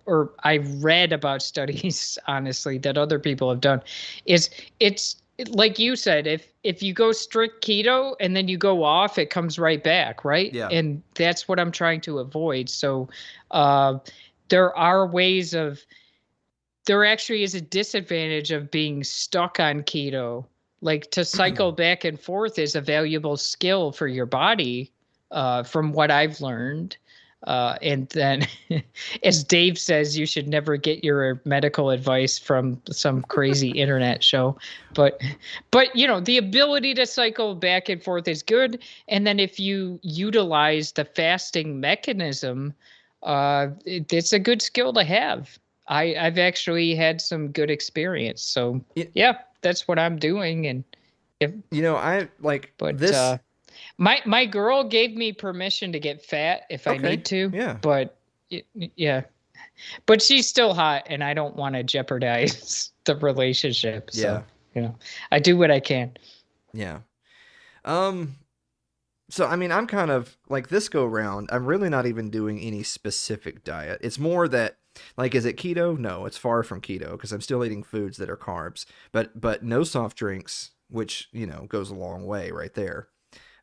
D: or I've read about studies, honestly, that other people have done, is it's like you said, if you go strict keto and then you go off, it comes right back, right?
B: Yeah.
D: And that's what I'm trying to avoid. So there actually is a disadvantage of being stuck on keto. Like, to cycle back and forth is a valuable skill for your body, from what I've learned. And then, as Dave says, you should never get your medical advice from some crazy internet show. But the ability to cycle back and forth is good. And then if you utilize the fasting mechanism, it's a good skill to have. I've actually had some good experience. So yeah, that's what I'm doing. And
B: I like,
D: but
B: this.
D: My girl gave me permission to get fat if I need to.
B: Yeah.
D: But but she's still hot, and I don't want to jeopardize the relationship. So, I do what I can.
B: Yeah. So, I mean, I'm kind of like, this go round, I'm really not even doing any specific diet. It's more that, like, is it keto? No, it's far from keto, because I'm still eating foods that are carbs, but no soft drinks, which, goes a long way right there.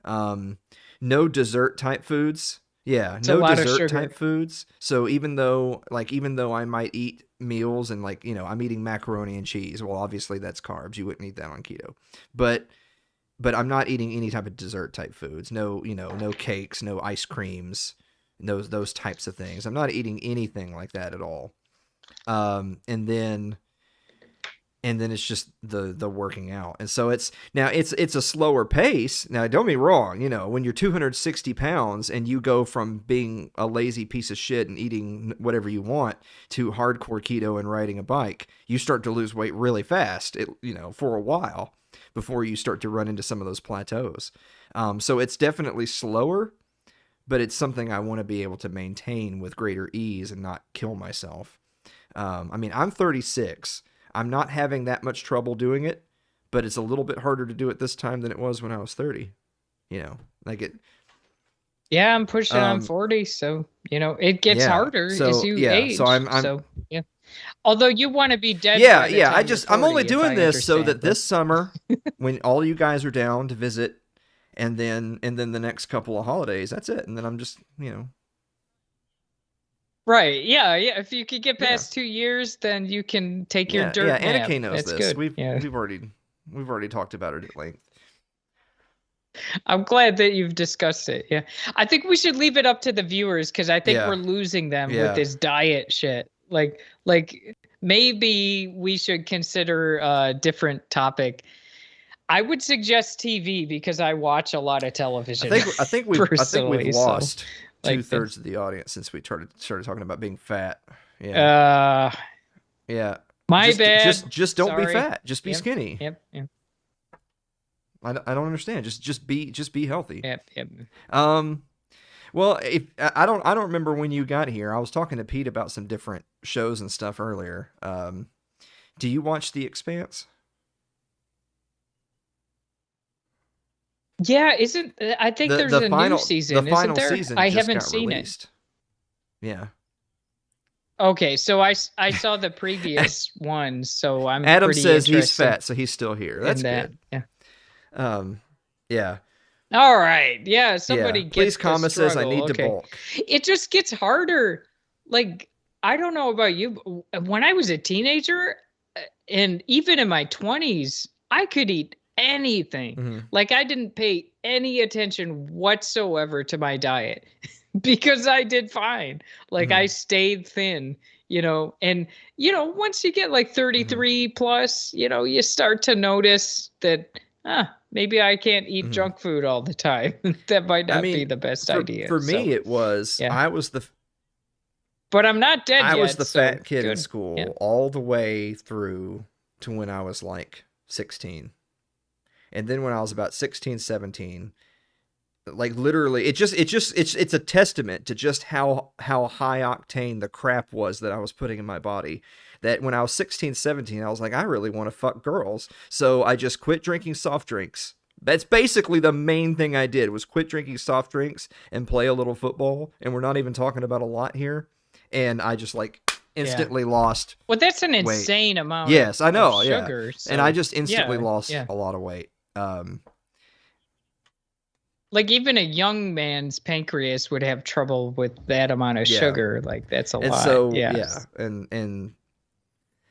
B: No dessert type foods. Yeah,
D: It's
B: no dessert type foods. So even though I might eat meals and, like, I'm eating macaroni and cheese, well, obviously that's carbs. You wouldn't eat that on keto. But I'm not eating any type of dessert type foods. No, no cakes, no ice creams, those types of things. I'm not eating anything like that at all. And then it's just the working out. And so it's a slower pace. Now, don't be wrong. When you're 260 pounds and you go from being a lazy piece of shit and eating whatever you want to hardcore keto and riding a bike, you start to lose weight really fast, for a while before you start to run into some of those plateaus. So it's definitely slower, but it's something I want to be able to maintain with greater ease and not kill myself. I mean, I'm 36. I'm not having that much trouble doing it, but it's a little bit harder to do it this time than it was when I was 30. Like it.
D: Yeah, I'm pushing on 40, so it gets harder as you age.
B: So I'm
D: yeah. Although you want to be dead.
B: Yeah,
D: by the
B: yeah.
D: time
B: I'm only
D: you're 40,
B: doing this so that
D: but
B: this summer, when all you guys are down to visit, and then the next couple of holidays, that's it. And then I'm just,
D: Right. Yeah. Yeah. If you could get past 2 years, then you can take your dirt nap.
B: Anna Kay knows
D: That's
B: this.
D: good.
B: We've already talked about it at length.
D: I'm glad that you've discussed it. Yeah. I think we should leave it up to the viewers because I think we're losing them with this diet shit. Like maybe we should consider a different topic. I would suggest TV because I watch a lot of television.
B: I think we've lost 2/3 of the audience since we started talking about being fat. Yeah. Yeah.
D: My bad.
B: Just don't be fat. Just be skinny.
D: Yep.
B: I don't understand. Just be healthy.
D: Yep.
B: Well, if I don't remember when you got here. I was talking to Pete about some different shows and stuff earlier. Do you watch The Expanse?
D: Yeah, I think there's a new season, isn't there? I haven't seen it.
B: Yeah.
D: Okay, so I saw the previous one, so I'm
B: Adam
D: pretty
B: says he's
D: interested
B: fat, so he's still here. That's good.
D: Yeah.
B: Yeah.
D: All right. Yeah, somebody gets
B: Please comment says I need to
D: Okay.
B: bulk.
D: It just gets harder. Like, I don't know about you, but when I was a teenager and even in my 20s, I could eat anything.
B: Mm-hmm.
D: Like, I didn't pay any attention whatsoever to my diet because I did fine. Like, I stayed thin, and, once you get like 33 plus, you start to notice that, maybe I can't eat junk food all the time. That might not be the best idea.
B: For me, it was,
D: but I'm not dead yet.
B: I was the fat kid in school all the way through to when I was like 16. And then when I was about 16, 17, like literally, it's a testament to just how high octane the crap was that I was putting in my body. That when I was 16, 17, I was like, I really want to fuck girls. So I just quit drinking soft drinks. That's basically the main thing I did was quit drinking soft drinks and play a little football. And we're not even talking about a lot here. And I just instantly lost.
D: Well, that's an insane amount.
B: Yes, I know.
D: Of sugar, so,
B: and I just instantly lost a lot of weight.
D: Like even a young man's pancreas would have trouble with that amount of sugar. Like that's a lot.
B: So and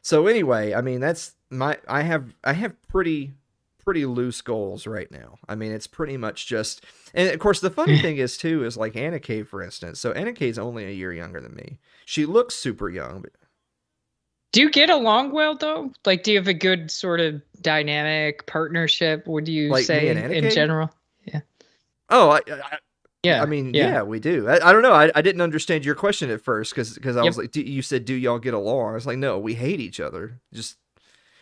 B: so anyway, I mean that's I have pretty loose goals right now. I mean it's pretty much just, and of course the funny thing is too is like Anna Kay, for instance. So Anna Kay's only a year younger than me. She looks super young.
D: Do you get along well though? Like, do you have a good sort of dynamic partnership? Would you say in general? Yeah.
B: Oh, I mean, we do. I don't know. I didn't understand your question at first because I was like, you said, do y'all get along? I was like, no, we hate each other. Just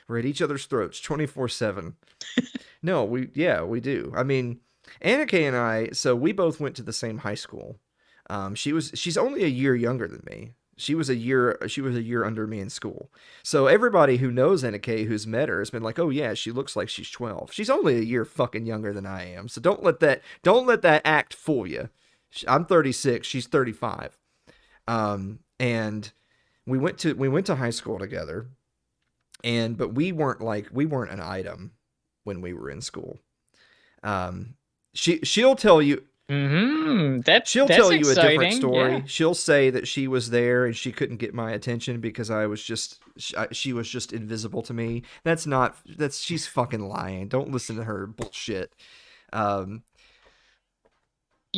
B: we're at each other's throats 24/7. No, we do. I mean, Anna Kay and I, so we both went to the same high school. She's only a year younger than me. She was a year under me in school. So everybody who knows Anna Kay who's met her has been like, oh yeah, she looks like she's 12. She's only a year fucking younger than I am. So don't let that act fool you. I'm 36. She's 35. And we went to high school together. But we weren't an item when we were in school. She'll tell you. She'll tell you exciting. A different story. Yeah. She'll say that she was there and she couldn't get my attention because she was just invisible to me. She's fucking lying. Don't listen to her bullshit.
D: You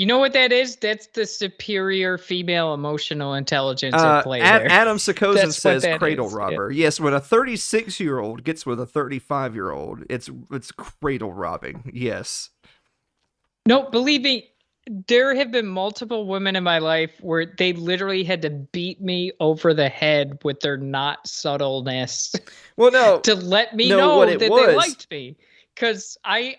D: know what that is? That's the superior female emotional intelligence at play there.
B: Adam Sakozin says cradle robber. Yeah. Yes, when a 36-year-old gets with a 35-year-old, it's cradle robbing. Yes.
D: No, believe me, there have been multiple women in my life where they literally had to beat me over the head with their not subtleness.
B: Well, no,
D: to let me know that they liked me, because I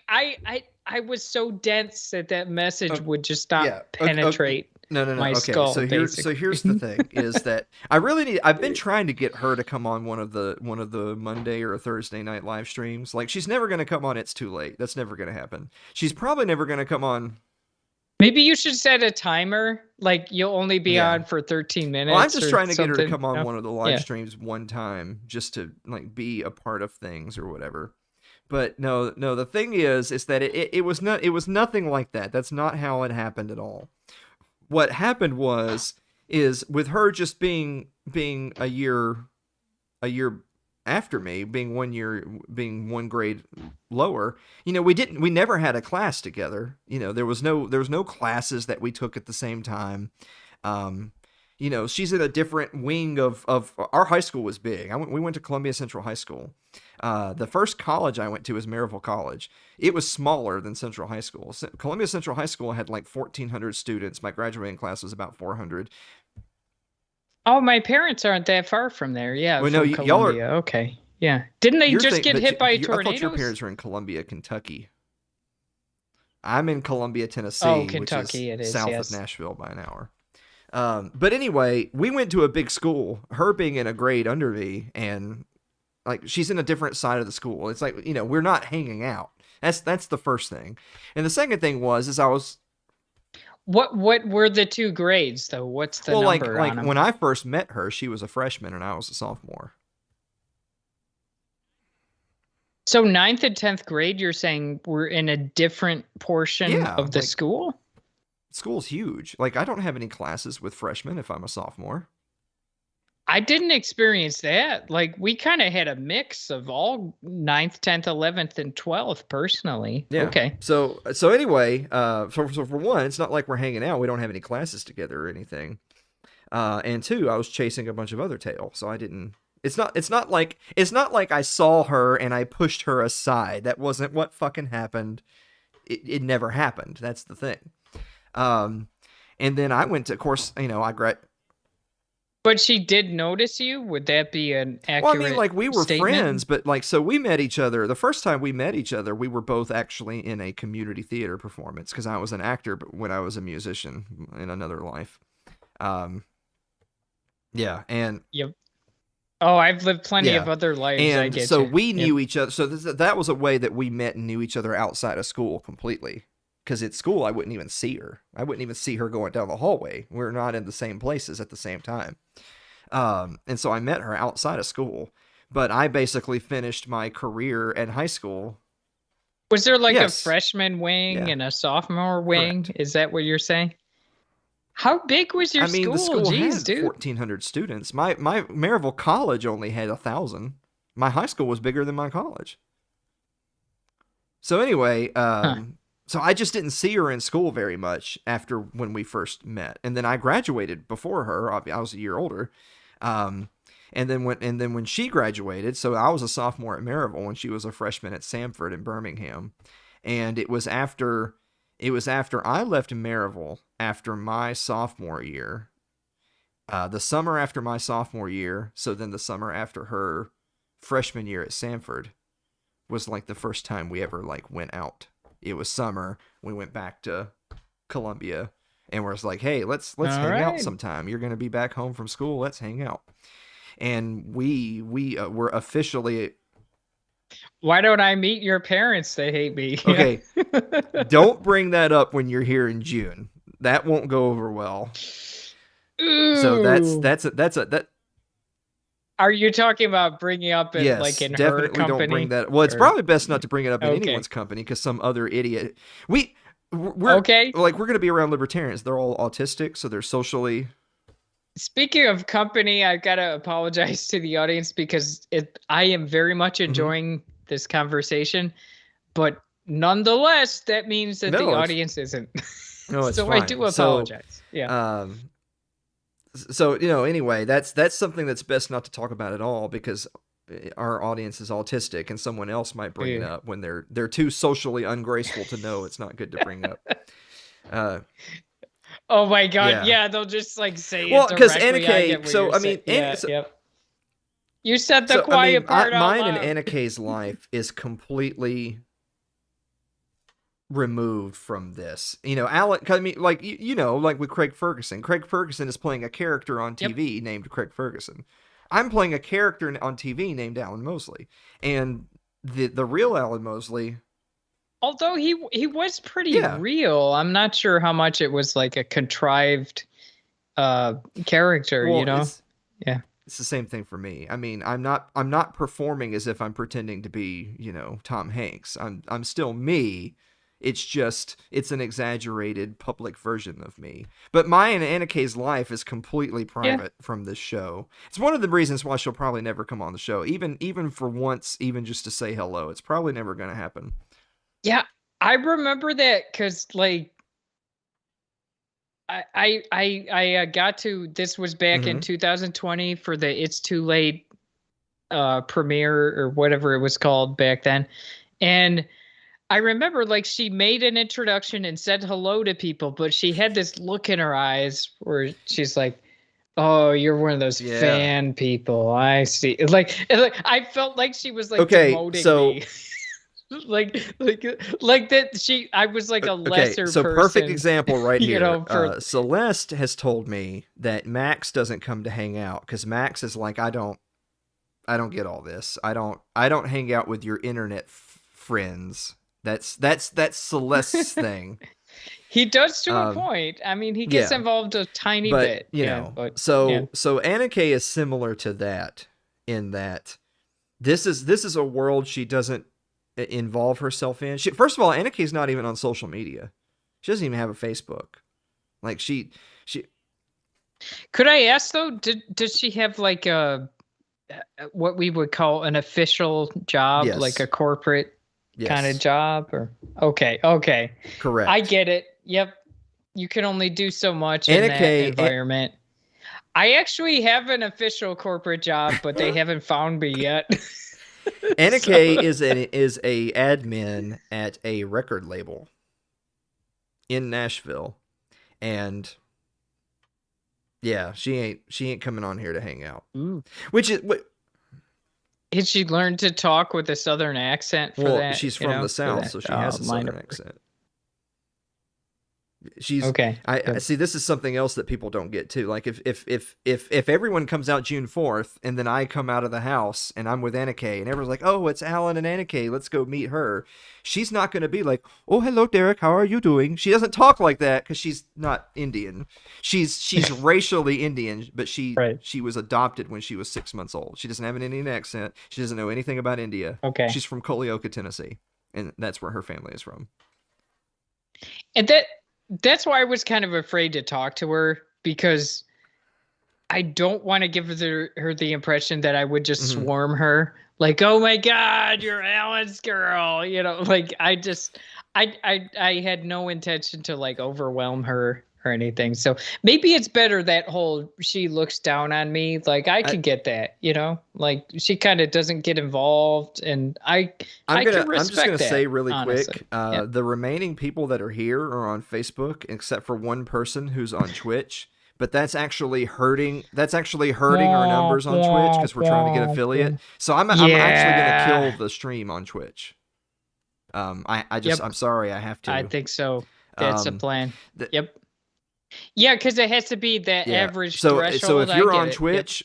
D: was so dense that message would just not penetrate. My skull.
B: So here's the thing: is that I've been trying to get her to come on one of the Monday or Thursday night live streams. Like she's never going to come on. It's too late. That's never going to happen. She's probably never going to come on.
D: Maybe you should set a timer. Like you'll only be on for 13 minutes.
B: Well, I'm just trying to get her to come on one of the live streams one time, just to like be a part of things or whatever. But no. The thing is that it was nothing like that. That's not how it happened at all. What happened was is with her just being a year after me, being one grade lower, we never had a class together. There was no classes that we took at the same time. She's in a different wing of our high school was big. We went to Columbia Central High School. The first college I went to was Maryville College. It was smaller than Central High School. Columbia Central High School had like 1,400 students. My graduating class was about 400.
D: Oh, my parents aren't that far from there. Yeah,
B: well,
D: from
B: no,
D: Columbia. Okay, yeah. Didn't they just get hit by tornadoes?
B: I thought your parents were in Columbia, Kentucky. I'm in Columbia, Tennessee,
D: Kentucky,
B: which is south of Nashville by an hour. But anyway, we went to a big school. Her being in a grade under me, and like she's in a different side of the school. It's like we're not hanging out. That's the first thing, and the second thing is I was.
D: What were the two grades though? What's the number on them?
B: When I first met her, she was a freshman and I was a sophomore.
D: So 9th and 10th grade, you're saying we're in a different portion of the school?
B: School's huge. Like I don't have any classes with freshmen if I'm a sophomore.
D: I didn't experience that. Like we kind of had a mix of all 9th, 10th, 11th, and 12th personally.
B: Yeah.
D: Okay.
B: So anyway, for one, it's not like we're hanging out. We don't have any classes together or anything. And two, I was chasing a bunch of other tail, so I didn't. It's not like I saw her and I pushed her aside. That wasn't what fucking happened. It never happened. That's the thing. And then I went to, of course,
D: But she did notice you? Would that be an accurate
B: Well, I mean, like, we were
D: statement?
B: friends, but, like, so we met each other. The first time we met each other, we were both actually in a community theater performance, because I was an actor but when I was a musician in another life. Yeah, and...
D: Yep. Oh, I've lived plenty of other lives,
B: and
D: I get
B: so
D: you.
B: we knew each other. So that was a way that we met and knew each other outside of school completely. Because at school, I wouldn't even see her. I wouldn't even see her going down the hallway. We're not in the same places at the same time. And so I met her outside of school. But I basically finished my career in high school.
D: Was there like a freshman wing and a sophomore wing?
B: Correct.
D: Is that what you're saying? How big was your school?
B: The school
D: Jeez,
B: had
D: dude.
B: 1,400 students. My Maryville College only had 1,000. My high school was bigger than my college. So anyway, so I just didn't see her in school very much after when we first met. And then I graduated before her. I was a year older. And then when she graduated, so I was a sophomore at Maryville and she was a freshman at Samford in Birmingham. And it was after I left Maryville after my sophomore year, the summer after my sophomore year, so then the summer after her freshman year at Samford was like the first time we ever like went out. It was summer. We went back to Columbia and we're just like, hey, let's hang out sometime. You're going to be back home from school. Let's hang out. And we were officially...
D: Why don't I meet your parents? They hate me.
B: Okay. Don't bring that up when you're here in June. That won't go over well.
D: Ooh.
B: So that.
D: Are you talking about bringing up in like in her company?
B: Don't bring that. Well, it's probably best not to bring it up in anyone's company because some other idiot. We're
D: okay.
B: Like we're going to be around libertarians. They're all autistic, so they're socially.
D: Speaking of company, I've got to apologize to the audience because I am very much enjoying this conversation, but nonetheless, that means that the audience isn't.
B: No, it's
D: so
B: fine.
D: I do apologize. Yeah.
B: So anyway, that's something that's best not to talk about at all because our audience is autistic, and someone else might bring it up when they're too socially ungraceful to know it's not good to bring up.
D: Oh my God! Yeah, they'll just like say
B: well,
D: it directly.
B: Because
D: you said the quiet part out
B: mine
D: loud.
B: and Anna Kay's life is completely removed from this. Alan. I mean, like like with Craig Ferguson. Craig Ferguson is playing a character on TV named Craig Ferguson. I'm playing a character on TV named Alan Mosley, and the real Alan Mosley.
D: Although he was pretty real, I'm not sure how much it was like a contrived character.
B: Well, it's the same thing for me. I mean, I'm not performing as if I'm pretending to be Tom Hanks. I'm still me. It's an exaggerated public version of me. But my and Anna Kay's life is completely private from this show. It's one of the reasons why she'll probably never come on the show, even for once, even just to say hello. It's probably never going to happen.
D: Yeah, I remember that because like I got to, this was back in 2020 for the It's Too Late premiere or whatever it was called back then, and I remember like she made an introduction and said hello to people, but she had this look in her eyes where she's like, "Oh, you're one of those fan people. I see." Like I felt like she was like demoting me. like that I was like a lesser
B: so
D: person.
B: Perfect example right here.
D: You know,
B: Celeste has told me that Max doesn't come to hang out because Max is like, I don't get all this. I don't hang out with your internet friends. That's Celeste's thing.
D: He does to a point. I mean, he gets involved a tiny bit.
B: You know, so Anna Kay is similar to that in that this is a world she doesn't involve herself in. First of all, Anna Kay's not even on social media. She doesn't even have a Facebook. Like she.
D: Could I ask though? Does she have like a what we would call an official job, like a corporate kind of job? Or okay,
B: correct.
D: I get it. Yep, you can only do so much in that environment. I actually have an official corporate job, but they haven't found me yet.
B: Anna Kay is a admin at a record label in Nashville, and yeah, she ain't coming on here to hang out.
D: Ooh.
B: Which is what.
D: Did she learn to talk with a Southern accent for that?
B: She's from the South, so she has a Southern accent. She's
D: okay.
B: I see. This is something else that people don't get too. Like if everyone comes out June 4th, and then I come out of the house and I'm with Anna Kay, and everyone's like, "Oh, it's Alan and Anna Kay. Let's go meet her." She's not going to be like, "Oh, hello, Derek. How are you doing?" She doesn't talk like that because she's not Indian. She's racially Indian, but she was adopted when she was 6 months old. She doesn't have an Indian accent. She doesn't know anything about India.
D: Okay.
B: She's from Culleoka, Tennessee, and that's where her family is from.
D: And that's why I was kind of afraid to talk to her, because I don't want to give her the impression that I would just swarm her. Like, oh my God, you're Alan's girl. You know, like I had no intention to like overwhelm her or anything. So maybe it's better that whole she looks down on me. Like I could get that, you know, like she kind of doesn't get involved, and I'm just gonna
B: say really quick, the remaining people that are here are on Facebook, except for one person who's on Twitch. But that's actually hurting. That's actually hurting our numbers on Twitch because we're trying to get affiliate. So I'm actually gonna kill the stream on Twitch. I'm sorry, I have to.
D: I think so. That's the plan. Yep. Yeah, because it has to be that average threshold.
B: So if you're on Twitch,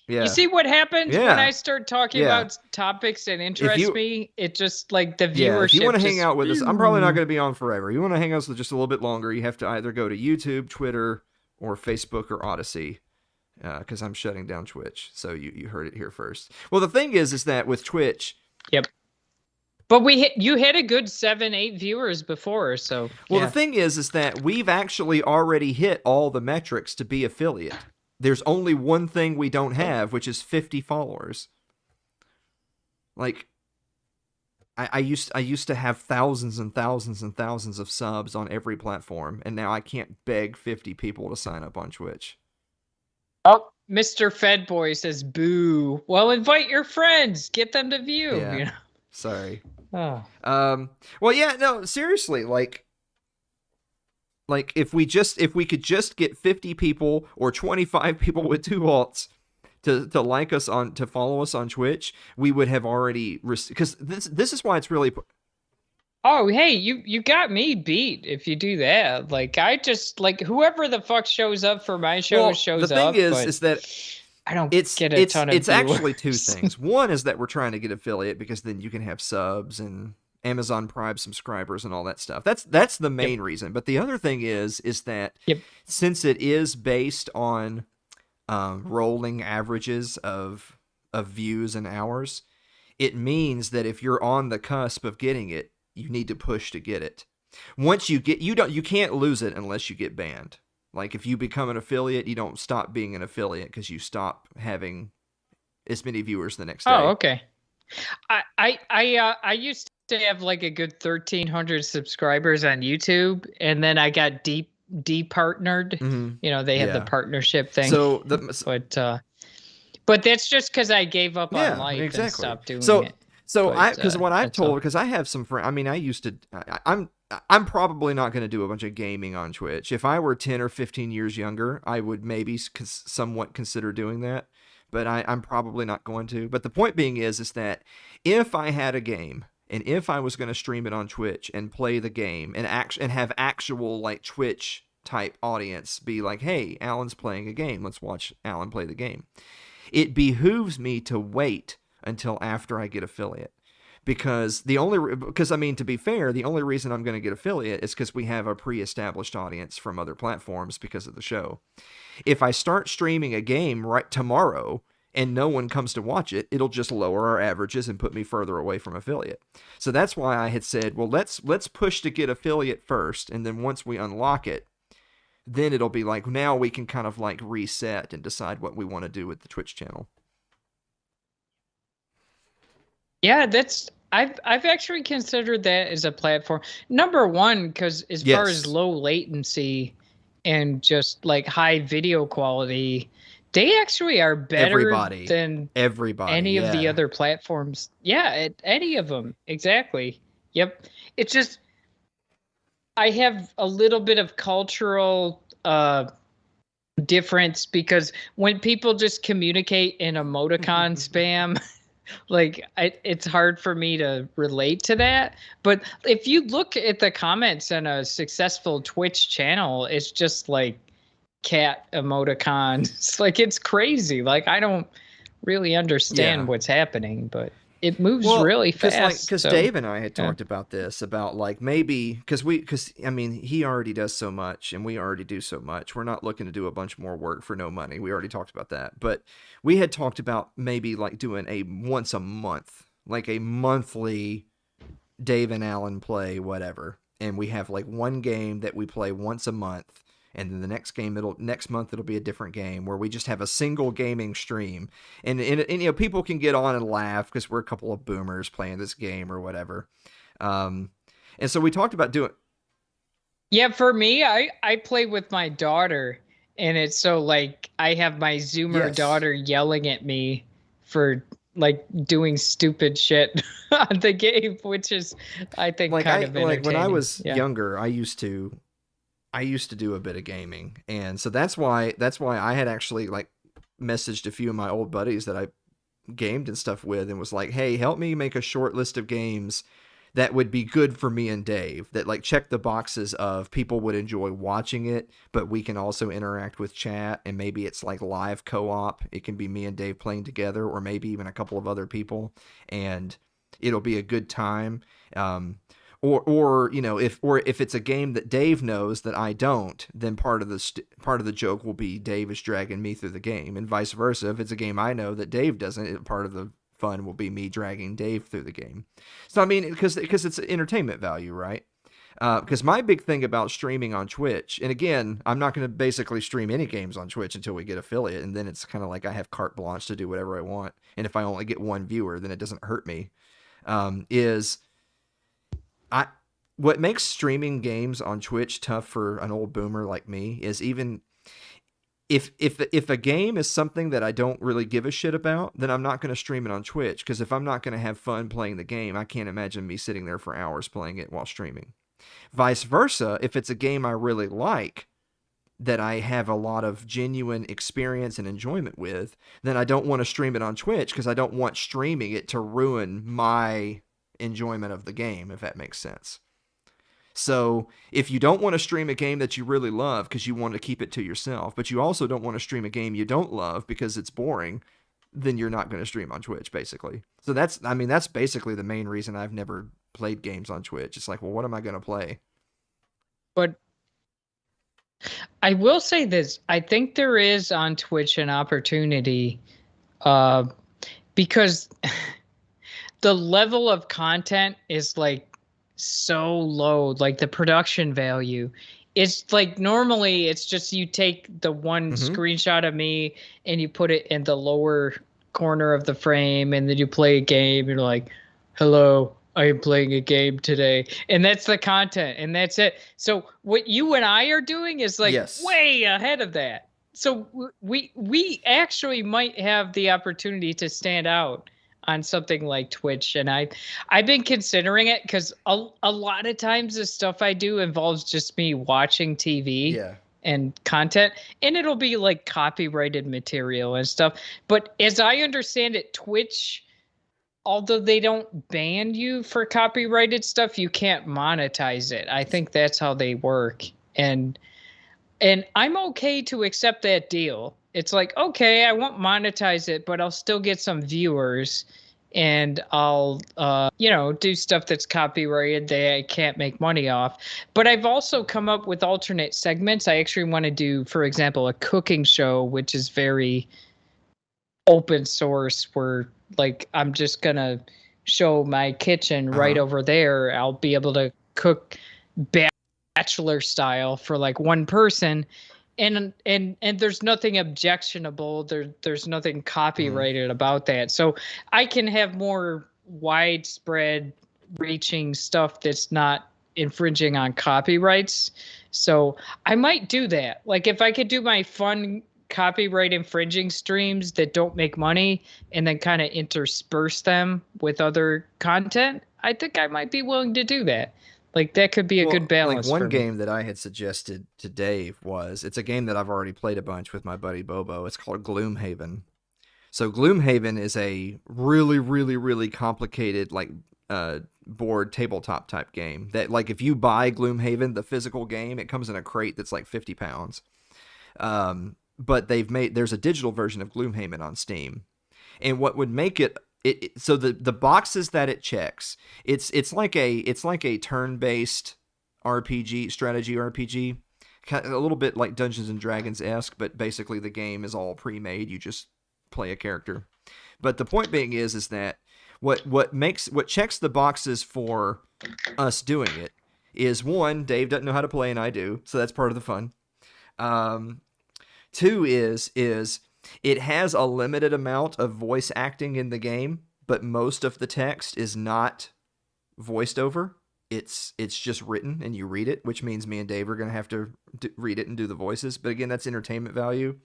D: you see what happens when I start talking about topics that interest me? It just like the viewership.
B: If you want to hang out with us, I'm probably not going to be on forever. You want to hang out with us just a little bit longer, you have to either go to YouTube, Twitter, or Facebook or Odyssey, because I'm shutting down Twitch. So you heard it here first. Well, the thing is that with Twitch,
D: but you had a good 7-8 viewers before, so
B: the thing is that we've actually already hit all the metrics to be affiliate. There's only one thing we don't have, which is 50 followers. Like I used to have thousands and thousands and thousands of subs on every platform, and now I can't beg 50 people to sign up on Twitch.
D: Oh, Mr. Fedboy says boo. Well, invite your friends, get them to view.
B: Yeah.
D: You know?
B: Sorry.
D: Oh.
B: Well, yeah, no, seriously, like if we could just get 50 people or 25 people with 2 alts to like us to follow us on Twitch, we would have already because this is why it's really.
D: Oh, hey, you got me beat if you do that. Like I just like whoever the fuck shows up for my show shows up.
B: The thing is that
D: I don't get a ton of
B: It's
D: viewers.
B: actually 2 things. One is that we're trying to get affiliate because then you can have subs and Amazon Prime subscribers and all that stuff. That's the main reason. But the other thing is that since it is based on rolling averages of views and hours, it means that if you're on the cusp of getting it, You need to push to get it. Once you get, you can't lose it unless you get banned. Like if you become an affiliate, you don't stop being an affiliate because you stop having as many viewers the next day.
D: Oh, okay. I used to have like a good 1,300 subscribers on YouTube, and then I got departnered.
B: Mm-hmm.
D: They had the partnership thing.
B: So
D: but that's just because I gave up on life and stopped doing it.
B: So because I have some friends. I mean, I used to. I'm probably not going to do a bunch of gaming on Twitch. If I were 10 or 15 years younger, I would maybe somewhat consider doing that. But I'm probably not going to. But the point being is that if I had a game and if I was going to stream it on Twitch and play the game and have actual like Twitch type audience be like, hey, Alan's playing a game. Let's watch Alan play the game. It behooves me to wait until after I get affiliate. Because I mean, to be fair, the only reason I'm going to get affiliate is because we have a pre-established audience from other platforms because of the show. If I start streaming a game right tomorrow and no one comes to watch it, it'll just lower our averages and put me further away from affiliate. So that's why I had said, well, let's push to get affiliate first, and then once we unlock it, then it'll be like, now we can kind of like reset and decide what we want to do with the Twitch channel.
D: Yeah, I've actually considered that as a platform. Number one, because as far as low latency and just like high video quality, they actually are better than any of the other platforms. Yeah, any of them. Exactly. Yep. It's just I have a little bit of cultural difference because when people just communicate in emoticon spam, like it's hard for me to relate to that. But if you look at the comments on a successful Twitch channel, it's just like cat emoticons. Like it's crazy. Like I don't really understand what's happening, but it moves really fast.
B: Because Dave and I had talked about this, about like maybe because I mean he already does so much and we already do so much. We're not looking to do a bunch more work for no money. We already talked about that, but we had talked about maybe like doing a once a month, like a monthly Dave and Alan play whatever, and we have like one game that we play once a month. And then the next month it'll be a different game where we just have a single gaming stream, and people can get on and laugh because we're a couple of boomers playing this game or whatever. And so we talked about doing.
D: Yeah, for me, I play with my daughter, and it's so like I have my Zoomer daughter yelling at me for like doing stupid shit on the game, which is I think kind of entertaining.
B: Like when I was younger, I used to do a bit of gaming, and so that's why I had actually like messaged a few of my old buddies that I gamed and stuff with and was like, hey, help me make a short list of games that would be good for me and Dave, that like check the boxes of people would enjoy watching it, but we can also interact with chat, and maybe it's like live co-op. It can be me and Dave playing together, or maybe even a couple of other people, and it'll be a good time. Or if it's a game that Dave knows that I don't, then part of the joke will be Dave is dragging me through the game, and vice versa. If it's a game I know that Dave doesn't, part of the fun will be me dragging Dave through the game. So I mean, because it's entertainment value, right? Because my big thing about streaming on Twitch, and again, I'm not going to basically stream any games on Twitch until we get affiliate, and then it's kind of like I have carte blanche to do whatever I want, and if I only get one viewer, then it doesn't hurt me. What makes streaming games on Twitch tough for an old boomer like me is even if a game is something that I don't really give a shit about, then I'm not going to stream it on Twitch, because if I'm not going to have fun playing the game, I can't imagine me sitting there for hours playing it while streaming. Vice versa, if it's a game I really like, that I have a lot of genuine experience and enjoyment with, then I don't want to stream it on Twitch, because I don't want streaming it to ruin my enjoyment of the game, if that makes sense. So if you don't want to stream a game that you really love because you want to keep it to yourself, but you also don't want to stream a game you don't love because it's boring, then you're not going to stream on Twitch, basically. So that's basically the main reason I've never played games on Twitch. It's like, well, what am I going to play?
D: But I will say this. I think there is on Twitch an opportunity because the level of content is like so low, like the production value. It's like normally it's just you take the one screenshot of me and you put it in the lower corner of the frame, and then you play a game. You're like, hello, I am playing a game today. And that's the content, and that's it. So what you and I are doing is like way ahead of that. So we actually might have the opportunity to stand out on something like Twitch. And I've been considering it because a lot of times the stuff I do involves just me watching TV and content, and it'll be like copyrighted material and stuff. But as I understand it, Twitch, although they don't ban you for copyrighted stuff, you can't monetize it. I think that's how they work. And I'm okay to accept that deal. It's like, okay, I won't monetize it, but I'll still get some viewers, and I'll, do stuff that's copyrighted that I can't make money off. But I've also come up with alternate segments. I actually want to do, for example, a cooking show, which is very open source, where like I'm just going to show my kitchen right over there. I'll be able to cook bachelor style for like one person. And there's nothing objectionable. There's nothing copyrighted about that. So I can have more widespread reaching stuff that's not infringing on copyrights. So I might do that. Like if I could do my fun copyright infringing streams that don't make money and then kind of intersperse them with other content, I think I might be willing to do that. Like that could be a good balance.
B: Like one game that I had suggested to Dave it's a game that I've already played a bunch with my buddy Bobo. It's called Gloomhaven. So Gloomhaven is a really, really, really complicated like board tabletop type game that like if you buy Gloomhaven, the physical game, it comes in a crate that's like 50 pounds. But there's a digital version of Gloomhaven on Steam. And what would make it so the boxes that it checks, it's like a turn-based RPG, strategy RPG, a little bit like Dungeons and Dragons-esque, but basically the game is all pre-made. You just play a character. But the point being is that what checks the boxes for us doing it is, one, Dave doesn't know how to play and I do, so that's part of the fun. Two is it has a limited amount of voice acting in the game, but most of the text is not voiced over. It's just written and you read it, which means me and Dave are going to have to read it and do the voices. But again, that's entertainment value.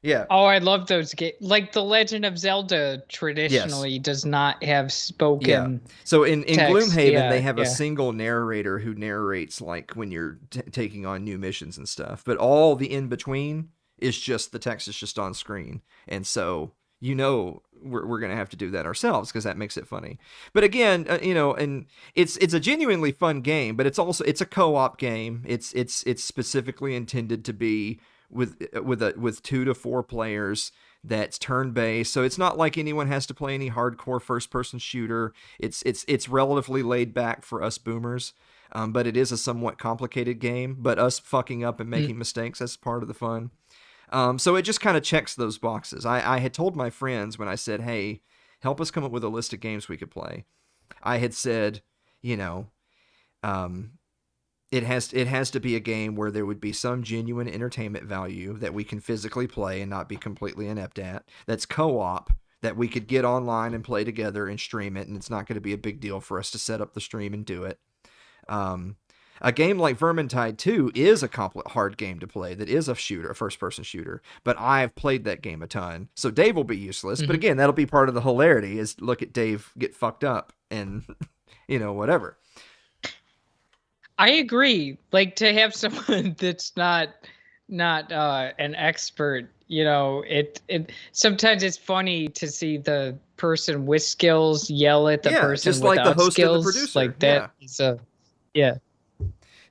B: Yeah.
D: Oh, I love those games. Like The Legend of Zelda traditionally does not have spoken.
B: Yeah. So in Gloomhaven, they have a single narrator who narrates like when you're taking on new missions and stuff. But all the in between is just the text is just on screen. And so, we're going to have to do that ourselves because that makes it funny. But again, and it's a genuinely fun game, but it's a co-op game. It's specifically intended to be with 2 to 4 players. That's turn-based, so it's not like anyone has to play any hardcore first-person shooter. It's relatively laid back for us boomers, but it is a somewhat complicated game. But us fucking up and making mistakes, that's part of the fun. So it just kind of checks those boxes. I had told my friends when I said, hey, help us come up with a list of games we could play. I had said, it has to be a game where there would be some genuine entertainment value that we can physically play and not be completely inept at. That's co-op, that we could get online and play together and stream it, and it's not going to be a big deal for us to set up the stream and do it. A game like Vermintide 2 is a hard game to play. That is a first-person shooter. But I've played that game a ton. So Dave will be useless. But again, that'll be part of the hilarity is look at Dave get fucked up and, whatever.
D: I agree. Like to have someone that's not an expert, it sometimes it's funny to see the person with skills yell at the person
B: just
D: without
B: like the host
D: skills.
B: and the producer.
D: Like that is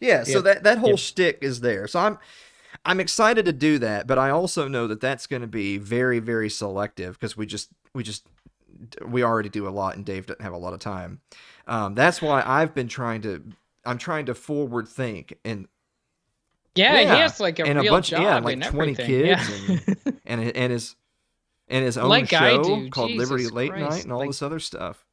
B: Yeah, so that whole shtick is there. So I'm excited to do that, but I also know that that's going to be very, very selective because we already do a lot and Dave doesn't have a lot of time. That's why I'm trying to forward think and
D: he has like a real
B: bunch,
D: job
B: like
D: and
B: 20
D: everything.
B: kids and his own
D: Like I
B: show
D: do.
B: called
D: Jesus
B: Liberty Late
D: Christ.
B: Night and all this other stuff.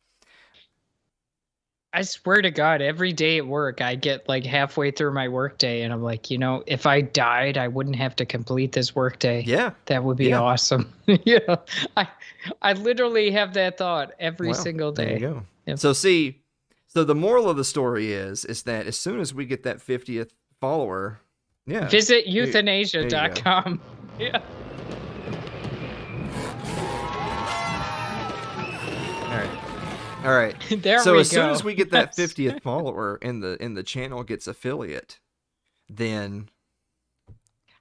D: I swear to God, every day at work, I get like halfway through my workday, and I'm like, if I died, I wouldn't have to complete this workday.
B: Yeah.
D: That would be
B: Yeah.
D: awesome. I literally have that thought every single day.
B: There you go.
D: Yep.
B: So the moral of the story is that as soon as we get that 50th follower,
D: visit euthanasia.com. Yeah.
B: All right.
D: There
B: so
D: we
B: as
D: go.
B: soon as we get that 50th follower and the channel gets affiliate, then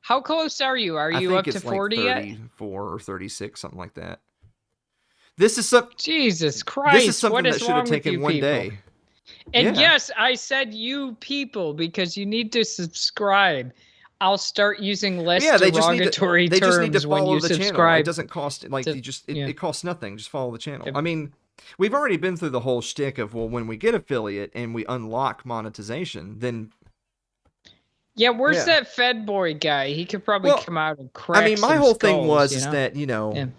D: how close are you? Are you up to 40 yet?
B: 34 or 36, something like that. This is some
D: Jesus Christ.
B: This is something
D: what is
B: that should have taken one day.
D: And yes, I said you people because you need to subscribe. I'll start using less derogatory
B: they just need to
D: terms when
B: follow
D: you
B: the channel.
D: subscribe.
B: It doesn't cost it costs nothing. Just follow the channel. I mean, we've already been through the whole shtick of, well, when we get affiliate and we unlock monetization, then
D: where's that Fed boy guy? He could probably come out and crack.
B: I mean, my whole thing was
D: is
B: that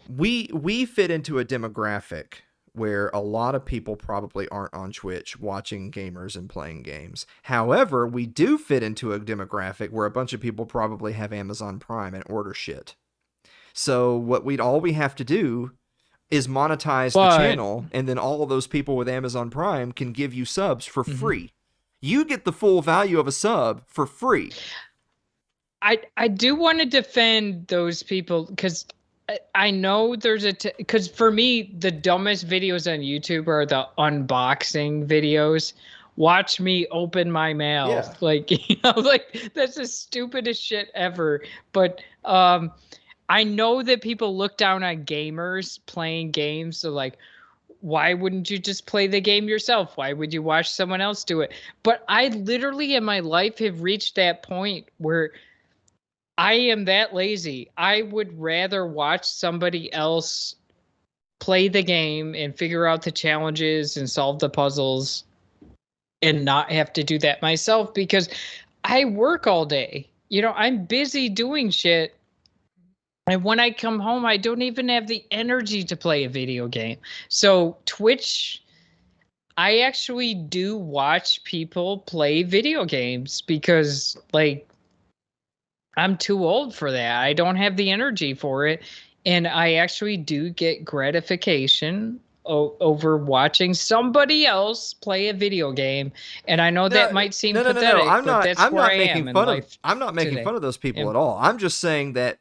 B: we fit into a demographic where a lot of people probably aren't on Twitch watching gamers and playing games. However, we do fit into a demographic where a bunch of people probably have Amazon Prime and order shit. So all we have to do is monetize the channel, and then all of those people with Amazon Prime can give you subs for free. You get the full value of a sub for free.
D: I do want to defend those people because I know there's because for me, the dumbest videos on YouTube are the unboxing videos. Watch me open my mail.
B: Yeah.
D: Like, like that's the stupidest shit ever. But I know that people look down on gamers playing games. So like, why wouldn't you just play the game yourself? Why would you watch someone else do it? But I literally in my life have reached that point where I am that lazy. I would rather watch somebody else play the game and figure out the challenges and solve the puzzles and not have to do that myself because I work all day. I'm busy doing shit. And when I come home, I don't even have the energy to play a video game. So Twitch, I actually do watch people play video games because like, I'm too old for that. I don't have the energy for it. And I actually do get gratification over watching somebody else play a video game. And I know that might seem pathetic, but that's where I am in life.
B: I'm not making fun of those people at all. I'm just saying that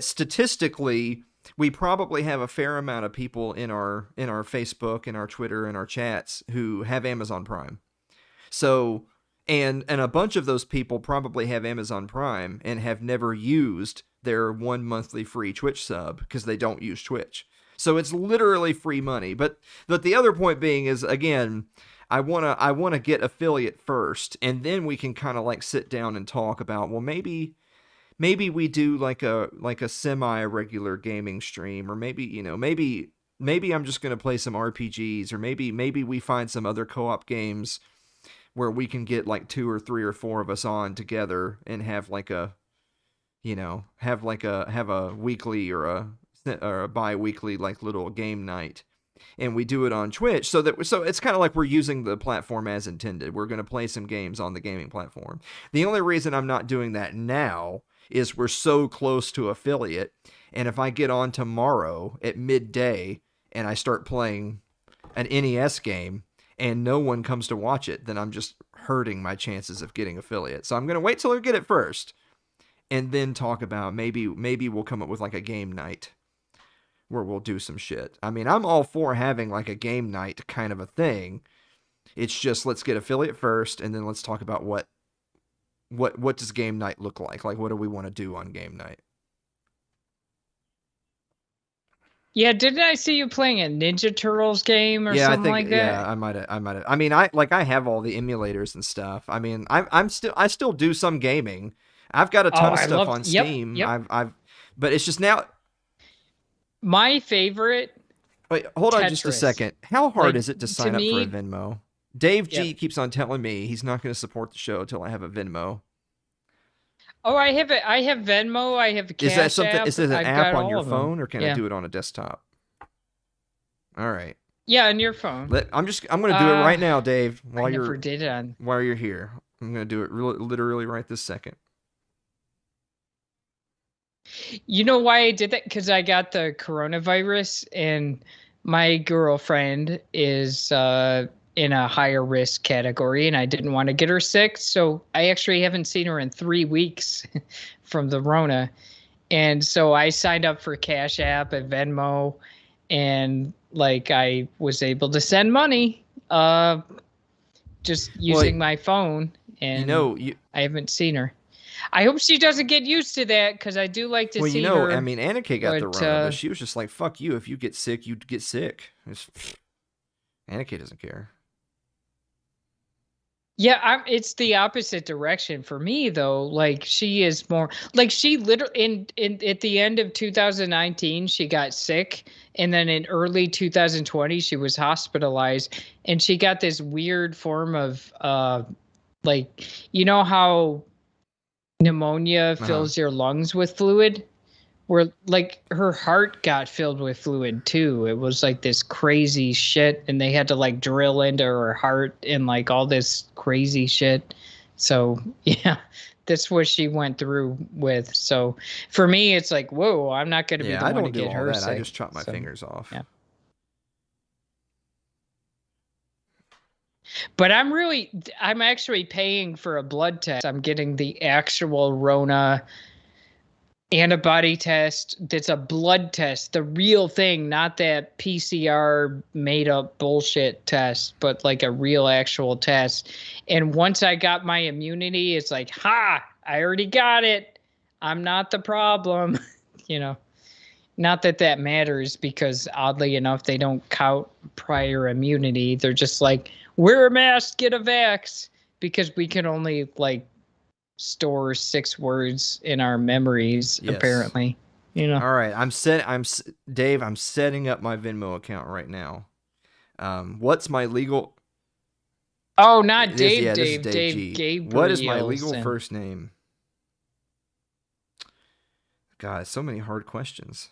B: statistically, we probably have a fair amount of people in our Facebook and our Twitter and our chats who have Amazon Prime. So... And a bunch of those people probably have Amazon Prime and have never used their 1 monthly free Twitch sub because they don't use Twitch. So it's literally free money. But the other point being is, again, I wanna get affiliate first, and then we can kind of like sit down and talk about, well, maybe we do like a semi-regular gaming stream, or maybe I'm just gonna play some RPGs, or maybe we find some other co-op games where we can get like 2 or 3 or 4 of us on together and have like a weekly or a bi-weekly like little game night, and we do it on Twitch so it's kind of like we're using the platform as intended. We're going to play some games on the gaming platform. The only reason I'm not doing that now is we're so close to affiliate, and if I get on tomorrow at midday and I start playing an NES game and no one comes to watch it, then I'm just hurting my chances of getting affiliate. So I'm going to wait till I get it first and then talk about maybe we'll come up with like a game night where we'll do some shit. I mean, I'm all for having like a game night kind of a thing. It's just, let's get affiliate first, and then let's talk about what does game night look like? Like, what do we want to do on game night?
D: Yeah, didn't I see you playing a Ninja Turtles game or something like that?
B: Yeah, I might have. I mean, I have all the emulators and stuff. I mean, I still do some gaming. I've got a ton of stuff on Steam.
D: Yep.
B: But it's just now.
D: My favorite.
B: Wait, hold on just a second. How hard is it to sign up for a Venmo? Dave G keeps on telling me he's not going to support the show until I have a Venmo.
D: Oh, I have Venmo. I have Cash App.
B: Is it an app on your phone, or can I do it on a desktop? All right.
D: Yeah, on your phone.
B: I'm going to do it right now, Dave.
D: I never did it on.
B: While you're here, I'm going to do it literally right this second.
D: You know why I did that? Because I got the coronavirus, and my girlfriend is in a higher risk category, and I didn't want to get her sick. So I actually haven't seen her in 3 weeks from the Rona. And so I signed up for Cash App and Venmo, and like I was able to send money just using my phone. And I haven't seen her. I hope she doesn't get used to that, because I do like to see her.
B: I mean, Annika got the Rona, but she was just like, fuck you. If you get sick, you get sick. Annika doesn't care.
D: Yeah, it's the opposite direction for me, though. Like, she is more like, she literally at the end of 2019 she got sick, and then in early 2020 she was hospitalized, and she got this weird form of like, you know how pneumonia fills your lungs with fluid, where like her heart got filled with fluid too. It was like this crazy shit, and they had to like drill into her heart and like all this crazy shit. So yeah, that's what she went through with. So for me, it's like, whoa, I'm not going to be the one to get her sick.
B: I just chop my fingers off.
D: Yeah. But I'm actually paying for a blood test. I'm getting the actual Rona antibody test. That's a blood test, the real thing, not that PCR made up bullshit test, but like a real actual test. And once I got my immunity, it's like, I already got it. I'm not the problem. Not that matters, because oddly enough, they don't count prior immunity. They're just like, wear a mask, get a vax, because we can only like store 6 words in our memories, apparently.
B: All right, Dave, I'm setting up my Venmo account right now. What's my legal?
D: Oh, not Dave. Dave Gabriel.
B: What is my legal first name? God, so many hard questions.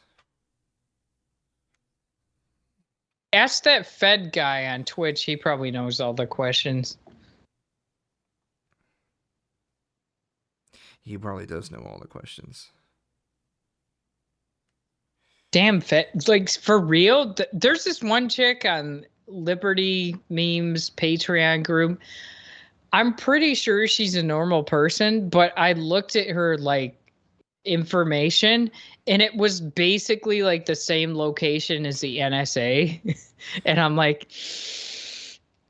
D: Ask that Fed guy on Twitch. He probably knows all the questions.
B: He probably does know all the questions.
D: Damn, Fed. Like, for real? There's this one chick on Liberty Memes Patreon group. I'm pretty sure she's a normal person, but I looked at her like information, and it was basically like the same location as the NSA. And I'm like,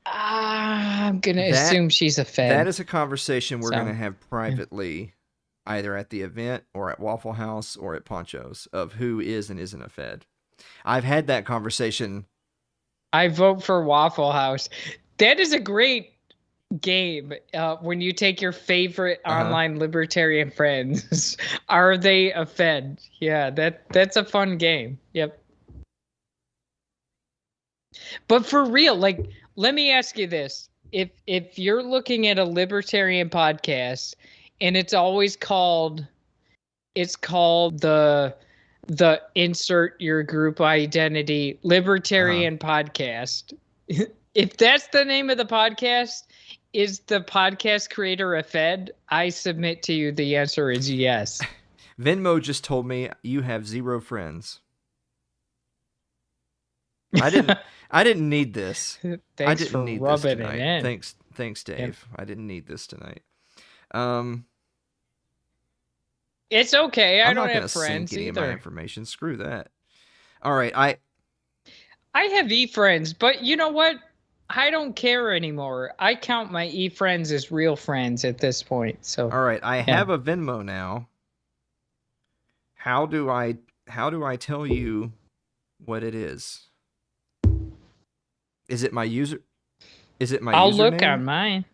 D: I'm gonna assume she's a Fed.
B: That is a conversation we're gonna have privately, either at the event or at Waffle House or at Poncho's, of who is and isn't a Fed. I've had that conversation.
D: I vote for Waffle House. That is a great game. When you take your favorite online libertarian friends, are they a Fed? Yeah, that's a fun game. Yep. But for real, like, let me ask you this: if you're looking at a libertarian podcast and it's always called the insert your group identity libertarian podcast, if that's the name of the podcast, is the podcast creator a Fed? I submit to you the answer is yes.
B: Venmo just told me you have 0 friends. I didn't need this.
D: Thanks for rubbing it in.
B: Thanks, Dave. Yep. I didn't need this tonight.
D: It's okay. I don't have friends
B: either. I'm not gonna sink any of my information. Screw that. All right,
D: I have e-friends, but you know what? I don't care anymore. I count my e-friends as real friends at this point. So
B: all right, I have a Venmo now. How do I tell you what it is? Is it my user? Is it my
D: I'll
B: username?
D: look on mine.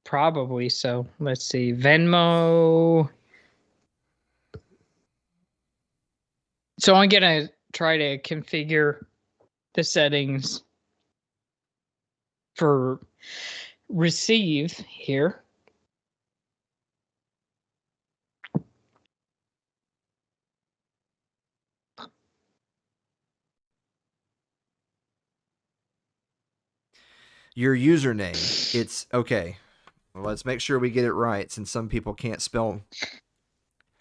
D: Probably so. Let's see. Venmo. So I'm going to try to configure the settings for receive here.
B: Your username. It's okay. Let's make sure we get it right, since some people can't spell.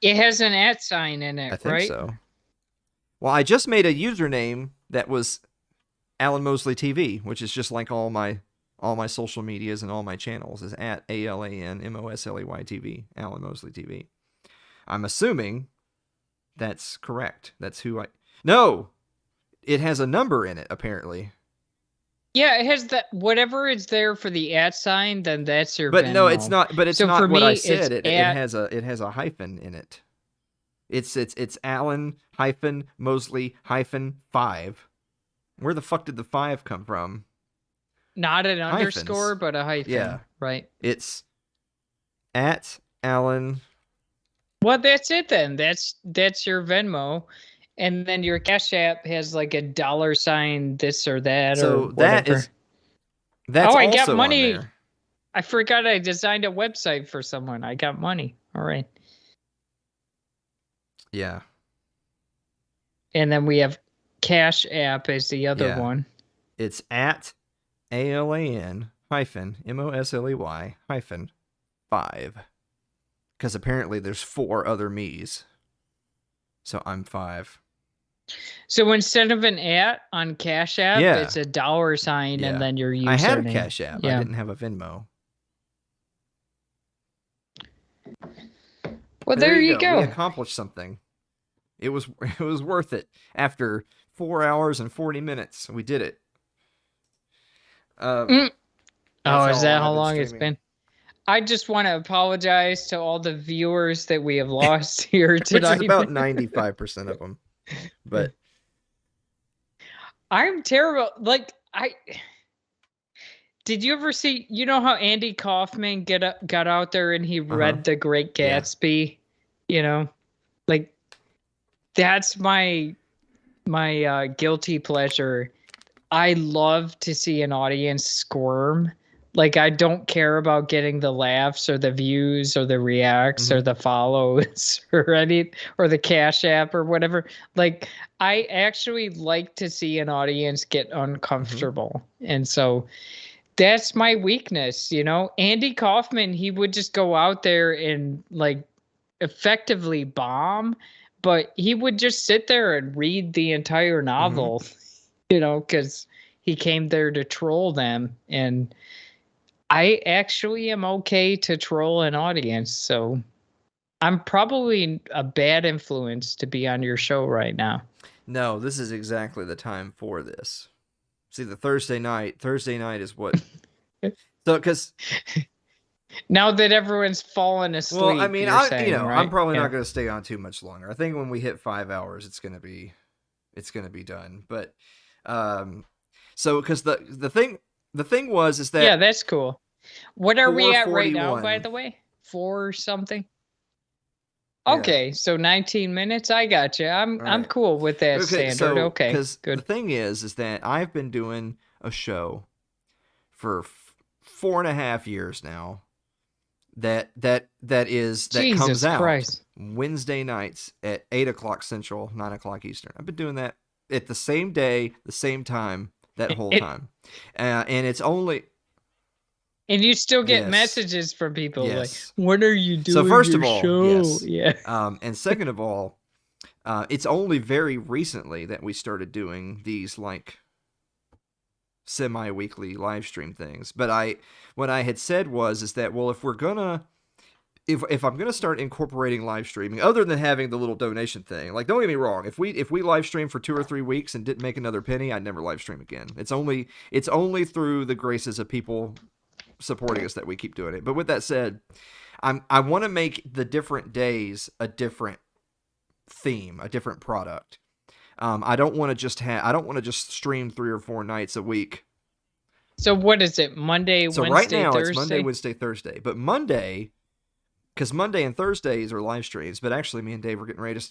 D: It has an @ sign in it,
B: I think
D: right?
B: so. Well, I just made a username that was Alan Mosley TV, which is just like all my social medias and all my channels is at ALANMOSLEY TV, Alan Mosley TV. I'm assuming that's correct. That's who I. No, it has a number in it apparently.
D: Yeah, it has that. Whatever is there for the @ sign, then that's your.
B: But
D: Venmo.
B: no, it's not. But it's
D: So
B: not
D: for
B: what
D: me,
B: I said.
D: it's
B: It has a hyphen in it. It's Alan Mosley 5. Where the fuck did the 5 come from?
D: not an
B: Hyphens.
D: underscore, but a hyphen.
B: Yeah.
D: Right.
B: It's at Alan.
D: Well, that's it then. That's your Venmo, and then your Cash App has like a $sign this or that.
B: So
D: or whatever.
B: that's
D: I
B: also
D: got money.
B: on there.
D: I forgot I designed a website for someone. I got money. All right.
B: Yeah.
D: And then we have Cash App as the other one.
B: It's at ALAN MOSLEY 5. Because apparently there's 4 other me's. So I'm 5.
D: So instead of an @ on Cash App, it's a $sign and then your username.
B: I had a Cash App.
D: Yeah.
B: I didn't have a Venmo.
D: Well, there you go.
B: We accomplished something. It was worth it. After 4 hours and 40 minutes, we did it.
D: Oh, is that how long it's been? I just want to apologize to all the viewers that we have lost here tonight.
B: Which is about 95% of them. But
D: I'm terrible. Like, did you ever see, you know how Andy Kaufman got out there and he read The Great Gatsby? You know, like, that's my guilty pleasure. I love to see an audience squirm. Like, I don't care about getting the laughs or the views or the reacts or the follows or or the Cash App or whatever. Like, I actually like to see an audience get uncomfortable. And so that's my weakness, you know? Andy Kaufman, he would just go out there and like effectively bomb, but he would just sit there and read the entire novel, you know, because he came there to troll them. And I actually am okay to troll an audience. So I'm probably a bad influence to be on your show right now.
B: No, this is exactly the time for this. See, the Thursday night is what. So, because
D: now that everyone's fallen asleep.
B: Well, I mean,
D: right?
B: I'm probably not going to stay on too much longer. I think when we hit 5 hours, it's going to be done. But, so because the thing is that
D: that's cool. What are we at right now,
B: 4:41.
D: by the way? 4 something. Okay, so 19 minutes. I got you. I'm cool with that standard. Okay, good.
B: The thing is that I've been doing a show for 4.5 years now. That comes out
D: Christ.
B: Wednesday nights at 8:00 Central, 9:00 Eastern. I've been doing that at the same day, the same time, that whole time, and it's only.
D: And you still get messages from people like, "When are you doing
B: so first
D: your
B: of all,
D: show?"
B: Yes. And second of all, it's only very recently that we started doing these like semi-weekly live stream things. But what I had said is that, well, if I'm gonna start incorporating live streaming, other than having the little donation thing, like, don't get me wrong, if we live stream for 2 or 3 weeks and didn't make another penny, I'd never live stream again. It's only through the graces of people supporting us that we keep doing it. But with that said, I want to make the different days a different theme, a different product. I don't want to just stream 3 or 4 nights a week.
D: So what is it? Monday, Wednesday, Thursday?
B: So right now it's Monday, Wednesday, Thursday. But Monday, because Monday and Thursdays are live streams, but actually me and Dave are getting ready to.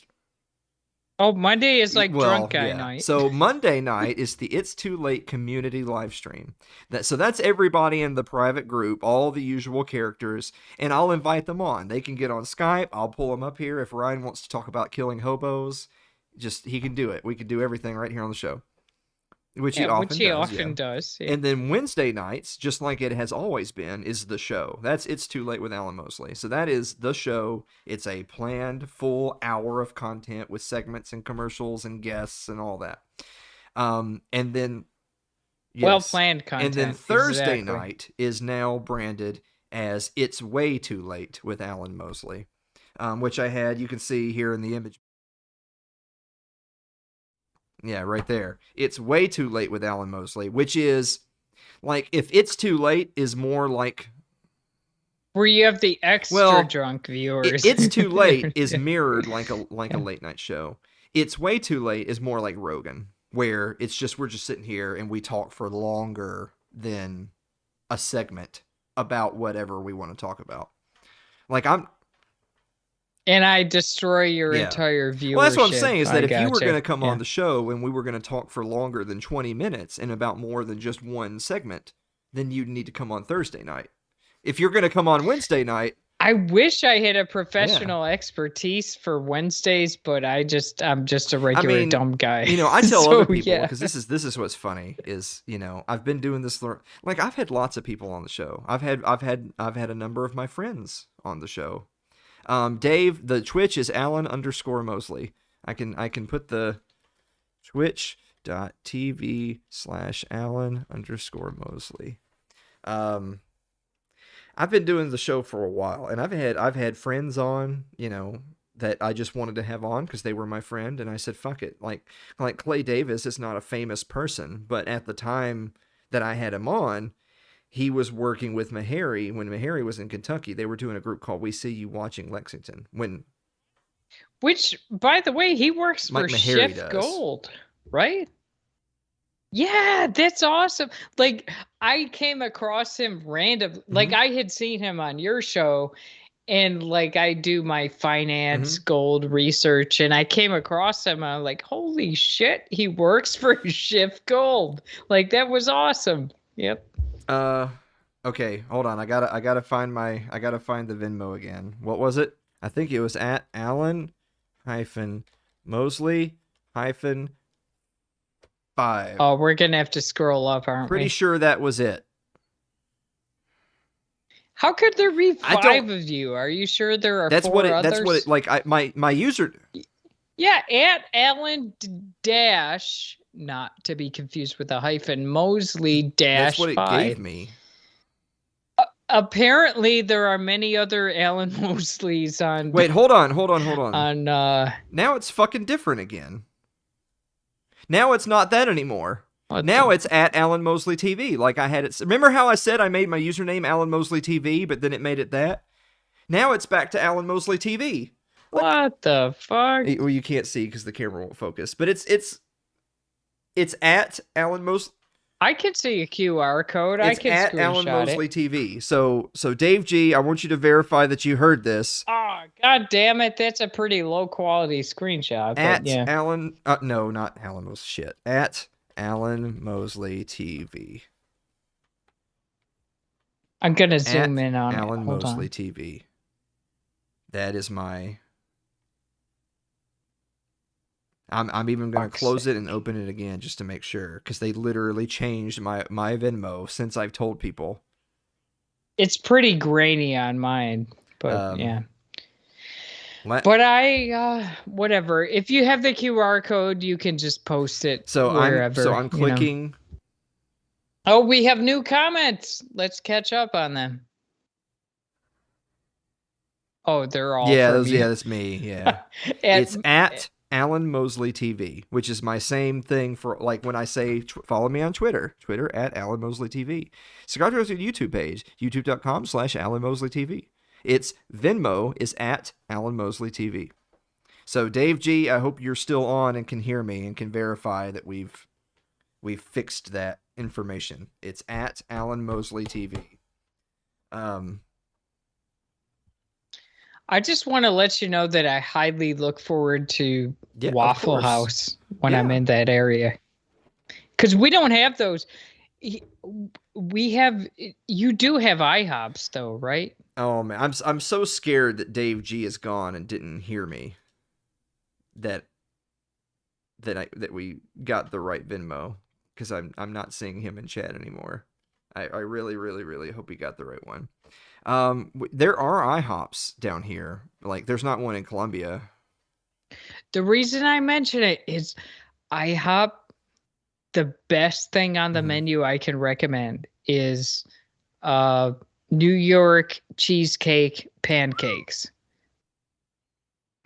D: Oh, Monday is like drunk guy night.
B: So Monday night is the It's Too Late community live stream. So that's everybody in the private group, all the usual characters, and I'll invite them on. They can get on Skype. I'll pull them up here. If Ryan wants to talk about killing hobos, he can do it. We can do everything right here on the show. which he often
D: often
B: does.
D: does. Yeah.
B: And then Wednesday nights, just like it has always been, is the show. That's It's Too Late with Alan Mosley. So that is the show. It's a planned full hour of content with segments and commercials and guests and all that. And then
D: well-planned content.
B: And then Thursday night is now branded as It's Way Too Late with Alan Mosley, which I had, you can see here in the image. Yeah, right there. It's Way Too Late with Alan Mosley, which is like, if It's Too Late is more like
D: where you have the extra drunk viewers.
B: It's Too Late is mirrored like a late night show. It's Way Too Late is more like Rogan, where it's just, we're just sitting here and we talk for longer than a segment about whatever we want to talk about. Like
D: and I destroy your entire viewership.
B: Well, that's what I'm saying, is that if you were going to come on the show and we were going to talk for longer than 20 minutes and about more than just one segment, then you'd need to come on Thursday night. If you're going to come on Wednesday night,
D: I wish I had a professional expertise for Wednesdays, but I'm just a regular dumb guy.
B: You know, I tell other people, because this is what's funny, is, you know, I've been doing this, like, I've had lots of people on the show. I've had a number of my friends on the show. Dave, the Twitch is Alan_Mosley. I can put the twitch.tv/Alan_Mosley. I've been doing the show for a while, and I've had friends on, you know, that I just wanted to have on because they were my friend, and I said, fuck it. Like Clay Davis is not a famous person, but at the time that I had him on, he was working with Meharry when Meharry was in Kentucky. They were doing a group called We See You Watching Lexington.
D: Which, by the way, he works for Chef Gold, right? Yeah, that's awesome. Like, I came across him random. Like, I had seen him on your show, and like, I do my finance gold research, and I came across him. And I'm like, holy shit, he works for Chef Gold. Like, that was awesome. Yep.
B: Okay, hold on. I gotta find the Venmo again. What was it? I think it was at Alan-Mosley-5.
D: Oh, we're gonna have to scroll up, aren't we?
B: Pretty sure that was it.
D: How could there be 5 of you? Are you sure there are 4 others?
B: That's what it, like, my user.
D: Yeah, at Alan dash, not to be confused with a hyphen, Mosley dash.
B: That's what it
D: 5.
B: gave me.
D: Apparently, there are many other Alan Mosleys on.
B: Wait, hold on.
D: On
B: now it's fucking different again. Now it's not that anymore. Now it's at Alan Mosley TV. Like I had it. Remember how I said I made my username Alan Mosley TV, but then it made it that? Now it's back to Alan Mosley TV.
D: What the fuck?
B: Well, you can't see because the camera won't focus. But it's at Alan Mosley.
D: I can see a QR code.
B: It's
D: I can
B: at
D: screenshot
B: Alan Mosley
D: it.
B: TV. So Dave G, I want you to verify that you heard this.
D: Oh, god damn it. That's a pretty low quality screenshot.
B: At
D: yeah.
B: Alan, no, not Alan Mosley. Shit. At Alan Mosley TV.
D: I'm going to zoom in on
B: Alan
D: it. Hold
B: Mosley
D: on.
B: TV. That is my... I'm even going to close it and open it again just to make sure, because they literally changed my Venmo since I've told people.
D: It's pretty grainy on mine, but yeah. But whatever. If you have the QR code, you can just post it wherever.
B: I'm clicking.
D: Oh, we have new comments. Let's catch up on them. Oh, they're all
B: that's me. Yeah. It's at Alan Mosley TV, which is my same thing for, like, when I say follow me on Twitter at Alan Mosley TV. Subscribe to our YouTube page, youtube.com/Alan Mosley TV. Its Venmo is at Alan Mosley TV. So Dave G, I hope you're still on and can hear me and can verify that we've fixed that information. It's at Alan Mosley TV.
D: I just want to let you know that I highly look forward to Waffle House when I'm in that area. Because we don't have those. You do have IHOPs though, right?
B: Oh man, I'm so scared that Dave G is gone and didn't hear me. That we got the right Venmo. because I'm not seeing him in chat anymore. I really, really, really hope he got the right one. There are IHOPs down here. Like, there's not one in Columbia.
D: The reason I mention it is IHOP, the best thing on the menu I can recommend is New York cheesecake pancakes.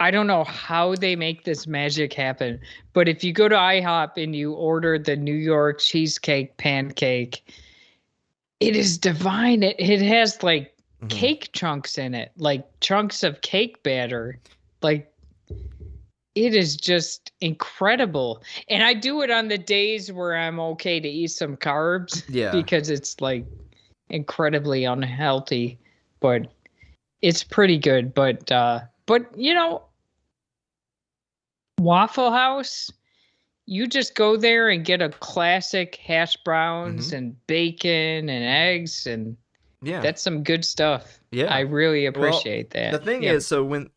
D: I don't know how they make this magic happen, but if you go to IHOP and you order the New York cheesecake pancake, it is divine. It has like cake chunks in it, like chunks of cake batter. Like, it is just incredible. And I do it on the days where I'm okay to eat some carbs.
B: Yeah.
D: Because it's like incredibly unhealthy, but it's pretty good. But you know, Waffle House, you just go there and get a classic hash browns and bacon and eggs, and that's some good stuff.
B: Yeah.
D: I really appreciate that.
B: The thing is, so when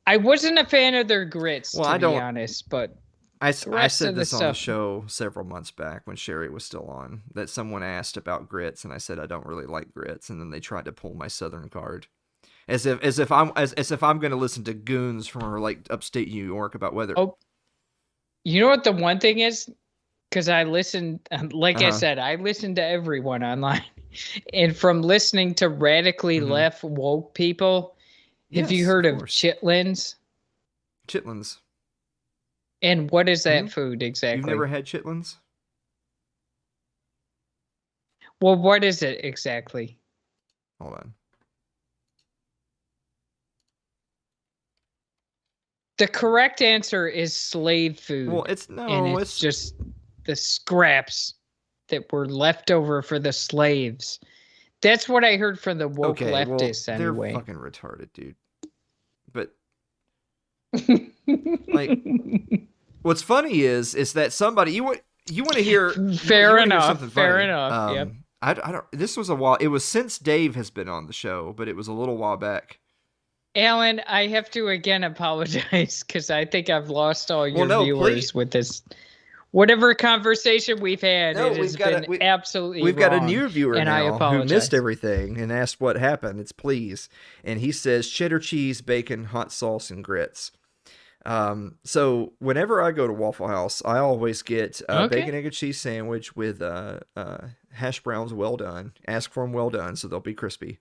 D: I wasn't a fan of their grits, to be honest, but
B: I said this on the show several months back when Sherry was still on, that someone asked about grits, and I said I don't really like grits, and then they tried to pull my Southern card, as if I'm going to listen to goons from like upstate New York about whether.
D: Oh, you know what the one thing is? Because I listened, like I said, I listened to everyone online, and from listening to radically left woke people. Have you heard of chitlins?
B: Chitlins.
D: And what is that food exactly?
B: You've never had chitlins?
D: Well, what is it exactly?
B: Hold on.
D: The correct answer is slave food.
B: Well, it's
D: just the scraps that were left over for the slaves. That's what I heard from the woke leftists anyway.
B: They're fucking retarded, dude. But like, what's funny is that somebody you want to hear.
D: Fair enough. Fair enough. Yep.
B: I don't. This was a while. It was since Dave has been on the show, but it was a little while back.
D: Alan, I have to again apologize because I think I've lost all your viewers with this. Whatever conversation we've had, it has been absolutely
B: We've got a new viewer
D: and
B: now
D: I apologize.
B: who missed everything and asked what happened. It's please. And he says cheddar cheese, bacon, hot sauce, and grits. So whenever I go to Waffle House, I always get a bacon, egg, and cheese sandwich with hash browns well done. Ask for them well done so they'll be crispy.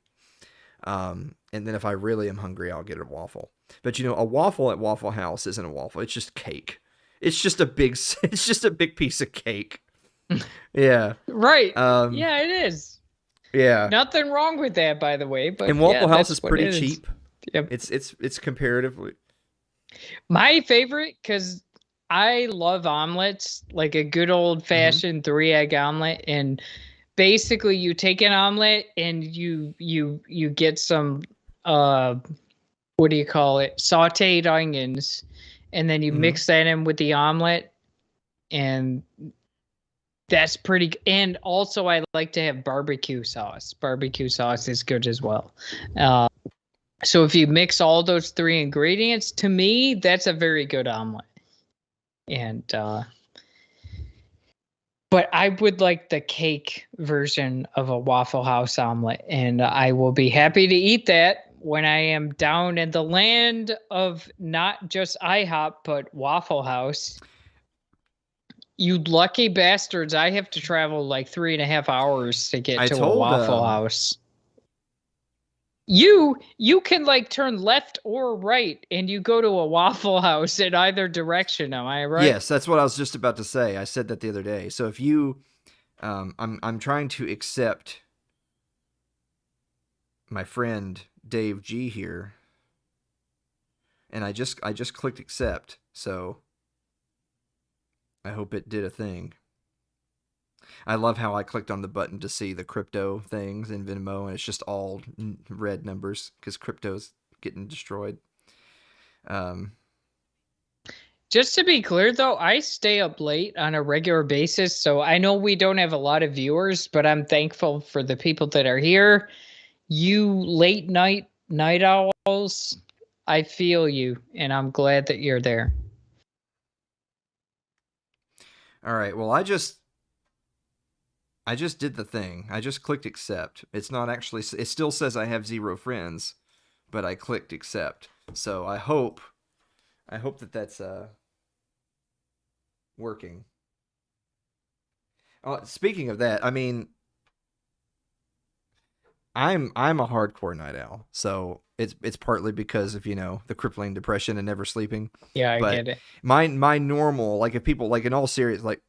B: And then if I really am hungry, I'll get a waffle. But you know, a waffle at Waffle House isn't a waffle. It's just cake. It's just a big piece of cake. Yeah.
D: Right. Yeah, it is.
B: Yeah.
D: Nothing wrong with that, by the way. But
B: and Waffle House is pretty cheap.
D: Yep.
B: It's comparatively.
D: My favorite, because I love omelets, like a good old fashioned 3-egg omelet, and basically you take an omelet and you get some what do you call it? Sauteed onions. And then you mix that in with the omelet, and that's pretty. And also, I like to have barbecue sauce. Barbecue sauce is good as well. So if you mix all those 3 ingredients, to me, that's a very good omelet. And but I would like the cake version of a Waffle House omelet, and I will be happy to eat that when I am down in the land of not just IHOP, but Waffle House. You lucky bastards. I have to travel like 3.5 hours to get to a Waffle House. You can like turn left or right and you go to a Waffle House in either direction. Am I right?
B: Yes, that's what I was just about to say. I said that the other day. So if you, I'm trying to accept my friend Dave G here, and I just clicked accept, so I hope it did a thing. I love how I clicked on the button to see the crypto things in Venmo, and it's just all red numbers because crypto's getting destroyed.
D: Just to be clear, though, I stay up late on a regular basis, so I know we don't have a lot of viewers, but I'm thankful for the people that are here. You late night owls, I feel you, and I'm glad that you're there.
B: All right. Well, I just did the thing. I just clicked accept. It's not actually. It still says I have 0 friends, but I clicked accept. So I hope that that's working. Speaking of that, I mean, I'm a hardcore night owl, so it's partly because of the crippling depression and never sleeping.
D: Yeah, I
B: But
D: get it.
B: my normal, like, if people, like, in all serious, like,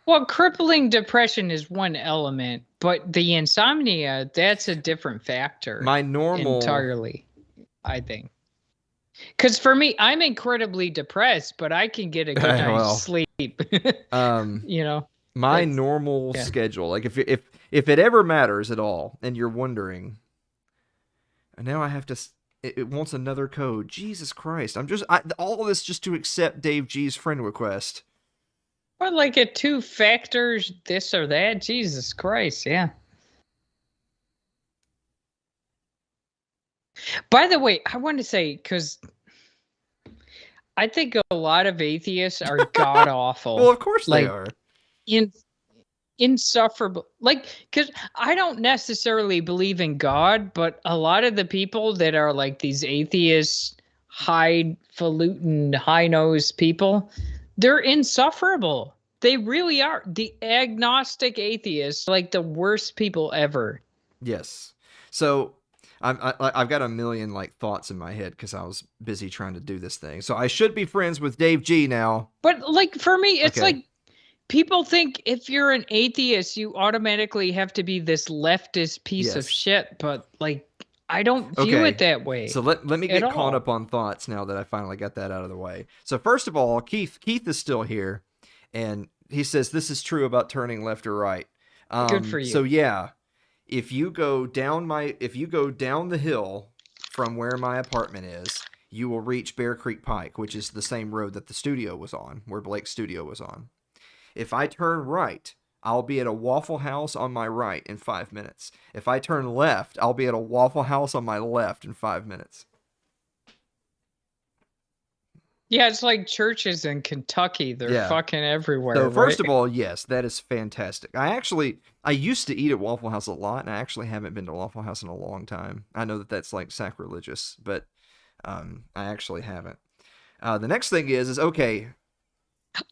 D: Well, crippling depression is one element, but the insomnia, that's a different factor.
B: my normal
D: entirely, I think. Because for me, I'm incredibly depressed, but I can get a good night's sleep.
B: My normal schedule, like, if it ever matters at all, and you're wondering, and now I have to, it wants another code. Jesus Christ! All of this just to accept Dave G's friend request.
D: Or like a 2 factors, this or that. Jesus Christ, yeah. By the way, I want to say, because I think a lot of atheists are god awful.
B: Well, of course they are.
D: Insufferable. Like, because I don't necessarily believe in God, but a lot of the people that are like these atheists, highfalutin, high-nosed people, they're insufferable. They really are. The agnostic atheists, like the worst people ever.
B: Yes. So I've got a million like thoughts in my head because I was busy trying to do this thing. So I should be friends with Dave G now.
D: But like for me, it's like people think if you're an atheist, you automatically have to be this leftist piece of shit. But like, I don't view it that way.
B: So let me get caught up on thoughts now that I finally got that out of the way. So first of all, Keith is still here, and he says this is true about turning left or right.
D: Good for you.
B: So yeah, if you go down the hill from where my apartment is, you will reach Bear Creek Pike, which is the same road that the studio was on, where Blake's studio was on. If I turn right, I'll be at a Waffle House on my right in 5 minutes. If I turn left, I'll be at a Waffle House on my left in 5 minutes.
D: Yeah, it's like churches in Kentucky. They're fucking everywhere.
B: So first of all, yes, that is fantastic. I used to eat at Waffle House a lot, and I actually haven't been to Waffle House in a long time. I know that that's like sacrilegious, but I actually haven't. The next thing is okay.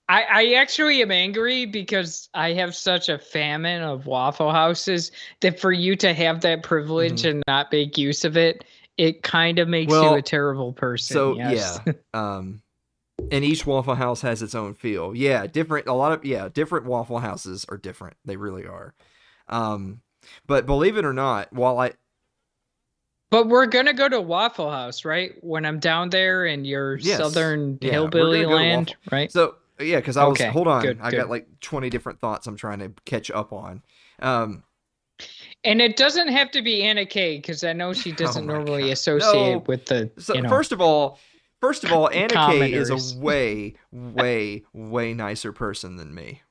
D: I actually am angry because I have such a famine of Waffle Houses that for you to have that privilege and not make use of it, it kind of makes you a terrible person.
B: So
D: yes.
B: And each Waffle House has its own feel. Yeah, different Waffle Houses are different. They really are. But believe it or not,
D: But we're gonna go to Waffle House, right? When I'm down there in your southern hillbilly land, right?
B: So yeah, because hold on, I got like 20 different thoughts I'm trying to catch up on.
D: And it doesn't have to be Anna Kay, because I know she doesn't normally associate with the.
B: So first of all, Anna Kay is a way, way, way nicer person than me,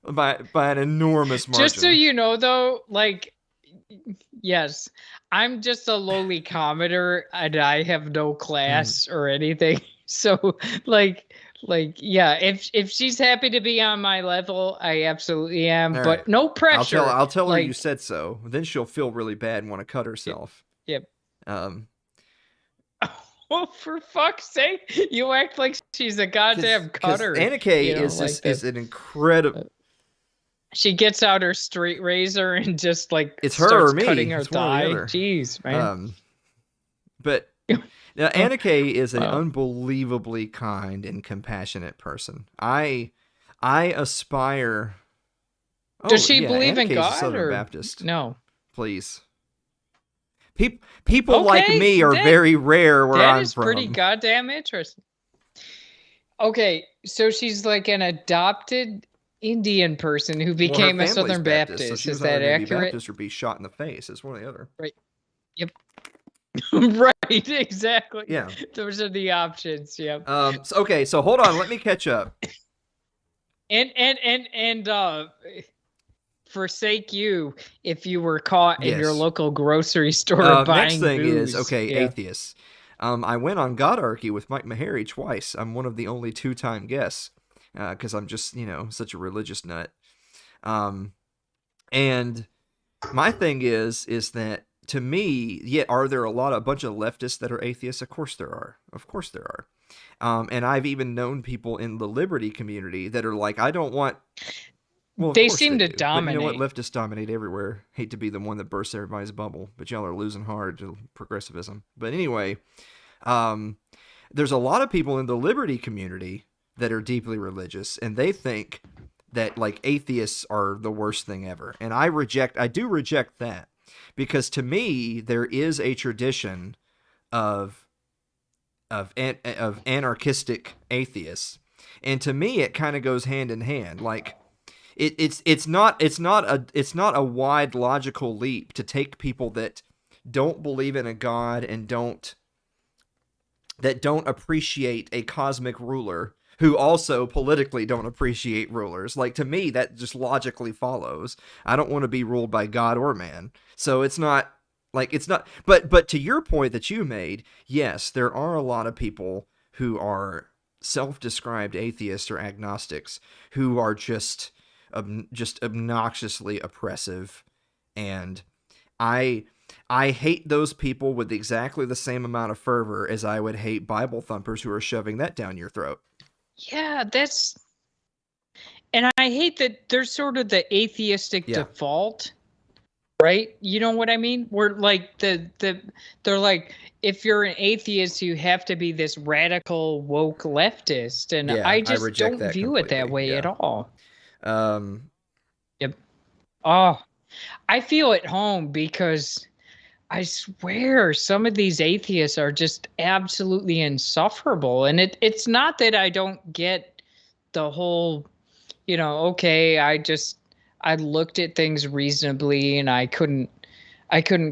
B: by an enormous margin.
D: Just so you know, though, like, yes, I'm just a lowly commenter, and I have no class or anything. So, like, yeah, if she's happy to be on my level, I absolutely am. All but right. No pressure.
B: I'll tell her you said so. Then she'll feel really bad and want to cut herself.
D: Yep. Oh, for fuck's sake! You act like she's a goddamn cutter.
B: Anna Kay is an incredible.
D: She gets out her straight razor and just like
B: it's her or me.
D: Cutting her thigh. Jeez, man.
B: But. Now, Anna Kay is an unbelievably kind and compassionate person. I aspire.
D: Does she believe
B: Anna
D: in
B: Kay's
D: God
B: a Southern
D: or
B: Baptist?
D: No?
B: Please. People like me are very rare where I'm from. That is
D: pretty goddamn interesting. Okay, so she's like an adopted Indian person who became a Southern Baptist.
B: So she was
D: is that accurate?
B: Be Baptist or be shot in the face. It's one or the other.
D: Right. Yep. Right, exactly.
B: Yeah.
D: Those are the options. Yep.
B: So hold on, let me catch up.
D: And forsake you if you were caught in your local grocery store buying
B: next thing
D: booze.
B: Is atheists. I went on Godarchy with Mike Maharry twice. I'm one of the only 2-time guests. because I'm just, such a religious nut. And my thing is that, to me, are there a bunch of leftists that are atheists? Of course there are. Of course there are. And I've even known people in the liberty community that are like, I don't want. Well,
D: they seem to dominate.
B: But you know what? Leftists dominate everywhere. Hate to be the one that bursts everybody's bubble, but y'all are losing hard to progressivism. But anyway, there's a lot of people in the liberty community that are deeply religious, and they think that like atheists are the worst thing ever. And I do reject that, because to me there is a tradition of anarchistic atheists, and to me it kind of goes hand in hand. Like it's not a wide logical leap to take people that don't believe in a god and don't appreciate a cosmic ruler, who also politically don't appreciate rulers. Like, to me, that just logically follows. I don't want to be ruled by God or man. So it's not. But to your point that you made, yes, there are a lot of people who are self-described atheists or agnostics who are just obnoxiously oppressive, and I hate those people with exactly the same amount of fervor as I would hate Bible thumpers who are shoving that down your throat.
D: Yeah, and I hate that there's sort of the atheistic default, right? You know what I mean? We're like they're like, if you're an atheist, you have to be this radical woke leftist, and I just don't view it that way at all. Yep. Oh, I feel at home because I swear some of these atheists are just absolutely insufferable. And it's not that I don't get the whole, okay, I looked at things reasonably and I couldn't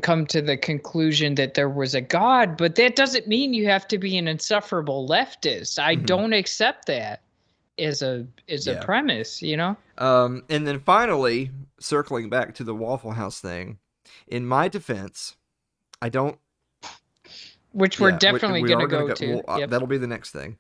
D: come to the conclusion that there was a God, but that doesn't mean you have to be an insufferable leftist. I don't accept that as a premise,
B: And then finally, circling back to the Waffle House thing, in my defense, I don't.
D: Which we're definitely going to go to.
B: That'll be the next thing.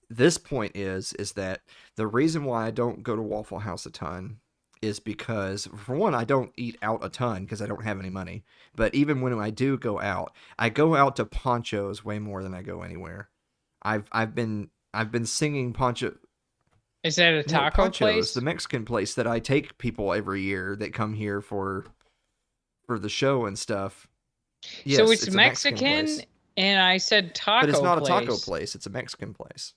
B: This point is that the reason why I don't go to Waffle House a ton is because, for one, I don't eat out a ton because I don't have any money. But even when I do go out, I go out to Poncho's way more than I go anywhere. I've been singing Poncho.
D: Is that a taco
B: Poncho's,
D: place?
B: The Mexican place that I take people every year that come here for the show and stuff. Yes,
D: so it's Mexican and I said taco place.
B: But it's not a taco place. It's a Mexican place.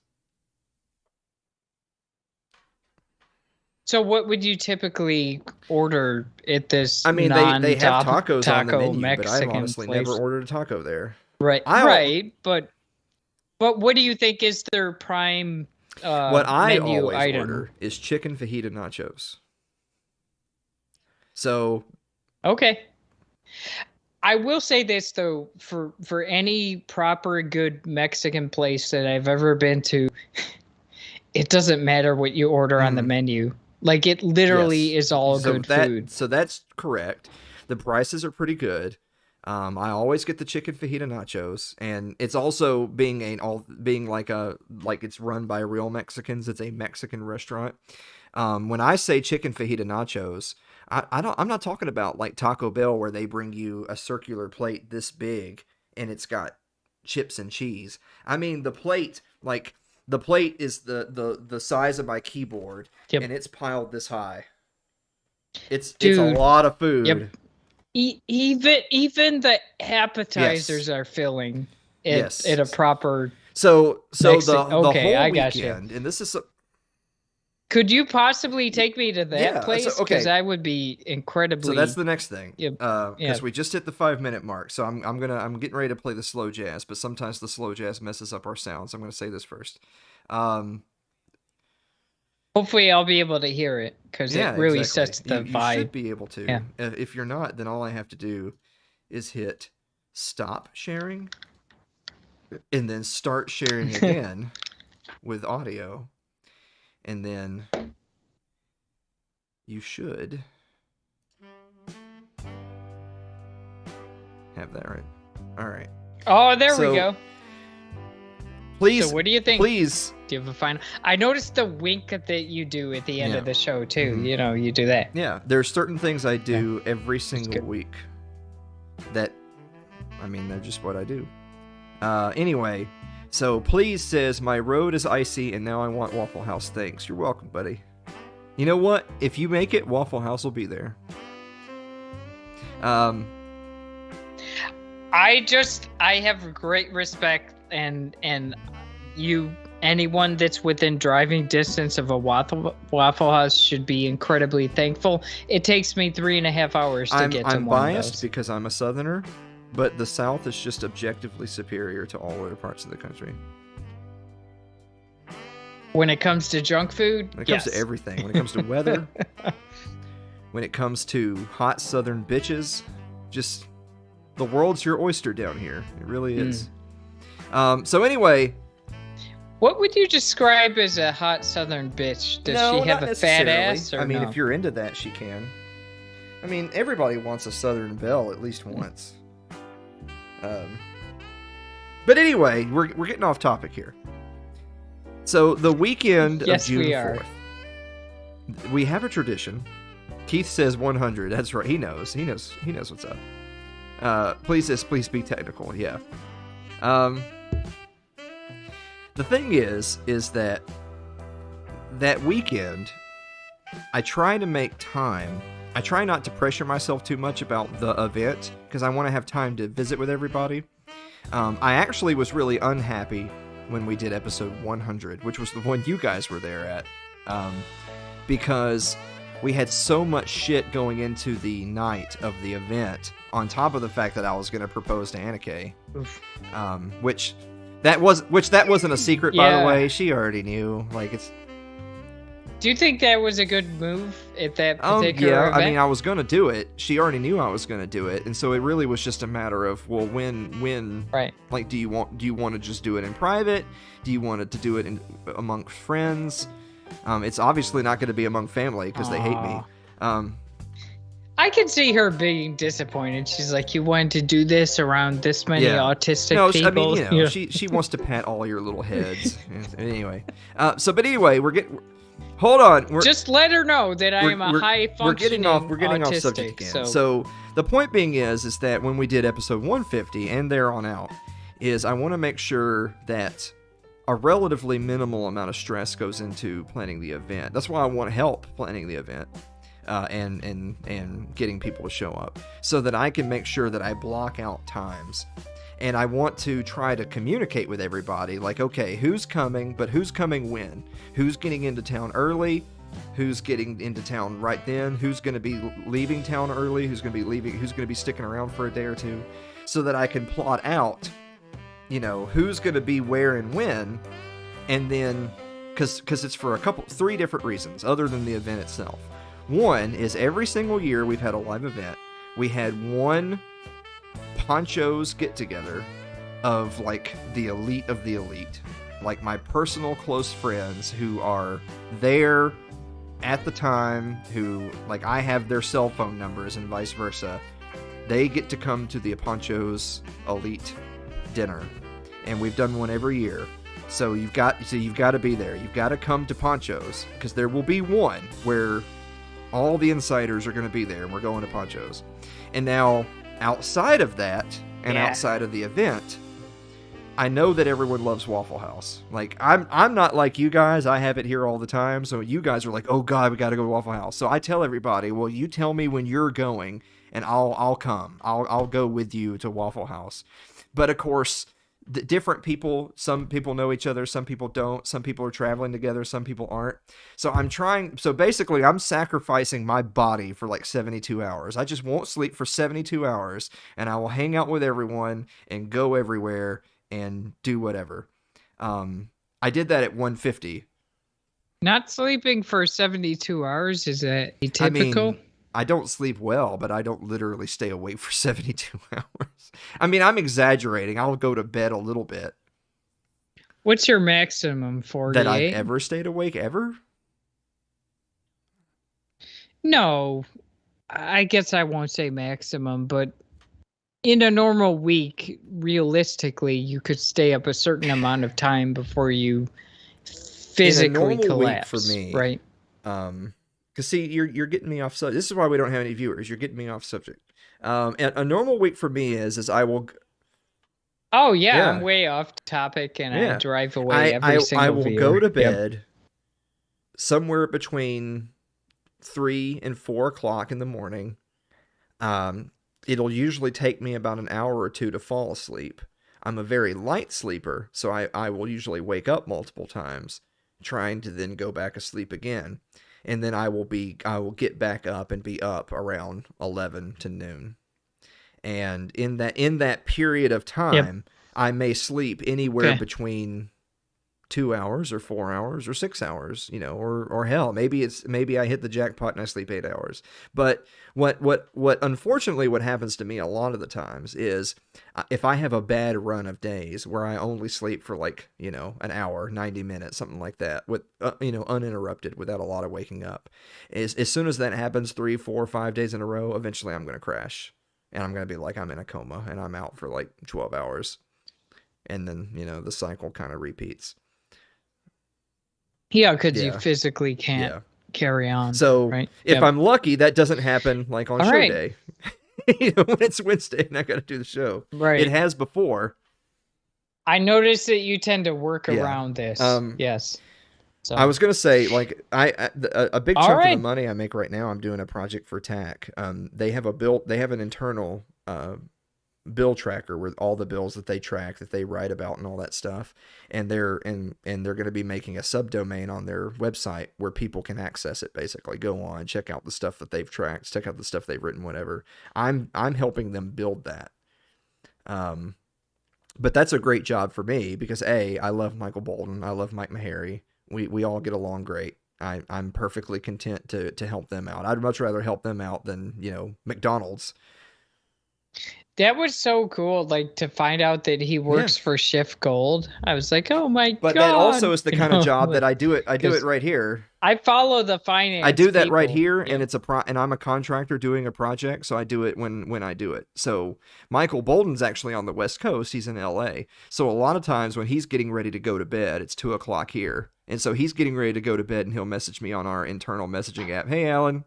D: So what would you typically order at this?
B: I mean, they have tacos on the menu,
D: Mexican
B: but I've honestly
D: place.
B: never ordered a taco there.
D: Right, right. But what do you think is their prime
B: what I
D: menu
B: always
D: item?
B: order is chicken fajita nachos. So
D: okay. I will say this though, for any proper good Mexican place that I've ever been to, it doesn't matter what you order on the menu. Like, it literally is all good food. So
B: that's correct. The prices are pretty good. I always get the chicken fajita nachos, and it's also being like it's run by real Mexicans. It's a Mexican restaurant. When I say chicken fajita nachos, I'm not talking about like Taco Bell where they bring you a circular plate this big and it's got chips and cheese. I mean the plate is the size of my keyboard, and it's piled this high. It's a lot of food.
D: Yep. Even the appetizers are filling at a proper.
B: So the whole
D: I
B: weekend, and this is.
D: Could you possibly take me to that place? Because I would be incredibly.
B: So that's the next thing. Because we just hit the 5-minute mark, so I'm getting ready to play the slow jazz, but sometimes the slow jazz messes up our sound. So I'm going to say this first.
D: Hopefully, I'll be able to hear it because it really sets the vibe.
B: You should be able to. Yeah. If you're not, then all I have to do is hit stop sharing, and then start sharing again with audio. And then you should have that right. All right.
D: Oh, there we go.
B: Please.
D: So what do you think?
B: Please.
D: Do you have a final? I noticed the wink that you do at the end of the show too.
B: Mhm.
D: You know, you do that.
B: Yeah, there's certain things I do every single week that, I mean, they're just what I do. Anyway, so Please says, my road is icy and now I want Waffle House. Thanks. You're welcome, buddy. You know what? If you make it, Waffle House will be there.
D: I have great respect and anyone that's within driving distance of a Waffle House should be incredibly thankful. It takes me 3.5 hours to get to
B: I'm
D: one
B: biased
D: of those.
B: because I'm a Southerner, but the South is just objectively superior to all other parts of the country.
D: When it comes to junk food,
B: When it comes to everything, when it comes to weather, when it comes to hot Southern bitches, just the world's your oyster down here. It really is. So anyway,
D: what would you describe as a hot Southern bitch? Does she have
B: not
D: a fat
B: necessarily.
D: ass? Or
B: I mean,
D: no?
B: if you're into that, she can. I mean, everybody wants a Southern belle at least once. But anyway, we're getting off topic here. So the weekend of
D: Yes,
B: June
D: we are.
B: 4th, we have a tradition. Keith says 100. That's right. He knows. He knows what's up. Please be technical. Yeah. The thing is that weekend, I try to make time. I try not to pressure myself too much about the event because I want to have time to visit with everybody. I actually was really unhappy when we did episode 100, which was the one you guys were there at, because we had so much shit going into the night of the event, on top of the fact that I was going to propose to Annika, which that wasn't a secret, by the way. She already knew. Like, it's.
D: Do you think that was a good move at that particular event?
B: I mean, I was going to do it. She already knew I was going to do it, and so it really was just a matter of, well, when,
D: right?
B: Like, do you want to just do it in private? Do you want to do it among friends? It's obviously not going to be among family because they hate me.
D: I can see her being disappointed. She's like, you wanted to do this around this many autistic people?
B: I mean, she wants to pat all your little heads. Anyway, but anyway, hold on.
D: Just let her know that I am a high functioning
B: We're getting off subject again. So the point being is that when we did episode 150 and there on out, is I want to make sure that a relatively minimal amount of stress goes into planning the event. That's why I want help planning the event. And getting people to show up so that I can make sure that I block out times. And I want to try to communicate with everybody, like, okay, who's coming, but who's coming when? Who's getting into town early? Who's getting into town right then? Who's going to be leaving town early? Who's going to be leaving? Who's going to be sticking around for a day or two? So that I can plot out, who's going to be where and when. And then, because it's for 3 different reasons other than the event itself. One is every single year we've had a live event. We had one Ponchos get-together of, like, the elite of the elite. Like, my personal close friends who are there at the time, who, like, I have their cell phone numbers and vice versa. They get to come to the Ponchos elite dinner. And we've done one every year. So you've got to be there. You've got to come to Ponchos, because there will be one where all the insiders are going to be there, and we're going to Ponchos. And now, outside of that, and outside of the event, I know that everyone loves Waffle House. Like, I'm not like you guys. I have it here all the time. So you guys are like, oh God, we got to go to Waffle House. So I tell everybody, well, you tell me when you're going, and I'll come. I'll go with you to Waffle House. But of course, the different people, some people know each other, some people don't, some people are traveling together, some people aren't. So basically I'm sacrificing my body for like 72 hours. I just won't sleep for 72 hours, and I will hang out with everyone and go everywhere and do whatever. I did that at 150.
D: Not sleeping for 72 hours, is that atypical?
B: I mean, I don't sleep well, but I don't literally stay awake for 72 hours. I mean, I'm exaggerating. I'll go to bed a little bit.
D: What's your maximum, 48?
B: That I've ever stayed awake, ever?
D: No. I guess I won't say maximum, but in a normal week, realistically, you could stay up a certain amount of time before you physically
B: in a normal
D: collapse,
B: week for me,
D: right?
B: Because see, you're getting me off subject. This is why we don't have any viewers. You're getting me off subject. And a normal week for me is I will.
D: Oh yeah,
B: Yeah.
D: I'm way off topic, and
B: Yeah.
D: I drive away every single
B: I will
D: viewer.
B: go to
D: Yep.
B: bed somewhere between 3 and 4 o'clock in the morning. It'll usually take me about an hour or two to fall asleep. I'm a very light sleeper, so I will usually wake up multiple times, trying to then go back asleep again. And then I will get back up and be up around 11 to noon. And in that period of time, I may sleep anywhere between 2 hours or 4 hours or 6 hours, or hell, maybe I hit the jackpot and I sleep 8 hours. But what unfortunately what happens to me a lot of the times is if I have a bad run of days where I only sleep for like, an hour, 90 minutes, something like that, with uninterrupted without a lot of waking up, as soon as that happens 3, 4, 5 days in a row, eventually I'm going to crash and I'm going to be like I'm in a coma and I'm out for like 12 hours. And then, the cycle kind of repeats.
D: Yeah, because you physically can't carry on.
B: So
D: right?
B: if I'm lucky, that doesn't happen like on show day. When it's Wednesday and I got to do the show.
D: Right.
B: It has before.
D: I noticed that you tend to work around this. Yes. So.
B: I was going to say, like, a big chunk of the money I make right now, I'm doing a project for TAC. They have an internal bill tracker with all the bills that they track, that they write about and all that stuff. And they're going to be making a subdomain on their website where people can access it, basically. Go on, check out the stuff that they've tracked, check out the stuff they've written, whatever. I'm helping them build that. But that's a great job for me because I love Michael Bolton. I love Mike Maharrey. We all get along great. I'm perfectly content to help them out. I'd much rather help them out than, McDonald's.
D: That was so cool, like, to find out that he works for Shift Gold. I was like, oh my God.
B: But that also is the kind of job that I do it right here.
D: I follow the finance.
B: I do that right
D: people.
B: here, and it's and I'm a contractor doing a project, so I do it when I do it. So Michael Bolton's actually on the West Coast. He's in LA. So a lot of times when he's getting ready to go to bed, it's 2 o'clock here. And so he's getting ready to go to bed, and he'll message me on our internal messaging app. Hey, Alan.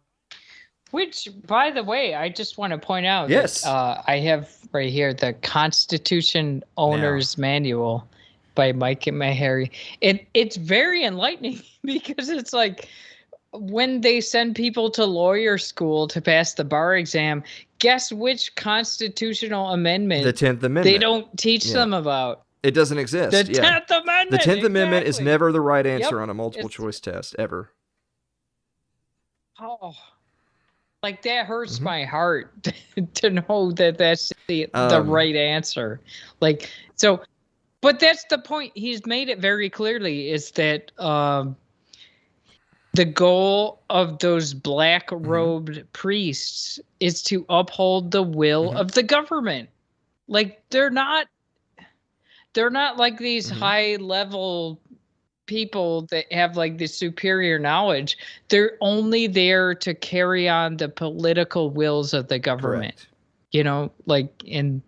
D: Which, by the way, I just want to point out
B: that
D: I have right here the Constitution Owner's Manual by Mike Maharrey. It's very enlightening because it's like when they send people to lawyer school to pass the bar exam, guess which constitutional amendment?
B: The 10th Amendment.
D: They don't teach them about.
B: It doesn't exist.
D: The 10th Amendment.
B: The 10th Amendment is never the right answer on a multiple choice test, ever.
D: Oh. Like, that hurts my heart to know that that's the right answer. Like, so, but that's the point. He's made it very clearly is that the goal of those black-robed priests is to uphold the will of the government. Like, they're not like these high-level people that have like this superior knowledge. They're only there to carry on the political wills of the government.
B: Correct.
D: Like in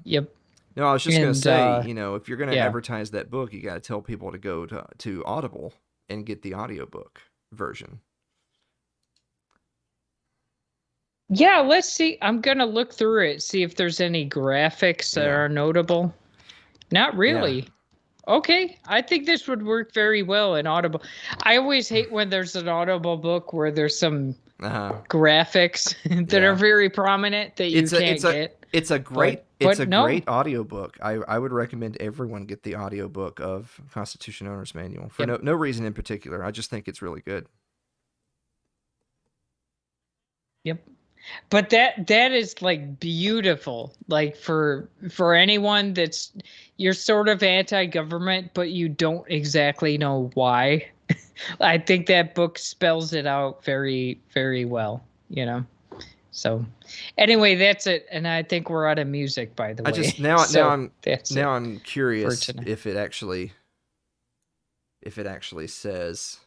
D: yep.
B: No, I was just going to say, if you're going to advertise that book, you got to tell people to go to Audible and get the audiobook version.
D: Yeah, let's see. I'm going to look through it, see if there's any graphics that are notable. Not really. Yeah. Okay, I think this would work very well in Audible. I always hate when there's an Audible book where there's some graphics that are very prominent that you can't get.
B: It's a great great audiobook. I would recommend everyone get the audiobook of Constitution Owner's Manual for no reason in particular. I just think it's really good.
D: Yep. But that is like beautiful, like for anyone that's you're sort of anti-government, but you don't exactly know why. I think that book spells it out very, very well, So anyway, that's it. And I think we're out of music, by the way.
B: Now I'm curious if it actually says.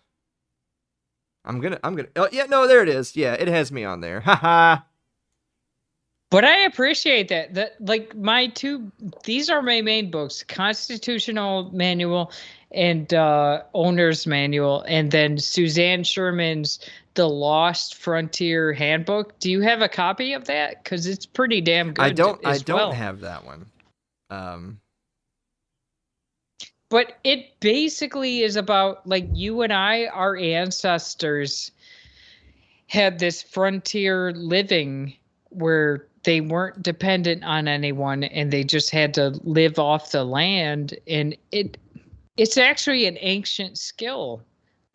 B: I'm gonna. Oh yeah, no, there it is. Yeah, it has me on there. Ha ha.
D: But I appreciate that. Like these are my main books: Constitutional Manual and Owner's Manual, and then Suzanne Sherman's The Lost Frontier Handbook. Do you have a copy of that? Because it's pretty damn good.
B: I don't have that one.
D: But it basically is about, like, you and I, our ancestors had this frontier living where they weren't dependent on anyone and they just had to live off the land. And it's actually an ancient skill.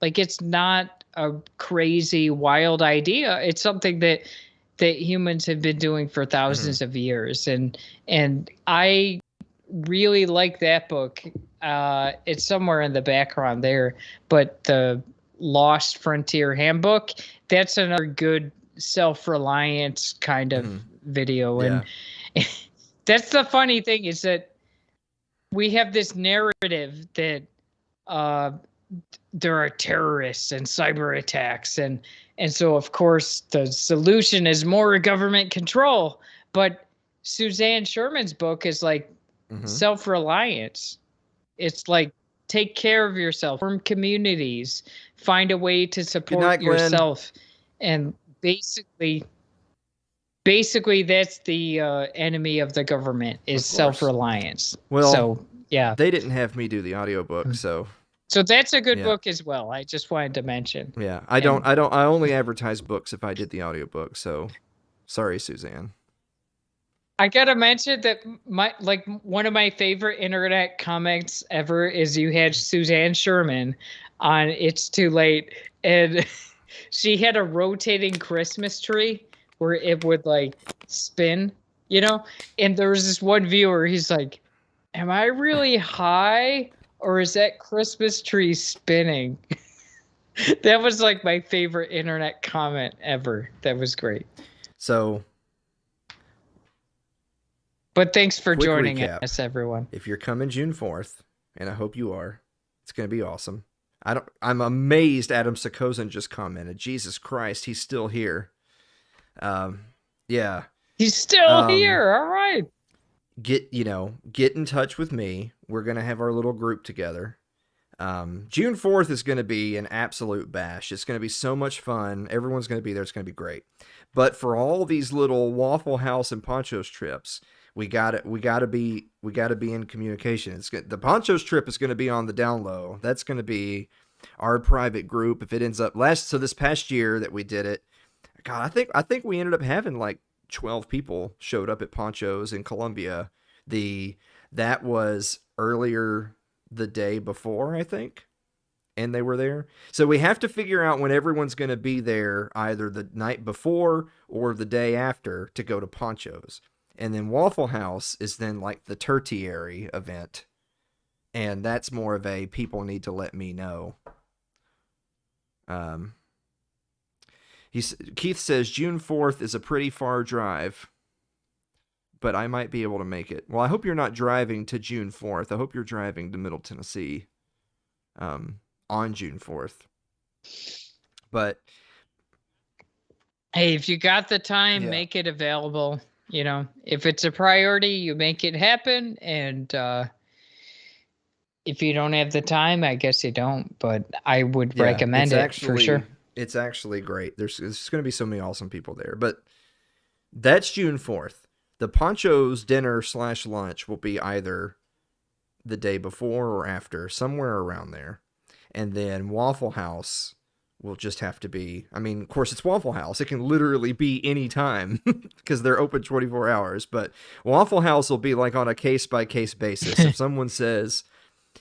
D: Like, it's not a crazy, wild idea. It's something that humans have been doing for thousands of years. And I really like that book. It's somewhere in the background there, but the Lost Frontier Handbook, that's another good self-reliance kind of video. And that's the funny thing, is that we have this narrative that there are terrorists and cyber attacks, and so of course the solution is more government control. But Suzanne Sherman's book is like self-reliance. It's like, take care of yourself, form communities, find a way to support yourself. And basically that's the enemy of the government, is self-reliance.
B: Well,
D: so yeah,
B: they didn't have me do the audiobook, so
D: that's a good book as well. I just wanted to mention.
B: Yeah, I only advertise books if I did the audiobook, so sorry, Suzanne.
D: I gotta mention that one of my favorite internet comments ever is you had Suzanne Sherman on It's Too Late, and she had a rotating Christmas tree where it would like spin, and there was this one viewer, he's like, am I really high, or is that Christmas tree spinning? That was like my favorite internet comment ever. That was great.
B: So,
D: but thanks for joining
B: recap.
D: us, everyone.
B: If you're coming June 4th, and I hope you are, it's going to be awesome. I'm amazed Adam Sakozin just commented. Jesus Christ, he's still here. Yeah.
D: He's still here. All right.
B: Get in touch with me. We're going to have our little group together. June 4th is going to be an absolute bash. It's going to be so much fun. Everyone's going to be there. It's going to be great. But for all these little Waffle House and Ponchos trips, we got to be in communication. The Ponchos trip is going to be on the down low. That's going to be our private group. If it ends up this past year that we did it, God, I think we ended up having like 12 people showed up at Ponchos in Columbia. That was earlier the day before, I think, and they were there. So we have to figure out when everyone's going to be there, either the night before or the day after, to go to Ponchos. And then Waffle House is then like the tertiary event. And that's more of a people need to let me know. Keith says June 4th is a pretty far drive, but I might be able to make it. Well, I hope you're not driving to June 4th. I hope you're driving to Middle Tennessee on June 4th. But
D: hey, if you got the time, make it available. If it's a priority, you make it happen. And if you don't have the time, I guess you don't. But I would recommend it for sure.
B: It's actually great. There's going to be so many awesome people there. But that's June 4th. The Ponchos dinner/lunch will be either the day before or after, somewhere around there. And then Waffle House will just have to be, of course, it's Waffle House. It can literally be any time because they're open 24 hours. But Waffle House will be like on a case-by-case basis. If someone says,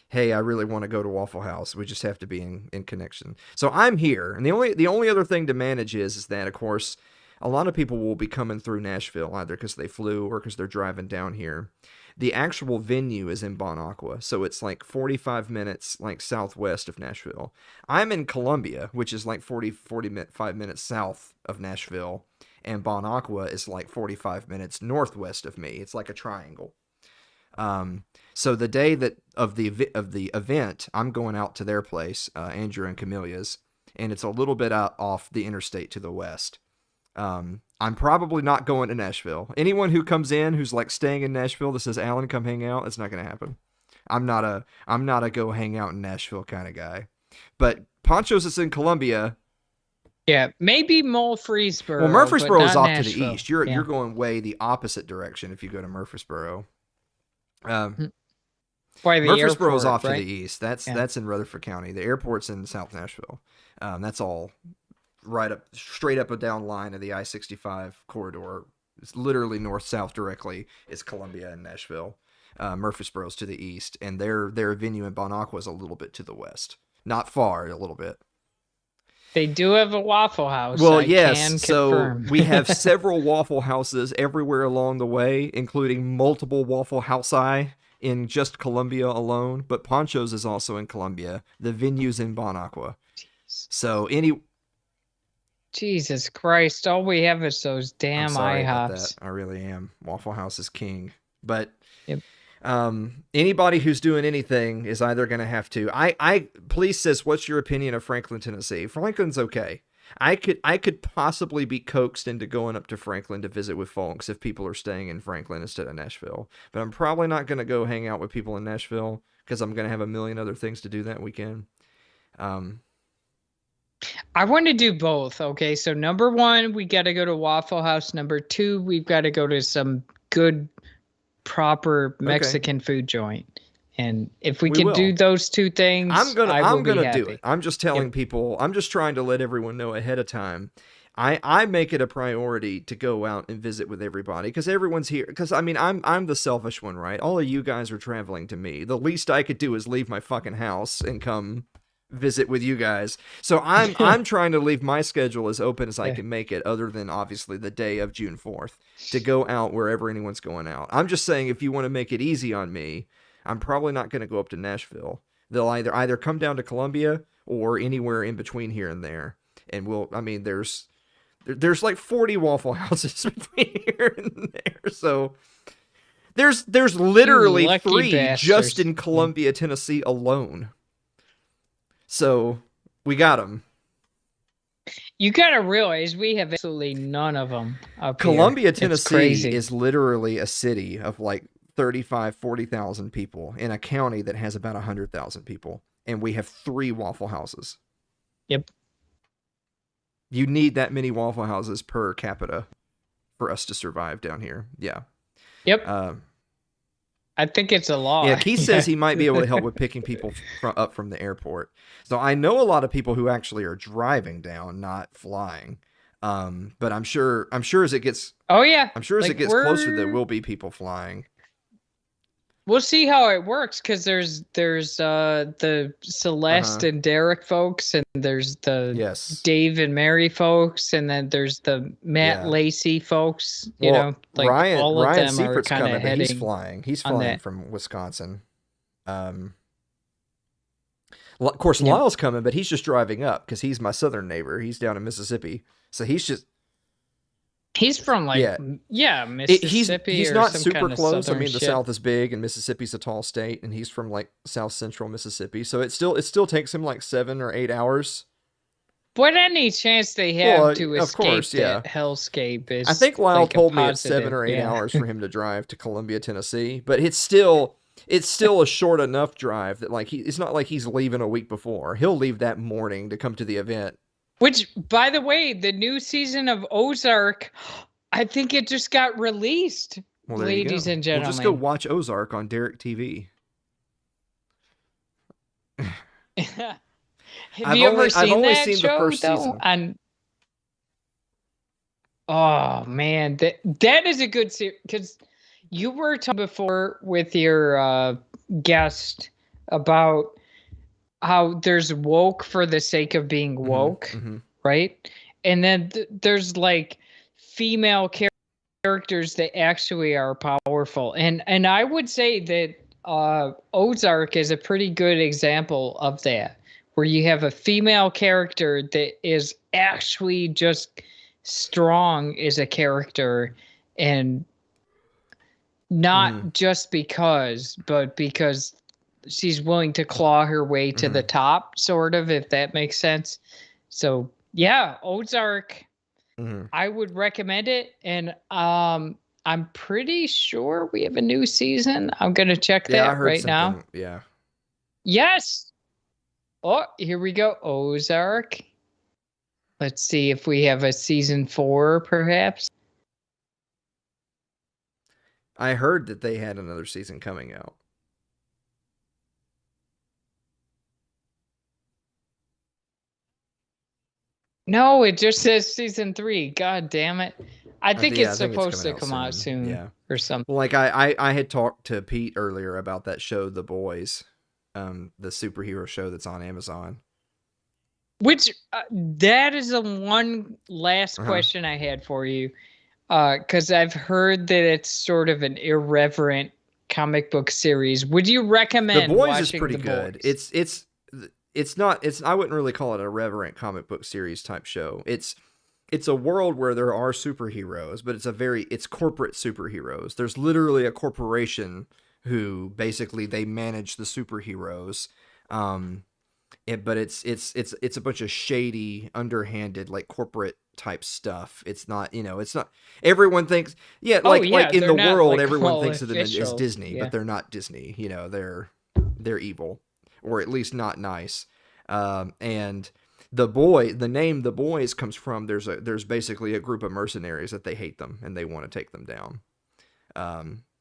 B: hey, I really want to go to Waffle House, we just have to be in connection. So I'm here. And the only other thing to manage is that, of course, a lot of people will be coming through Nashville, either because they flew or because they're driving down here. The actual venue is in Bon Aqua, so it's like 45 minutes like southwest of Nashville. I'm in Columbia, which is like 45 minutes south of Nashville, and Bon Aqua is like 45 minutes northwest of me. It's like a triangle. So the day of the event, I'm going out to their place, Andrew and Camelia's, and it's a little bit out off the interstate to the west. I'm probably not going to Nashville. Anyone who comes in who's like staying in Nashville that says, Alan, come hang out, it's not going to happen. I'm not a go hang out in Nashville kind of guy. But Ponchos is in Columbia.
D: Yeah, maybe Murfreesboro.
B: Well, Murfreesboro is off
D: Nashville.
B: to the east. You're going way the opposite direction if you go to Murfreesboro. Murfreesboro is off to the east. That's in Rutherford County. The airport's in South Nashville. That's all right up, straight up a down line of the I-65 corridor. It's literally north-south directly. It's Columbia and Nashville. Murfreesboro's to the east, and their venue in Bon Aqua is a little bit to the west. Not far, a little bit.
D: They do have a Waffle House.
B: Well,
D: I
B: yes.
D: can
B: So
D: confirm.
B: we have several Waffle Houses everywhere along the way, including multiple Waffle House-I in just Columbia alone. But Ponchos is also in Columbia. The venue's in Bon Aqua. So
D: Jesus Christ! All we have is those damn
B: I'm sorry about
D: IHOPs.
B: that. I really am. Waffle House is king. But
D: Yep.
B: Anybody who's doing anything is either going to have to. Police says, what's your opinion of Franklin, Tennessee? Franklin's okay. I could possibly be coaxed into going up to Franklin to visit with folks if people are staying in Franklin instead of Nashville. But I'm probably not going to go hang out with people in Nashville because I'm going to have a million other things to do that weekend.
D: I want to do both. Okay, so number one, we got to go to Waffle House. Number two, we've got to go to some good, proper Mexican food joint. And if we can do those two things, I'm gonna
B: do it. I'm just telling people. I'm just trying to let everyone know ahead of time. I make it a priority to go out and visit with everybody because everyone's here. Because I mean, I'm the selfish one, right? All of you guys are traveling to me. The least I could do is leave my fucking house and come visit with you guys. So I'm trying to leave my schedule as open as I can make it, other than obviously the day of June 4th, to go out wherever anyone's going out. I'm just saying, if you want to make it easy on me, I'm probably not going to go up to Nashville. They'll either come down to Columbia or anywhere in between here and there. And there's like 40 Waffle Houses between here and there. So there's literally 3
D: bastards.
B: just in Columbia, Tennessee alone. So we got them.
D: You got to realize we have absolutely none of them up
B: Columbia,
D: here.
B: Tennessee is literally a city of like 40,000 people in a county that has about 100,000 people. And we have 3 Waffle Houses.
D: Yep.
B: You need that many Waffle Houses per capita for us to survive down here. Yeah.
D: Yep. I think it's a law.
B: Yeah, Keith says he might be able to help with picking people up from the airport. So I know a lot of people who actually are driving down, not flying. But I'm sure as it gets it gets closer, there will be people flying.
D: We'll see how it works because there's the Celeste and Derek folks, and there's the Dave and Mary folks, and then there's the Matt Lacey folks. You know, like
B: Ryan
D: of them
B: Seifert's
D: are kind of heading.
B: He's flying. He's flying from Wisconsin. Of course, Lyle's coming, but he's just driving up because he's my southern neighbor. He's down in Mississippi, so He's
D: from Mississippi.
B: He's
D: or
B: not
D: some
B: super
D: kind of
B: close. I mean, the
D: shit.
B: South is big, and Mississippi's a tall state, and he's from like South Central Mississippi. So it still takes him like 7 or 8 hours.
D: What any chance they have to escape that hellscape is.
B: I think Lyle
D: like
B: told me it's 7 or 8 hours for him to drive to Columbia, Tennessee, but it's still a short enough drive that like it's not like he's leaving a week before. He'll leave that morning to come to the event.
D: Which, by the way, the new season of Ozark, I think it just got released, ladies and gentlemen.
B: We'll just go watch Ozark on Derek TV.
D: Have you ever seen that show,
B: the first season.
D: Oh, man, that is a good series, because you were talking before with your guest about how there's woke for the sake of being woke, right? And then there's like female characters that actually are powerful. And I would say that Ozark is a pretty good example of that, where you have a female character that is actually just strong as a character, and not just but because she's willing to claw her way to the top, sort of, if that makes sense. So yeah, Ozark, I would recommend it, and I'm pretty sure we have a new season. I'm gonna check
B: Yeah, I
D: that
B: heard
D: right
B: something.
D: now.
B: Yeah.
D: Yes. Oh, here we go. Ozark. Let's see if we have a season 4, perhaps.
B: I heard that they had another season coming out.
D: No, it just says season 3. God damn it. I think
B: Yeah,
D: it's
B: I think it's
D: supposed to
B: coming out
D: come out soon.
B: Yeah.
D: Or something.
B: Well, like I had talked to Pete earlier about that show, The Boys, the superhero show that's on Amazon.
D: Which that is the one last question I had for you, because I've heard that it's sort of an irreverent comic book series. Would you recommend
B: The Boys
D: watching
B: is pretty
D: The
B: good.
D: Boys?
B: It's not. I wouldn't really call it a irreverent comic book series type show. It's a world where there are superheroes, but it's corporate superheroes. There's literally a corporation who basically they manage the superheroes. But it's a bunch of shady, underhanded, like corporate type stuff. It's not, it's not. Everyone thinks, like in the world, like, everyone thinks of them as Disney, but they're not Disney. They're evil, or at least not nice. And the name The Boys comes from there's basically a group of mercenaries that they hate them and they want to take them down.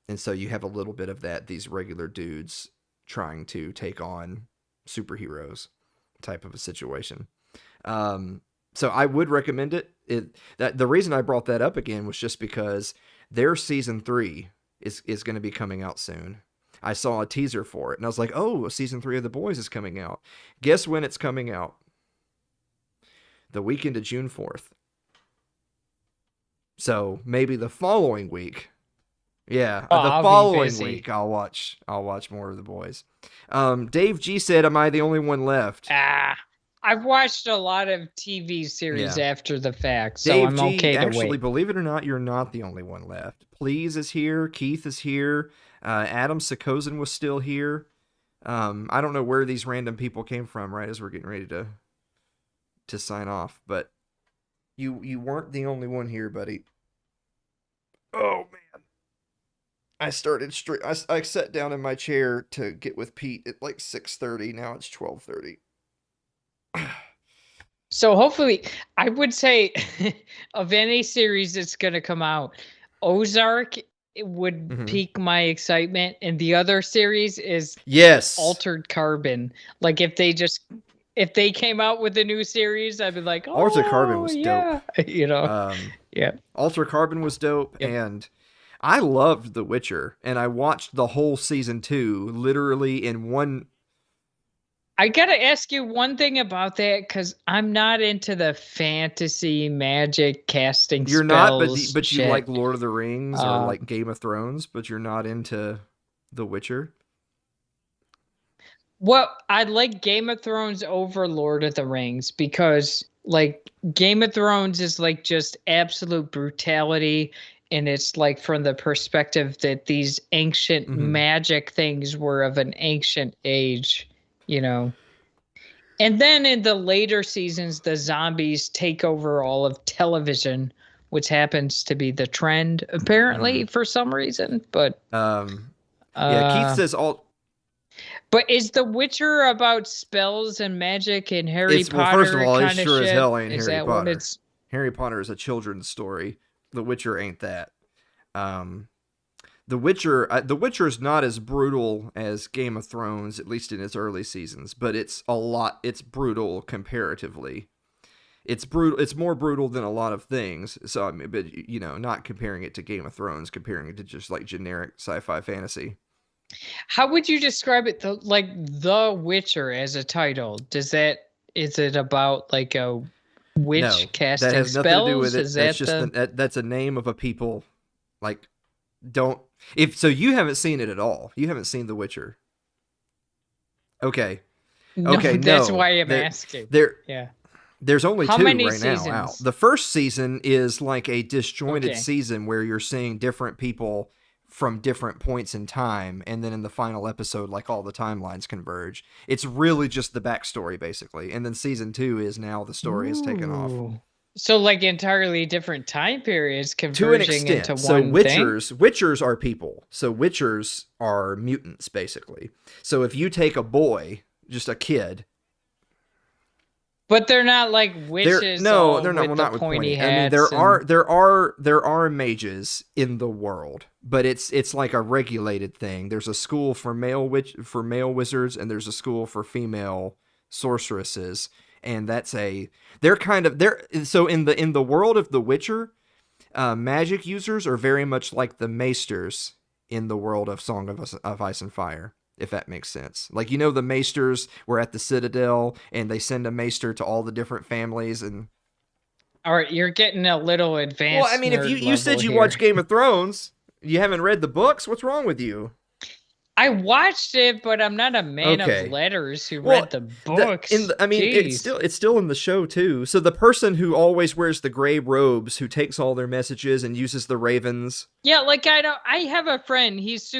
B: And so you have a little bit of that. These regular dudes trying to take on superheroes type of a situation. So I would recommend it. The reason I brought that up again was just because their season 3 is going to be coming out soon. I saw a teaser for it and I was like, oh, season 3 of The Boys is coming out. Guess when it's coming out? The weekend of June 4th. So maybe the following week. Yeah, the following week I'll watch more of The Boys. Dave G said, "Am I the only one left?"
D: I've watched a lot of TV series after the fact, so
B: Dave
D: I'm
B: G,
D: okay to
B: actually,
D: wait.
B: believe it or not, you're not the only one left. Please is here. Keith is here. Adam Sakozin was still here. I don't know where these random people came from right as we're getting ready to sign off, but you weren't the only one here, buddy. Oh man. I started straight. I sat down in my chair to get with Pete at like 6:30. Now it's 12:30.
D: So hopefully, I would say of any series that's going to come out, Ozark would pique my excitement, and the other series is Altered Carbon. Like if they came out with a new series, I'd be like, oh,
B: Altered Carbon was dope. Altered Carbon was dope, and I loved The Witcher, and I watched the whole season 2 literally in one.
D: I gotta ask you one thing about that, because I'm not into the fantasy magic casting.
B: You're not, but you like Lord of the Rings or like Game of Thrones, but you're not into The Witcher.
D: Well, I like Game of Thrones over Lord of the Rings because, like, Game of Thrones is like just absolute brutality. And it's like from the perspective that these ancient magic things were of an ancient age, And then in the later seasons, the zombies take over all of television, which happens to be the trend, apparently, for some reason. But
B: Keith says
D: But is The Witcher about spells and magic and Harry Potter?
B: Well, first of all, it sure
D: as
B: hell ain't
D: is
B: Harry
D: that
B: Potter.
D: What
B: Harry Potter is a children's story. The Witcher ain't that. The Witcher is not as brutal as Game of Thrones, at least in its early seasons, but it's brutal comparatively. It's brutal. It's more brutal than a lot of things. So, I mean, but not comparing it to Game of Thrones, comparing it to just like generic sci-fi fantasy.
D: How would you describe it? The Witcher as a title? Is it about like a witch casting spells?
B: That has nothing to do with it. That's a name of a people. Like, you haven't seen it at all. You haven't seen The Witcher. Okay. Okay,
D: that's why I'm asking.
B: There's only
D: How
B: 2
D: many
B: right
D: seasons?
B: now out. The first season is like a disjointed season where you're seeing different people from different points in time, and then in the final episode, like all the timelines converge. It's really just the backstory, basically. And then season 2 is now the story is taken off.
D: So like entirely different time periods
B: To an
D: converging
B: extent.
D: into
B: So
D: one thing.
B: witchers are people. So witchers are mutants, basically. So if you take a boy, just a kid.
D: But they're not like witches.
B: They're
D: all
B: not.
D: with
B: Well,
D: the
B: not with
D: pointy
B: pointy. I mean,
D: hats.
B: there are mages in the world, but it's like a regulated thing. There's a school for male wizards, and there's a school for female sorceresses, and so in the world of The Witcher, magic users are very much like the maesters in the world of Song of Ice and Fire, if that makes sense. Like, you know, the maesters were at the Citadel, and they send a maester to all the different families. And
D: All right, you're getting a little advanced.
B: well, I mean, if you said you
D: here.
B: watch Game of Thrones, you haven't read the books. What's wrong with you?
D: I watched it, but I'm not a man
B: Okay.
D: of letters who
B: Well,
D: read the books.
B: It's still in the show too. So the person who always wears the gray robes, who takes all their messages and uses the ravens.
D: Yeah, like I have a friend. He's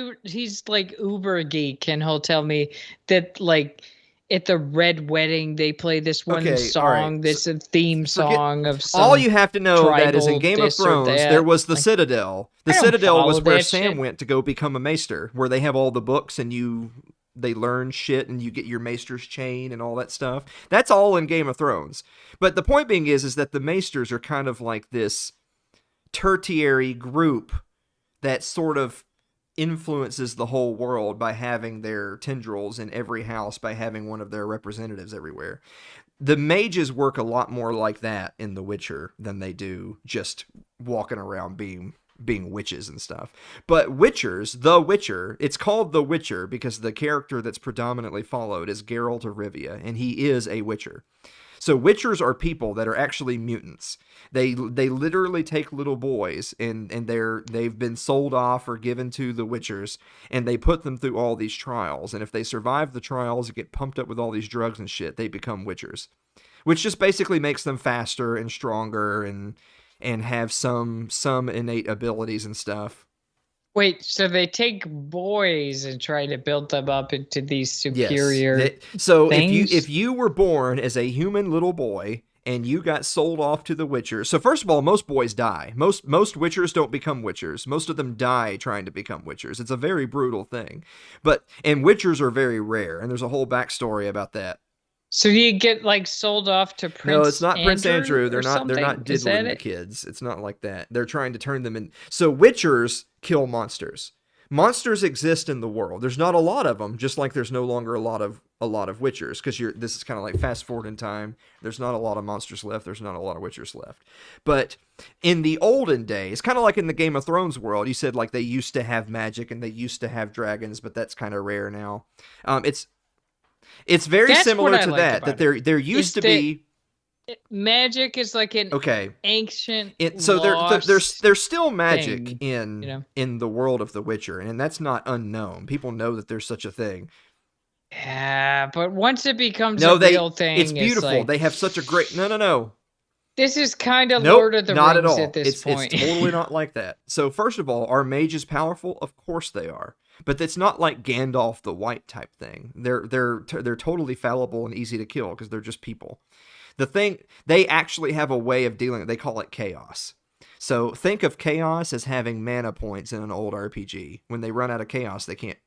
D: like uber geek, and he'll tell me that like at the Red Wedding they play this one song that's a theme song of some.
B: All you have to know that is in Game of
D: this or
B: Thrones
D: that.
B: there was the
D: Like,
B: Citadel. The
D: I don't
B: Citadel was
D: follow
B: where
D: that
B: Sam
D: shit.
B: went to go become a maester, where they have all the books and they learn shit and you get your maester's chain and all that stuff. That's all in Game of Thrones. But the point being is that the maesters are kind of like this tertiary group that sort of influences the whole world by having their tendrils in every house, by having one of their representatives everywhere. The mages work a lot more like that in The Witcher than they do just walking around being witches and stuff. But Witchers, The Witcher, it's called The Witcher because the character that's predominantly followed is Geralt of Rivia, and he is a Witcher. So Witchers are people that are actually mutants. They literally take little boys and they've been sold off or given to the Witchers, and they put them through all these trials. And if they survive the trials and get pumped up with all these drugs and shit, they become Witchers, which just basically makes them faster and stronger and have some innate abilities and stuff.
D: Wait, so they take boys and try to build them up into these superior things?
B: If you were born as a human little boy and you got sold off to the Witchers, so first of all, most boys die. Most Witchers don't become Witchers. Most of them die trying to become Witchers. It's a very brutal thing. And Witchers are very rare, and there's a whole backstory about that.
D: So you get like sold off to Prince?
B: No, it's not Prince Andrew. They're
D: or
B: not
D: Is
B: diddling
D: that
B: the
D: it?
B: kids. It's not like that. They're trying to turn them in. So Witchers kill monsters. Monsters exist in the world. There's not a lot of them, just like there's no longer a lot of Witchers, because this is kind of like fast forward in time. There's not a lot of monsters left. There's not a lot of Witchers left. But in the olden days, kind of like in the Game of Thrones world, you said like they used to have magic and they used to have dragons, but that's kind of rare now. It's very similar to that there used to be
D: magic is like an ancient
B: there's still magic
D: thing,
B: in the world of The Witcher, and that's not unknown. People know that there's such a thing.
D: Yeah, but once it becomes a real thing,
B: it's beautiful.
D: It's like,
B: they have such a great no.
D: This is kind of Lord of the
B: not
D: Rings
B: at all.
D: at this point.
B: It's totally not like that. So first of all, are mages powerful? Of course they are. But it's not like Gandalf the White type thing. They're totally fallible and easy to kill because they're just people. The thing, they actually have a way of dealing. They call it chaos. So think of chaos as having mana points in an old RPG. When they run out of chaos, they can't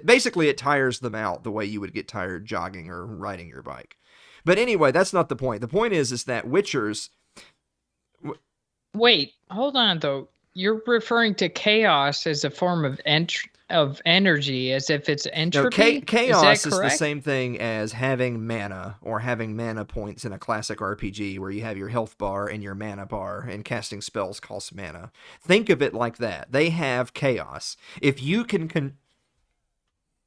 B: basically it tires them out the way you would get tired jogging or riding your bike. But anyway, that's not the point. The point is that Witchers.
D: Wait, hold on though. You're referring to chaos as a form of energy, as if it's entropy.
B: No, chaos is the same thing as having mana or having mana points in a classic RPG, where you have your health bar and your mana bar, and casting spells costs mana. Think of it like that. They have chaos. If you can.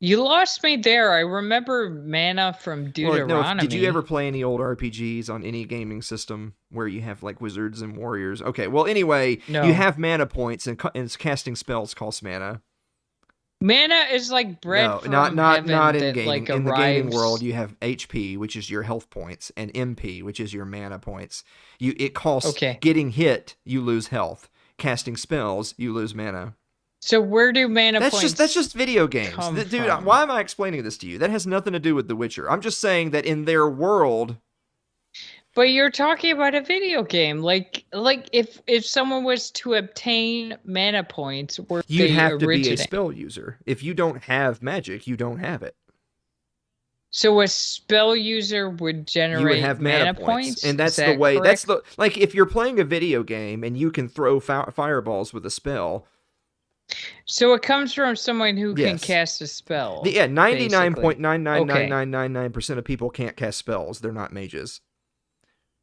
D: You lost me there. I remember mana from Deuteronomy.
B: Did you ever play any old RPGs on any gaming system where you have like wizards and warriors? Okay, well anyway, you have mana points and casting spells costs mana.
D: Mana is like bread from
B: not
D: heaven
B: in gaming.
D: Like
B: in the gaming world, you have HP, which is your health points, and MP, which is your mana points. It costs getting hit, you lose health. Casting spells, you lose mana.
D: So where do mana points?
B: That's just video games, dude. Why am I explaining this to you? That has nothing to do with The Witcher. I'm just saying that in their world.
D: But you're talking about a video game. Like if someone was to obtain mana points, where
B: You'd
D: they
B: have to be a
D: originate.
B: spell user. If you don't have magic, you don't have it.
D: So a spell user would generate
B: You would have mana points. And that's
D: Is
B: the
D: that
B: way.
D: correct?
B: Like if you're playing a video game and you can throw fireballs with a spell.
D: So it comes from someone who can
B: Yes.
D: cast a spell.
B: Yeah,
D: basically.
B: 99.99999% of people can't cast spells. They're not mages.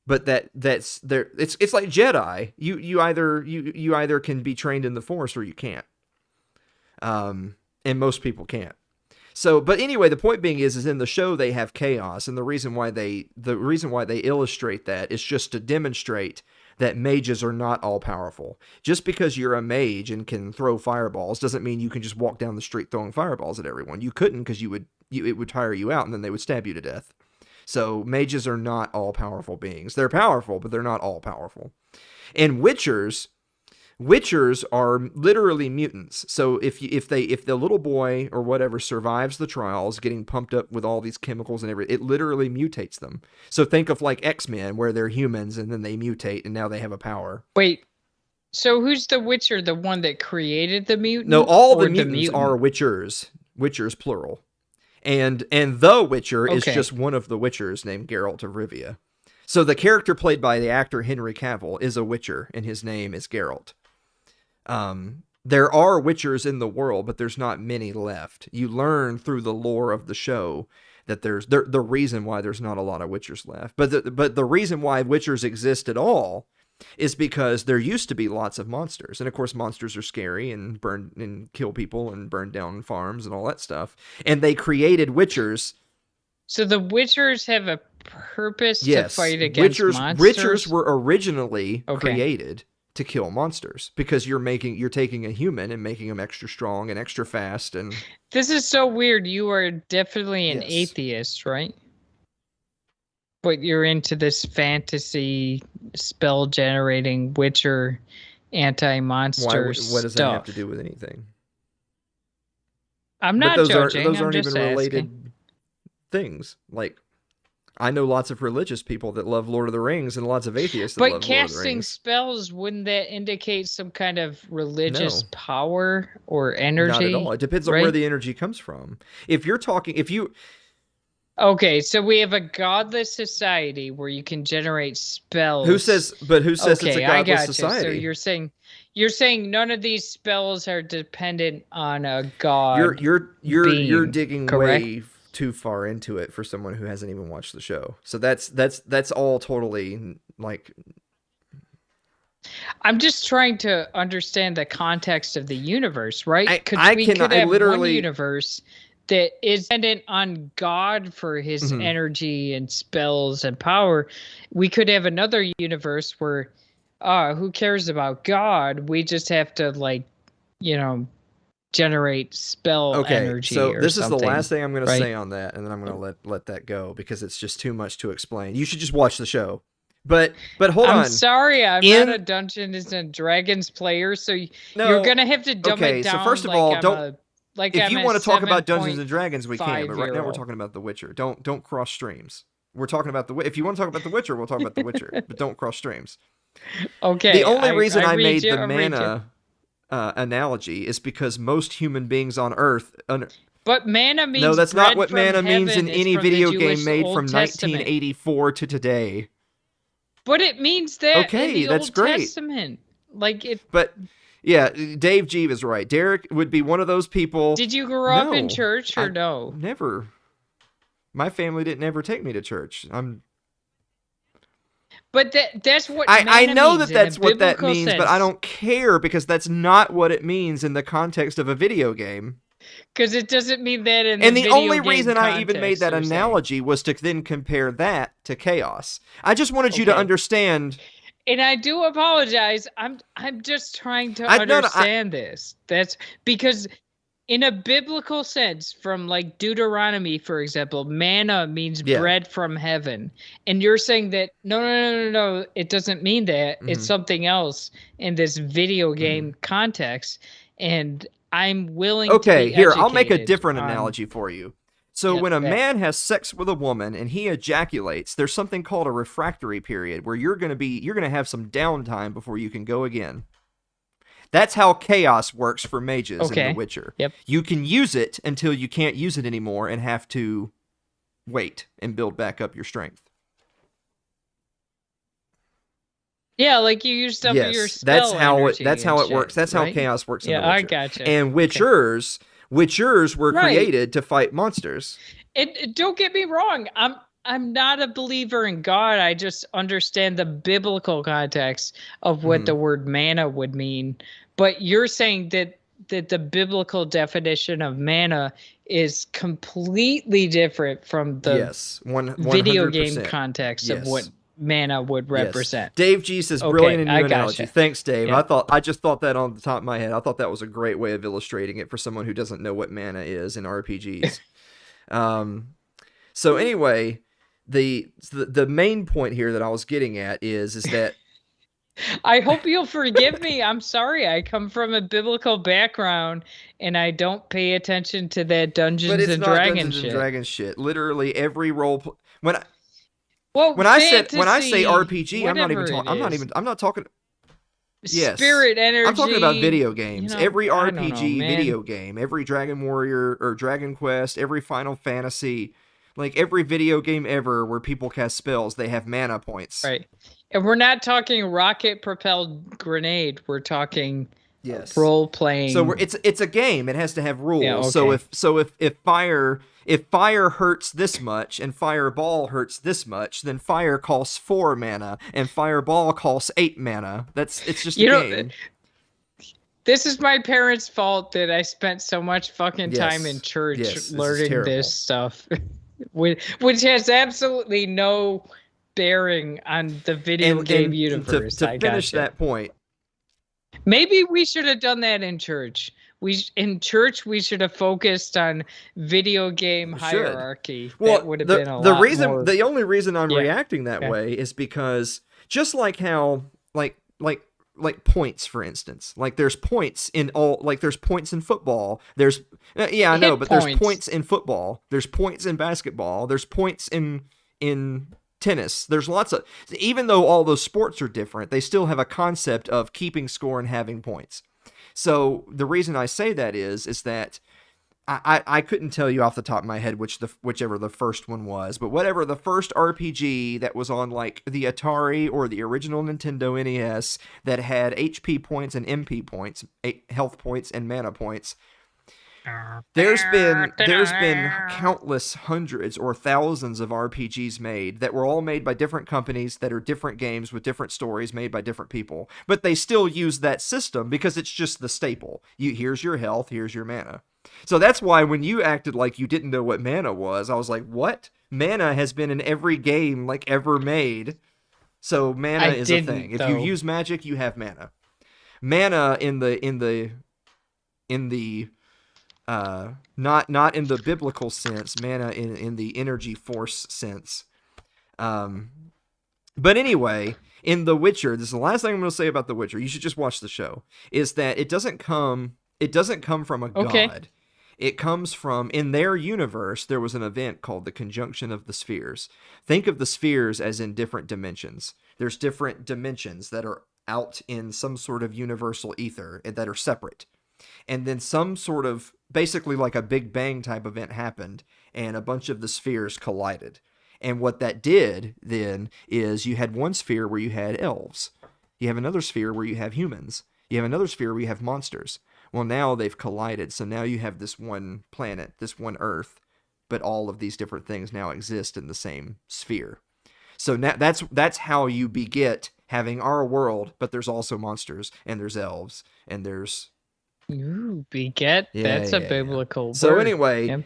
B: But that's there. It's like Jedi. You either can be trained in the Force or you can't. And most people can't. So, but anyway, the point being is in the show they have chaos, and the reason why they illustrate that is just to demonstrate that mages are not all powerful. Just because you're a mage and can throw fireballs doesn't mean you can just walk down the street throwing fireballs at everyone. You couldn't, because it would tire you out, and then they would stab you to death. So mages are not all powerful beings. They're powerful, but they're not all powerful. And witchers are literally mutants. So if the little boy or whatever survives the trials, getting pumped up with all these chemicals and everything, it literally mutates them. So think of like X-Men, where they're humans and then they mutate and now they have a power.
D: Wait, so who's the Witcher? The one that created the mutant?
B: No, all the
D: or
B: mutants are witchers. Witchers plural. And the Witcher is just one of the Witchers named Geralt of Rivia. So the character played by the actor Henry Cavill is a Witcher, and his name is Geralt. There are Witchers in the world, but there's not many left. You learn through the lore of the show that there's the reason why there's not a lot of Witchers left. But the reason why Witchers exist at all is because there used to be lots of monsters. And of course, monsters are scary and burn and kill people and burn down farms and all that stuff. And they created Witchers.
D: So the Witchers have a purpose to fight against monsters?
B: Witchers were originally created to kill monsters, because you're taking a human and making them extra strong and extra fast. And
D: this is so weird. You are definitely an atheist, right? But you're into this fantasy spell generating Witcher anti-monster stuff.
B: What does that have to do with anything?
D: I'm not judging.
B: Those
D: I'm
B: aren't
D: just
B: even related
D: asking.
B: things. Like, I know lots of religious people that love Lord of the Rings and lots of atheists that love Lord of the Rings.
D: But casting spells, wouldn't that indicate some kind of religious power or energy?
B: Not at all. It depends on where the energy comes from.
D: Okay, so we have a godless society where you can generate spells.
B: Who says it's a godless society?
D: So you're saying none of these spells are dependent on a god.
B: You're digging
D: correct?
B: way too far into it for someone who hasn't even watched the show. So that's all totally like.
D: I'm just trying to understand the context of the universe, right? Because we could have one universe that is dependent on God for his energy and spells and power. We could have another universe where, who cares about God? We just have to generate spell energy.
B: So this is the
D: something,
B: last thing I'm going to say on that, and then I'm going to let that go because it's just too much to explain. You should just watch the show. But hold on.
D: I'm sorry, I'm not a Dungeons and Dragons player, so you're going to have to dumb it down.
B: So first of all, don't. If you want to talk about
D: 7.5
B: Dungeons and Dragons, we can. But right now we're talking about The Witcher. Don't cross streams. We're talking about if you want to talk about The Witcher, we'll talk about The Witcher. But don't cross streams.
D: Okay.
B: The only reason I made the mana analogy is because most human beings on Earth.
D: But mana means
B: no, that's not what mana means in
D: heaven.
B: any video game made
D: Old
B: from
D: Testament.
B: 1984 to today.
D: But it means that in the
B: that's
D: Old
B: great.
D: Testament.
B: But yeah, Dave Jeeve is right. Derek would be one of those people.
D: Did you grow up in church or no?
B: Never. My family didn't ever take me to church.
D: But that's what
B: I know
D: means
B: that's
D: in a
B: what that
D: biblical
B: means,
D: sense.
B: but I don't care because that's not what it means in the context of a video game.
D: Because it doesn't mean that in
B: and
D: the
B: the
D: video
B: only
D: game
B: reason I even made
D: context,
B: that
D: you're saying.
B: analogy was to then compare that to chaos. I just wanted you to understand.
D: And I do apologize. I'm just trying to understand this. That's because in a biblical sense, from like Deuteronomy, for example, manna means bread from heaven. And you're saying that no, it doesn't mean that. It's something else in this video game context. And I'm willing to be
B: here, I'll make a
D: educated
B: different
D: on...
B: analogy for you. So
D: Yeah,
B: when a
D: that.
B: man has sex with a woman and he ejaculates, there's something called a refractory period where you're going to have some downtime before you can go again. That's how chaos works for mages in The Witcher.
D: Yep.
B: You can use it until you can't use it anymore and have to wait and build back up your strength.
D: Yeah, like you used up your spell
B: that's how
D: energy
B: that's how
D: and
B: it works.
D: shit,
B: That's how
D: right?
B: chaos works in
D: Yeah,
B: The Witcher.
D: I gotcha.
B: And Witchers were
D: Right.
B: created to fight monsters.
D: Don't get me wrong. I'm not a believer in God. I just understand the biblical context of what the word mana would mean. But you're saying that the biblical definition of mana is completely different from the video game context of what mana would represent.
B: Yes. Dave G says, brilliant in your analogy.
D: Gotcha.
B: Thanks, Dave.
D: Yeah.
B: I just thought that on the top of my head. I thought that was a great way of illustrating it for someone who doesn't know what mana is in RPGs. So anyway, the main point here that I was getting at is that
D: I hope you'll forgive me. I'm sorry. I come from a biblical background and I don't pay attention to that Dungeons and Dragons shit.
B: Literally every role when
D: when
B: I say RPG, I'm not talking
D: spirit energy.
B: I'm talking about video games.
D: You know,
B: every RPG video game, every Dragon Warrior or Dragon Quest, every Final Fantasy, like every video game ever where people cast spells, they have mana points.
D: Right. And we're not talking rocket propelled grenade. We're talking role playing.
B: So it's a game. It has to have rules.
D: Yeah, okay.
B: So if fire hurts this much and fireball hurts this much, then fire costs 4 mana and fireball costs 8 mana. It's just a game.
D: This is my parents' fault that I spent so much fucking time in church learning this stuff, which has absolutely no bearing on the video game universe.
B: To finish that point,
D: maybe we should have done that in church. We should have focused on video game hierarchy.
B: Well,
D: that would have been a lot more.
B: The only reason I'm reacting that way is because just like how like points, for instance, like there's points in football. There's there's points in football. There's points in basketball. There's points in tennis. There's lots of, even though all those sports are different, they still have a concept of keeping score and having points. So the reason I say that is that I couldn't tell you off the top of my head whichever the first one was, but whatever the first RPG that was on like the Atari or the original Nintendo NES that had HP points and MP points, health points and mana points. There's been countless hundreds or thousands of RPGs made that were all made by different companies that are different games with different stories made by different people, but they still use that system because it's just the staple. Here's your health, here's your mana. So that's why when you acted like you didn't know what mana was, I was like, what? Mana has been in every game like ever made. So mana is a thing. If you use magic, you have mana. Mana in the not in the biblical sense, mana in the energy force sense. But anyway, in The Witcher, this is the last thing I'm going to say about The Witcher. You should just watch the show. Is that it doesn't come from a god. It comes from, in their universe, there was an event called the Conjunction of the Spheres. Think of the spheres as in different dimensions. There's different dimensions that are out in some sort of universal ether that are separate. And then some sort of, basically like a Big Bang type event happened, and a bunch of the spheres collided. And what that did then is you had one sphere where you had elves. You have another sphere where you have humans. You have another sphere where you have monsters. Well, now they've collided, so now you have this one planet, this one Earth, but all of these different things now exist in the same sphere. So now that's how you beget having our world, but there's also monsters, and there's elves, and there's...
D: Ooh, beget? That's a biblical word.
B: So anyway,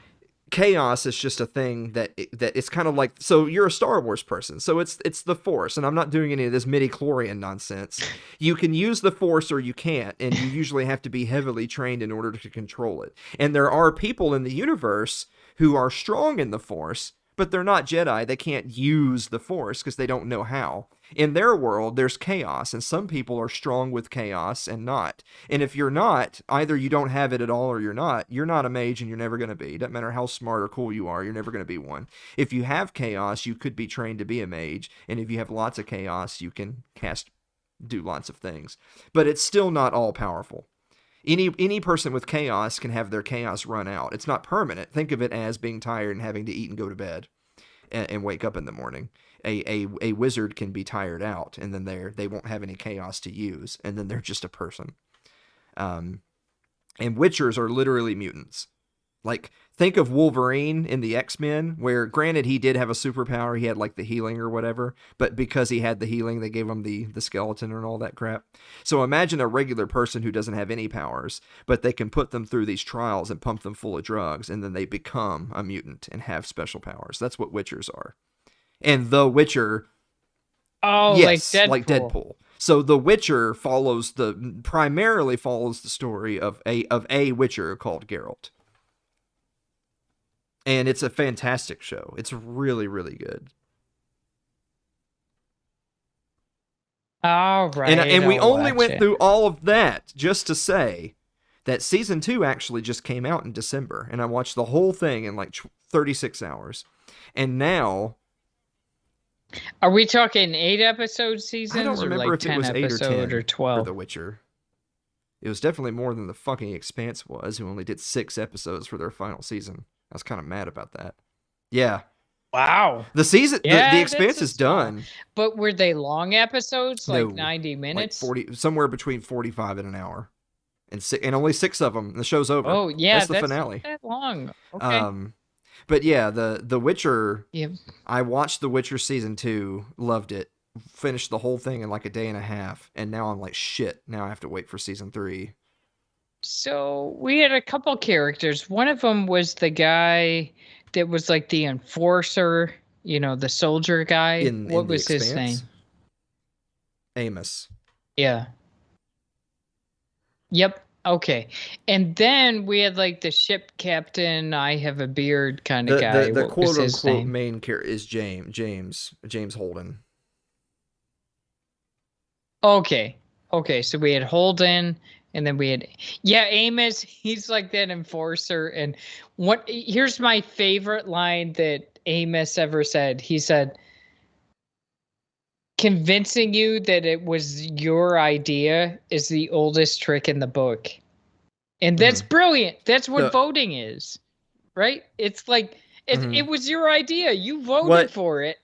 B: chaos is just a thing that it's kind of like, so you're a Star Wars person, so it's the Force, and I'm not doing any of this midi-chlorian nonsense. You can use the Force or you can't, and you usually have to be heavily trained in order to control it. And there are people in the universe who are strong in the Force, but they're not Jedi. They can't use the Force because they don't know how. In their world, there's chaos, and some people are strong with chaos and not. And if you're not, either you don't have it at all or you're not a mage and you're never going to be. Doesn't matter how smart or cool you are, you're never going to be one. If you have chaos, you could be trained to be a mage, and if you have lots of chaos, you can do lots of things. But it's still not all powerful. Any person with chaos can have their chaos run out. It's not permanent. Think of it as being tired and having to eat and go to bed and wake up in the morning. A wizard can be tired out, and then they won't have any chaos to use, and then they're just a person. And Witchers are literally mutants. Like, think of Wolverine in the X-Men, where, granted, he did have a superpower. He had, like, the healing or whatever. But because he had the healing, they gave him the skeleton and all that crap. So imagine a regular person who doesn't have any powers, but they can put them through these trials and pump them full of drugs, and then they become a mutant and have special powers. That's what Witchers are. And The Witcher...
D: Oh,
B: yes,
D: like Deadpool.
B: So The Witcher primarily follows the story of a Witcher called Geralt. And it's a fantastic show. It's really, really good.
D: All right.
B: And we
D: I'll
B: only
D: watch
B: went
D: it.
B: through all of that just to say that season 2 actually just came out in December. And I watched the whole thing in like 36 hours. And now...
D: Are we talking 8-episode seasons?
B: I don't remember
D: or like
B: if it
D: 10
B: was 8 or
D: episode
B: 10
D: or 12?
B: for The Witcher. It was definitely more than the fucking Expanse was, who only did 6 episodes for their final season. I was kind of mad about that. Yeah.
D: Wow.
B: The season,
D: Yeah,
B: the
D: that's
B: Expanse
D: a
B: is
D: small-
B: done.
D: But were they long episodes, like
B: No,
D: 90
B: Like
D: minutes?
B: 40, somewhere between 45 and an hour. And only 6 of them. And the show's over.
D: Oh, yeah,
B: that's the finale.
D: Not that long. Okay.
B: But yeah, the Witcher.
D: Yep.
B: I watched The Witcher season 2, loved it, finished the whole thing in like a day and a half, and now I'm like, shit. Now I have to wait for season 3.
D: So we had a couple characters. One of them was the guy that was like the enforcer, the soldier guy. What was his name?
B: Amos.
D: Yeah. Yep. Okay. And then we had like the ship captain, I have a beard kind of guy.
B: The
D: What was
B: quote
D: his
B: unquote
D: name?
B: main character is James Holden.
D: Okay. So we had Holden, and then we had Amos. He's like that enforcer. And here's my favorite line that Amos ever said. He said, "Convincing you that it was your idea is the oldest trick in the book." And that's brilliant. That's what voting is, right? It's like it was your idea. You voted for it.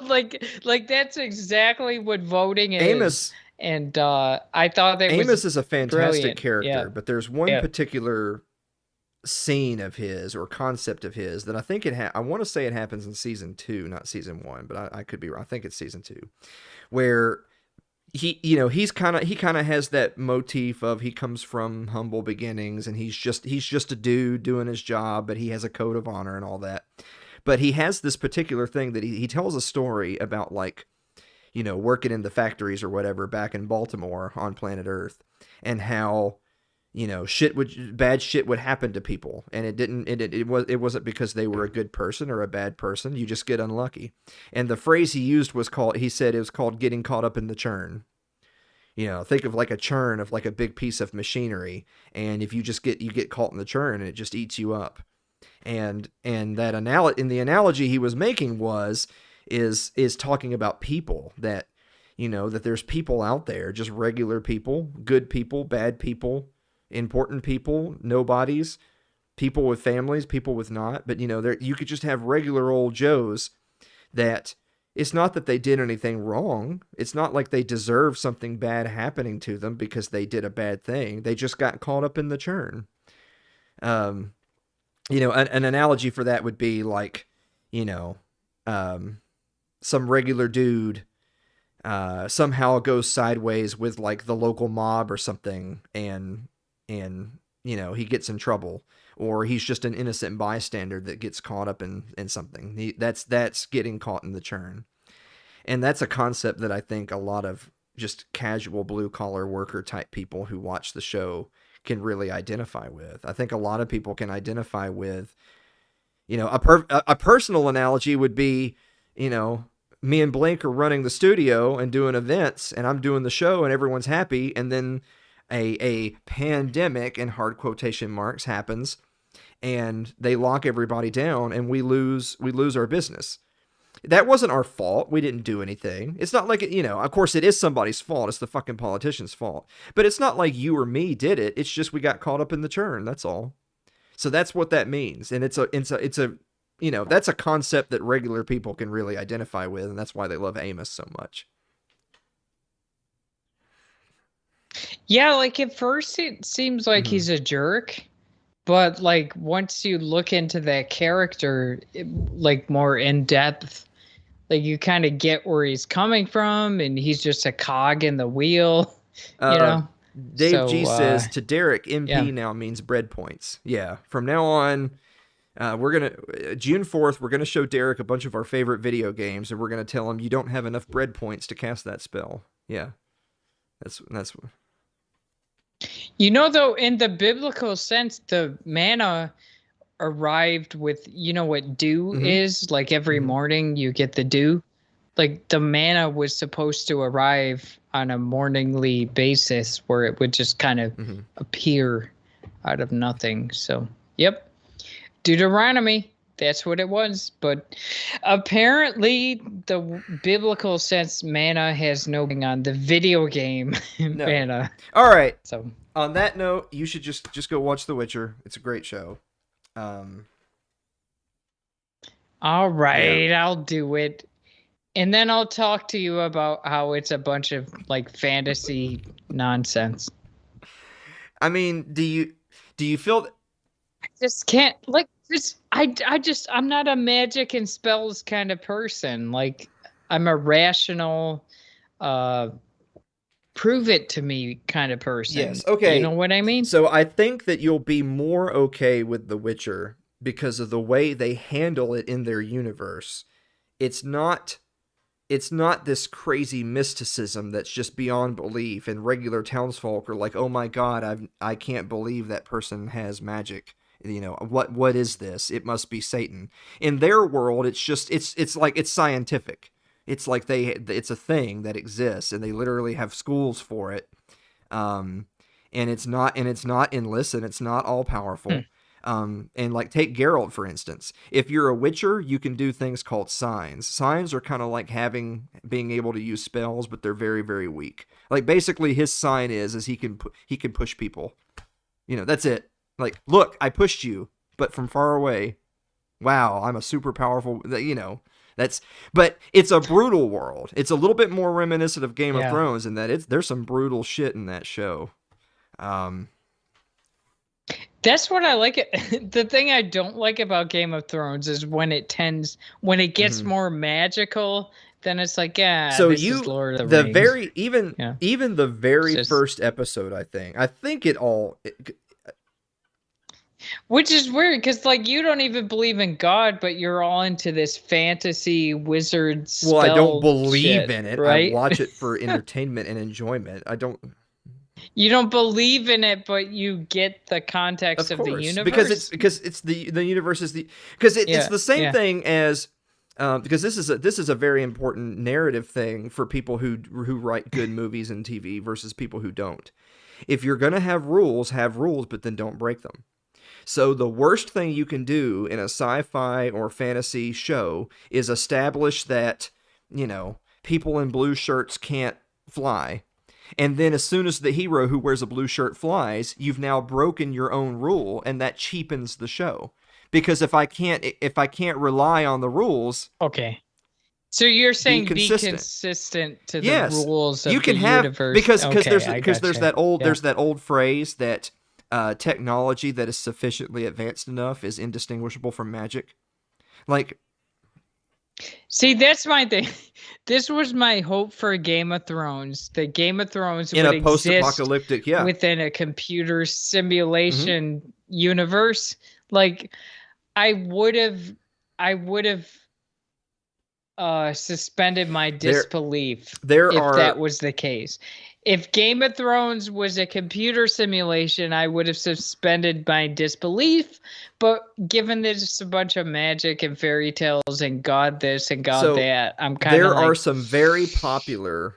D: Like that's exactly what voting is.
B: Amos.
D: And I thought that
B: Amos is a fantastic
D: brilliant.
B: character,
D: Yeah.
B: but there's one particular scene of his or concept of his that I think I want to say it happens in season 2, not season 1, but I could be wrong. I think it's season 2, where he kind of has that motif of he comes from humble beginnings and he's just a dude doing his job, but he has a code of honor and all that. But he has this particular thing that he tells a story about, like, working in the factories or whatever back in Baltimore on planet Earth, and how, bad shit would happen to people, and it wasn't because they were a good person or a bad person. You just get unlucky. And the phrase he used he said it was called getting caught up in the churn. Think of like a churn of like a big piece of machinery, and if you get caught in the churn and it just eats you up. And that the analogy he was making is talking about people, that that there's people out there, just regular people, good people, bad people, important people, nobodies, people with families, people with not. But you could just have regular old Joes that it's not that they did anything wrong. It's not like they deserve something bad happening to them because they did a bad thing. They just got caught up in the churn. An analogy for that would be like, some regular dude somehow goes sideways with like the local mob or something, and he gets in trouble, or he's just an innocent bystander that gets caught up in something. That's getting caught in the churn. And that's a concept that I think a lot of just casual blue collar worker type people who watch the show can really identify with. I think a lot of people can identify with, You know, a personal analogy would be, you know, me and Blake are running the studio and doing events, and I'm doing the show, and everyone's happy, and then a pandemic in hard quotation marks happens, and they lock everybody down, and we lose our business. That wasn't our fault. We didn't do anything. It's not like, you know, of course it is somebody's fault. It's the fucking politician's fault. But it's not like you or me did it. It's just we got caught up in the churn. That's all. So that's what that means. And it's a you know, that's a concept that regular people can really identify with, and that's why they love Amos so much.
D: Yeah, like at first it seems like he's a jerk, but like once you look into that character like more in depth, like you kind of get where he's coming from, and he's just a cog in the wheel, you know.
B: Dave G says to Derek, MP now means bread points. Yeah, from now on, we're gonna June 4th. We're gonna show Derek a bunch of our favorite video games, and we're gonna tell him you don't have enough bread points to cast that spell. Yeah, that's.
D: You know, though, in the biblical sense, the manna arrived with, you know what dew is? Like every morning you get the dew. Like the manna was supposed to arrive on a morningly basis where it would just kind of appear out of nothing. So, yep. Deuteronomy, that's what it was. But apparently the biblical sense manna has no bearing on the video game manna.
B: All right.
D: So
B: on that note, you should just go watch The Witcher. It's a great show.
D: All right, I'll do it. And then I'll talk to you about how it's a bunch of like fantasy nonsense.
B: I mean, do you feel that?
D: I just can't like just I'm not a magic and spells kind of person. Like I'm a rational prove it to me kind of person.
B: Yes, okay.
D: You know what I mean?
B: So I think that you'll be more okay with The Witcher because of the way they handle it in their universe. It's not this crazy mysticism that's just beyond belief, and regular townsfolk are like, "Oh my god, I can't believe that person has magic. You know, what is this? It must be Satan." In their world, it's just it's like it's scientific. It's like it's a thing that exists, and they literally have schools for it. And it's not endless, and it's not all powerful. And like take Geralt for instance. If you're a witcher, you can do things called signs. Signs are kind of like being able to use spells, but they're very, very weak. Like basically his sign is he can push people. You know, that's it. Like, look, I pushed you, but from far away. Wow, I'm a super powerful, you know. But it's a brutal world. It's a little bit more reminiscent of Game of Thrones in that there's some brutal shit in that show.
D: That's what I like. The thing I don't like about Game of Thrones is when it gets more magical, then it's like,
B: so
D: this is Lord of the Rings.
B: Even the very first episode, I think it all.
D: Which is weird because, like, you don't even believe in God, but you're all into this fantasy wizard spell.
B: Well, I don't believe
D: shit,
B: in it.
D: Right?
B: I watch it for entertainment and enjoyment. I don't.
D: You don't believe in it, but you get the context of the universe
B: because it's the universe is it's the same thing as because this is a very important narrative thing for people who write good movies and TV versus people who don't. If you're gonna have rules, but then don't break them. So the worst thing you can do in a sci-fi or fantasy show is establish that, you know, people in blue shirts can't fly. And then as soon as the hero who wears a blue shirt flies, you've now broken your own rule, and that cheapens the show. Because if I can't rely on the rules,
D: okay. So you're saying be consistent to the rules of the universe.
B: Because there's that old phrase that technology that is sufficiently advanced enough is indistinguishable from magic. Like,
D: see, that's my thing. This was my hope for Game of Thrones. The Game of Thrones
B: in
D: would
B: a post-apocalyptic,
D: within a computer simulation universe. Like, I would have suspended my disbelief if that was the case. If Game of Thrones was a computer simulation, I would have suspended my disbelief. But given that it's a bunch of magic and fairy tales and God this and God that, I'm kind of
B: there
D: like,
B: are some very popular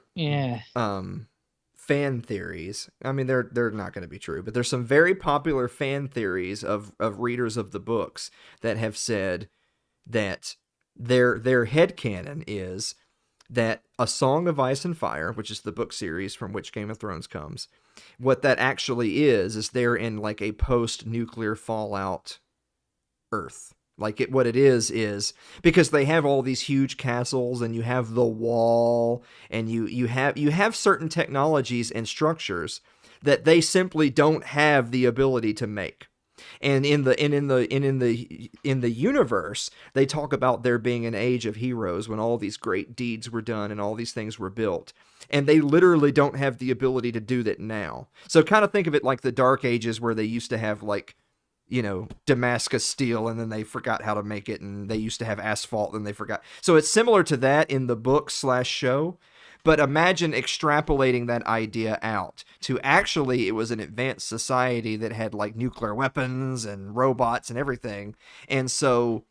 B: fan theories. I mean, they're not going to be true, but there's some very popular fan theories of readers of the books that have said that their headcanon is that A Song of Ice and Fire, which is the book series from which Game of Thrones comes, what that actually is they're in like a post-nuclear fallout Earth. Like what it is because they have all these huge castles and you have the wall and you have certain technologies and structures that they simply don't have the ability to make. And in the universe, they talk about there being an age of heroes when all these great deeds were done and all these things were built. And they literally don't have the ability to do that now. So kind of think of it like the Dark Ages where they used to have like, you know, Damascus steel and then they forgot how to make it, and they used to have asphalt and they forgot. So it's similar to that in the book/show. But imagine extrapolating that idea out to actually it was an advanced society that had like nuclear weapons and robots and everything. And so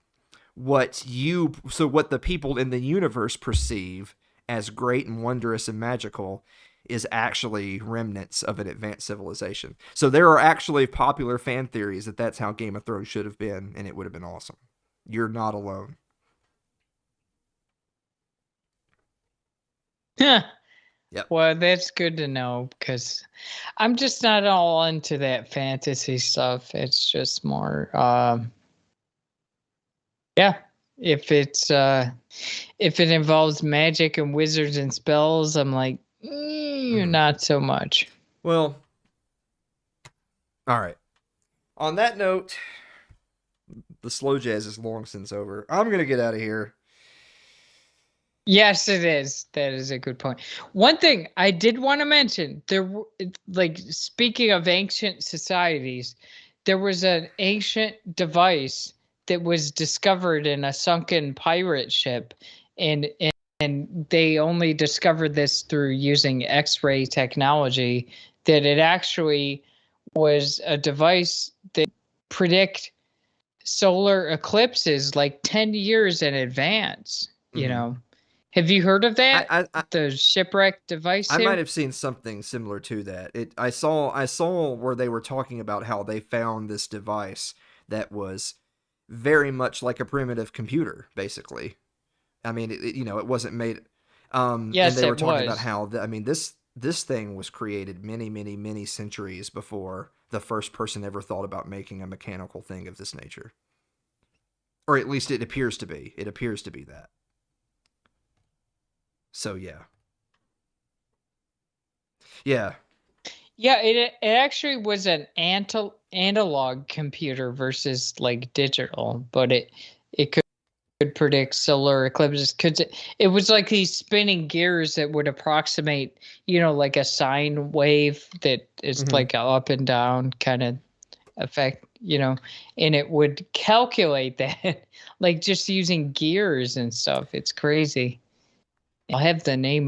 B: what the people in the universe perceive as great and wondrous and magical is actually remnants of an advanced civilization. So there are actually popular fan theories that that's how Game of Thrones should have been, and it would have been awesome. You're not alone.
D: Yep.
B: Well,
D: that's good to know because I'm just not all into that fantasy stuff. It's just more, if it involves magic and wizards and spells, I'm like, not so much.
B: Well, all right. On that note, the slow jazz is long since over. I'm going to get out of here.
D: Yes, it is. That is a good point. One thing I did want to mention, speaking of ancient societies, there was an ancient device that was discovered in a sunken pirate ship, and they only discovered this through using X-ray technology, that it actually was a device that predict solar eclipses like 10 years in advance, you know. Have you heard of that? The shipwreck device?
B: I might have seen something similar to that. I saw where they were talking about how they found this device that was very much like a primitive computer, basically. I mean, it wasn't made.
D: Yes,
B: and they were talking about how this thing was created many, many, many centuries before the first person ever thought about making a mechanical thing of this nature, or at least it appears to be. It appears to be that. So yeah.
D: It actually was an analog computer versus like digital, but it could predict solar eclipses because it was like these spinning gears that would approximate, like a sine wave that is like a up and down kind of effect, and it would calculate that like just using gears and stuff. It's crazy. I'll have the name of